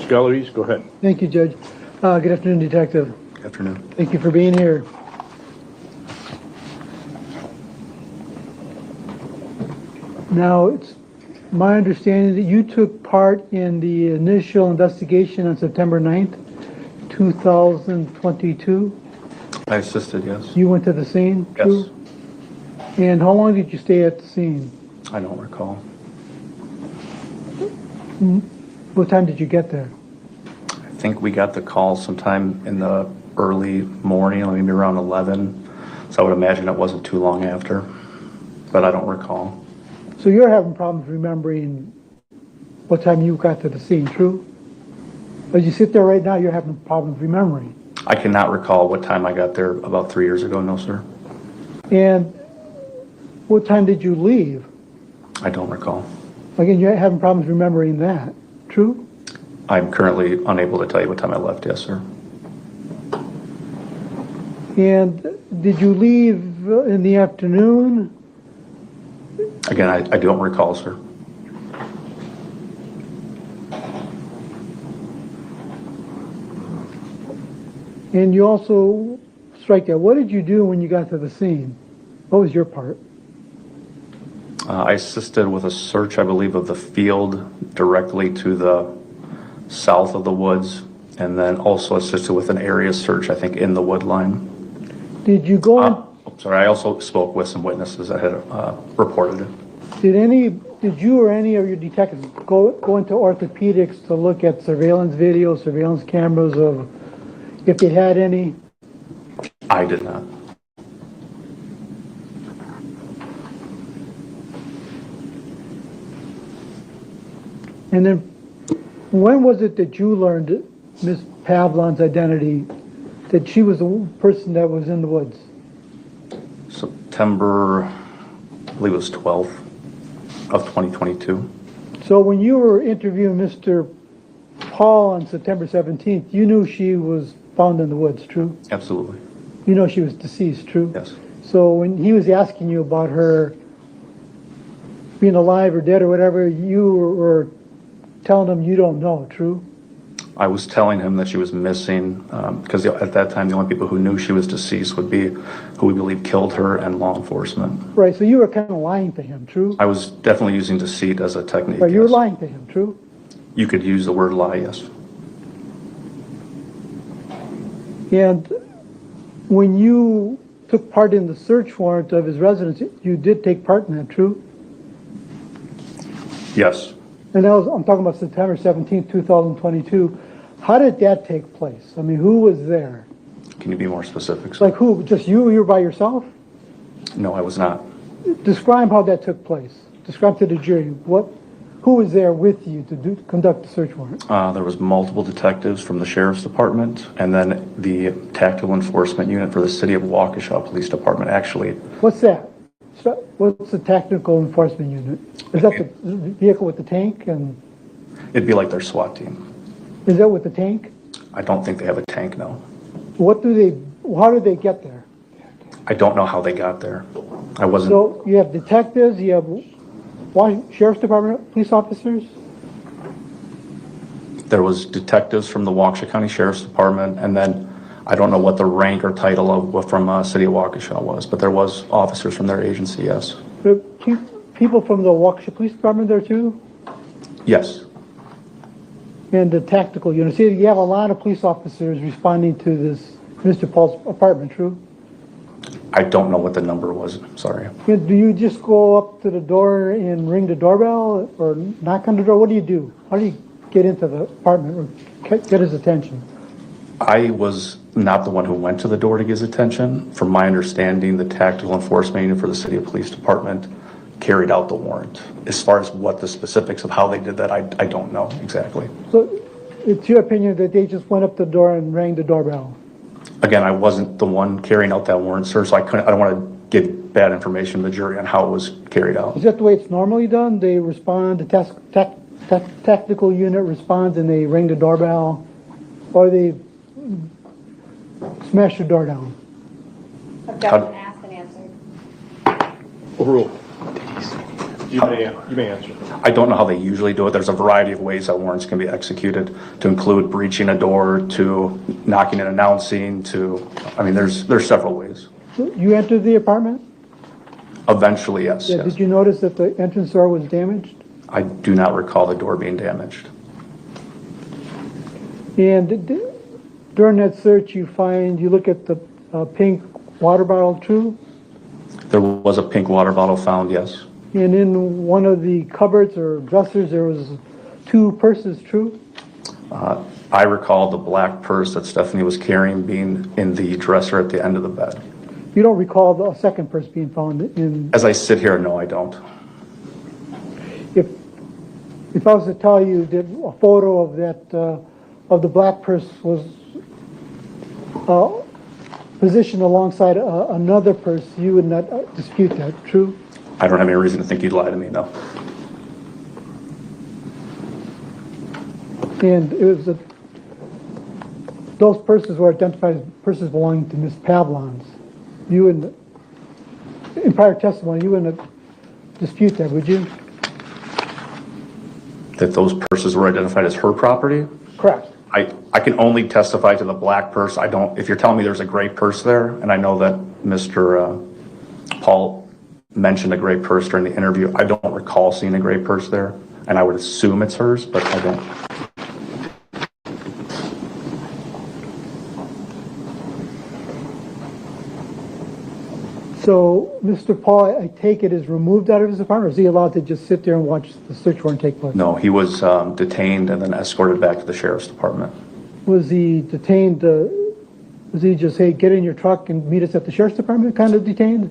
Sculleries, go ahead. Thank you, Judge. Good afternoon, Detective. Good afternoon. Thank you for being here. Now, it's my understanding that you took part in the initial investigation on September 9th, 2022. I assisted, yes. You went to the scene, Yes. too? And how long did you stay at the scene? I don't recall. What time did you get there? I think we got the call sometime in the early morning, maybe around 11. So I would imagine it wasn't too long after, but I don't recall. So you're having problems remembering what time you got to the scene, true? As you sit there right now, you're having problems remembering. I cannot recall what time I got there about 3 years ago, no, sir. And what time did you leave? I don't recall. Again, you're having problems remembering that, true? I'm currently unable to tell you what time I left, yes, sir. And did you leave in the afternoon? Again, I don't recall, sir. And you also strike that. What did you do when you got to the scene? What was your part? I assisted with a search, I believe, of the field directly to the south of the woods, and then also assisted with an area search, I think, in the wood line. Did you go in? Sorry, I also spoke with some witnesses that had reported it. Did you or any of your detectives go into orthopedics to look at surveillance video, surveillance cameras of if they had any? I did not. And then when was it that you learned Miss Pavlon's identity, that she was the person that was in the woods? September, I believe it was 12th of 2022. So when you were interviewing Mr. Pahl on September 17th, you knew she was found in the woods, true? Absolutely. You know she was deceased, true? Yes. So when he was asking you about her being alive or dead or whatever, you were telling him you don't know, true? I was telling him that she was missing because at that time the only people who knew she was deceased would be who we believe killed her and law enforcement. Right, so you were kind of lying to him, true? I was definitely using deceit as a technique. Right, you were yes. lying to him, true? You could use the word lie, yes. And when you took part in the search warrant of his residence, you did take part in that, true? Yes. And I'm talking about September 17th, 2022. How did that take place? I mean, who was there? Can you be more specific, sir? Like who? Just you? You were by yourself? No, I was not. Describe how that took place. Describe to the jury who was there with you to conduct the search warrant? There was multiple detectives from the Sheriff's Department and then the Tactical Enforcement Unit for the City of Waukesha Police Department, actually. What's that? What's the Tactical Enforcement Unit? Is that the vehicle with the tank? And It'd be like their SWAT team. is that with the tank? I don't think they have a tank, no. How did they get there? I don't know how they got there. I wasn't. So you have detectives, you have Sheriff's Department police officers? There was detectives from the Waukesha County Sheriff's Department, and then I don't know what the rank or title of from City of Waukesha was, but there was officers from their agency, yes. There are people from the Waukesha Police Department there too? Yes. And the tactical unit. See, you have a lot of police officers responding to this Mr. Paul's apartment, true? I don't know what the number was, sorry. Do you just go up to the door and ring the doorbell or knock on the door? What do you do? How do you get into the apartment or get his attention? I was not the one who went to the door to get his attention. From my understanding, the Tactical Enforcement Unit for the City Police Department carried out the warrant. As far as what the specifics of how they did that, I don't know exactly. So it's your opinion that they just went up the door and rang the doorbell? Again, I wasn't the one carrying out that warrant, sir, so I don't want to give bad information to the jury on how it was carried out. Is that the way it's normally done? They respond, the tactical unit responds and they ring the doorbell, or they smash the door down? Objection asked and answered. Overruled. You may answer. I don't know how they usually do it. There's a variety of ways that warrants can be executed, to include breaching a door, to knocking and announcing, there's several ways. So you entered the apartment? Eventually, yes. Yeah, Yes. did you notice that the entrance door was damaged? I do not recall the door being damaged. And during that search, you look at the pink water bottle, true? There was a pink water bottle found, yes. And in one of the cupboards or dressers, there was 2 purses, true? I recall the black purse that Stephanie was carrying being in the dresser at the end of the bed. You don't recall the second purse being found in? As I sit here, no, I don't. If I was to tell you that a photo of that, of the black purse was positioned alongside another purse, you would not dispute that, true? I don't have any reason to think you'd lie to me, no. And it was those purses were identified as purses belonging to Miss Pavlons. You wouldn't, in prior testimony, you wouldn't dispute that, would you? That those purses were identified as her property? Correct. I can only testify to the black purse. I don't, if you're telling me there's a gray purse there, and I know that Mr. Pahl mentioned a gray purse during the interview, I don't recall seeing a gray purse there, and I would assume it's hers, but I don't. So, Mr. Pahl, I take it, is removed out of his apartment, or is he allowed to just sit there and watch the search warrant take place? No, he was detained and then escorted back to the sheriff's department. Was he detained, was he just, hey, get in your truck and meet us at the sheriff's department kind of detained?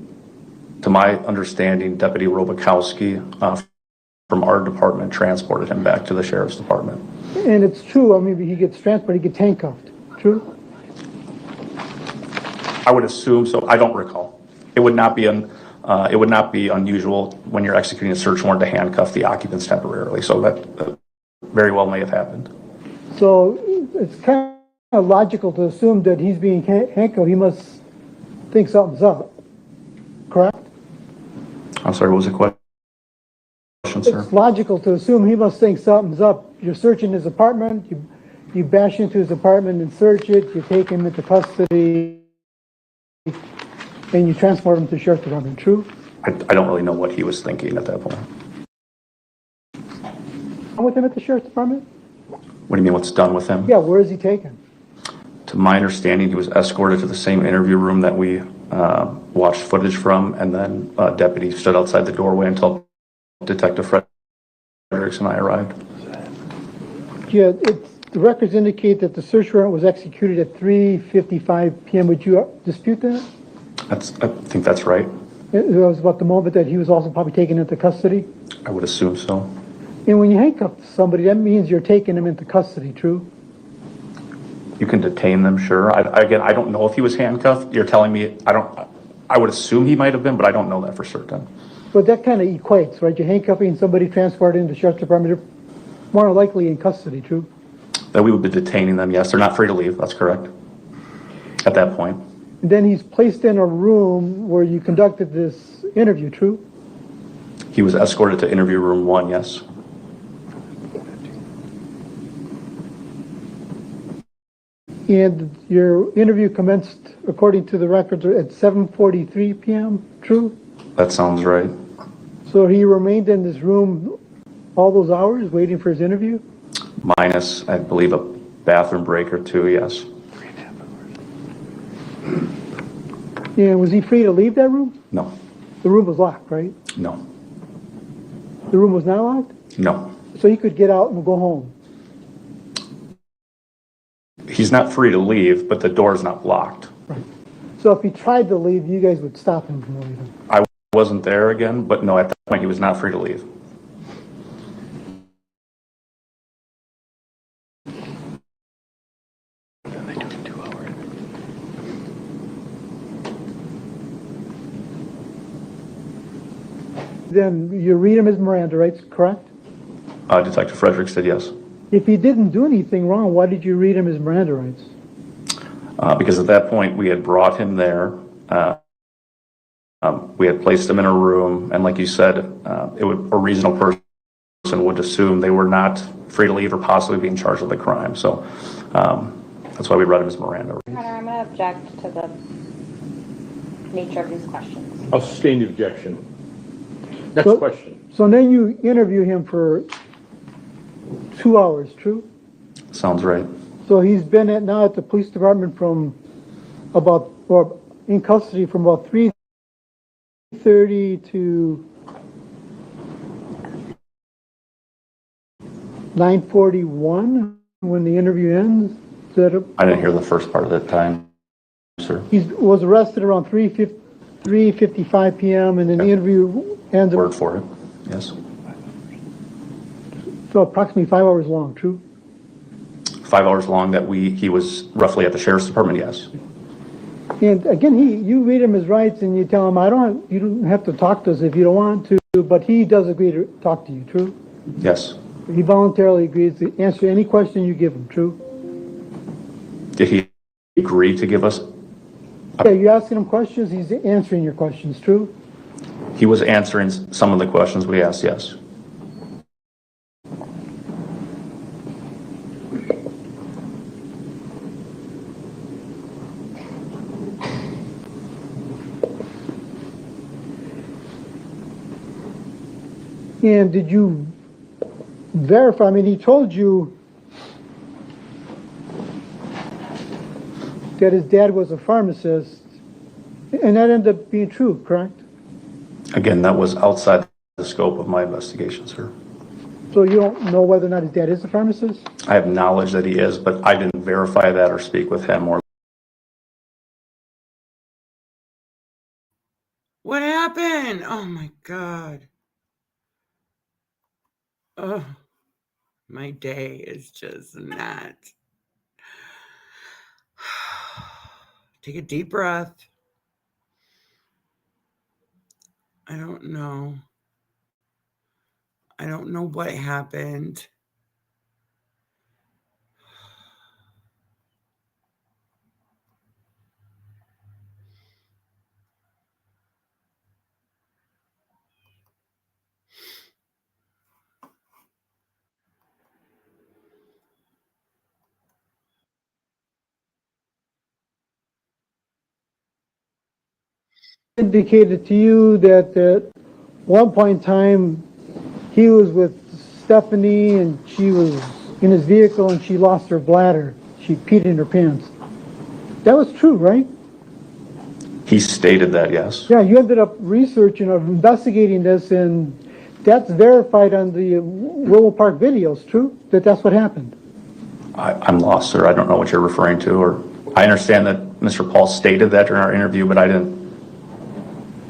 To my understanding, Deputy Robakowski from our department transported him back to the sheriff's department. And it's true, I mean, he gets transported, he gets handcuffed, true? I would assume so. I don't recall. It would not be unusual when you're executing a search warrant to handcuff the occupants temporarily. So that very well may have happened. So it's kind of logical to assume that he's being handcuffed. He must think something's up, correct? I'm sorry, what was the question, sir? It's logical to assume he must think something's up. You're searching his apartment, you bash into his apartment and search it, you take him into custody, and you transport him to the sheriff's department, true? I don't really know what he was thinking at that point. I'm with him at the sheriff's department? What do you mean, what's done with him? Yeah, where is he taken? To my understanding, he was escorted to the same interview room that we watched footage from, and then a deputy stood outside the doorway until Detective Fredericks and I arrived. Yeah, the records indicate that the search warrant was executed at 3:55 p.m. Would you dispute that? I think that's right. It was about the moment that he was also probably taken into custody? I would assume so. And when you handcuff somebody, that means you're taking them into custody, true? You can detain them, sure. Again, I don't know if he was handcuffed. You're telling me, I would assume he might have been, but I don't know that for certain. But that kind of equates, right? You're handcuffing somebody, transported into the sheriff's department, they're more likely in custody, true? That we would be detaining them, yes. They're not free to leave, that's correct. At that point. And then he's placed in a room where you conducted this interview, true? He was escorted to interview room 1, yes. And your interview commenced, according to the records, at 7:43 p.m., true? That sounds right. So he remained in this room all those hours waiting for his interview? Minus, I believe, a bathroom break or 2, yes. And was he free to leave that room? No. The room was locked, right? No. The room was not locked? No. So he could get out and go home? He's not free to leave, but the door's not locked. Right. So if he tried to leave, you guys would stop him from leaving? I wasn't there again, but no, at that point he was not free to leave. Then you read him his Miranda rights, correct? Detective Frederick said yes. If he didn't do anything wrong, why did you read him his Miranda rights? Because at that point we had brought him there. We had placed him in a room, and like you said, a reasonable person would assume they were not free to leave or possibly being charged with a crime. So that's why we read him his Miranda rights. Connor, I'm going to object to the nature of these questions. I'll sustain the objection. Next question. So then you interview him for 2 hours, true? Sounds right. So he's been now at the police department from in custody from about 3 8:30 to 9:41 when the interview ends? Is that I didn't hear the first part of that time, sir. he was arrested around 3:55 p.m. and then the interview ends at, Word for it, yes. so approximately 5 hours long, true? 5 hours long that he was roughly at the sheriff's department, yes. And again, you read him his rights and you tell him, you don't have to talk to us if you don't want to, but he does agree to talk to you, true? Yes. He voluntarily agrees to answer any question you give him, true? Did he agree to give us? Yeah, you're asking him questions, he's answering your questions, true? He was answering some of the questions we asked, yes. And did you verify, I mean, he told you that his dad was a pharmacist, and that ended up being true, correct? Again, that was outside the scope of my investigation, sir. So you don't know whether or not his dad is a pharmacist? I have knowledge that he is, but I didn't verify that or speak with him or. What happened? Oh my God. Oh, my day is just not. Take a deep breath. I don't know. I don't know what happened. Indicated to you that at one point in time he was with Stephanie and she was in his vehicle and she lost her bladder. She peed in her pants. That was true, right? He stated that, yes. Yeah, you ended up researching or investigating this, and that's verified on the Willow Park videos, true? That's what happened? I'm lost, sir. I don't know what you're referring to, or I understand that Mr. Pahl stated that during our interview, but I didn't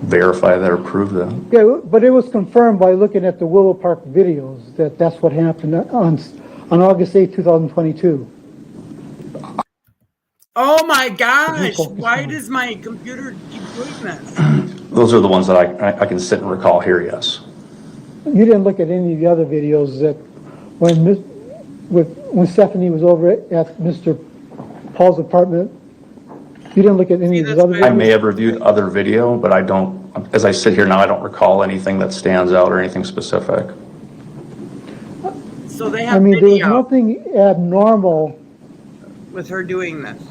verify that or prove that. Yeah, but it was confirmed by looking at the Willow Park videos that that's what happened on August 8, 2022. Oh my gosh. Why does my computer keep doing this? Those are the ones that I can sit and recall here, yes. You didn't look at any of the other videos that when Stephanie was over at Mr. Paul's apartment. You didn't look at any of the other videos? I may have reviewed other video, but I don't, as I sit here now, I don't recall anything that stands out or anything specific. So they have there was video nothing abnormal with her doing this.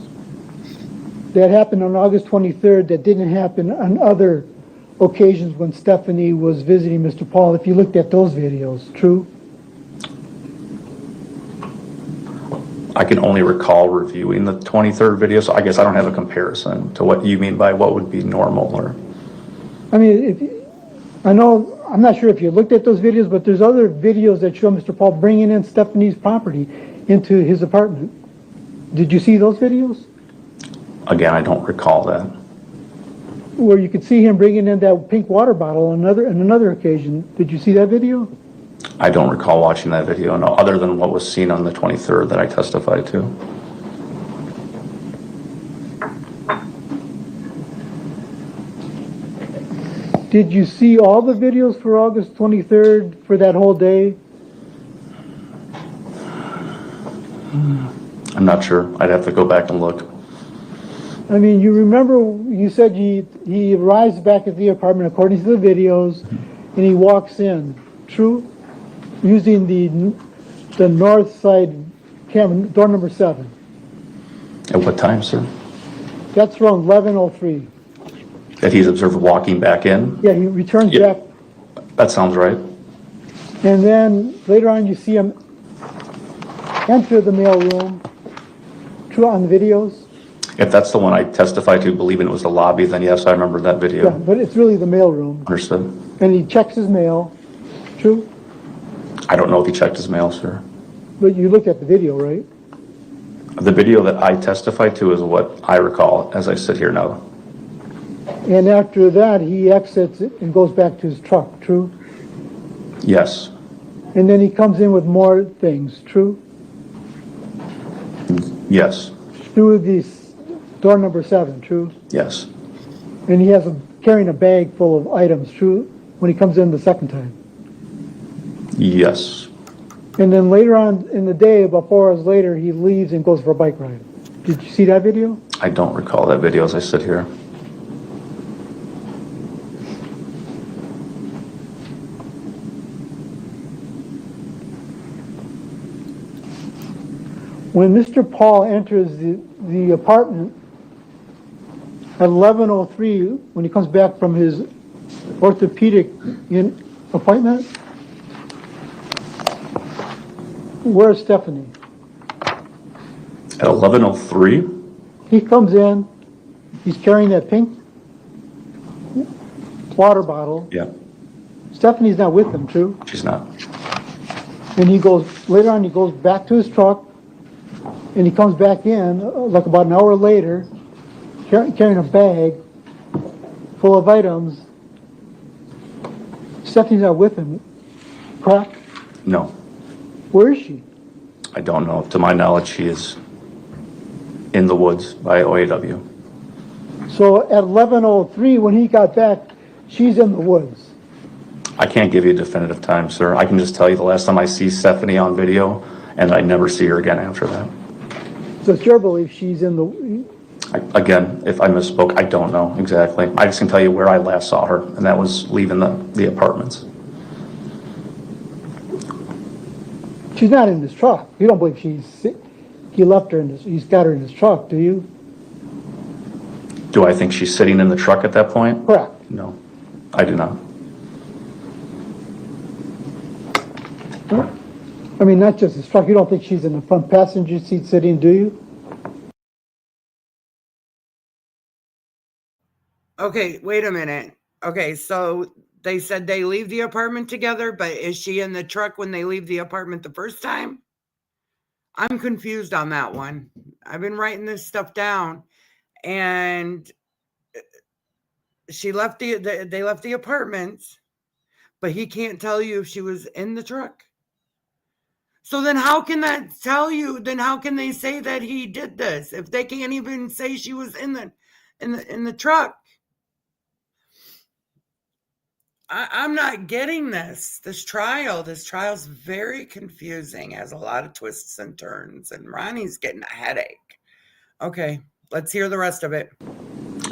that happened on August 23rd that didn't happen on other occasions when Stephanie was visiting Mr. Paul, if you looked at those videos, true? I can only recall reviewing the 23rd video, so I guess I don't have a comparison to what you mean by what would be normal or. I mean, I'm not sure if you looked at those videos, but there's other videos that show Mr. Paul bringing in Stephanie's property into his apartment. Did you see those videos? Again, I don't recall that. Where you could see him bringing in that pink water bottle on another occasion. Did you see that video? I don't recall watching that video, no, other than what was seen on the 23rd that I testified to. Did you see all the videos for August 23rd for that whole day? I'm not sure. I'd have to go back and look. I mean, you remember you said he arrives back at the apartment according to the videos, and he walks in, true? Using the north side camera, door number 7. At what time, sir? That's around 11:03. That he's observed walking back in? Yeah, he returns back. That sounds right. And then later on you see him enter the mail room, true, on the videos? If that's the one I testified to, believing it was the lobby, then yes, I remember that Yeah, video. but it's really the mailroom. Understood. And he checks his mail, true? I don't know if he checked his mail, sir. But you looked at the video, right? The video that I testified to is what I recall as I sit here now. And after that, he exits and goes back to his truck, true? Yes. And then he comes in with more things, true? Yes. Through this door number 7, true? Yes. And he has carrying a bag full of items, true? When he comes in the second time. Yes. And then later on in the day, about 4 hours later, he leaves and goes for a bike ride. Did you see that video? I don't recall that video as I sit here. When Mr. Pahl enters the apartment at 11:03, when he comes back from his orthopedic appointment, where's Stephanie? At 11:03? He comes in, he's carrying that pink water bottle. Yeah, Stephanie's not with him, true? she's not. And he goes, later on, he goes back to his truck, and he comes back in, like about an hour later, carrying a bag full of items. Stephanie's not with him, correct? No, Where is she? I don't know. To my knowledge, she is in the woods by OAW. So at 11:03, when he got back, she's in the woods. I can't give you a definitive time, sir. I can just tell you the last time I see Stephanie on video, and I never see her again after that. So it's your belief she's in the, Again, if I misspoke, I don't know exactly. I just can tell you where I last saw her, and that was leaving the apartments. she's not in his truck. You don't believe he left her in his, he's got her in his truck, do you? Do I think she's sitting in the truck at that point? Correct. No, I do not. I mean, not just his truck. You don't think she's in the front passenger seat sitting, do you? Okay, wait a minute. Okay, so they said they leave the apartment together, but is she in the truck when they leave the apartment the first time? I'm confused on that one. I've been writing this stuff down, and she left they left the apartments, but he can't tell you if she was in the truck. So then how can that tell you? Then how can they say that he did this if they can't even say she was in the truck? I'm not getting this. This trial's very confusing, has a lot of twists and turns, and Ronnie's getting a headache. Okay, let's hear the rest of it.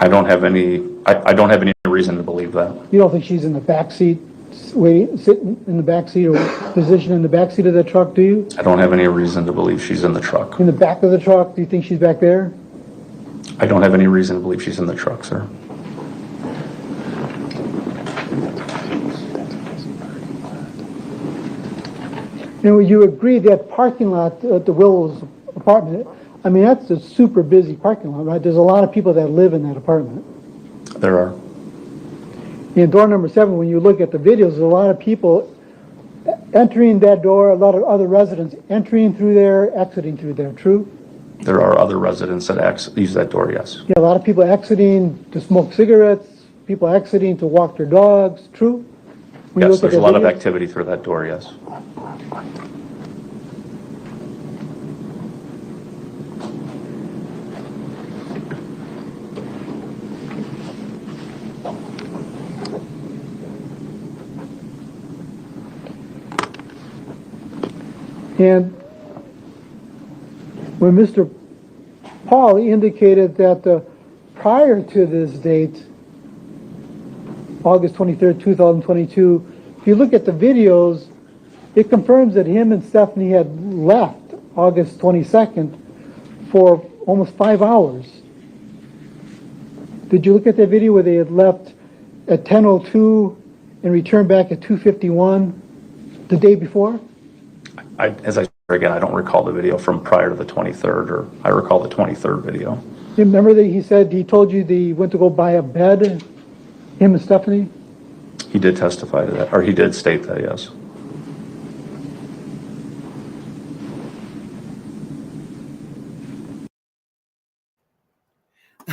I don't have any reason to believe that. You don't think she's in the back seat, sitting in the back seat or positioned in the back seat of the truck, do you? I don't have any reason to believe she's in the truck. In the back of the truck, do you think she's back there? I don't have any reason to believe she's in the truck, sir. And would you agree that parking lot at the Willows apartment, I mean, that's a super busy parking lot, right? There's a lot of people that live in that apartment. There are. In door number 7, when you look at the videos, there's a lot of people entering that door, a lot of other residents entering through there, exiting through there, true? There are other residents that use that door, yes. Yeah, a lot of people exiting to smoke cigarettes, people exiting to walk their dogs, true? When you Yes, look at there's a the lot of videos? activity through that door, yes. And when Mr. Pahl indicated that prior to this date, August 23rd, 2022, if you look at the videos, it confirms that him and Stephanie had left August 22nd for almost 5 hours. Did you look at that video where they had left at 10:02 and returned back at 2:51 the day before? As I said again, I don't recall the video from prior to the 23rd, or I recall the 23rd video. You remember that he said, he told you they went to go buy a bed, him and Stephanie? He did testify to that, or he did state that, yes.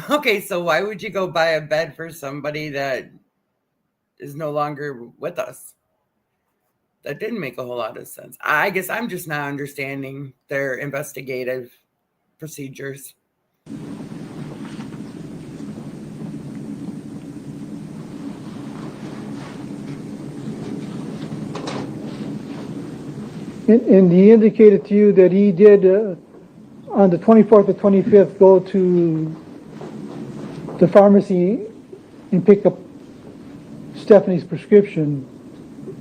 Okay, so why would you go buy a bed for somebody that is no longer with us? That didn't make a whole lot of sense. I guess I'm just not understanding their investigative procedures. And he indicated to you that he did, on the 24th or 25th, go to the pharmacy and pick up Stephanie's prescription.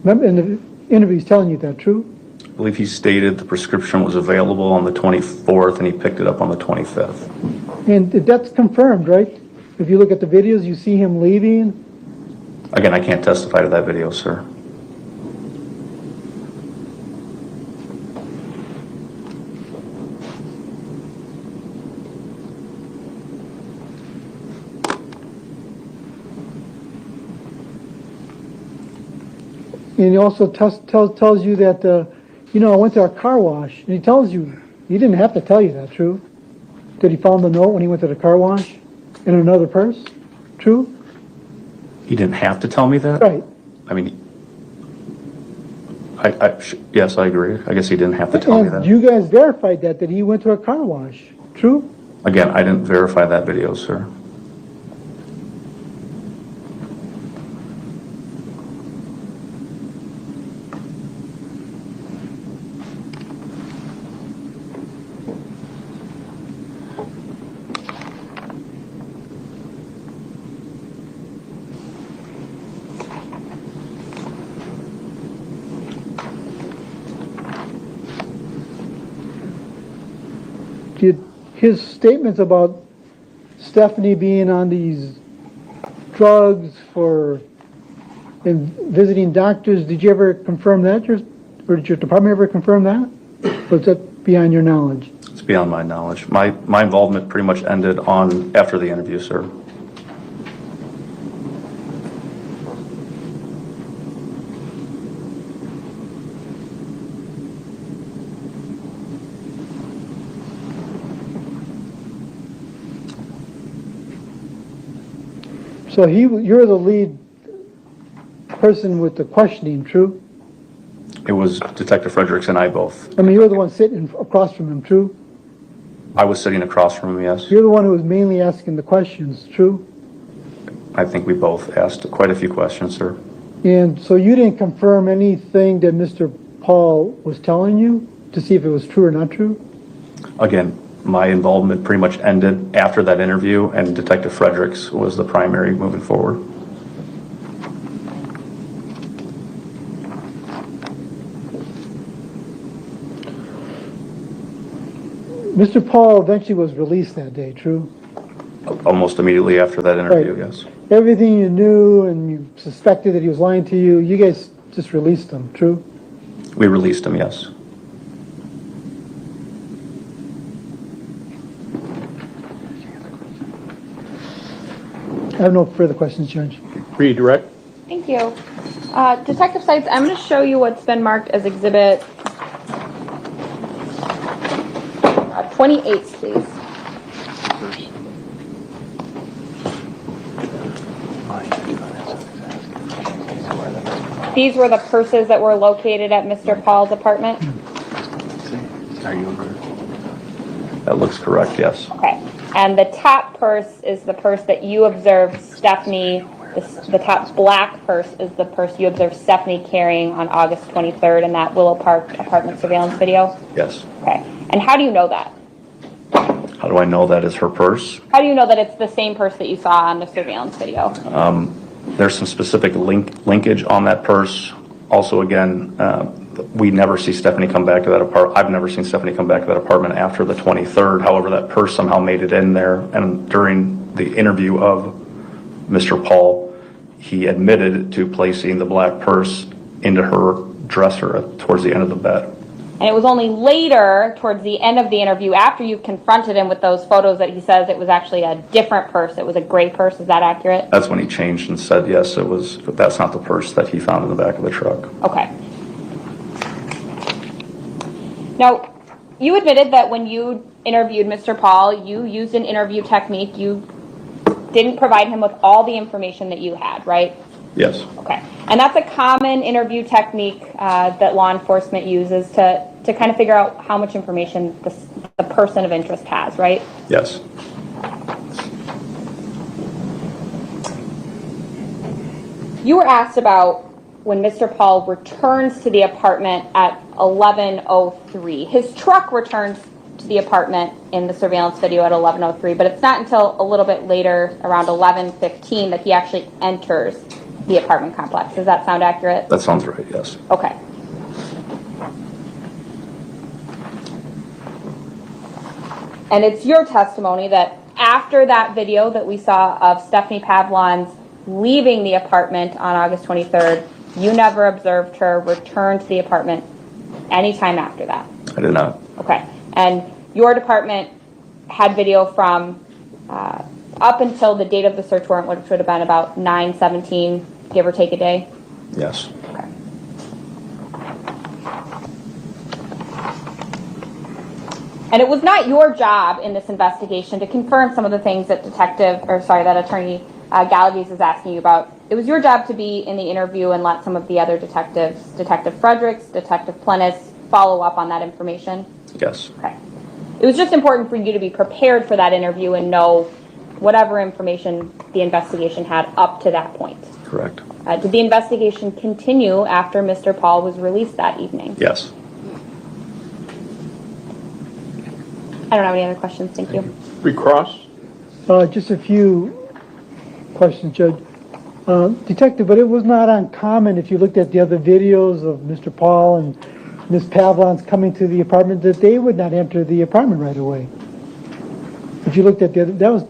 Remember, in the interview, he's telling you that, true? I believe he stated the prescription was available on the 24th and he picked it up on the 25th. And that's confirmed, right? If you look at the videos, you see him leaving. Again, I can't testify to that video, sir. And he also tells you that, I went to a car wash. And he tells you, he didn't have to tell you that, true? That he found the note when he went to the car wash in another purse, true? He didn't have to tell me that? Right. I mean, yes, I agree. I guess he didn't have to tell me And that. you guys verified that he went to a car wash, true? Again, I didn't verify that video, sir. His statements about Stephanie being on these drugs and visiting doctors, did you ever confirm that? Or did your department ever confirm that? Or is that beyond your knowledge? It's beyond my knowledge. My involvement pretty much ended after the interview, sir. So you're the lead person with the questioning, true? It was Detective Fredericks and I both. I mean, you're the one sitting across from him, true? I was sitting across from him, yes. You're the one who was mainly asking the questions, true? I think we both asked quite a few questions, sir. And so you didn't confirm anything that Mr. Pahl was telling you to see if it was true or not true? Again, my involvement pretty much ended after that interview, and Detective Fredericks was the primary moving forward. Mr. Pahl eventually was released that day, true? Almost immediately after that interview, Right. yes. Everything you knew and you suspected that he was lying to you, you guys just released him, true? We released him, yes. I have no further questions, Judge. Redirect. Thank you. Detective Seitz, I'm going to show you what's been marked as Exhibit 28, please. These were the purses that were located at Mr. Pahl's apartment? Are you That looks correct, yes. Okay. And the top purse is the purse that you observed Stephanie, the top black purse is the purse you observed Stephanie carrying on August 23rd in that Willow Park apartment surveillance video? Yes. Okay. And how do you know that? How do I know that is her purse? How do you know that it's the same purse that you saw on the surveillance video? There's some specific linkage on that purse. Also, again, we never see Stephanie come back to that apartment. I've never seen Stephanie come back to that apartment after the 23rd. However, that purse somehow made it in there. And during the interview of Mr. Pahl, he admitted to placing the black purse into her dresser towards the end of the bed. And it was only later, towards the end of the interview, after you confronted him with those photos, that he says it was actually a different purse. It was a gray purse. Is that accurate? That's when he changed and said, yes, it was, but that's not the purse that he found in the back of the truck. Okay. Now, you admitted that when you interviewed Mr. Pahl, you used an interview technique. You didn't provide him with all the information that you had, right? Yes. Okay. And that's a common interview technique that law enforcement uses to kind of figure out how much information the person of interest has, right? Yes. You were asked about when Mr. Pahl returns to the apartment at 11:03. His truck returns to the apartment in the surveillance video at 11:03, but it's not until a little bit later, around 11:15, that he actually enters the apartment complex. Does that sound accurate? That sounds right, yes. Okay. And it's your testimony that after that video that we saw of Stephanie Pavlons leaving the apartment on August 23rd, you never observed her return to the apartment anytime after that? I did not. Okay. And your department had video from up until the date of the search warrant, which would have been about 9/17, give or take a day? Yes. Okay. And it was not your job in this investigation to confirm some of the things that Attorney Galaviz is asking you about. It was your job to be in the interview and let some of the other detectives, Detective Fredericks, Detective Plennis, follow up on that information? Yes. Okay. It was just important for you to be prepared for that interview and know whatever information the investigation had up to that point. Correct. Did the investigation continue after Mr. Pahl was released that evening? Yes. I don't have any other questions. Thank you. Recross? Just a few questions, Judge. Detective, but it was not uncommon if you looked at the other videos of Mr. Pahl and Ms. Pavlons coming to the apartment that they would not enter the apartment right away. If you looked at the other, that was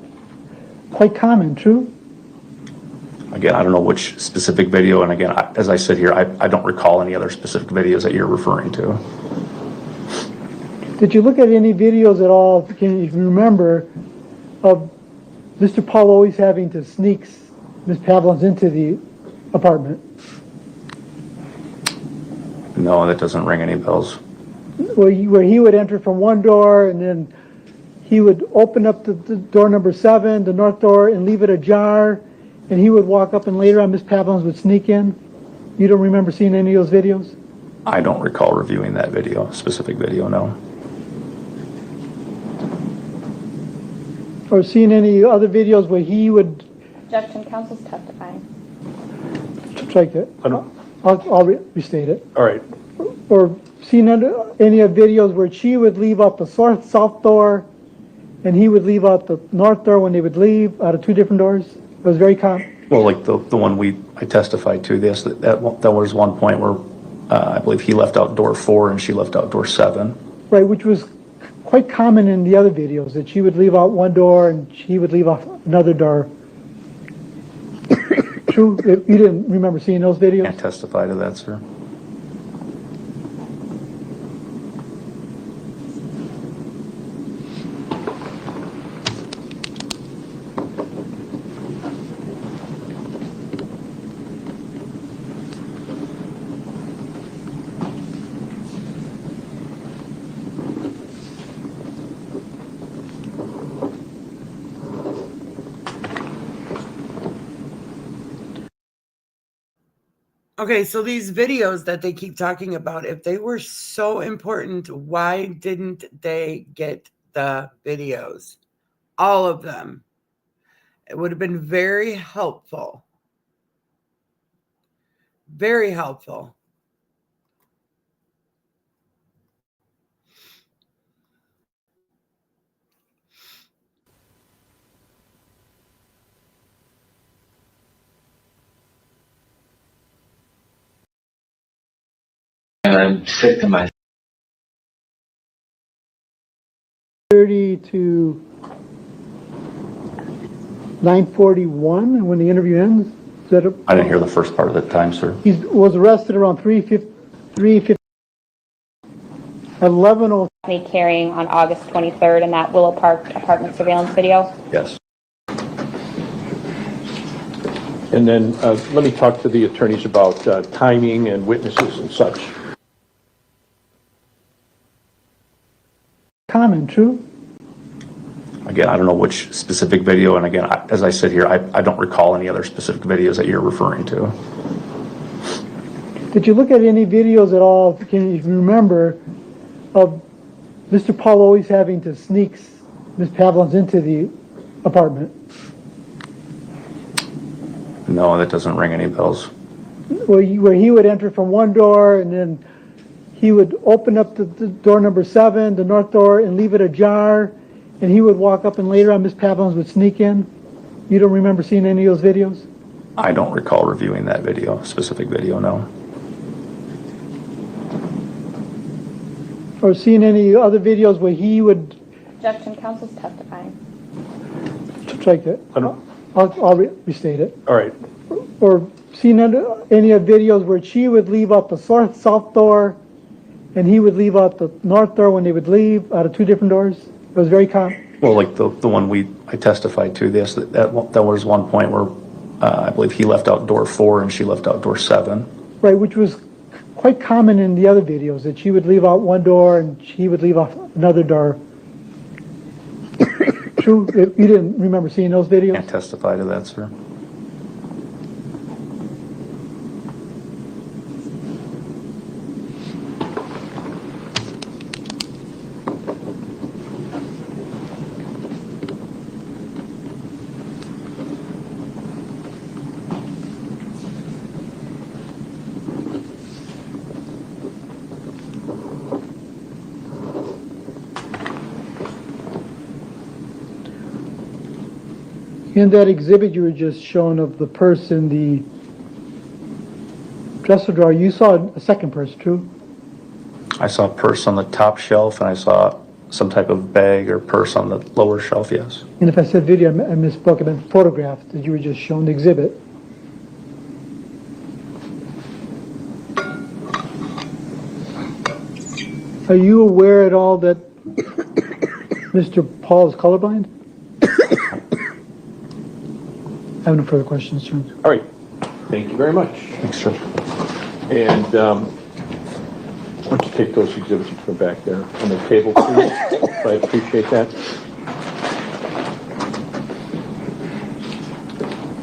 quite common, true? Again, I don't know which specific video, and again, as I sit here, I don't recall any other specific videos that you're referring to. Did you look at any videos at all, if you remember, of Mr. Pahl always having to sneak Ms. Pavlons into the apartment? No, that doesn't ring any bells. Where he would enter from one door and then he would open up the door number 7, the north door, and leave it ajar, and he would walk up and later on Ms. Pavlons would sneak in? You don't remember seeing any of those videos? I don't recall reviewing that video, specific video, no. Or seeing any other videos where he would... Judge and counsel's testifying. Strike it. I'll restate it. All right. Or seen any of videos where she would leave out the south door and he would leave out the north door when they would leave out of 2 different doors? It was very common. Well, like the one I testified to, this that was one point where I believe he left out door 4 and she left out door 7. Right, which was quite common in the other videos, that she would leave out one door and he would leave out another door. True? You didn't remember seeing those videos? Can't testify to that, sir. Okay, so these videos that they keep talking about, if they were so important, why didn't they get the videos? All of them. It would have been very helpful. Very helpful. And I'm sick to my 30 to 9:41 when the interview ends? Is that I didn't hear the first part of the time, sir. He was arrested around 3:50. 11:03. Me carrying on August 23rd in that Willow Park apartment surveillance video? Yes. And then let me talk to the attorneys about timing and witnesses and such. Comment, true? Again, I don't know which specific video, and again, as I sit here, I don't recall any other specific videos that you're referring to. Did you look at any videos at all, can you remember, of Mr. Pahl always having to sneak Ms. Pavlons into the apartment? No, that doesn't ring any bells. Where he would enter from one door, and then he would open up the door number 7, the north door, and leave it ajar, and he would walk up, and later on Ms. Pavlons would sneak in? You don't remember seeing any of those videos? I don't recall reviewing that video, specific video, no. Or seeing any other videos where he would Objection, counsel's testifying. strike it? I'll restate it. All right. Or seen any of videos where she would leave out the south door and he would leave out the north door when they would leave out of 2 different doors? It was very common. Well, like the one I testified to, that was one point where I believe he left out door 4 and she left out door 7. Right, which was quite common in the other videos, that she would leave out one door and he would leave out another door. True? You didn't remember seeing those videos? Can't testify to that, sir. In that exhibit you were just shown of the purse in the dresser drawer, you saw a second purse, true? I saw a purse on the top shelf and I saw some type of bag or purse on the lower shelf, yes. And if I said video, I misspoke. I meant photograph that you were just shown the exhibit. Are you aware at all that Mr. Pahl is colorblind? I have no further questions, sir. All right. Thank you very much. Thanks, sir. And why don't you take those exhibits from back there on the table, please? I appreciate that.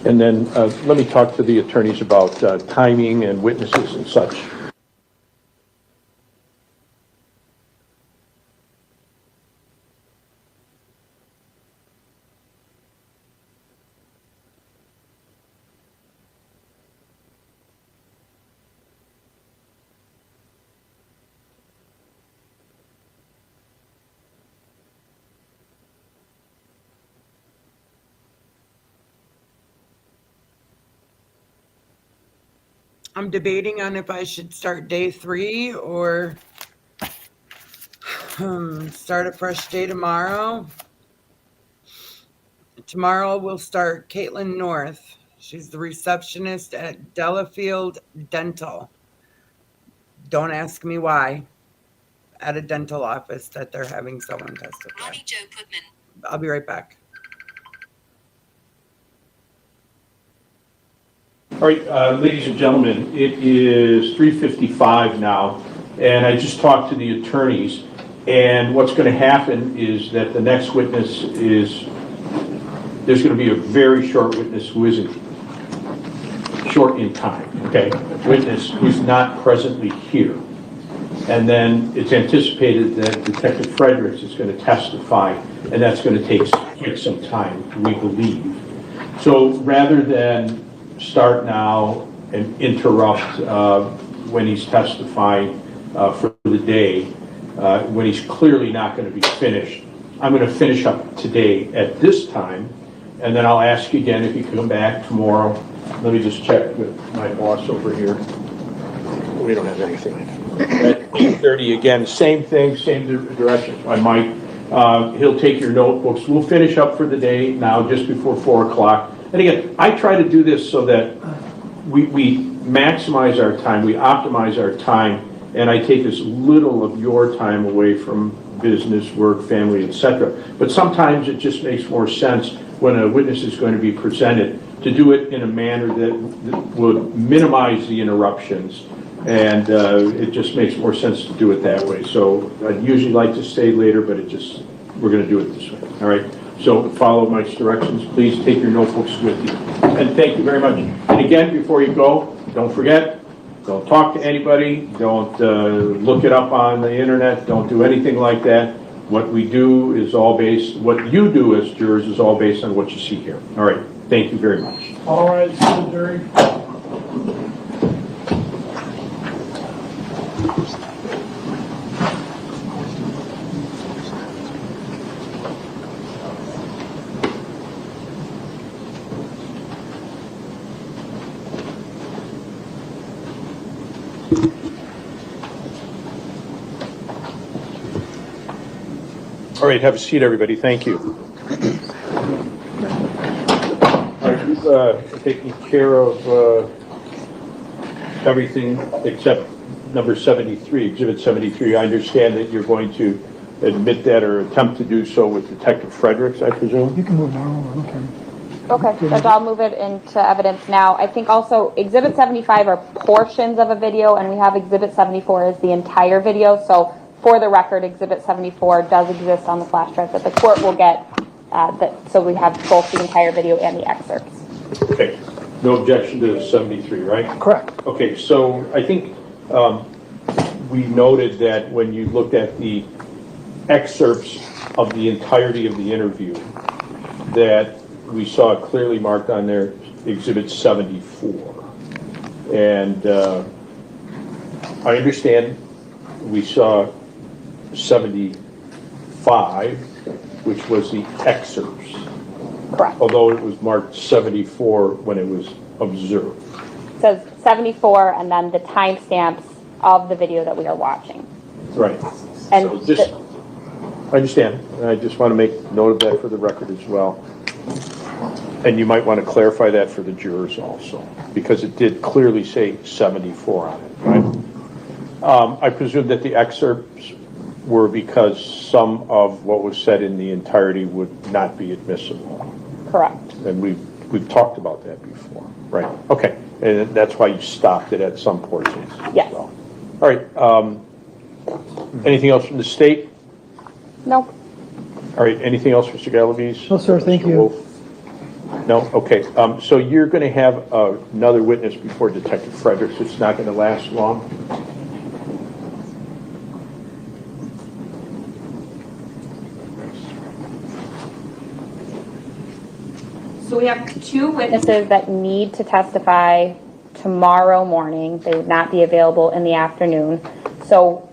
And then let me talk to the attorneys about timing and witnesses and such. I'm debating on if I should start day 3 or start a fresh day tomorrow. Tomorrow we'll start Caitlin North. She's the receptionist at Delafield Dental. Don't ask me why. At a dental office that they're having someone testify. I'll be right back. All right, ladies and gentlemen, it is 3:55 now, and I just talked to the attorneys, and what's going to happen is that the next witness is, there's going to be a very short witness who isn't short in time, okay? A witness who's not presently here. And then it's anticipated that Detective Fredericks is going to testify, and that's going to take quite some time, we believe. So rather than start now and interrupt when he's testifying for the day, when he's clearly not going to be finished, I'm going to finish up today at this time, and then I'll ask you again if you can come back tomorrow. Let me just check with my boss over here. We don't have anything. At 8:30 again, same thing, same direction. I might, he'll take your notebooks. We'll finish up for the day now just before 4 o'clock. And again, I try to do this so that we maximize our time, we optimize our time, and I take as little of your time away from business, work, family, etc. But sometimes it just makes more sense when a witness is going to be presented to do it in a manner that would minimize the interruptions. And it just makes more sense to do it that way. So I'd usually like to stay later, but we're going to do it this way. All right. So follow Mike's directions. Please take your notebooks with you. And thank you very much. And again, before you go, don't forget, don't talk to anybody. Don't look it up on the internet. Don't do anything like that. What we do is all based, what you do as jurors is all based on what you see here. All right. Thank you very much. All right, so jury. All right, have a seat, everybody. Thank you. All right, you've taken care of everything except number 73, Exhibit 73. I understand that you're going to admit that or attempt to do so with Detective Fredericks, I presume? You can move now, okay. Okay, so I'll move it into evidence now. I think also Exhibit 75 are portions of a video, and we have Exhibit 74 as the entire video. So for the record, Exhibit 74 does exist on the flash drive that the court will get. So we have both the entire video and the excerpts. Okay. No objection to 73, right? Correct. Okay, so I think we noted that when you looked at the excerpts of the entirety of the interview, that we saw it clearly marked on there, Exhibit 74. And I understand we saw 75, which was the excerpts. Correct. Although it was marked 74 when it was observed. It says 74 and then the timestamps of the video that we are watching. Right. And so just, I understand. I just want to make note of that for the record as well. And you might want to clarify that for the jurors also, because it did clearly say 74 on it, right? I presume that the excerpts were because some of what was said in the entirety would not be admissible. Correct. And we've talked about that before, right? Okay, and that's why you stopped it at some portions. Yes. Well. All right. Anything else from the state? No. All right. Anything else, Mr. Galaviz? No, sir. Thank you. Wolf? No? Okay. So you're going to have another witness before Detective Fredericks. It's not going to last long. So we have two witnesses that need to testify tomorrow morning. They would not be available in the afternoon. So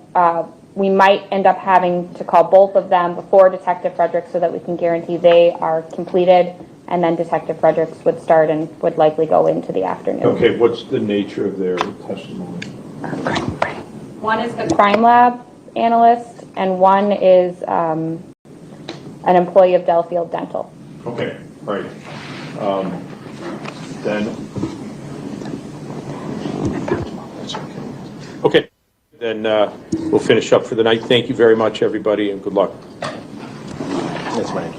we might end up having to call both of them before Detective Fredericks so that we can guarantee they are completed, and then Detective Fredericks would start and would likely go into the afternoon. Okay, what's the nature of their testimony? One is the crime lab analyst, and one is an employee of Delafield Dental. Okay, all right. Then. Okay, then we'll finish up for the night. Thank you very much, everybody, and good luck. That's fine.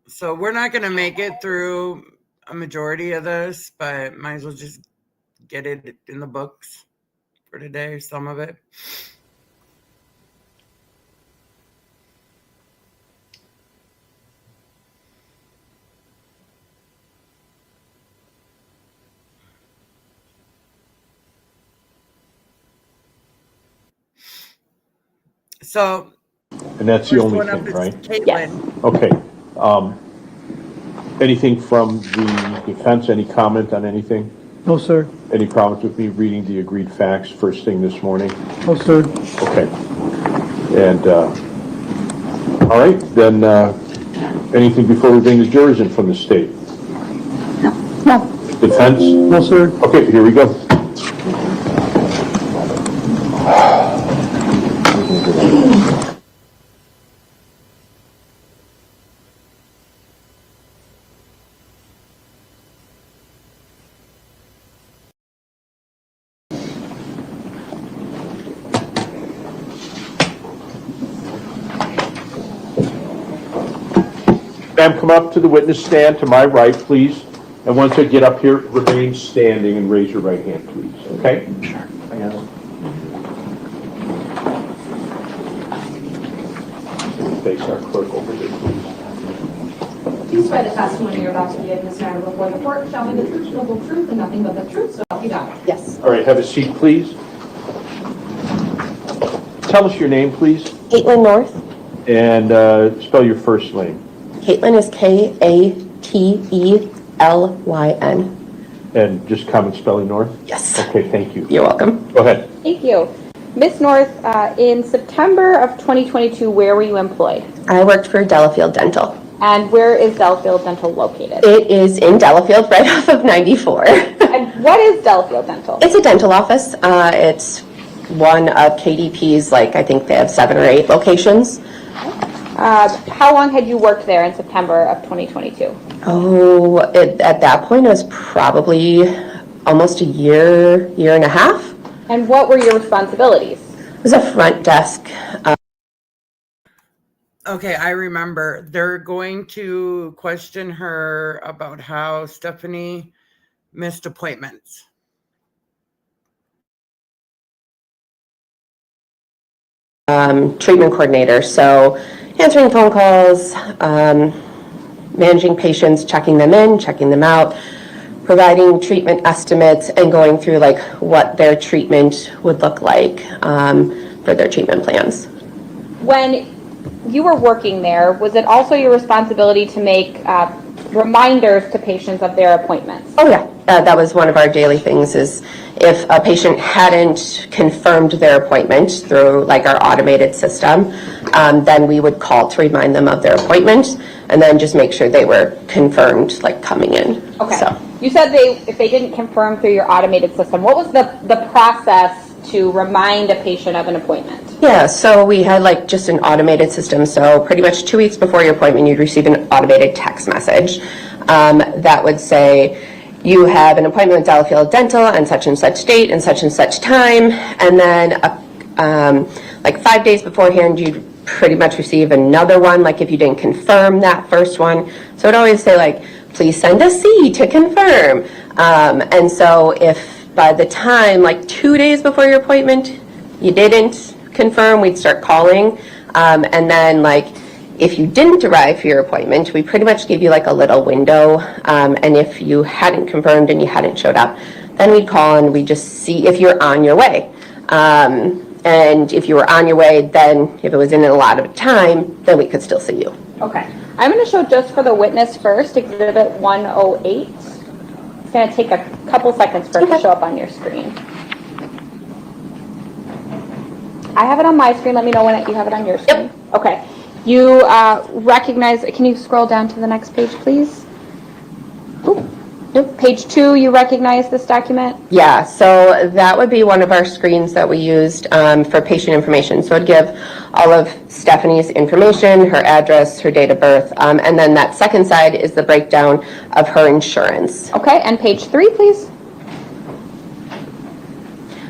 So we're not going to make it through a majority of this, but might as well just get it in the books for today, some of it. So, And that's the first only one up thing, is right? Caitlin. Okay. Anything from the defense? Any comment on anything? No, sir. Any problems with me reading the agreed facts first thing this morning? No, sir. Okay. And, all right, then, anything before we bring the jurors in from the state? No. Defense? No, sir. Okay, here we go. Ma'am, come up to the witness stand to my right, please. And once I get up here, remain standing and raise your right hand, please. Okay? Sure. Face our clerk over there, please. Do you swear the testimony you're about to give in this matter before the court shall be the truth, the whole truth, and nothing but the truth, so help you God? Yes. All right, have a seat, please. Tell us your name, please. Caitlin North. And spell your first name. Caitlin is K-A-T-E-L-Y-N. And just common spelling, North? Yes. Okay, thank you. You're welcome. Go ahead. Thank you. Ms. North, in September of 2022, where were you employed? I worked for Delafield Dental. And where is Delafield Dental located? It is in Delafield, right off of 94. And what is Delafield Dental? It's a dental office. It's one of KDP's, like I think they have 7 or 8 locations. How long had you worked there in September of 2022? Oh, at that point it was probably almost a year and a half. And what were your responsibilities? It was a front desk. Okay, I remember. They're going to question her about how Stephanie missed appointments. Treatment coordinator, so answering phone calls, managing patients, checking them in, checking them out, providing treatment estimates, and going through like what their treatment would look like for their treatment plans. When you were working there, was it also your responsibility to make reminders to patients of their appointments? Oh yeah, that was one of our daily things. Is if a patient hadn't confirmed their appointment through like our automated system, then we would call to remind them of their appointment, and then just make sure they were confirmed, like coming in. Okay. So. You said if they didn't confirm through your automated system, what was the process to remind a patient of an appointment? Yeah, so we had like just an automated system. So pretty much 2 weeks before your appointment, you'd receive an automated text message that would say, you have an appointment with Delafield Dental on such and such date and such time. And then like 5 days beforehand, you'd pretty much receive another one, like if you didn't confirm that first one. So it'd always say like, please send a C to confirm. And so if by the time like 2 days before your appointment, you didn't confirm, we'd start calling. And then like, if you didn't arrive for your appointment, we pretty much give you like a little window. And if you hadn't confirmed and you hadn't showed up, then we'd call and we'd just see if you're on your way. And if you were on your way, then if it was in a lot of time, then we could still see you. Okay. I'm going to show just for the witness first, Exhibit 108. It's going to take a couple seconds for it to show up on your screen. I have it on my screen. Let me know when you have it on your screen. Yep. Okay. You recognize, can you scroll down to the next page, please? Ooh. Nope. Page 2, you recognize this document? Yeah, so that would be one of our screens that we used for patient information. So it'd give all of Stephanie's information, her address, her date of birth, and then that second side is the breakdown of her insurance. Okay, and page 3, please.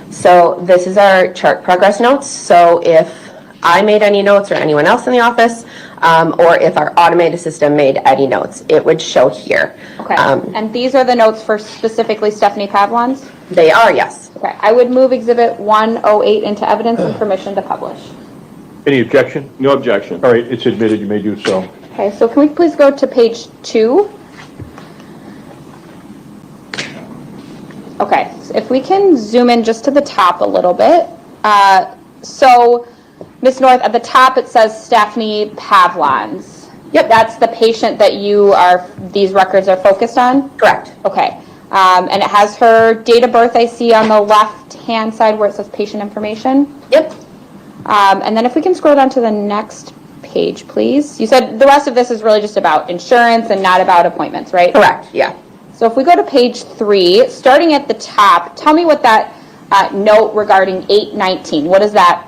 So this is our chart progress notes. So if I made any notes or anyone else in the office, or if our automated system made any notes, it would show here. Okay, and these are the notes for specifically Stephanie Pavlons? They are, yes. Okay, I would move Exhibit 108 into evidence and permission to publish. Any objection? No objection. All right, it's admitted, you may do so. Okay, so can we please go to page 2? Okay, so if we can zoom in just to the top a little bit. So, Ms. North, at the top it says Stephanie Pavlons. Yep. That's the patient that these records are focused on? Correct. Okay. And it has her date of birth, I see, on the left-hand side where it says patient information. Yep. And then if we can scroll down to the next page, please. You said the rest of this is really just about insurance and not about appointments, right? Correct, yeah. So if we go to page 3, starting at the top, tell me what that note regarding 819, what does that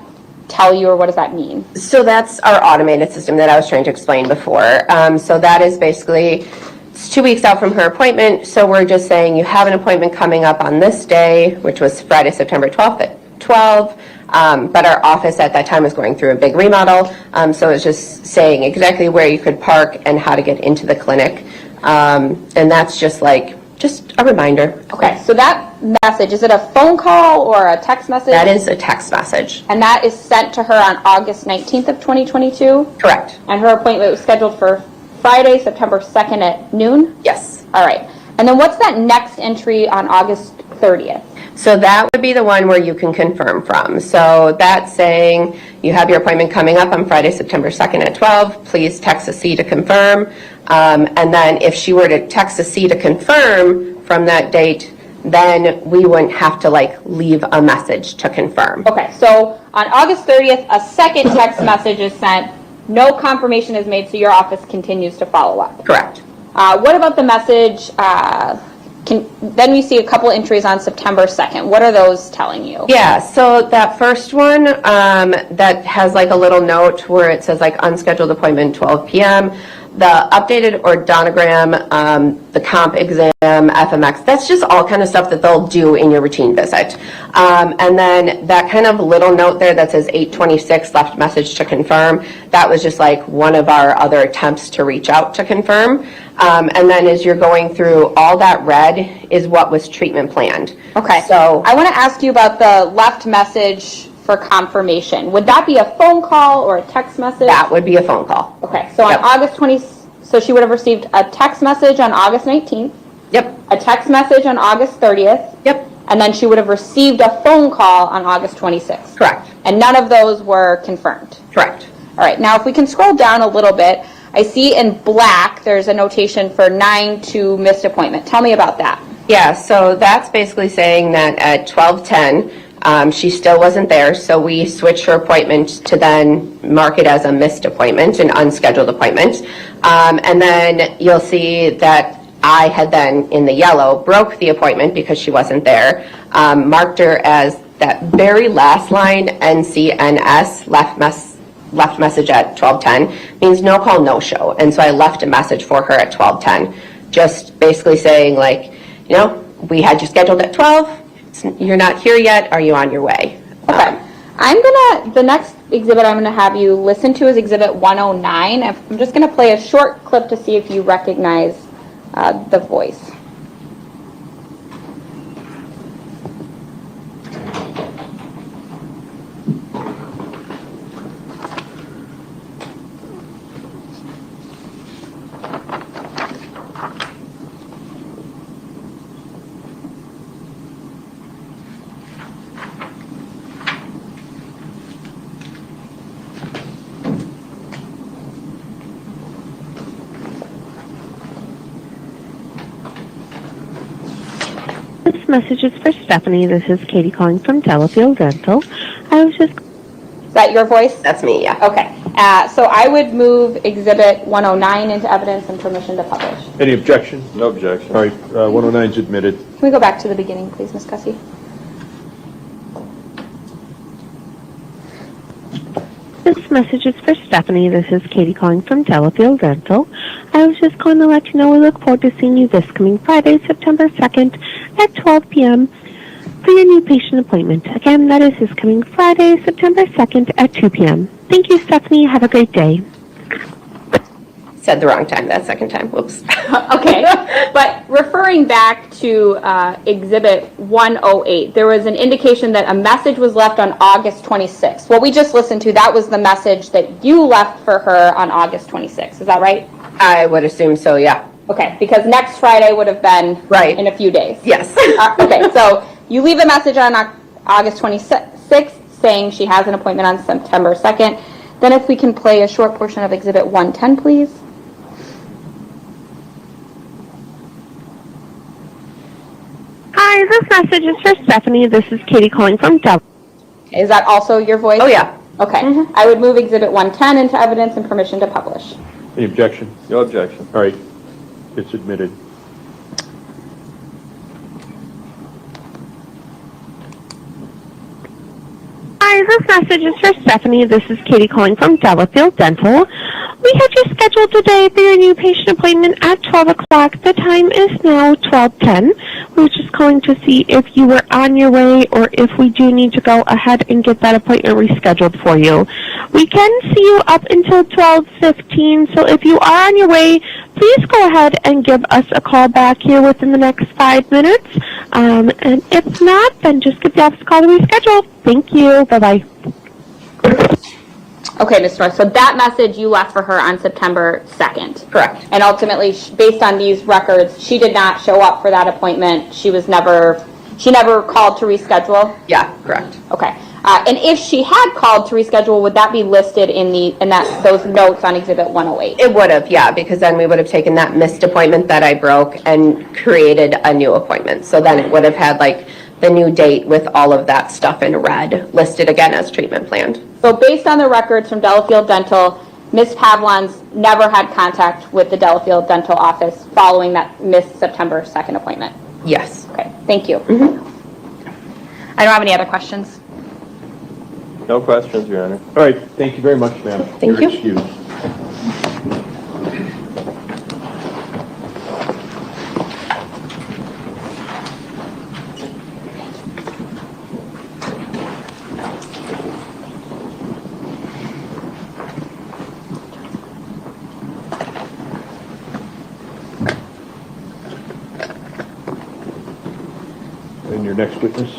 tell you or what does that mean? So that's our automated system that I was trying to explain before. So that is basically, it's 2 weeks out from her appointment, so we're just saying you have an appointment coming up on this day, which was Friday, September 12th at 12. But our office at that time was going through a big remodel, so it's just saying exactly where you could park and how to get into the clinic. And that's just a reminder. Okay, so that message, is it a phone call or a text message? That is a text message. And that is sent to her on August 19th of 2022? Correct. And her appointment was scheduled for Friday, September 2nd at noon? Yes. All right. And then what's that next entry on August 30th? So that would be the one where you can confirm from. So that's saying you have your appointment coming up on Friday, September 2nd at 12. Please text a C to confirm. And then if she were to text a C to confirm from that date, then we wouldn't have to leave a message to confirm. Okay, so on August 30th, a second text message is sent. No confirmation is made, so your office continues to follow up. Correct. What about the message? Then we see a couple entries on September 2nd. What are those telling you? Yeah, so that first one that has a little note where it says unscheduled appointment 12 p.m. The updated organogram, the comp exam, FMX, that's just all kind of stuff that they'll do in your routine visit. And then that kind of little note there that says 826 left message to confirm, that was just one of our other attempts to reach out to confirm. And then as you're going through, all that red is what was treatment planned. Okay, so I want to ask you about the left message for confirmation. Would that be a phone call or a text message? That would be a phone call. Okay, so Yep. on August 20th, so she would have received a text message on August 19th. Yep. A text message on August 30th. Yep. And then she would have received a phone call on August 26th. Correct. And none of those were confirmed. Correct. All right, now if we can scroll down a little bit, I see in black there's a notation for 9/2 missed appointment. Tell me about that. Yeah, so that's basically saying that at 12:10, she still wasn't there, so we switched her appointment to then mark it as a missed appointment, an unscheduled appointment. And then you'll see that I had then, in the yellow, broke the appointment because she wasn't there, marked her as that very last line, NCNS, left message at 12:10, means no call, no show. And so I left a message for her at 12:10, just basically saying we had you scheduled at 12, you're not here yet, are you on your way? Okay. The next exhibit I'm gonna have you listen to is exhibit 109. I'm just gonna play a short clip to see if you recognize the voice. This message is for Stephanie. This is Katie calling from Delafield Dental. Is that your voice? That's me, yeah. Okay. So I would move exhibit 109 into evidence and permission to publish. Any objection? No objection. All right, 109 is admitted. Can we go back to the beginning, please, Ms. Gussie? This message is for Stephanie. This is Katie calling from Delafield Dental. I was just calling to let you know we look forward to seeing you this coming Friday, September 2nd at 12 p.m. for your new patient appointment. Again, that is this coming Friday, September 2nd at 2 p.m. Thank you, Stephanie. Have a great day. said the wrong time that second time. Whoops. Okay, but referring back to Exhibit 108, there was an indication that a message was left on August 26th. What we just listened to, that was the message that you left for her on August 26th. Is that right? I would assume so, yeah. Okay, because next Friday would have been right in a few days. Yes. Okay, so you leave a message on August 26th saying she has an appointment on September 2nd. Then if we can play a short portion of Exhibit 110, please. Hi, this message is for Stephanie. This is Katie calling from Delafield. Is that also your voice? Oh, yeah. Okay. I would move Exhibit 110 into evidence and permission to publish. Any objection? No objection. All right, it's admitted. Hi, this message is for Stephanie. This is Katie calling from Delafield Dental. We have you scheduled today for your new patient appointment at 12 o'clock. The time is now 12:10. We were just calling to see if you were on your way or if we do need to go ahead and get that appointment rescheduled for you. We can see you up until 12:15, so if you are on your way, please go ahead and give us a call back here within the next 5 minutes. And if not, then just give the office a call to reschedule. Thank you. Bye-bye. Okay, Ms. North, so that message you left for her on September 2nd. Correct. And ultimately, based on these records, she did not show up for that appointment. She never called to reschedule? Yeah, correct. Okay. And if she had called to reschedule, would that be listed in those notes on Exhibit 108? It would have, yeah, because then we would have taken that missed appointment that I broke and created a new appointment. So then it would have had like the new date with all of that stuff in red listed again as treatment planned. So based on the records from Delafield Dental, Ms. Pavlons never had contact with the Delafield Dental office following that missed September 2nd appointment? Yes. Okay, thank you. I don't have any other questions. No questions, Your Honor. All right, thank you very much, ma'am. Thank You're you. excused. And your next witness?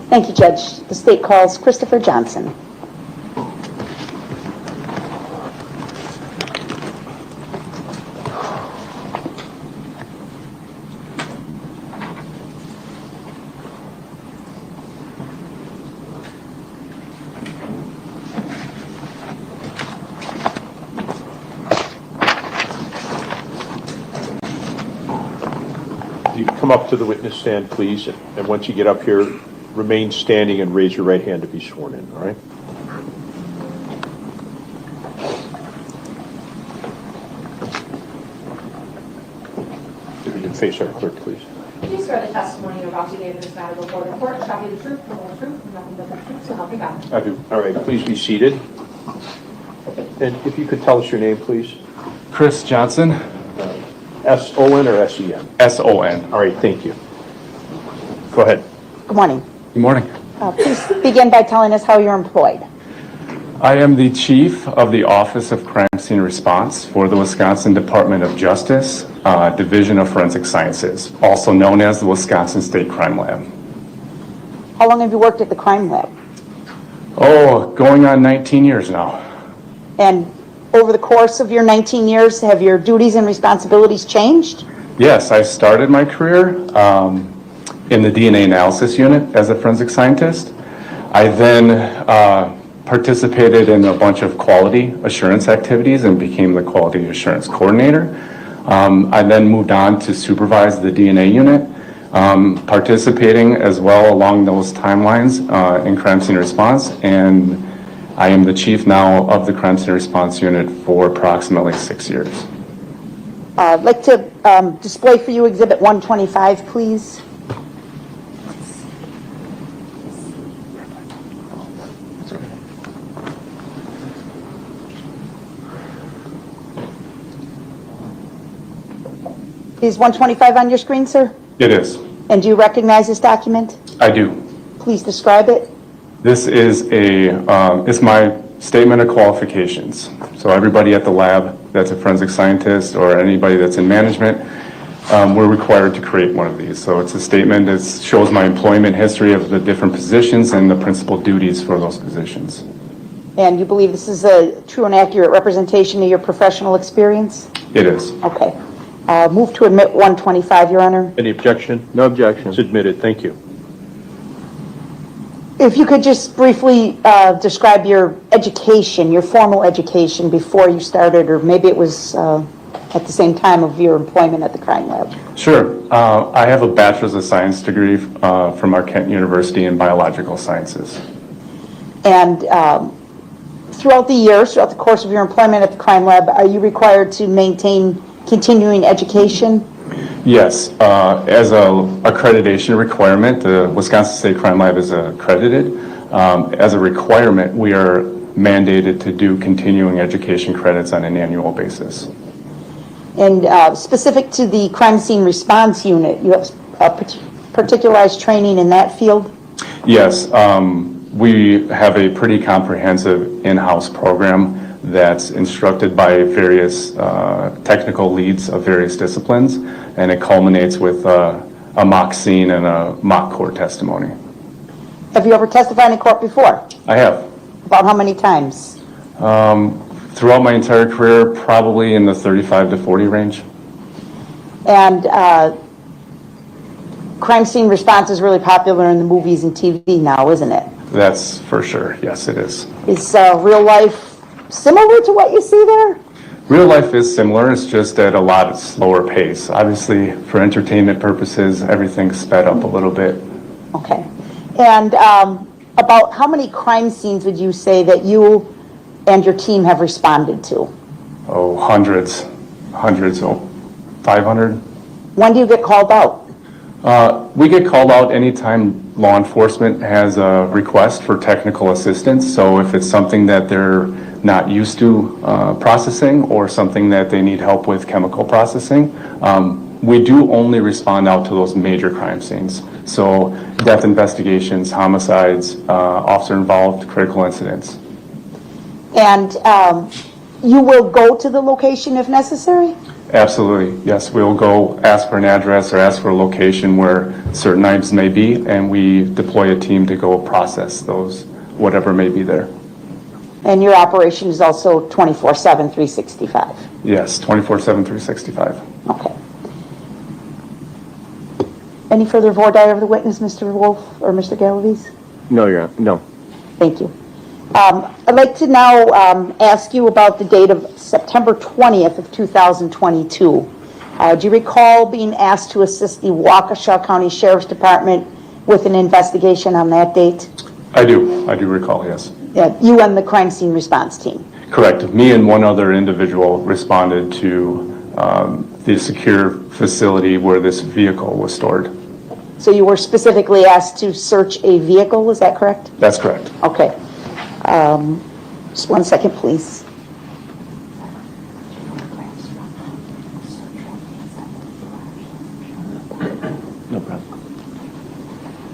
Thank you, Judge. The state calls Christopher Johnson. You can come up to the witness stand, please, and once you get up here, remain standing and raise your right hand to be sworn in, all right? If you can face our clerk, please. Please swear the testimony you're about to give in this matter before the court shall be the truth, the whole truth, and nothing but the truth, so help you God. I do. All right, please be seated. And if you could tell us your name, please. Chris Johnson. S-O-N or S-E-N? S-O-N. All right, thank you. Go ahead. Good morning. Good morning. Please begin by telling us how you're employed. I am the Chief of the Office of Crime Scene Response for the Wisconsin Department of Justice, Division of Forensic Sciences, also known as the Wisconsin State Crime Lab. How long have you worked at the crime lab? Oh, going on 19 years now. And over the course of your 19 years, have your duties and responsibilities changed? Yes, I started my career in the DNA analysis unit as a forensic scientist. I then participated in a bunch of quality assurance activities and became the quality assurance coordinator. I then moved on to supervise the DNA unit, participating as well along those timelines in crime scene response, and I am the chief now of the crime scene response unit for approximately 6 years. I'd like to display for you Exhibit 125, please. Is 125 on your screen, sir? It is. And do you recognize this document? I do. Please describe it. This is it's my statement of qualifications. So everybody at the lab that's a forensic scientist or anybody that's in management, we're required to create one of these. So it's a statement that shows my employment history of the different positions and the principal duties for those positions. And you believe this is a true and accurate representation of your professional experience? It is. Okay. Move to admit 125, Your Honor. Any objection? No objection. It's admitted. Thank you. If you could just briefly describe your education, your formal education before you started, or maybe it was at the same time of your employment at the crime lab. Sure. I have a Bachelor's of Science degree from Marquette University in Biological Sciences. And throughout the years, throughout the course of your employment at the crime lab, are you required to maintain continuing education? Yes. As a accreditation requirement, the Wisconsin State Crime Lab is accredited. As a requirement, we are mandated to do continuing education credits on an annual basis. And specific to the crime scene response unit, you have particularized training in that field? Yes. We have a pretty comprehensive in-house program that's instructed by various technical leads of various disciplines, and it culminates with a mock scene and a mock court testimony. Have you ever testified in court before? I have. About how many times? Throughout my entire career, probably in the 35 to 40 range. And crime scene response is really popular in the movies and TV now, isn't it? That's for sure. Yes, it is. Is real life similar to what you see there? Real life is similar. It's just at a lot slower pace. Obviously, for entertainment purposes, everything's sped up a little bit. Okay. And about how many crime scenes would you say that you and your team have responded to? Oh, hundreds, 500. When do you get called out? We get called out anytime law enforcement has a request for technical assistance. So if it's something that they're not used to processing or something that they need help with chemical processing, we do only respond out to those major crime scenes. So death investigations, homicides, officer involved, critical incidents. And you will go to the location if necessary? Absolutely, yes. We'll go ask for an address or ask for a location where certain items may be, and we deploy a team to go process those, whatever may be there. And your operation is also 24/7, 365? Yes, 24/7, 365. Okay. Any further voir dire of the witness, Mr. Wolf or Mr. Galaviz? No, Your Honor. No. Thank you. I'd like to now ask you about the date of September 20th of 2022. Do you recall being asked to assist the Waukesha County Sheriff's Department with an investigation on that date? I do recall, yes. You and the crime scene response team? Correct. Me and one other individual responded to the secure facility where this vehicle was stored. So you were specifically asked to search a vehicle, is that correct? That's correct. Okay. Just 1 second, please. No problem.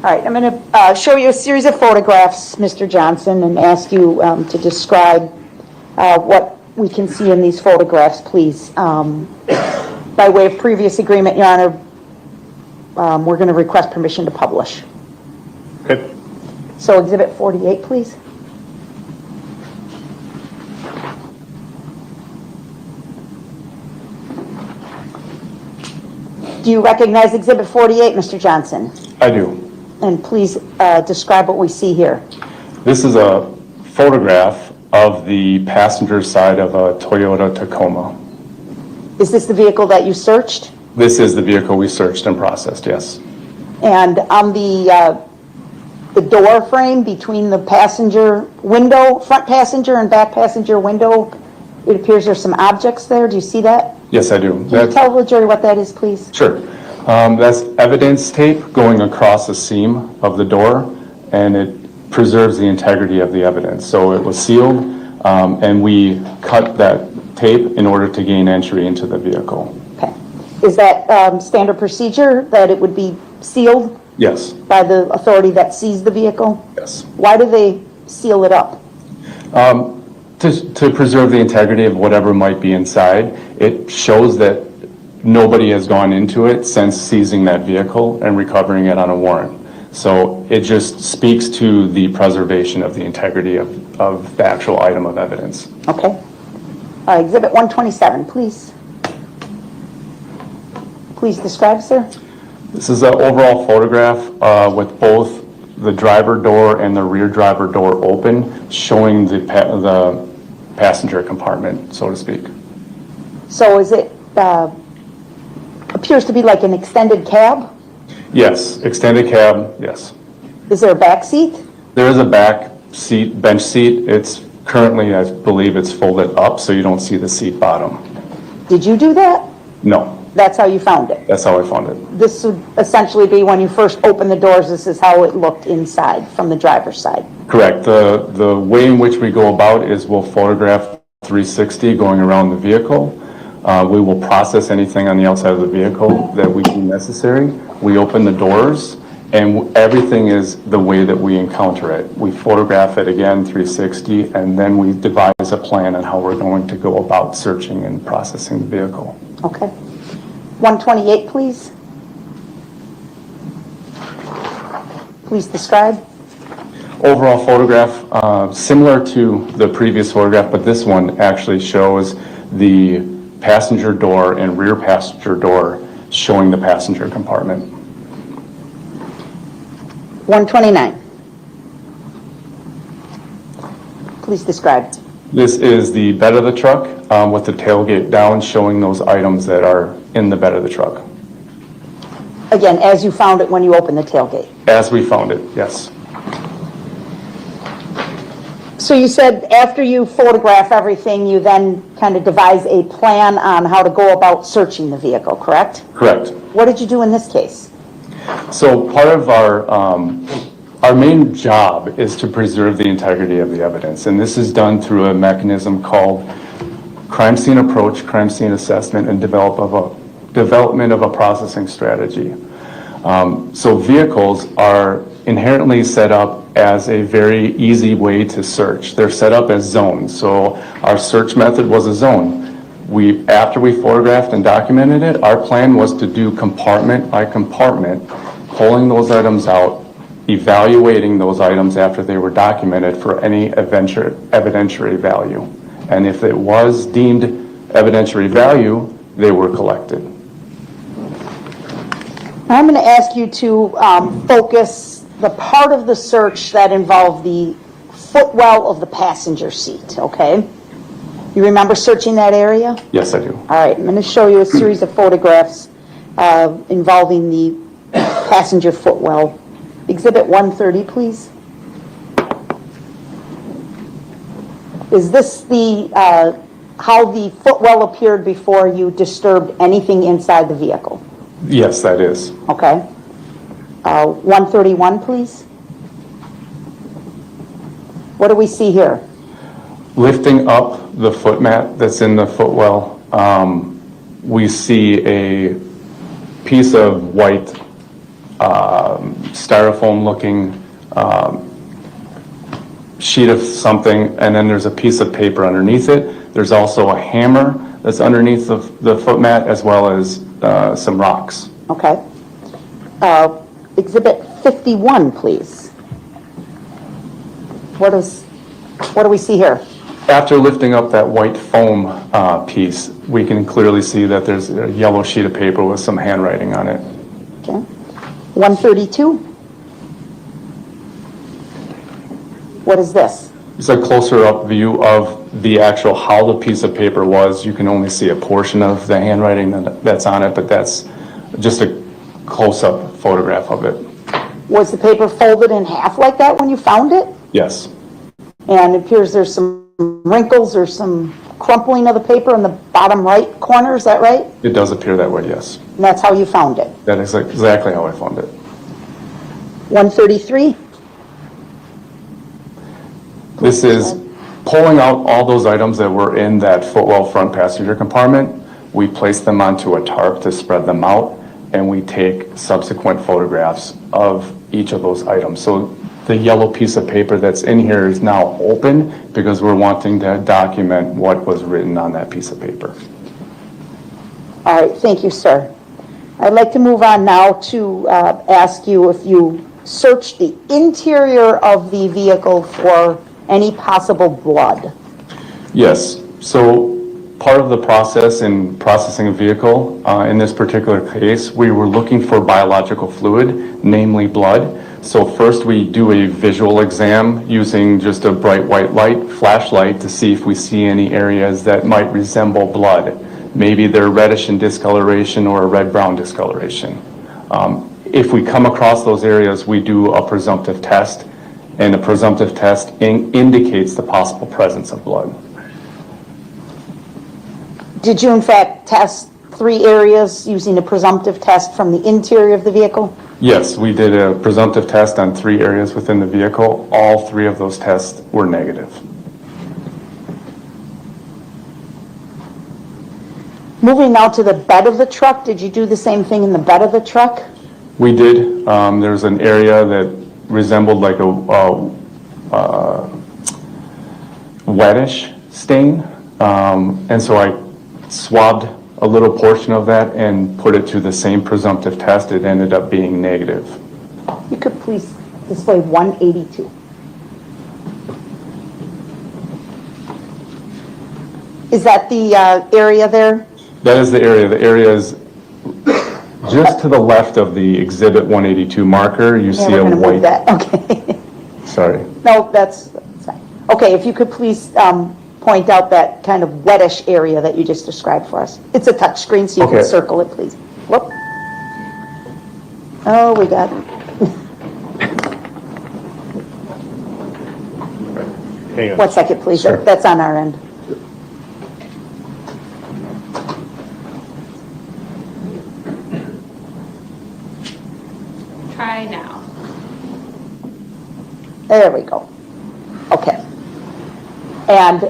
All right, I'm going to show you a series of photographs, Mr. Johnson, and ask you to describe what we can see in these photographs, please. By way of previous agreement, Your Honor, we're going to request permission to publish. Okay. So Exhibit 48, please. Do you recognize Exhibit 48, Mr. Johnson? I do. And please describe what we see here. This is a photograph of the passenger side of a Toyota Tacoma. Is this the vehicle that you searched? This is the vehicle we searched and processed, yes. And on the door frame between the passenger window, front passenger and back passenger window, it appears there's some objects there. Do you see that? Yes, I do. Can you tell the jury what that is, please? Sure. That's evidence tape going across the seam of the door, and it preserves the integrity of the evidence. So it was sealed, and we cut that tape in order to gain entry into the vehicle. Okay. Is that standard procedure that it would be sealed? Yes. By the authority that seized the vehicle? Yes. Why do they seal it up? To preserve the integrity of whatever might be inside. It shows that nobody has gone into it since seizing that vehicle and recovering it on a warrant. So it just speaks to the preservation of the integrity of the actual item of evidence. Okay. Exhibit 127, please. Please describe, sir. This is an overall photograph with both the driver door and the rear driver door open, showing the passenger compartment, so to speak. So is it, appears to be like an extended cab? Yes, extended cab, yes. Is there a back seat? There is a back seat, bench seat. It's currently, I believe it's folded up so you don't see the seat bottom. Did you do that? No, That's how you found it? that's how I found it. This would essentially be when you first opened the doors, this is how it looked inside from the driver's side. Correct. The way in which we go about is we'll photograph 360 going around the vehicle. We will process anything on the outside of the vehicle that we deem necessary. We open the doors, and everything is the way that we encounter it. We photograph it again, 360, and then we devise a plan on how we're going to go about searching and processing the vehicle. Okay. 128, please. Please describe. Overall photograph, similar to the previous photograph, but this one actually shows the passenger door and rear passenger door showing the passenger compartment. 129. Please describe. This is the bed of the truck with the tailgate down, showing those items that are in the bed of the truck. Again, as you found it when you opened the tailgate. As we found it, yes. So you said after you photograph everything, you then kind of devise a plan on how to go about searching the vehicle, correct? Correct. What did you do in this case? So part of our main job is to preserve the integrity of the evidence, and this is done through a mechanism called crime scene approach, crime scene assessment, and development of a processing strategy. So vehicles are inherently set up as a very easy way to search. They're set up as zones. So our search method was a zone. After we photographed and documented it, our plan was to do compartment by compartment, pulling those items out, evaluating those items after they were documented for any evidentiary value. And if it was deemed evidentiary value, they were collected. I'm going to ask you to focus the part of the search that involved the footwell of the passenger seat, okay? You remember searching that area? Yes, I do. All right, I'm going to show you a series of photographs involving the passenger footwell. Exhibit 130, please. Is this the how the footwell appeared before you disturbed anything inside the vehicle? Yes, that is. Okay. 131, please. What do we see here? Lifting up the foot mat that's in the footwell, we see a piece of white styrofoam looking sheet of something, and then there's a piece of paper underneath it. There's also a hammer that's underneath the foot mat, as well as some rocks. Okay. Exhibit 51, please. What do we see here? After lifting up that white foam piece, we can clearly see that there's a yellow sheet of paper with some handwriting on it. Okay. 132. What is this? It's a closer up view of the actual how the piece of paper was. You can only see a portion of the handwriting that's on it, but that's just a close-up photograph of it. Was the paper folded in half like that when you found it? Yes. And it appears there's some wrinkles or some crumpling of the paper in the bottom right corner, is that right? It does appear that way, yes. And that's how you found it? That is exactly how I found it. 133. This is pulling out all those items that were in that footwell front passenger compartment. We place them onto a tarp to spread them out, and we take subsequent photographs of each of those items. So the yellow piece of paper that's in here is now open because we're wanting to document what was written on that piece of paper. All right, thank you, sir. I'd like to move on now to ask you if you searched the interior of the vehicle for any possible blood. Yes, so part of the process in processing a vehicle, in this particular case, we were looking for biological fluid, namely blood. So first we do a visual exam using just a bright white light, flashlight, to see if we see any areas that might resemble blood. Maybe they're reddish in discoloration or a red-brown discoloration. If we come across those areas, we do a presumptive test, and a presumptive test indicates the possible presence of blood. Did you in fact test 3 areas using a presumptive test from the interior of the vehicle? Yes, we did a presumptive test on 3 areas within the vehicle. All 3 of those tests were negative. Moving now to the bed of the truck, did you do the same thing in the bed of the truck? We did. There was an area that resembled like a wettish stain, and so I swabbed a little portion of that and put it to the same presumptive test. It ended up being negative. You could please display 182. Is that the area there? That is the area. The area is just to the left of the Exhibit 182 marker. You see a white. That. Okay. Sorry. No, that's fine. Okay, if you could please point out that kind of wettish area that you just described for us. It's a touch screen, so you can circle it, please. Whoop. Oh, we got it. Hang on. 1 second, please. Sure. That's on our end. Try now. There we go. Okay. And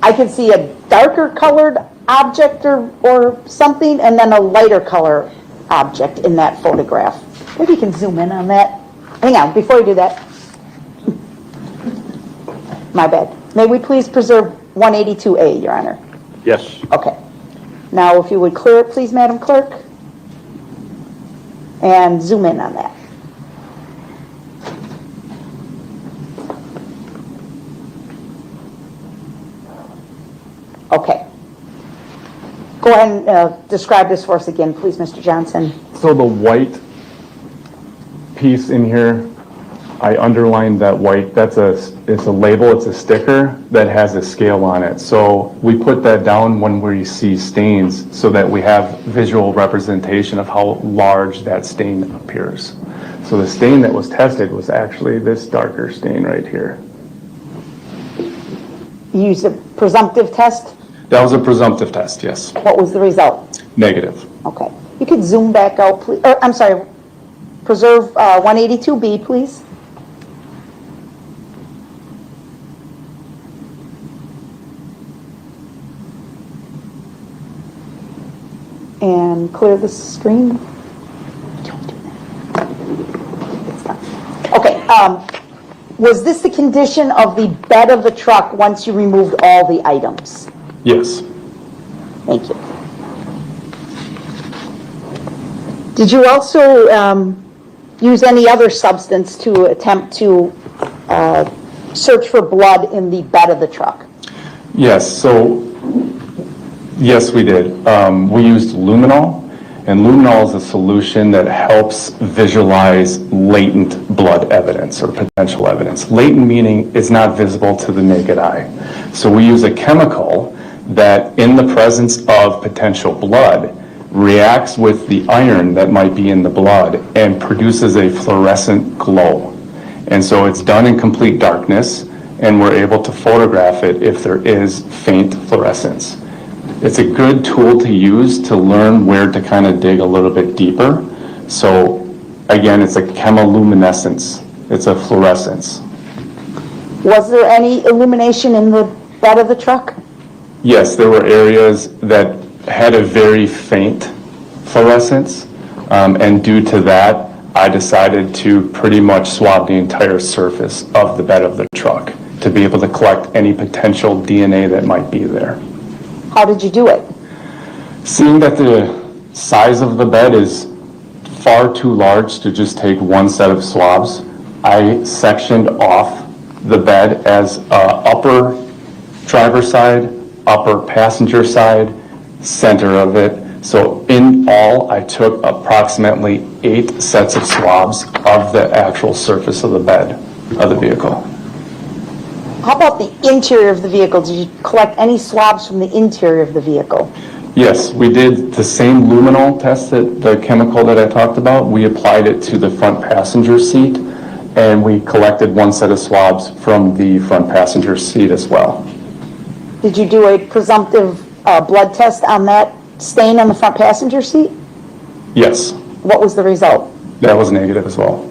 I can see a darker colored object or something, and then a lighter color object in that photograph. Maybe you can zoom in on that. Hang on, before you do that. My bad. May we please preserve 182A, Your Honor? Yes. Okay. Now, if you would clear it, please, Madam Clerk. And zoom in on that. Okay. Go ahead and describe this for us again, please, Mr. Johnson. So the white piece in here, I underlined that white. It's a label, it's a sticker that has a scale on it. So we put that down when we see stains so that we have visual representation of how large that stain appears. So the stain that was tested was actually this darker stain right here. You used a presumptive test? That was a presumptive test, yes. What was the result? Negative. Okay. You could zoom back out, please. I'm sorry. Preserve 182B, please. And clear the screen. Don't do that. It's not. Okay. Was this the condition of the bed of the truck once you removed all the items? Yes. Thank you. Did you also use any other substance to attempt to search for blood in the bed of the truck? Yes, so yes, we did. We used luminol, and luminol is a solution that helps visualize latent blood evidence or potential evidence. Latent meaning it's not visible to the naked eye. So we use a chemical that in the presence of potential blood reacts with the iron that might be in the blood and produces a fluorescent glow. And so it's done in complete darkness, and we're able to photograph it if there is faint fluorescence. It's a good tool to use to learn where to kind of dig a little bit deeper. So again, it's a chemiluminescence. It's a fluorescence. Was there any illumination in the bed of the truck? Yes, there were areas that had a very faint fluorescence, and due to that, I decided to pretty much swab the entire surface of the bed of the truck to be able to collect any potential DNA that might be there. How did you do it? Seeing that the size of the bed is far too large to just take one set of swabs, I sectioned off the bed as upper driver side, upper passenger side, center of it. So in all, I took approximately 8 sets of swabs of the actual surface of the bed of the vehicle. How about the interior of the vehicle? Did you collect any swabs from the interior of the vehicle? Yes, we did the same luminol test, that the chemical that I talked about. We applied it to the front passenger seat, and we collected 1 set of swabs from the front passenger seat as well. Did you do a presumptive blood test on that stain on the front passenger seat? Yes. What was the result? That was negative as well.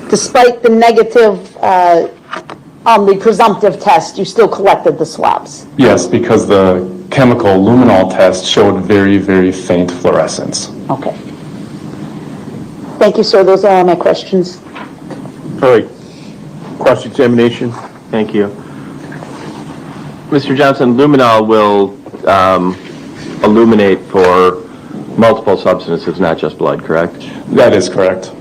Despite the negative on the presumptive test, you still collected the swabs? Yes, because the chemical luminol test showed very, very faint fluorescence. Okay. Thank you, sir. Those are all my questions. All right. Cross-examination. Thank you. Mr. Johnson, luminol will illuminate for multiple substances, not just blood, correct? That is correct.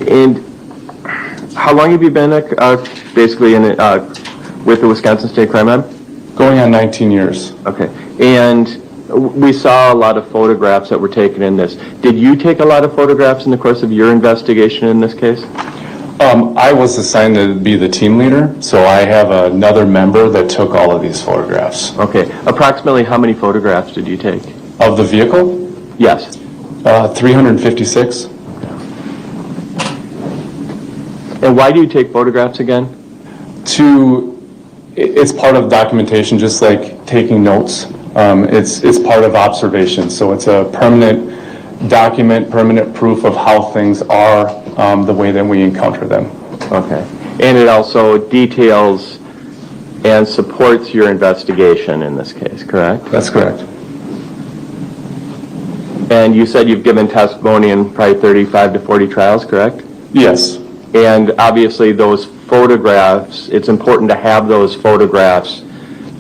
And how long have you been basically with the Wisconsin State Crime Lab? Going on 19 years. Okay. And we saw a lot of photographs that were taken in this. Did you take a lot of photographs in the course of your investigation in this case? I was assigned to be the team leader, so I have another member that took all of these photographs. Okay. Approximately how many photographs did you take? Of the vehicle? Yes. 356. And why do you take photographs again? It's part of documentation, just like taking notes. It's part of observation, so it's a permanent document, permanent proof of how things are the way that we encounter them. Okay. And it also details and supports your investigation in this case, correct? That's correct. And you said you've given testimony in probably 35 to 40 trials, correct? Yes. And obviously those photographs, it's important to have those photographs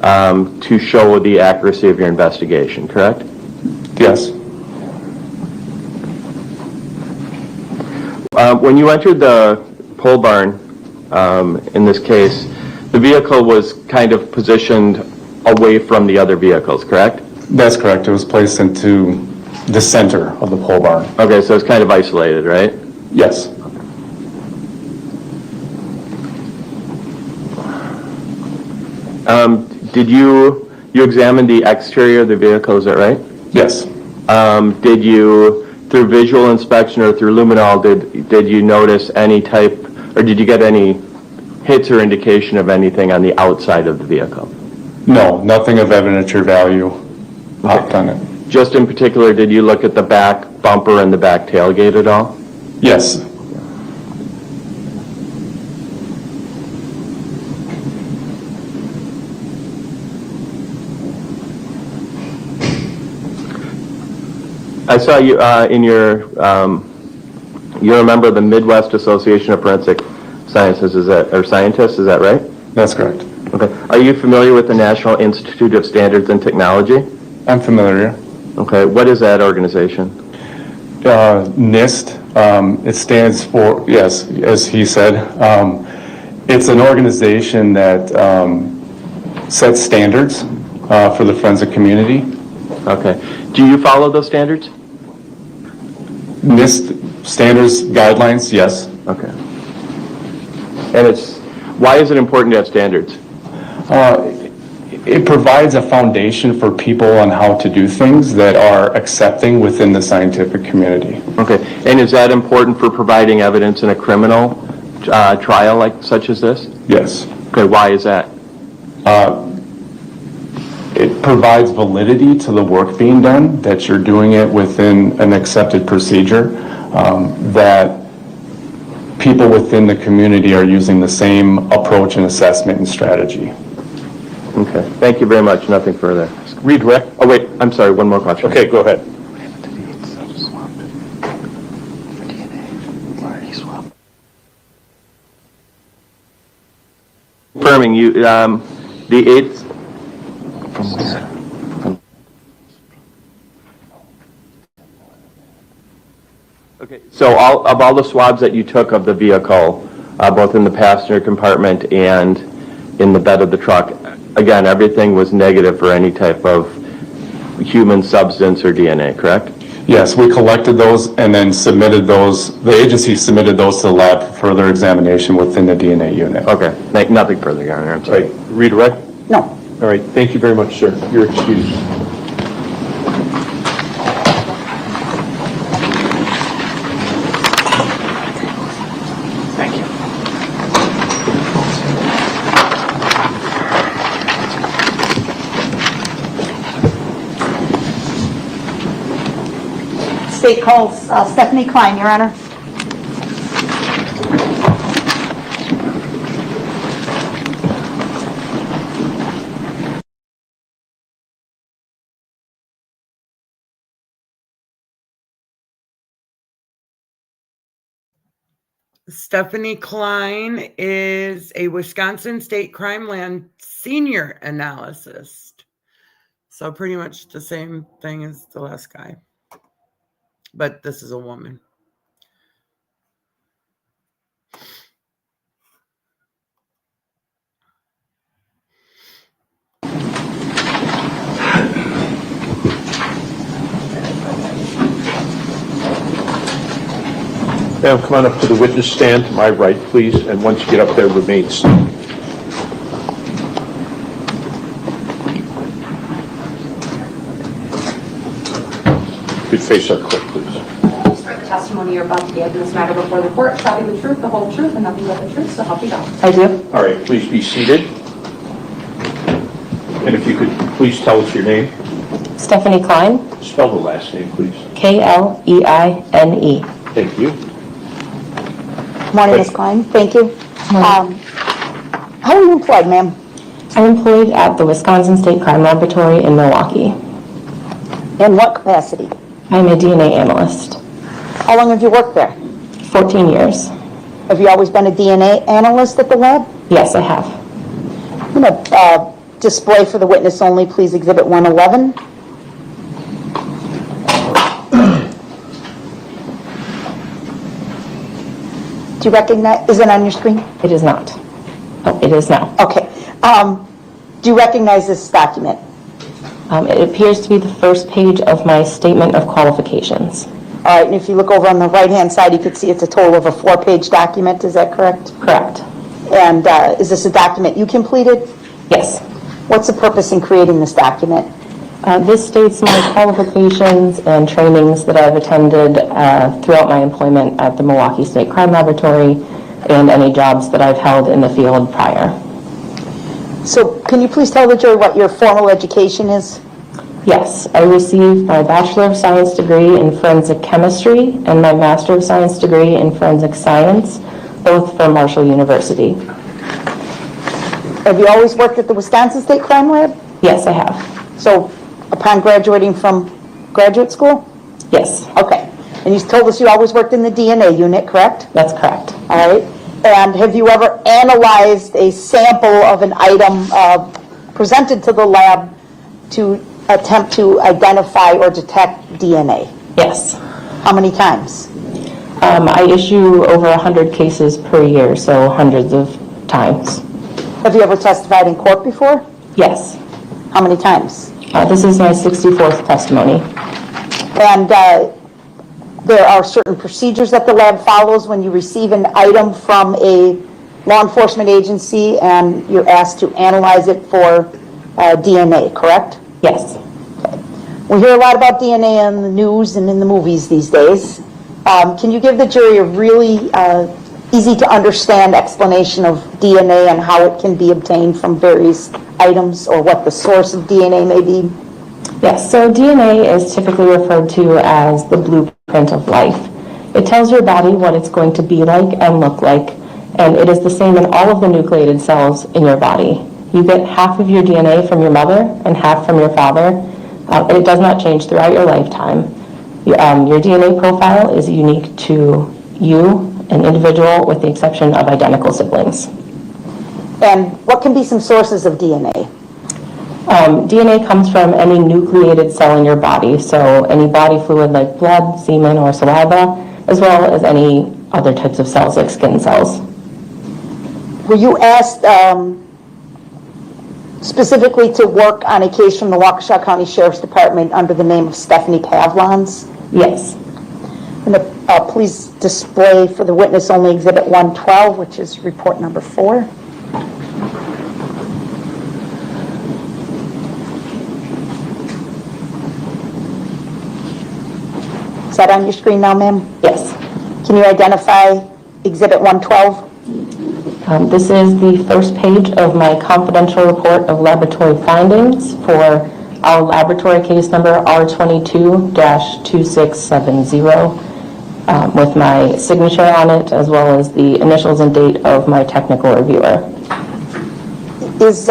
to show the accuracy of your investigation, correct? Yes. When you entered the pole barn, in this case, the vehicle was kind of positioned away from the other vehicles, correct? That's correct. It was placed into the center of the pole barn. Okay, so it's kind of isolated, right? Yes. Did you examine the exterior of the vehicle, is that right? Yes. Did you, through visual inspection or through luminol, did you notice any type, or did you get any hits or indication of anything on the outside of the vehicle? No, nothing of evidence or value popped on it. Just in particular, did you look at the back bumper and the back tailgate at all? Yes. I saw you in you're a member of the Midwest Association of Forensic Sciences, scientists, is that right? That's correct. Okay. Are you familiar with the National Institute of Standards and Technology? I'm familiar. Okay. What is that organization? NIST. It stands for, yes, as he said, it's an organization that sets standards for the forensic community. Okay. Do you follow those standards? NIST standards, guidelines, yes. Okay. And why is it important to have standards? It provides a foundation for people on how to do things that are accepting within the scientific community. Okay. And is that important for providing evidence in a criminal trial such as this? Yes. Okay. Why is that? It provides validity to the work being done, that you're doing it within an accepted procedure, that people within the community are using the same approach and assessment and strategy. Okay, thank you very much. Nothing further. Redirect. Oh, wait, I'm sorry, one more question. Okay, go ahead. Confirming you, the 8th. Okay, so all the swabs that you took of the vehicle, both in the passenger compartment and in the bed of the truck, again, everything was negative for any type of human substance or DNA, correct? Yes, we collected those and then submitted those, the agency submitted those to the lab for further examination within the DNA unit. Okay, nothing further, Your Honor, I'm sorry. Right, redirect? No. All right, thank you very much, sir. You're excused. Thank you. State calls Stephanie Klein, Your Honor. Stephanie Klein is a Wisconsin State Crime Land senior analyst. So pretty much the same thing as the last guy. But this is a woman. Ma'am, come on up to the witness stand to my right, please, and once you get up there, remain seated. Could face our clerk, please. The testimony you're about to give in this matter before the court shall be the truth, the whole truth, and nothing but the truth, so help you God. I do. All right, please be seated. And if you could please tell us your name. Stephanie Klein, Spell the last name, please. Kleine. Thank you. Morning, Ms. Klein. Thank you. How are you employed, ma'am? I'm employed at the Wisconsin State Crime Laboratory in Milwaukee. In what capacity? I'm a DNA analyst. How long have you worked there? 14 years. Have you always been a DNA analyst at the lab? Yes, I have. I'm going to display for the witness only, please, Exhibit 111. Do you recognize, is it on your screen? It is not. Oh, it is now. Okay. Do you recognize this document? It appears to be the first page of my statement of qualifications. All right, and if you look over on the right-hand side, you can see it's a total of a 4-page document. Is that correct? Correct. And is this a document you completed? Yes. What's the purpose in creating this document? This states my qualifications and trainings that I've attended throughout my employment at the Milwaukee State Crime Laboratory and any jobs that I've held in the field prior. So can you please tell the jury what your formal education is? Yes, I received my Bachelor of Science degree in Forensic Chemistry and my Master of Science degree in Forensic Science, both from Marshall University. Have you always worked at the Wisconsin State Crime Lab? Yes, I have. So upon graduating from graduate school? Yes. Okay. And you told us you always worked in the DNA unit, correct? That's correct. All right. And have you ever analyzed a sample of an item presented to the lab to attempt to identify or detect DNA? Yes. How many times? I issue over 100 cases per year, so hundreds of times. Have you ever testified in court before? Yes. How many times? This is my 64th testimony. And there are certain procedures that the lab follows when you receive an item from a law enforcement agency and you're asked to analyze it for DNA, correct? Yes. We hear a lot about DNA in the news and in the movies these days. Can you give the jury a really easy to understand explanation of DNA and how it can be obtained from various items or what the source of DNA may be? Yes, so DNA is typically referred to as the blueprint of life. It tells your body what it's going to be like and look like, and it is the same in all of the nucleated cells in your body. You get half of your DNA from your mother and half from your father, and it does not change throughout your lifetime. Your DNA profile is unique to you, an individual, with the exception of identical siblings. And what can be some sources of DNA? DNA comes from any nucleated cell in your body, so any body fluid like blood, semen, or saliva, as well as any other types of cells like skin cells. Were you asked specifically to work on a case from the Waukesha County Sheriff's Department under the name of Stephanie Pavlons? Yes. I'm going to please display for the witness only Exhibit 112, which is report number 4. Is that on your screen now, ma'am? Yes. Can you identify Exhibit 112? This is the first page of my confidential report of laboratory findings for our laboratory case number R22-2670 with my signature on it, as well as the initials and date of my technical reviewer. Is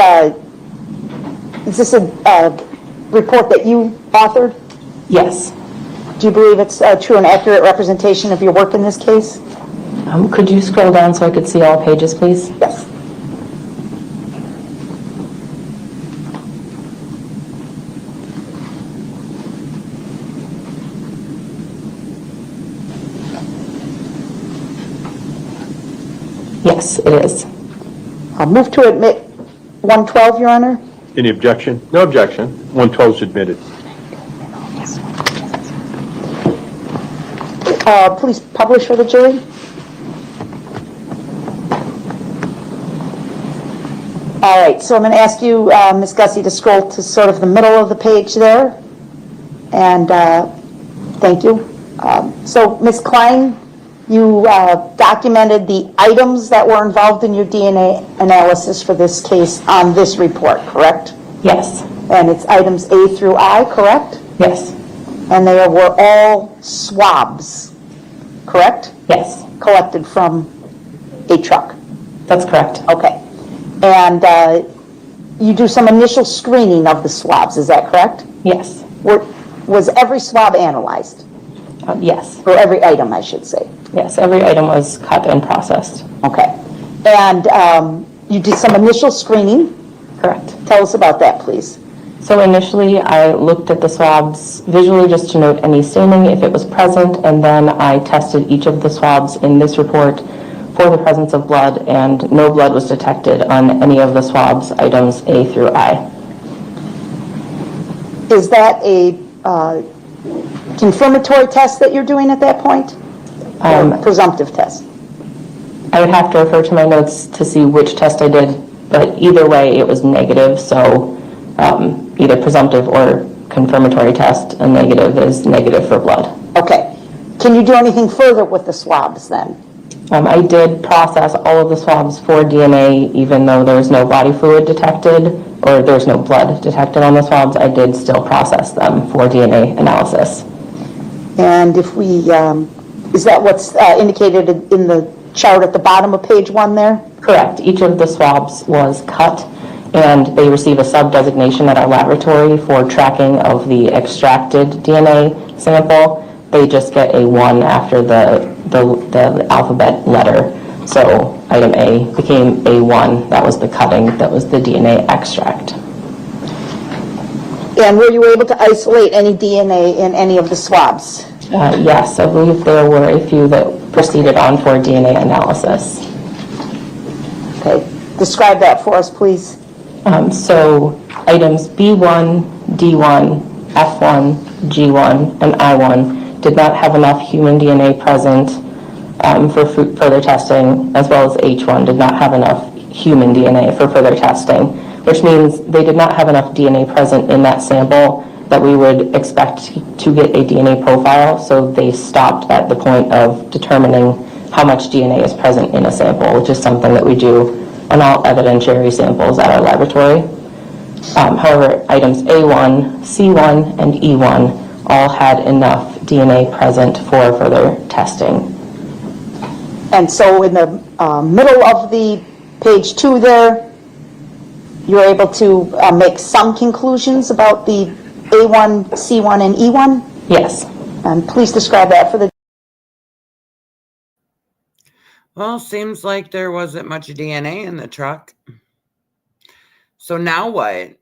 this a report that you authored? Yes. Do you believe it's a true and accurate representation of your work in this case? Could you scroll down so I could see all pages, please? Yes. Yes, it is. I'll move to admit 112, Your Honor. Any objection? No objection. 112 is admitted. Please publish for the jury. All right, so I'm going to ask you, Ms. Gussie, to scroll to sort of the middle of the page there. And thank you. So, Ms. Klein, you documented the items that were involved in your DNA analysis for this case on this report, correct? Yes. And it's items A through I, correct? Yes. And they were all swabs, correct? Yes. Collected from a truck. That's correct. Okay. And you do some initial screening of the swabs, is that correct? Yes. Was every swab analyzed? Yes. Or every item, I should say? Yes, every item was cut and processed. Okay. And you did some initial screening? Correct. Tell us about that, please. So initially, I looked at the swabs visually just to note any staining if it was present, and then I tested each of the swabs in this report for the presence of blood, and no blood was detected on any of the swabs, items A through I. Is that a confirmatory test that you're doing at that point? Or presumptive test? I would have to refer to my notes to see which test I did, but either way it was negative, so either presumptive or confirmatory test, a negative is negative for blood. Okay. Can you do anything further with the swabs then? I did process all of the swabs for DNA, even though there's no body fluid detected, or there's no blood detected on the swabs. I did still process them for DNA analysis. And if we, is that what's indicated in the chart at the bottom of page 1 there? Correct. Each of the swabs was cut, and they receive a sub-designation at our laboratory for tracking of the extracted DNA sample. They just get a 1 after the alphabet letter. So item A became A1. That was the cutting. That was the DNA extract. And were you able to isolate any DNA in any of the swabs? Yes, I believe there were a few that proceeded on for DNA analysis. Okay. Describe that for us, please. So items B1, D1, F1, G1, and I1 did not have enough human DNA present for further testing, as well as H1 did not have enough human DNA for further testing, which means they did not have enough DNA present in that sample that we would expect to get a DNA profile, so they stopped at the point of determining how much DNA is present in a sample, which is something that we do on all evidentiary samples at our laboratory. However, items A1, C1, and E1 all had enough DNA present for further testing. And so in the middle of the page 2 there, you're able to make some conclusions about the A1, C1, and E1? Yes. And please describe that for the... Well, seems like there wasn't much DNA in the truck. So now what?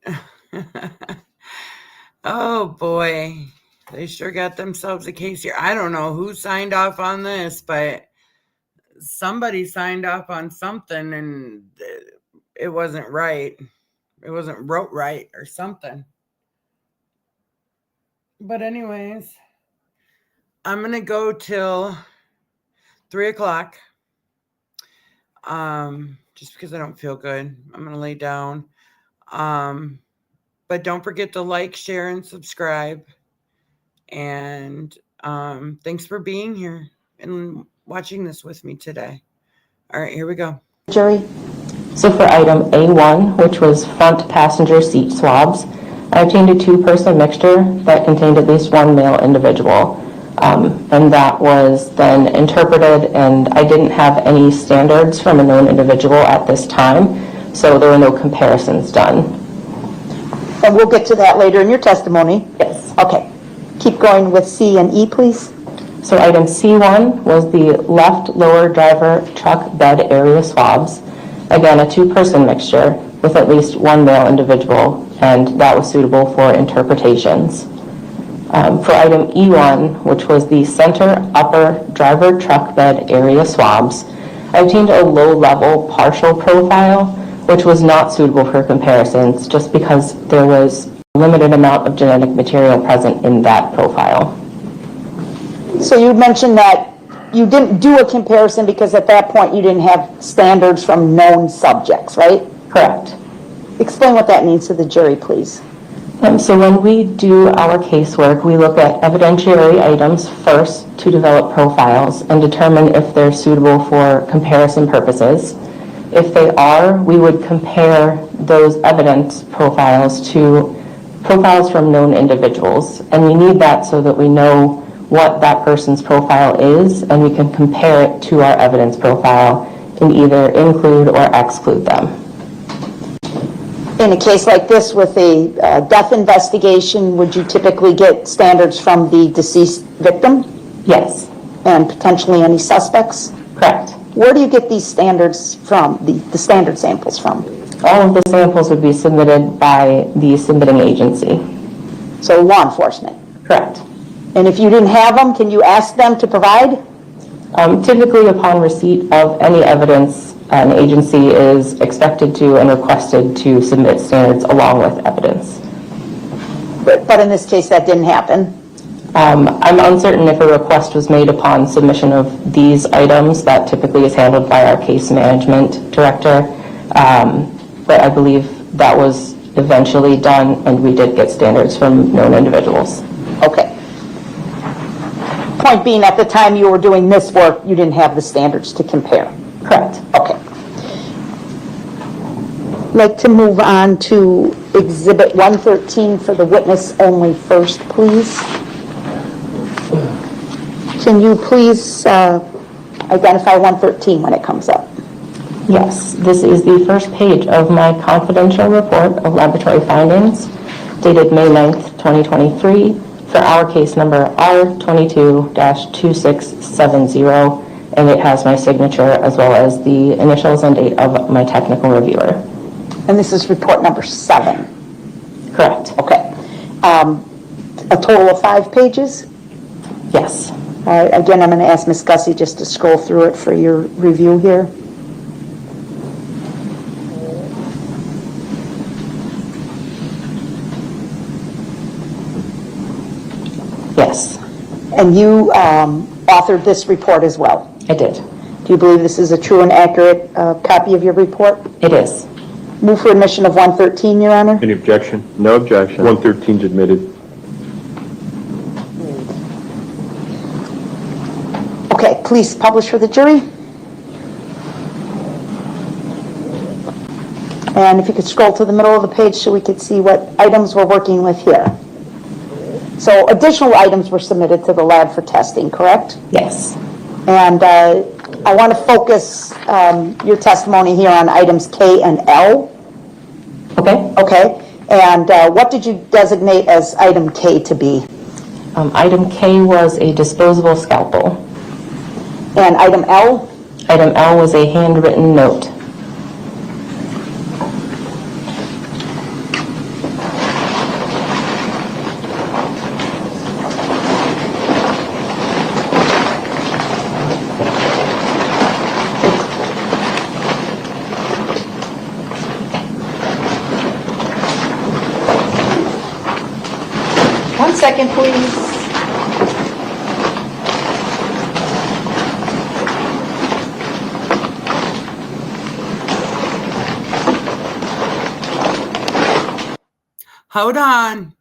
Oh boy, they sure got themselves a case here. I don't know who signed off on this, but somebody signed off on something and it wasn't right. It wasn't wrote right or something. But anyways, I'm going to go till 3 o'clock. Just because I don't feel good. I'm going to lay down. But don't forget to like, share, and subscribe. And thanks for being here and watching this with me today. All right, here we go. Jury. So for item A1, which was front passenger seat swabs, I obtained a 2-person mixture that contained at least one male individual. And that was then interpreted, and I didn't have any standards from a known individual at this time, so there were no comparisons done. And we'll get to that later in your testimony. Yes. Okay. Keep going with C and E, please. So item C1 was the left lower driver truck bed area swabs. Again, a 2-person mixture with at least one male individual, and that was suitable for interpretations. For item E1, which was the center upper driver truck bed area swabs, I obtained a low-level partial profile, which was not suitable for comparisons just because there was a limited amount of genetic material present in that profile. So you mentioned that you didn't do a comparison because at that point you didn't have standards from known subjects, right? Correct. Explain what that means to the jury, please. So when we do our casework, we look at evidentiary items first to develop profiles and determine if they're suitable for comparison purposes. If they are, we would compare those evidence profiles to profiles from known individuals. And we need that so that we know what that person's profile is, and we can compare it to our evidence profile and either include or exclude them. In a case like this with a death investigation, would you typically get standards from the deceased victim? Yes. And potentially any suspects? Correct. Where do you get these standards from, the standard samples from? All of the samples would be submitted by the submitting agency. So law enforcement? Correct. And if you didn't have them, can you ask them to provide? Typically upon receipt of any evidence, an agency is expected to and requested to submit standards along with evidence. But in this case, that didn't happen? I'm uncertain if a request was made upon submission of these items. That typically is handled by our case management director. But I believe that was eventually done, and we did get standards from known individuals. Okay. Point being, at the time you were doing this work, you didn't have the standards to compare? Correct. Okay. I'd like to move on to Exhibit 113 for the witness only first, please. Can you please identify 113 when it comes up? Yes, this is the first page of my confidential report of laboratory findings dated May 9th, 2023 for our case number R22-2670, and it has my signature as well as the initials and date of my technical reviewer. And this is report number 7? Correct. Okay. A total of 5 pages? Yes. All right, again, I'm going to ask Ms. Gussie just to scroll through it for your review here. Yes. And you authored this report as well? I did. Do you believe this is a true and accurate copy of your report? It is. Move for admission of 113, Your Honor. Any objection? No objection. 113 is admitted. Okay, please publish for the jury. And if you could scroll to the middle of the page so we could see what items we're working with here. So additional items were submitted to the lab for testing, correct? Yes. And I want to focus your testimony here on items K and L. Okay. Okay. And what did you designate as item K to be? Item K was a disposable scalpel. And item L? Item L was a handwritten note. One second, please. Hold on.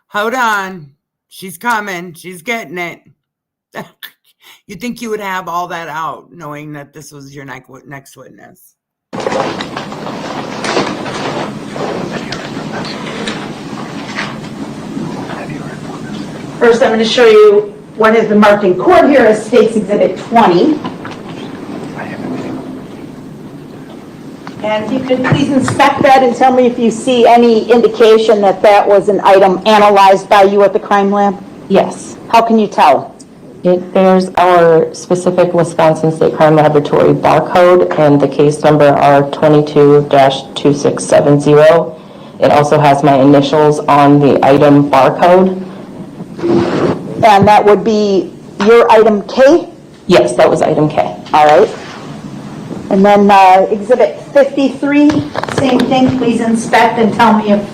Hold on. She's coming. She's getting it. You'd think you would have all that out, knowing that this was your next witness. First, I'm going to show you what has been marked in court here as State's Exhibit 20. And if you could please inspect that and tell me if you see any indication that that was an item analyzed by you at the crime lab? Yes. How can you tell? It bears our specific Wisconsin State Crime Laboratory barcode and the case number R22-2670. It also has my initials on the item barcode. And that would be your item K? Yes, that was item K. All right. And then Exhibit 53, same thing. Please inspect and tell me if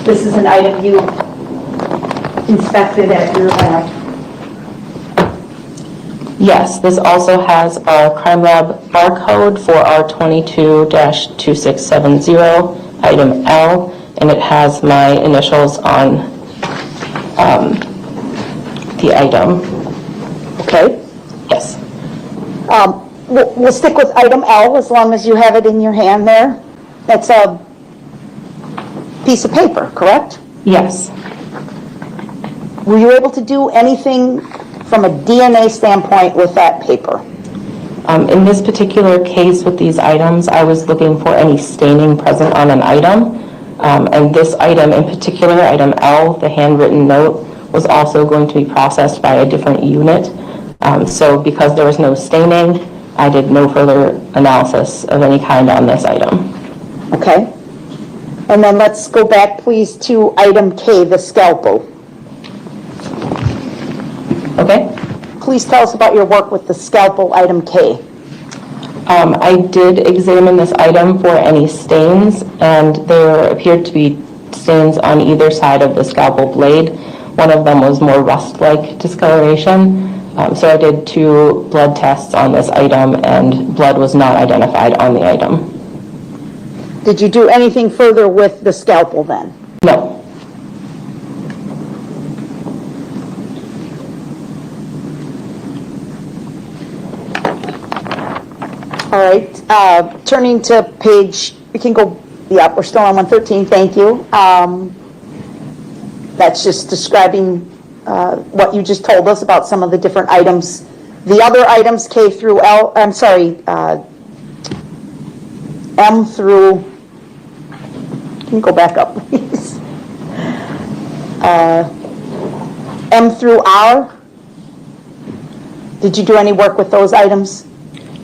this is an item you inspected at your lab. Yes, this also has our crime lab barcode for our R22-2670, item L, and it has my initials on the item. Okay. Yes. We'll stick with item L as long as you have it in your hand there. That's a piece of paper, correct? Yes. Were you able to do anything from a DNA standpoint with that paper? In this particular case with these items, I was looking for any staining present on an item. And this item in particular, item L, the handwritten note, was also going to be processed by a different unit. So because there was no staining, I did no further analysis of any kind on this item. Okay. And then let's go back, please, to item K, the scalpel. Okay. Please tell us about your work with the scalpel, item K. I did examine this item for any stains, and there appeared to be stains on either side of the scalpel blade. One of them was more rust-like discoloration. So I did 2 blood tests on this item, and blood was not identified on the item. Did you do anything further with the scalpel then? No. All right. Turning to page, we can go, yeah, we're still on 113, thank you. That's just describing what you just told us about some of the different items. The other items, K through L, I'm sorry, M through, can you go back up, please? M through R. Did you do any work with those items?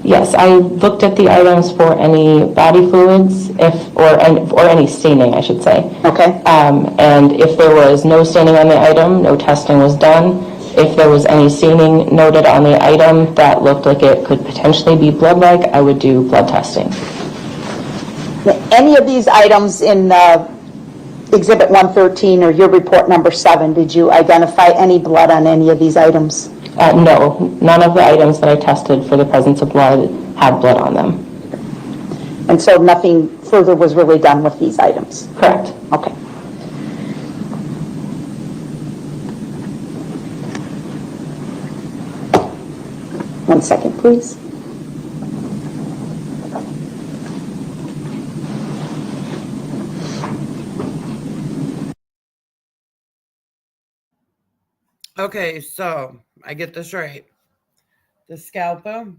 Yes, I looked at the items for any body fluids, or any staining, I should say. Okay. And if there was no staining on the item, no testing was done. If there was any staining noted on the item that looked like it could potentially be blood-like, I would do blood testing. Any of these items in Exhibit 113 or your report number 7, did you identify any blood on any of these items? No, none of the items that I tested for the presence of blood had blood on them. And so nothing further was really done with these items? Correct. Okay. One second, please. Okay, so I get this right. The scalpel,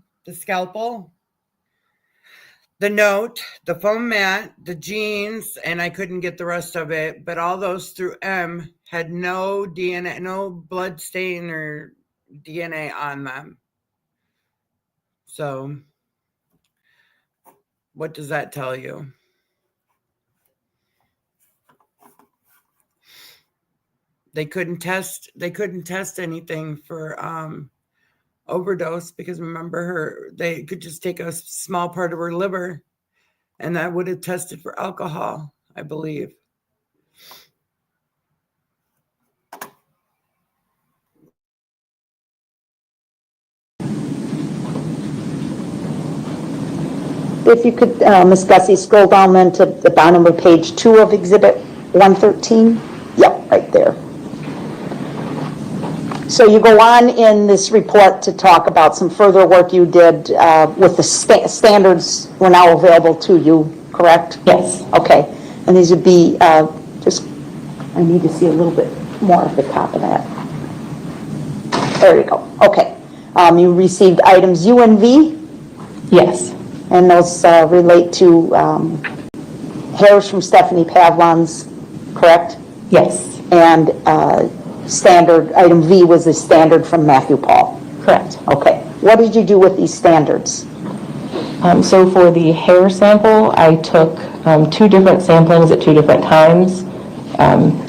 the note, the foam mat, the jeans, and I couldn't get the rest of it, but all those through M had no DNA, no blood stain or DNA on them. So what does that tell you? They couldn't test anything for overdose, because remember, they could just take a small part of her liver and that would have tested for alcohol, I believe. If you could, Ms. Gussie, scroll down then to the bottom of page 2 of Exhibit 113. Yep, right there. So you go on in this report to talk about some further work you did with the standards were now available to you, correct? Yes. Okay. And these would be just, I need to see a little bit more at the top of that. There you go. Okay. You received items U and V? Yes. And those relate to hairs from Stephanie Pavlons, correct? Yes. And standard, item V was the standard from Matthew Pahl. Correct. Okay. What did you do with these standards? So for the hair sample, I took 2 different samplings at 2 different times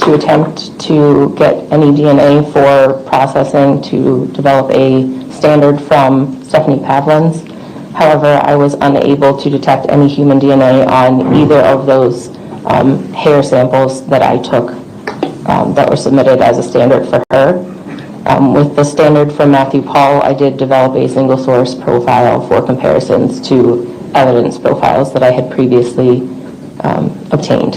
to attempt to get any DNA for processing to develop a standard from Stephanie Pavlons. However, I was unable to detect any human DNA on either of those hair samples that I took that were submitted as a standard for her. With the standard from Matthew Pahl, I did develop a single source profile for comparisons to evidence profiles that I had previously obtained.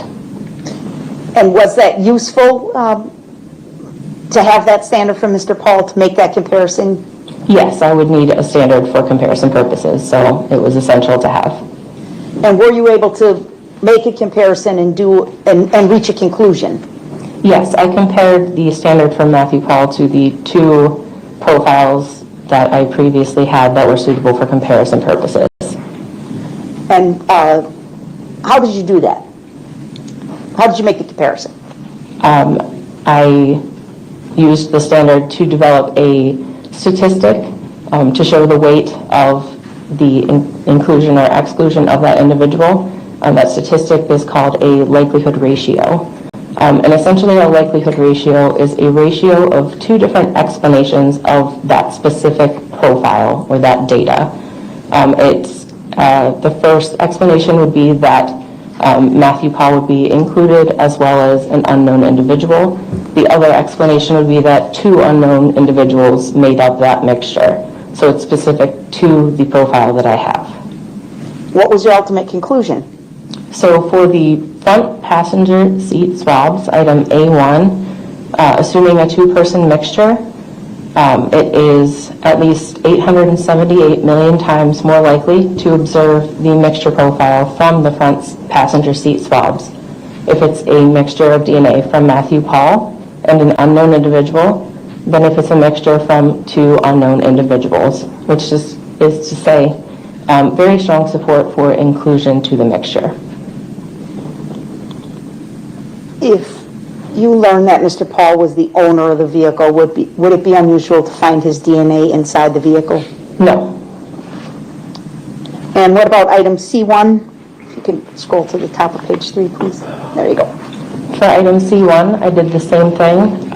And was that useful to have that standard from Mr. Pahl to make that comparison? Yes, I would need a standard for comparison purposes, so it was essential to have. And were you able to make a comparison and reach a conclusion? Yes, I compared the standard from Matthew Pahl to the 2 profiles that I previously had that were suitable for comparison purposes. And how did you do that? How did you make the comparison? I used the standard to develop a statistic to show the weight of the inclusion or exclusion of that individual. That statistic is called a likelihood ratio. And essentially a likelihood ratio is a ratio of 2 different explanations of that specific profile or that data. The first explanation would be that Matthew Pahl would be included as well as an unknown individual. The other explanation would be that 2 unknown individuals made up that mixture. So it's specific to the profile that I have. What was your ultimate conclusion? So for the front passenger seat swabs, item A1, assuming a 2-person mixture, it is at least 878 million times more likely to observe the mixture profile from the front passenger seat swabs if it's a mixture of DNA from Matthew Pahl and an unknown individual than if it's a mixture from 2 unknown individuals, which is to say very strong support for inclusion to the mixture. If you learned that Mr. Pahl was the owner of the vehicle, would it be unusual to find his DNA inside the vehicle? No. And what about item C1? If you can scroll to the top of page 3, please. There you go. For item C1, I did the same thing.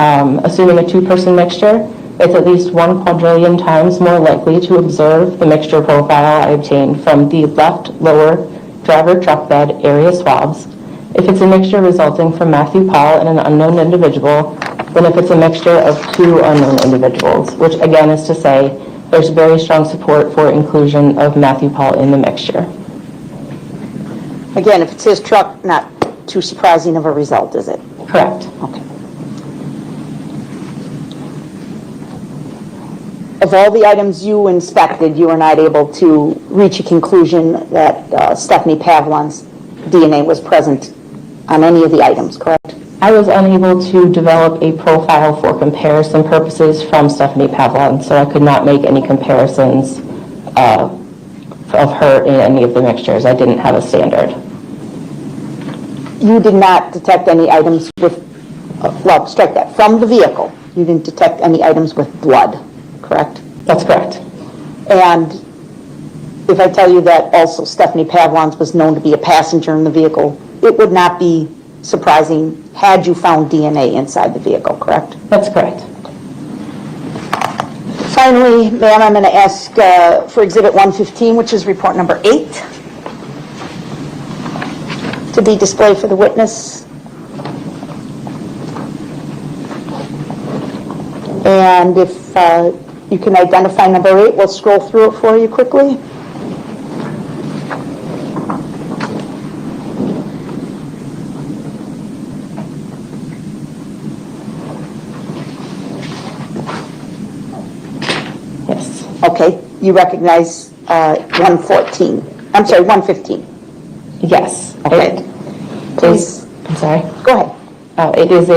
Assuming a 2-person mixture, it's at least 1 quadrillion times more likely to observe the mixture profile I obtained from the left lower driver truck bed area swabs if it's a mixture resulting from Matthew Pahl and an unknown individual than if it's a mixture of 2 unknown individuals, which again is to say there's very strong support for inclusion of Matthew Pahl in the mixture. Again, if it's his truck, not too surprising of a result, is it? Correct. Okay. Of all the items you inspected, you were not able to reach a conclusion that Stephanie Pavlons' DNA was present on any of the items, correct? I was unable to develop a profile for comparison purposes from Stephanie Pavlons, so I could not make any comparisons of her in any of the mixtures. I didn't have a standard. You did not detect any items with, well, strike that, from the vehicle. You didn't detect any items with blood, correct? That's correct. And if I tell you that also Stephanie Pavlons was known to be a passenger in the vehicle, it would not be surprising had you found DNA inside the vehicle, correct? That's correct. Finally, ma'am, I'm going to ask for Exhibit 115, which is report number 8, to be displayed for the witness. And if you can identify number 8, we'll scroll through it for you quickly. Yes. Okay, you recognize 114. I'm sorry, 115. Yes. Okay. Please. I'm sorry. Go ahead. It is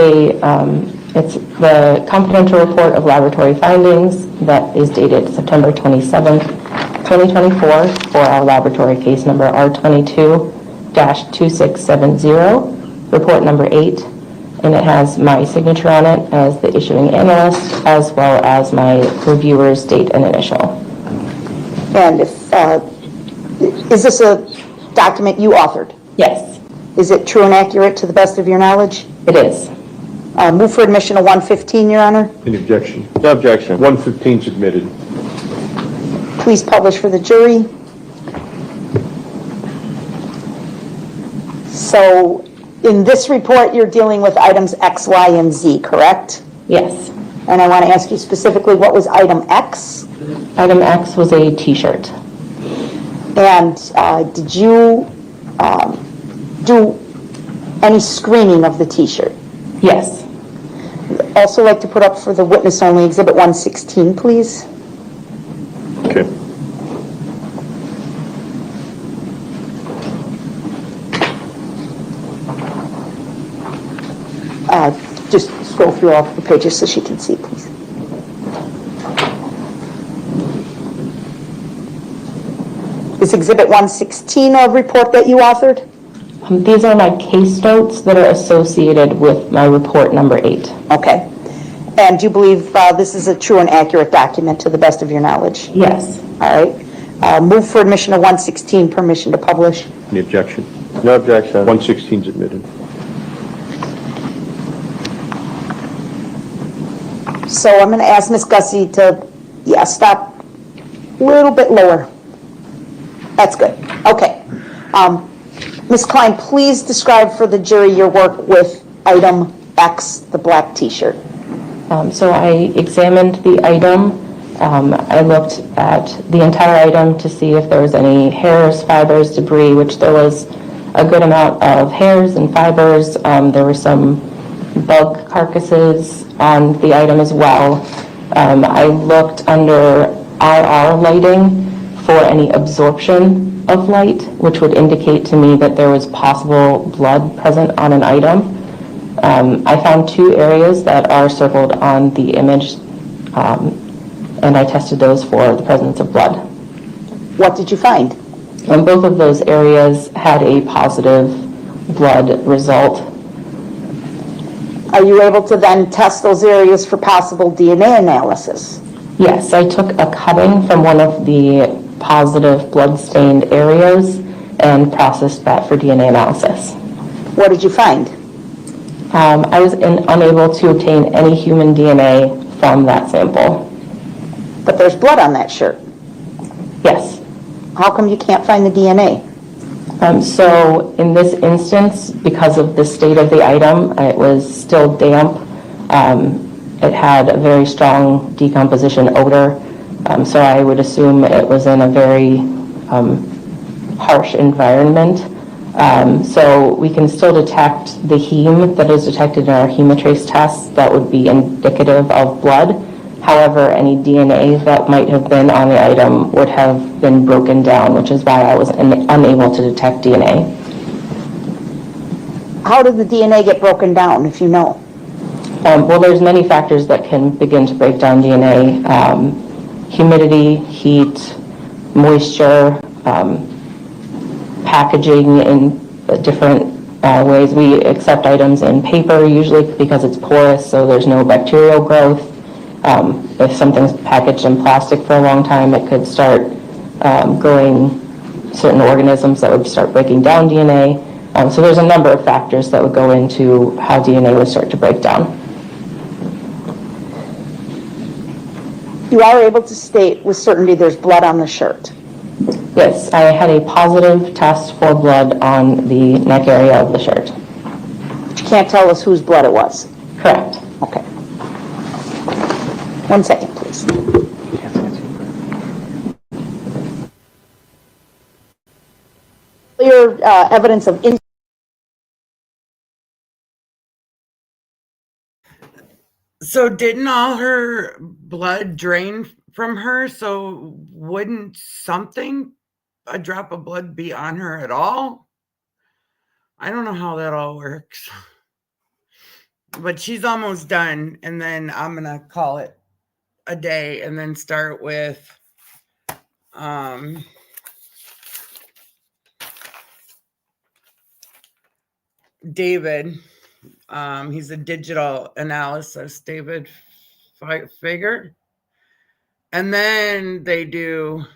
it's the confidential report of laboratory findings that is dated September 27th, 2024 for our laboratory case number R22-2670, report number 8, and it has my signature on it as the issuing analyst, as well as my reviewer's date and initial. And if, is this a document you authored? Yes. Is it true and accurate to the best of your knowledge? It is. Move for admission of 115, Your Honor. Any objection? No objection. 115 is admitted. Please publish for the jury. So in this report, you're dealing with items X, Y, and Z, correct? Yes. And I want to ask you specifically, what was item X? Item X was a t-shirt. And did you do any screening of the t-shirt? Yes. Also like to put up for the witness only Exhibit 116, please. Okay. Just scroll through all the pages so she can see, please. Is Exhibit 116 a report that you authored? These are my case notes that are associated with my report number 8. Okay. And do you believe this is a true and accurate document to the best of your knowledge? Yes. All right. Move for admission of 116, permission to publish. Any objection? No objection. 116 is admitted. So I'm going to ask Ms. Gussie to, stop a little bit lower. That's good. Okay. Ms. Klein, please describe for the jury your work with item X, the black t-shirt. So I examined the item. I looked at the entire item to see if there was any hairs, fibers, debris, which there was a good amount of hairs and fibers. There were some bug carcasses on the item as well. I looked under IR lighting for any absorption of light, which would indicate to me that there was possible blood present on an item. I found 2 areas that are circled on the image, and I tested those for the presence of blood. What did you find? And both of those areas had a positive blood result. Are you able to then test those areas for possible DNA analysis? Yes, I took a cutting from one of the positive blood-stained areas and processed that for DNA analysis. What did you find? I was unable to obtain any human DNA from that sample. But there's blood on that shirt. Yes. How come you can't find the DNA? So in this instance, because of the state of the item, it was still damp. It had a very strong decomposition odor. So I would assume it was in a very harsh environment. So we can still detect the heme that is detected in our hemotrace tests that would be indicative of blood. However, any DNA that might have been on the item would have been broken down, which is why I was unable to detect DNA. how did the DNA get broken down, if you know? Well, there's many factors that can begin to break down DNA. Humidity, heat, moisture, packaging in different ways. We accept items in paper usually because it's porous, so there's no bacterial growth. If something's packaged in plastic for a long time, it could start growing certain organisms that would start breaking down DNA. So there's a number of factors that would go into how DNA would start to break down. You are able to state with certainty there's blood on the shirt? Yes, I had a positive test for blood on the neck area of the shirt. But you can't tell us whose blood it was? Correct. Okay. 1 second, please. Clear evidence of So didn't all her blood drain from her? So wouldn't a drop of blood be on her at all? I don't know how that all works. But she's almost done, and then I'm going to call it a day and then start with David. He's a digital analysis, David Figure. And then they do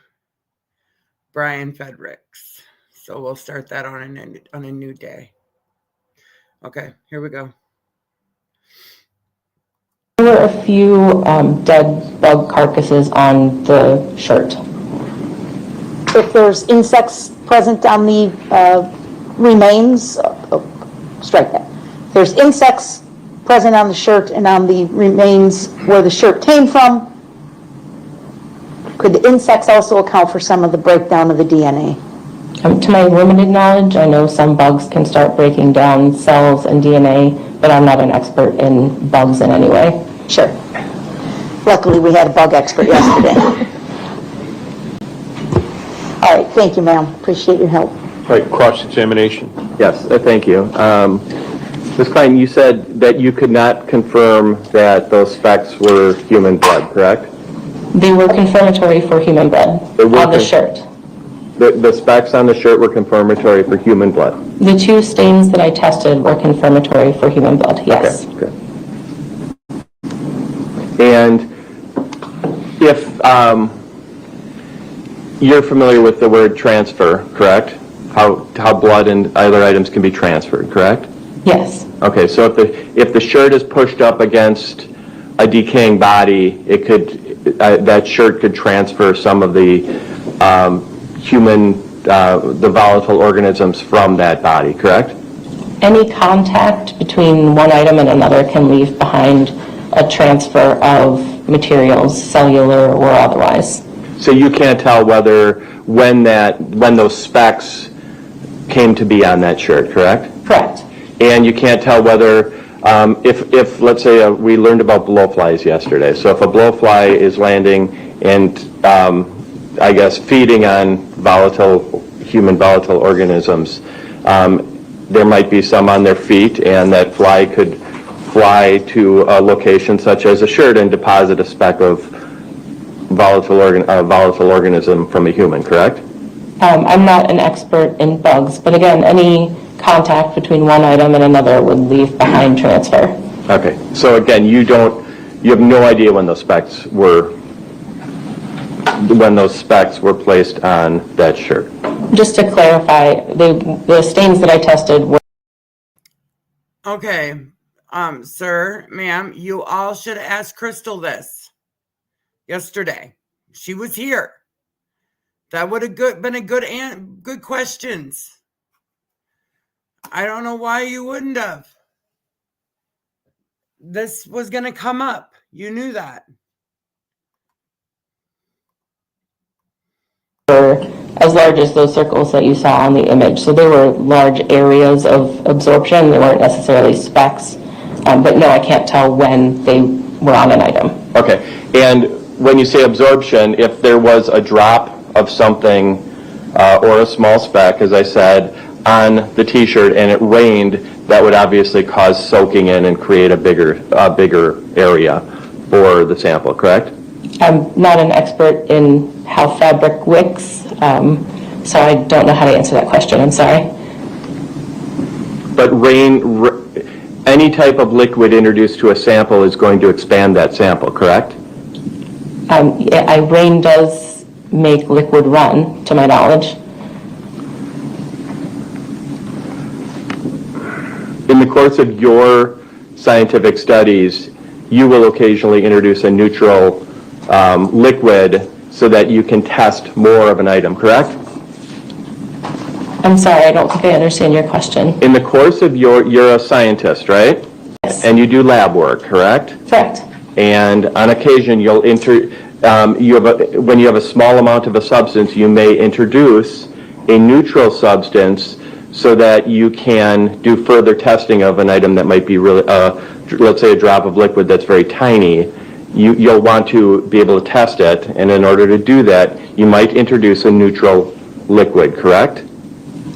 Brian Fedricks. So we'll start that on a new day. Okay, here we go. There were a few dead bug carcasses on the shirt. If there's insects present on the remains, strike that. If there's insects present on the shirt and on the remains where the shirt came from, could the insects also account for some of the breakdown of the DNA? To my limited knowledge, I know some bugs can start breaking down cells and DNA, but I'm not an expert in bugs in any way. Sure. Luckily, we had a bug expert yesterday. All right, thank you, ma'am. Appreciate your help. All right, cross-examination. Yes, thank you. Ms. Klein, you said that you could not confirm that those specks were human blood, correct? They were confirmatory for human blood on the shirt. The specks on the shirt were confirmatory for human blood? The 2 stains that I tested were confirmatory for human blood, yes. Okay, good. And if you're familiar with the word transfer, correct? How blood and other items can be transferred, correct? Yes. Okay, so if the shirt is pushed up against a decaying body, it could that shirt could transfer some of the the volatile organisms from that body, correct? Any contact between one item and another can leave behind a transfer of materials, cellular or otherwise. So you can't tell when those specks came to be on that shirt, correct? Correct. And you can't tell whether, if let's say we learned about blowflies yesterday. So if a blowfly is landing and I guess feeding on human volatile organisms, there might be some on their feet, and that fly could fly to a location such as a shirt and deposit a speck of volatile organism from a human, correct? I'm not an expert in bugs, but again, any contact between one item and another would leave behind transfer. Okay, so again, you have no idea when those specks were placed on that shirt. Just to clarify, the stains that I tested were... Okay, sir, ma'am, you all should have asked Crystal this yesterday. She was here. That would have been good questions. I don't know why you wouldn't have. This was going to come up. You knew that. As large as those circles that you saw on the image. So they were large areas of absorption. They weren't necessarily specks. But no, I can't tell when they were on an item. Okay, and when you say absorption, if there was a drop of something or a small speck, as I said, on the t-shirt and it rained, that would obviously cause soaking in and create a bigger area for the sample, correct? I'm not an expert in how fabric wicks, so I don't know how to answer that question. I'm sorry. But any type of liquid introduced to a sample is going to expand that sample, correct? Yeah, rain does make liquid run, to my knowledge. In the course of your scientific studies, you will occasionally introduce a neutral liquid so that you can test more of an item, correct? I'm sorry, I don't think I understand your question. In the course of you're a scientist, right? Yes. And you do lab work, correct? Correct. And on occasion, when you have a small amount of a substance, you may introduce a neutral substance so that you can do further testing of an item that might be really, let's say a drop of liquid that's very tiny. You'll want to be able to test it, and in order to do that, you might introduce a neutral liquid, correct?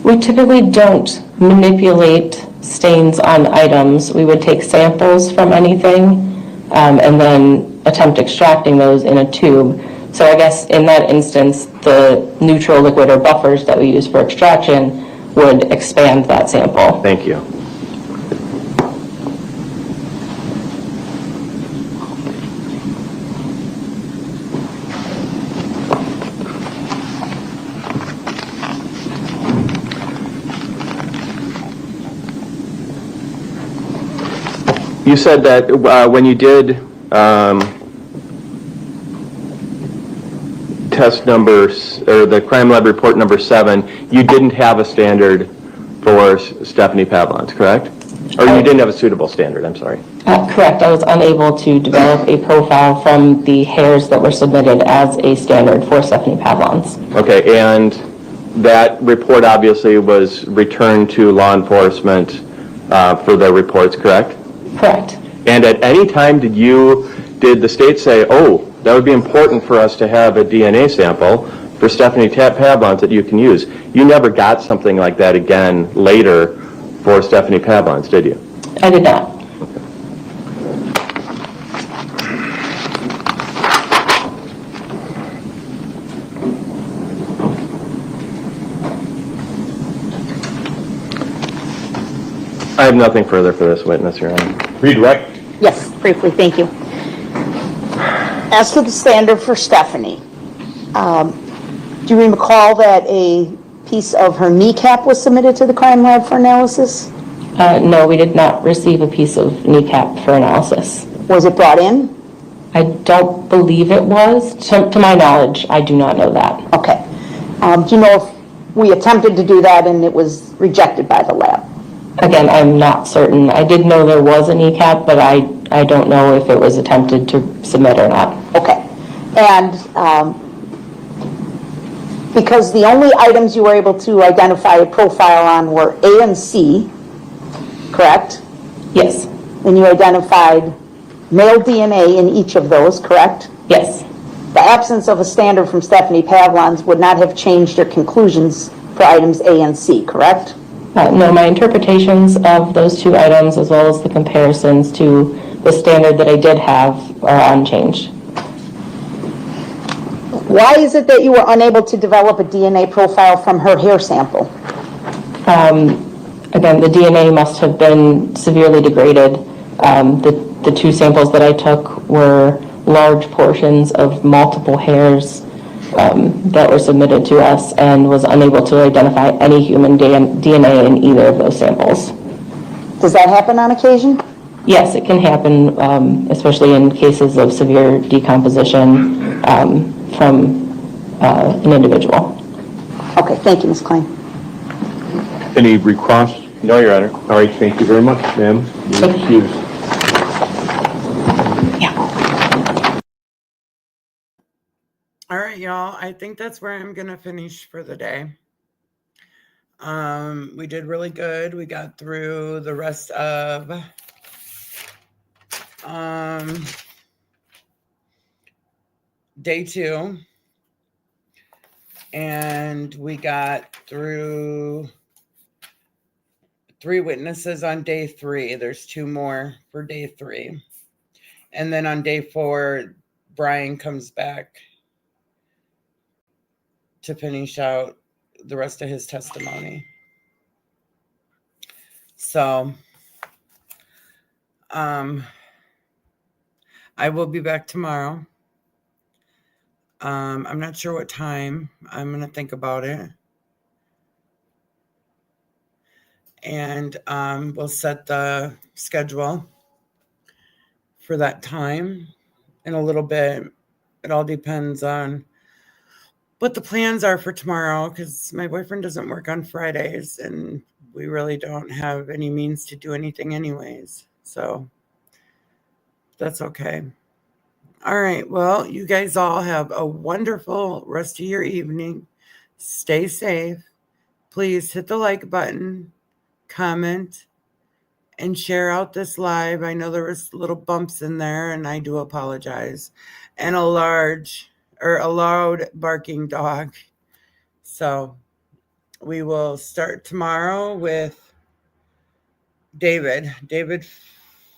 We typically don't manipulate stains on items. We would take samples from anything and then attempt extracting those in a tube. So I guess in that instance, the neutral liquid or buffers that we use for extraction would expand that sample. Thank you. You said that when you did test numbers, or the crime lab report number 7, you didn't have a standard for Stephanie Pavlons, correct? Or you didn't have a suitable standard, I'm sorry. Correct. I was unable to develop a profile from the hairs that were submitted as a standard for Stephanie Pavlons. Okay, and that report obviously was returned to law enforcement for their reports, correct? Correct. And at any time did the state say, oh, that would be important for us to have a DNA sample for Stephanie Pavlons that you can use? You never got something like that again later for Stephanie Pavlons, did you? I did not. I have nothing further for this witness, Your Honor. Redirect. Yes, briefly, thank you. As to the standard for Stephanie, do you recall that a piece of her kneecap was submitted to the crime lab for analysis? No, we did not receive a piece of kneecap for analysis. Was it brought in? I don't believe it was. To my knowledge, I do not know that. Okay. Do you know if we attempted to do that and it was rejected by the lab? Again, I'm not certain. I did know there was a kneecap, but I don't know if it was attempted to submit or not. Okay. And because the only items you were able to identify a profile on were A and C, correct? Yes. And you identified male DNA in each of those, correct? Yes. The absence of a standard from Stephanie Pavlons would not have changed your conclusions for items A and C, correct? No, my interpretations of those two items, as well as the comparisons to the standard that I did have, are unchanged. Why is it that you were unable to develop a DNA profile from her hair sample? Again, the DNA must have been severely degraded. The two samples that I took were large portions of multiple hairs that were submitted to us, and was unable to identify any human DNA in either of those samples. Does that happen on occasion? Yes, it can happen, especially in cases of severe decomposition from an individual. Okay, thank you, Ms. Klein. Any recross? No, Your Honor. All right, thank you very much, ma'am. You're excused. All right, y'all. I think that's where I'm going to finish for the day. We did really good. We got through the rest of day 2. And we got through 3 witnesses on day 3. There's 2 more for day 3. And then on day 4, Brian comes back to finish out the rest of his testimony. So, I will be back tomorrow. I'm not sure what time. I'm going to think about it. And we'll set the schedule for that time in a little bit. It all depends on what the plans are for tomorrow, because my boyfriend doesn't work on Fridays and we really don't have any means to do anything anyways. So that's okay. All right. Well, you guys all have a wonderful rest of your evening. Stay safe. Please hit the like button, comment, and share out this live. I know there was little bumps in there, and I do apologize. And a loud barking dog. So we will start tomorrow with David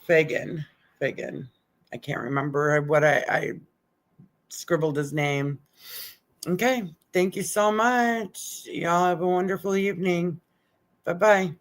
Fagan. I can't remember what I scribbled his name. Okay. Thank you so much. Y'all have a wonderful evening. Bye-bye.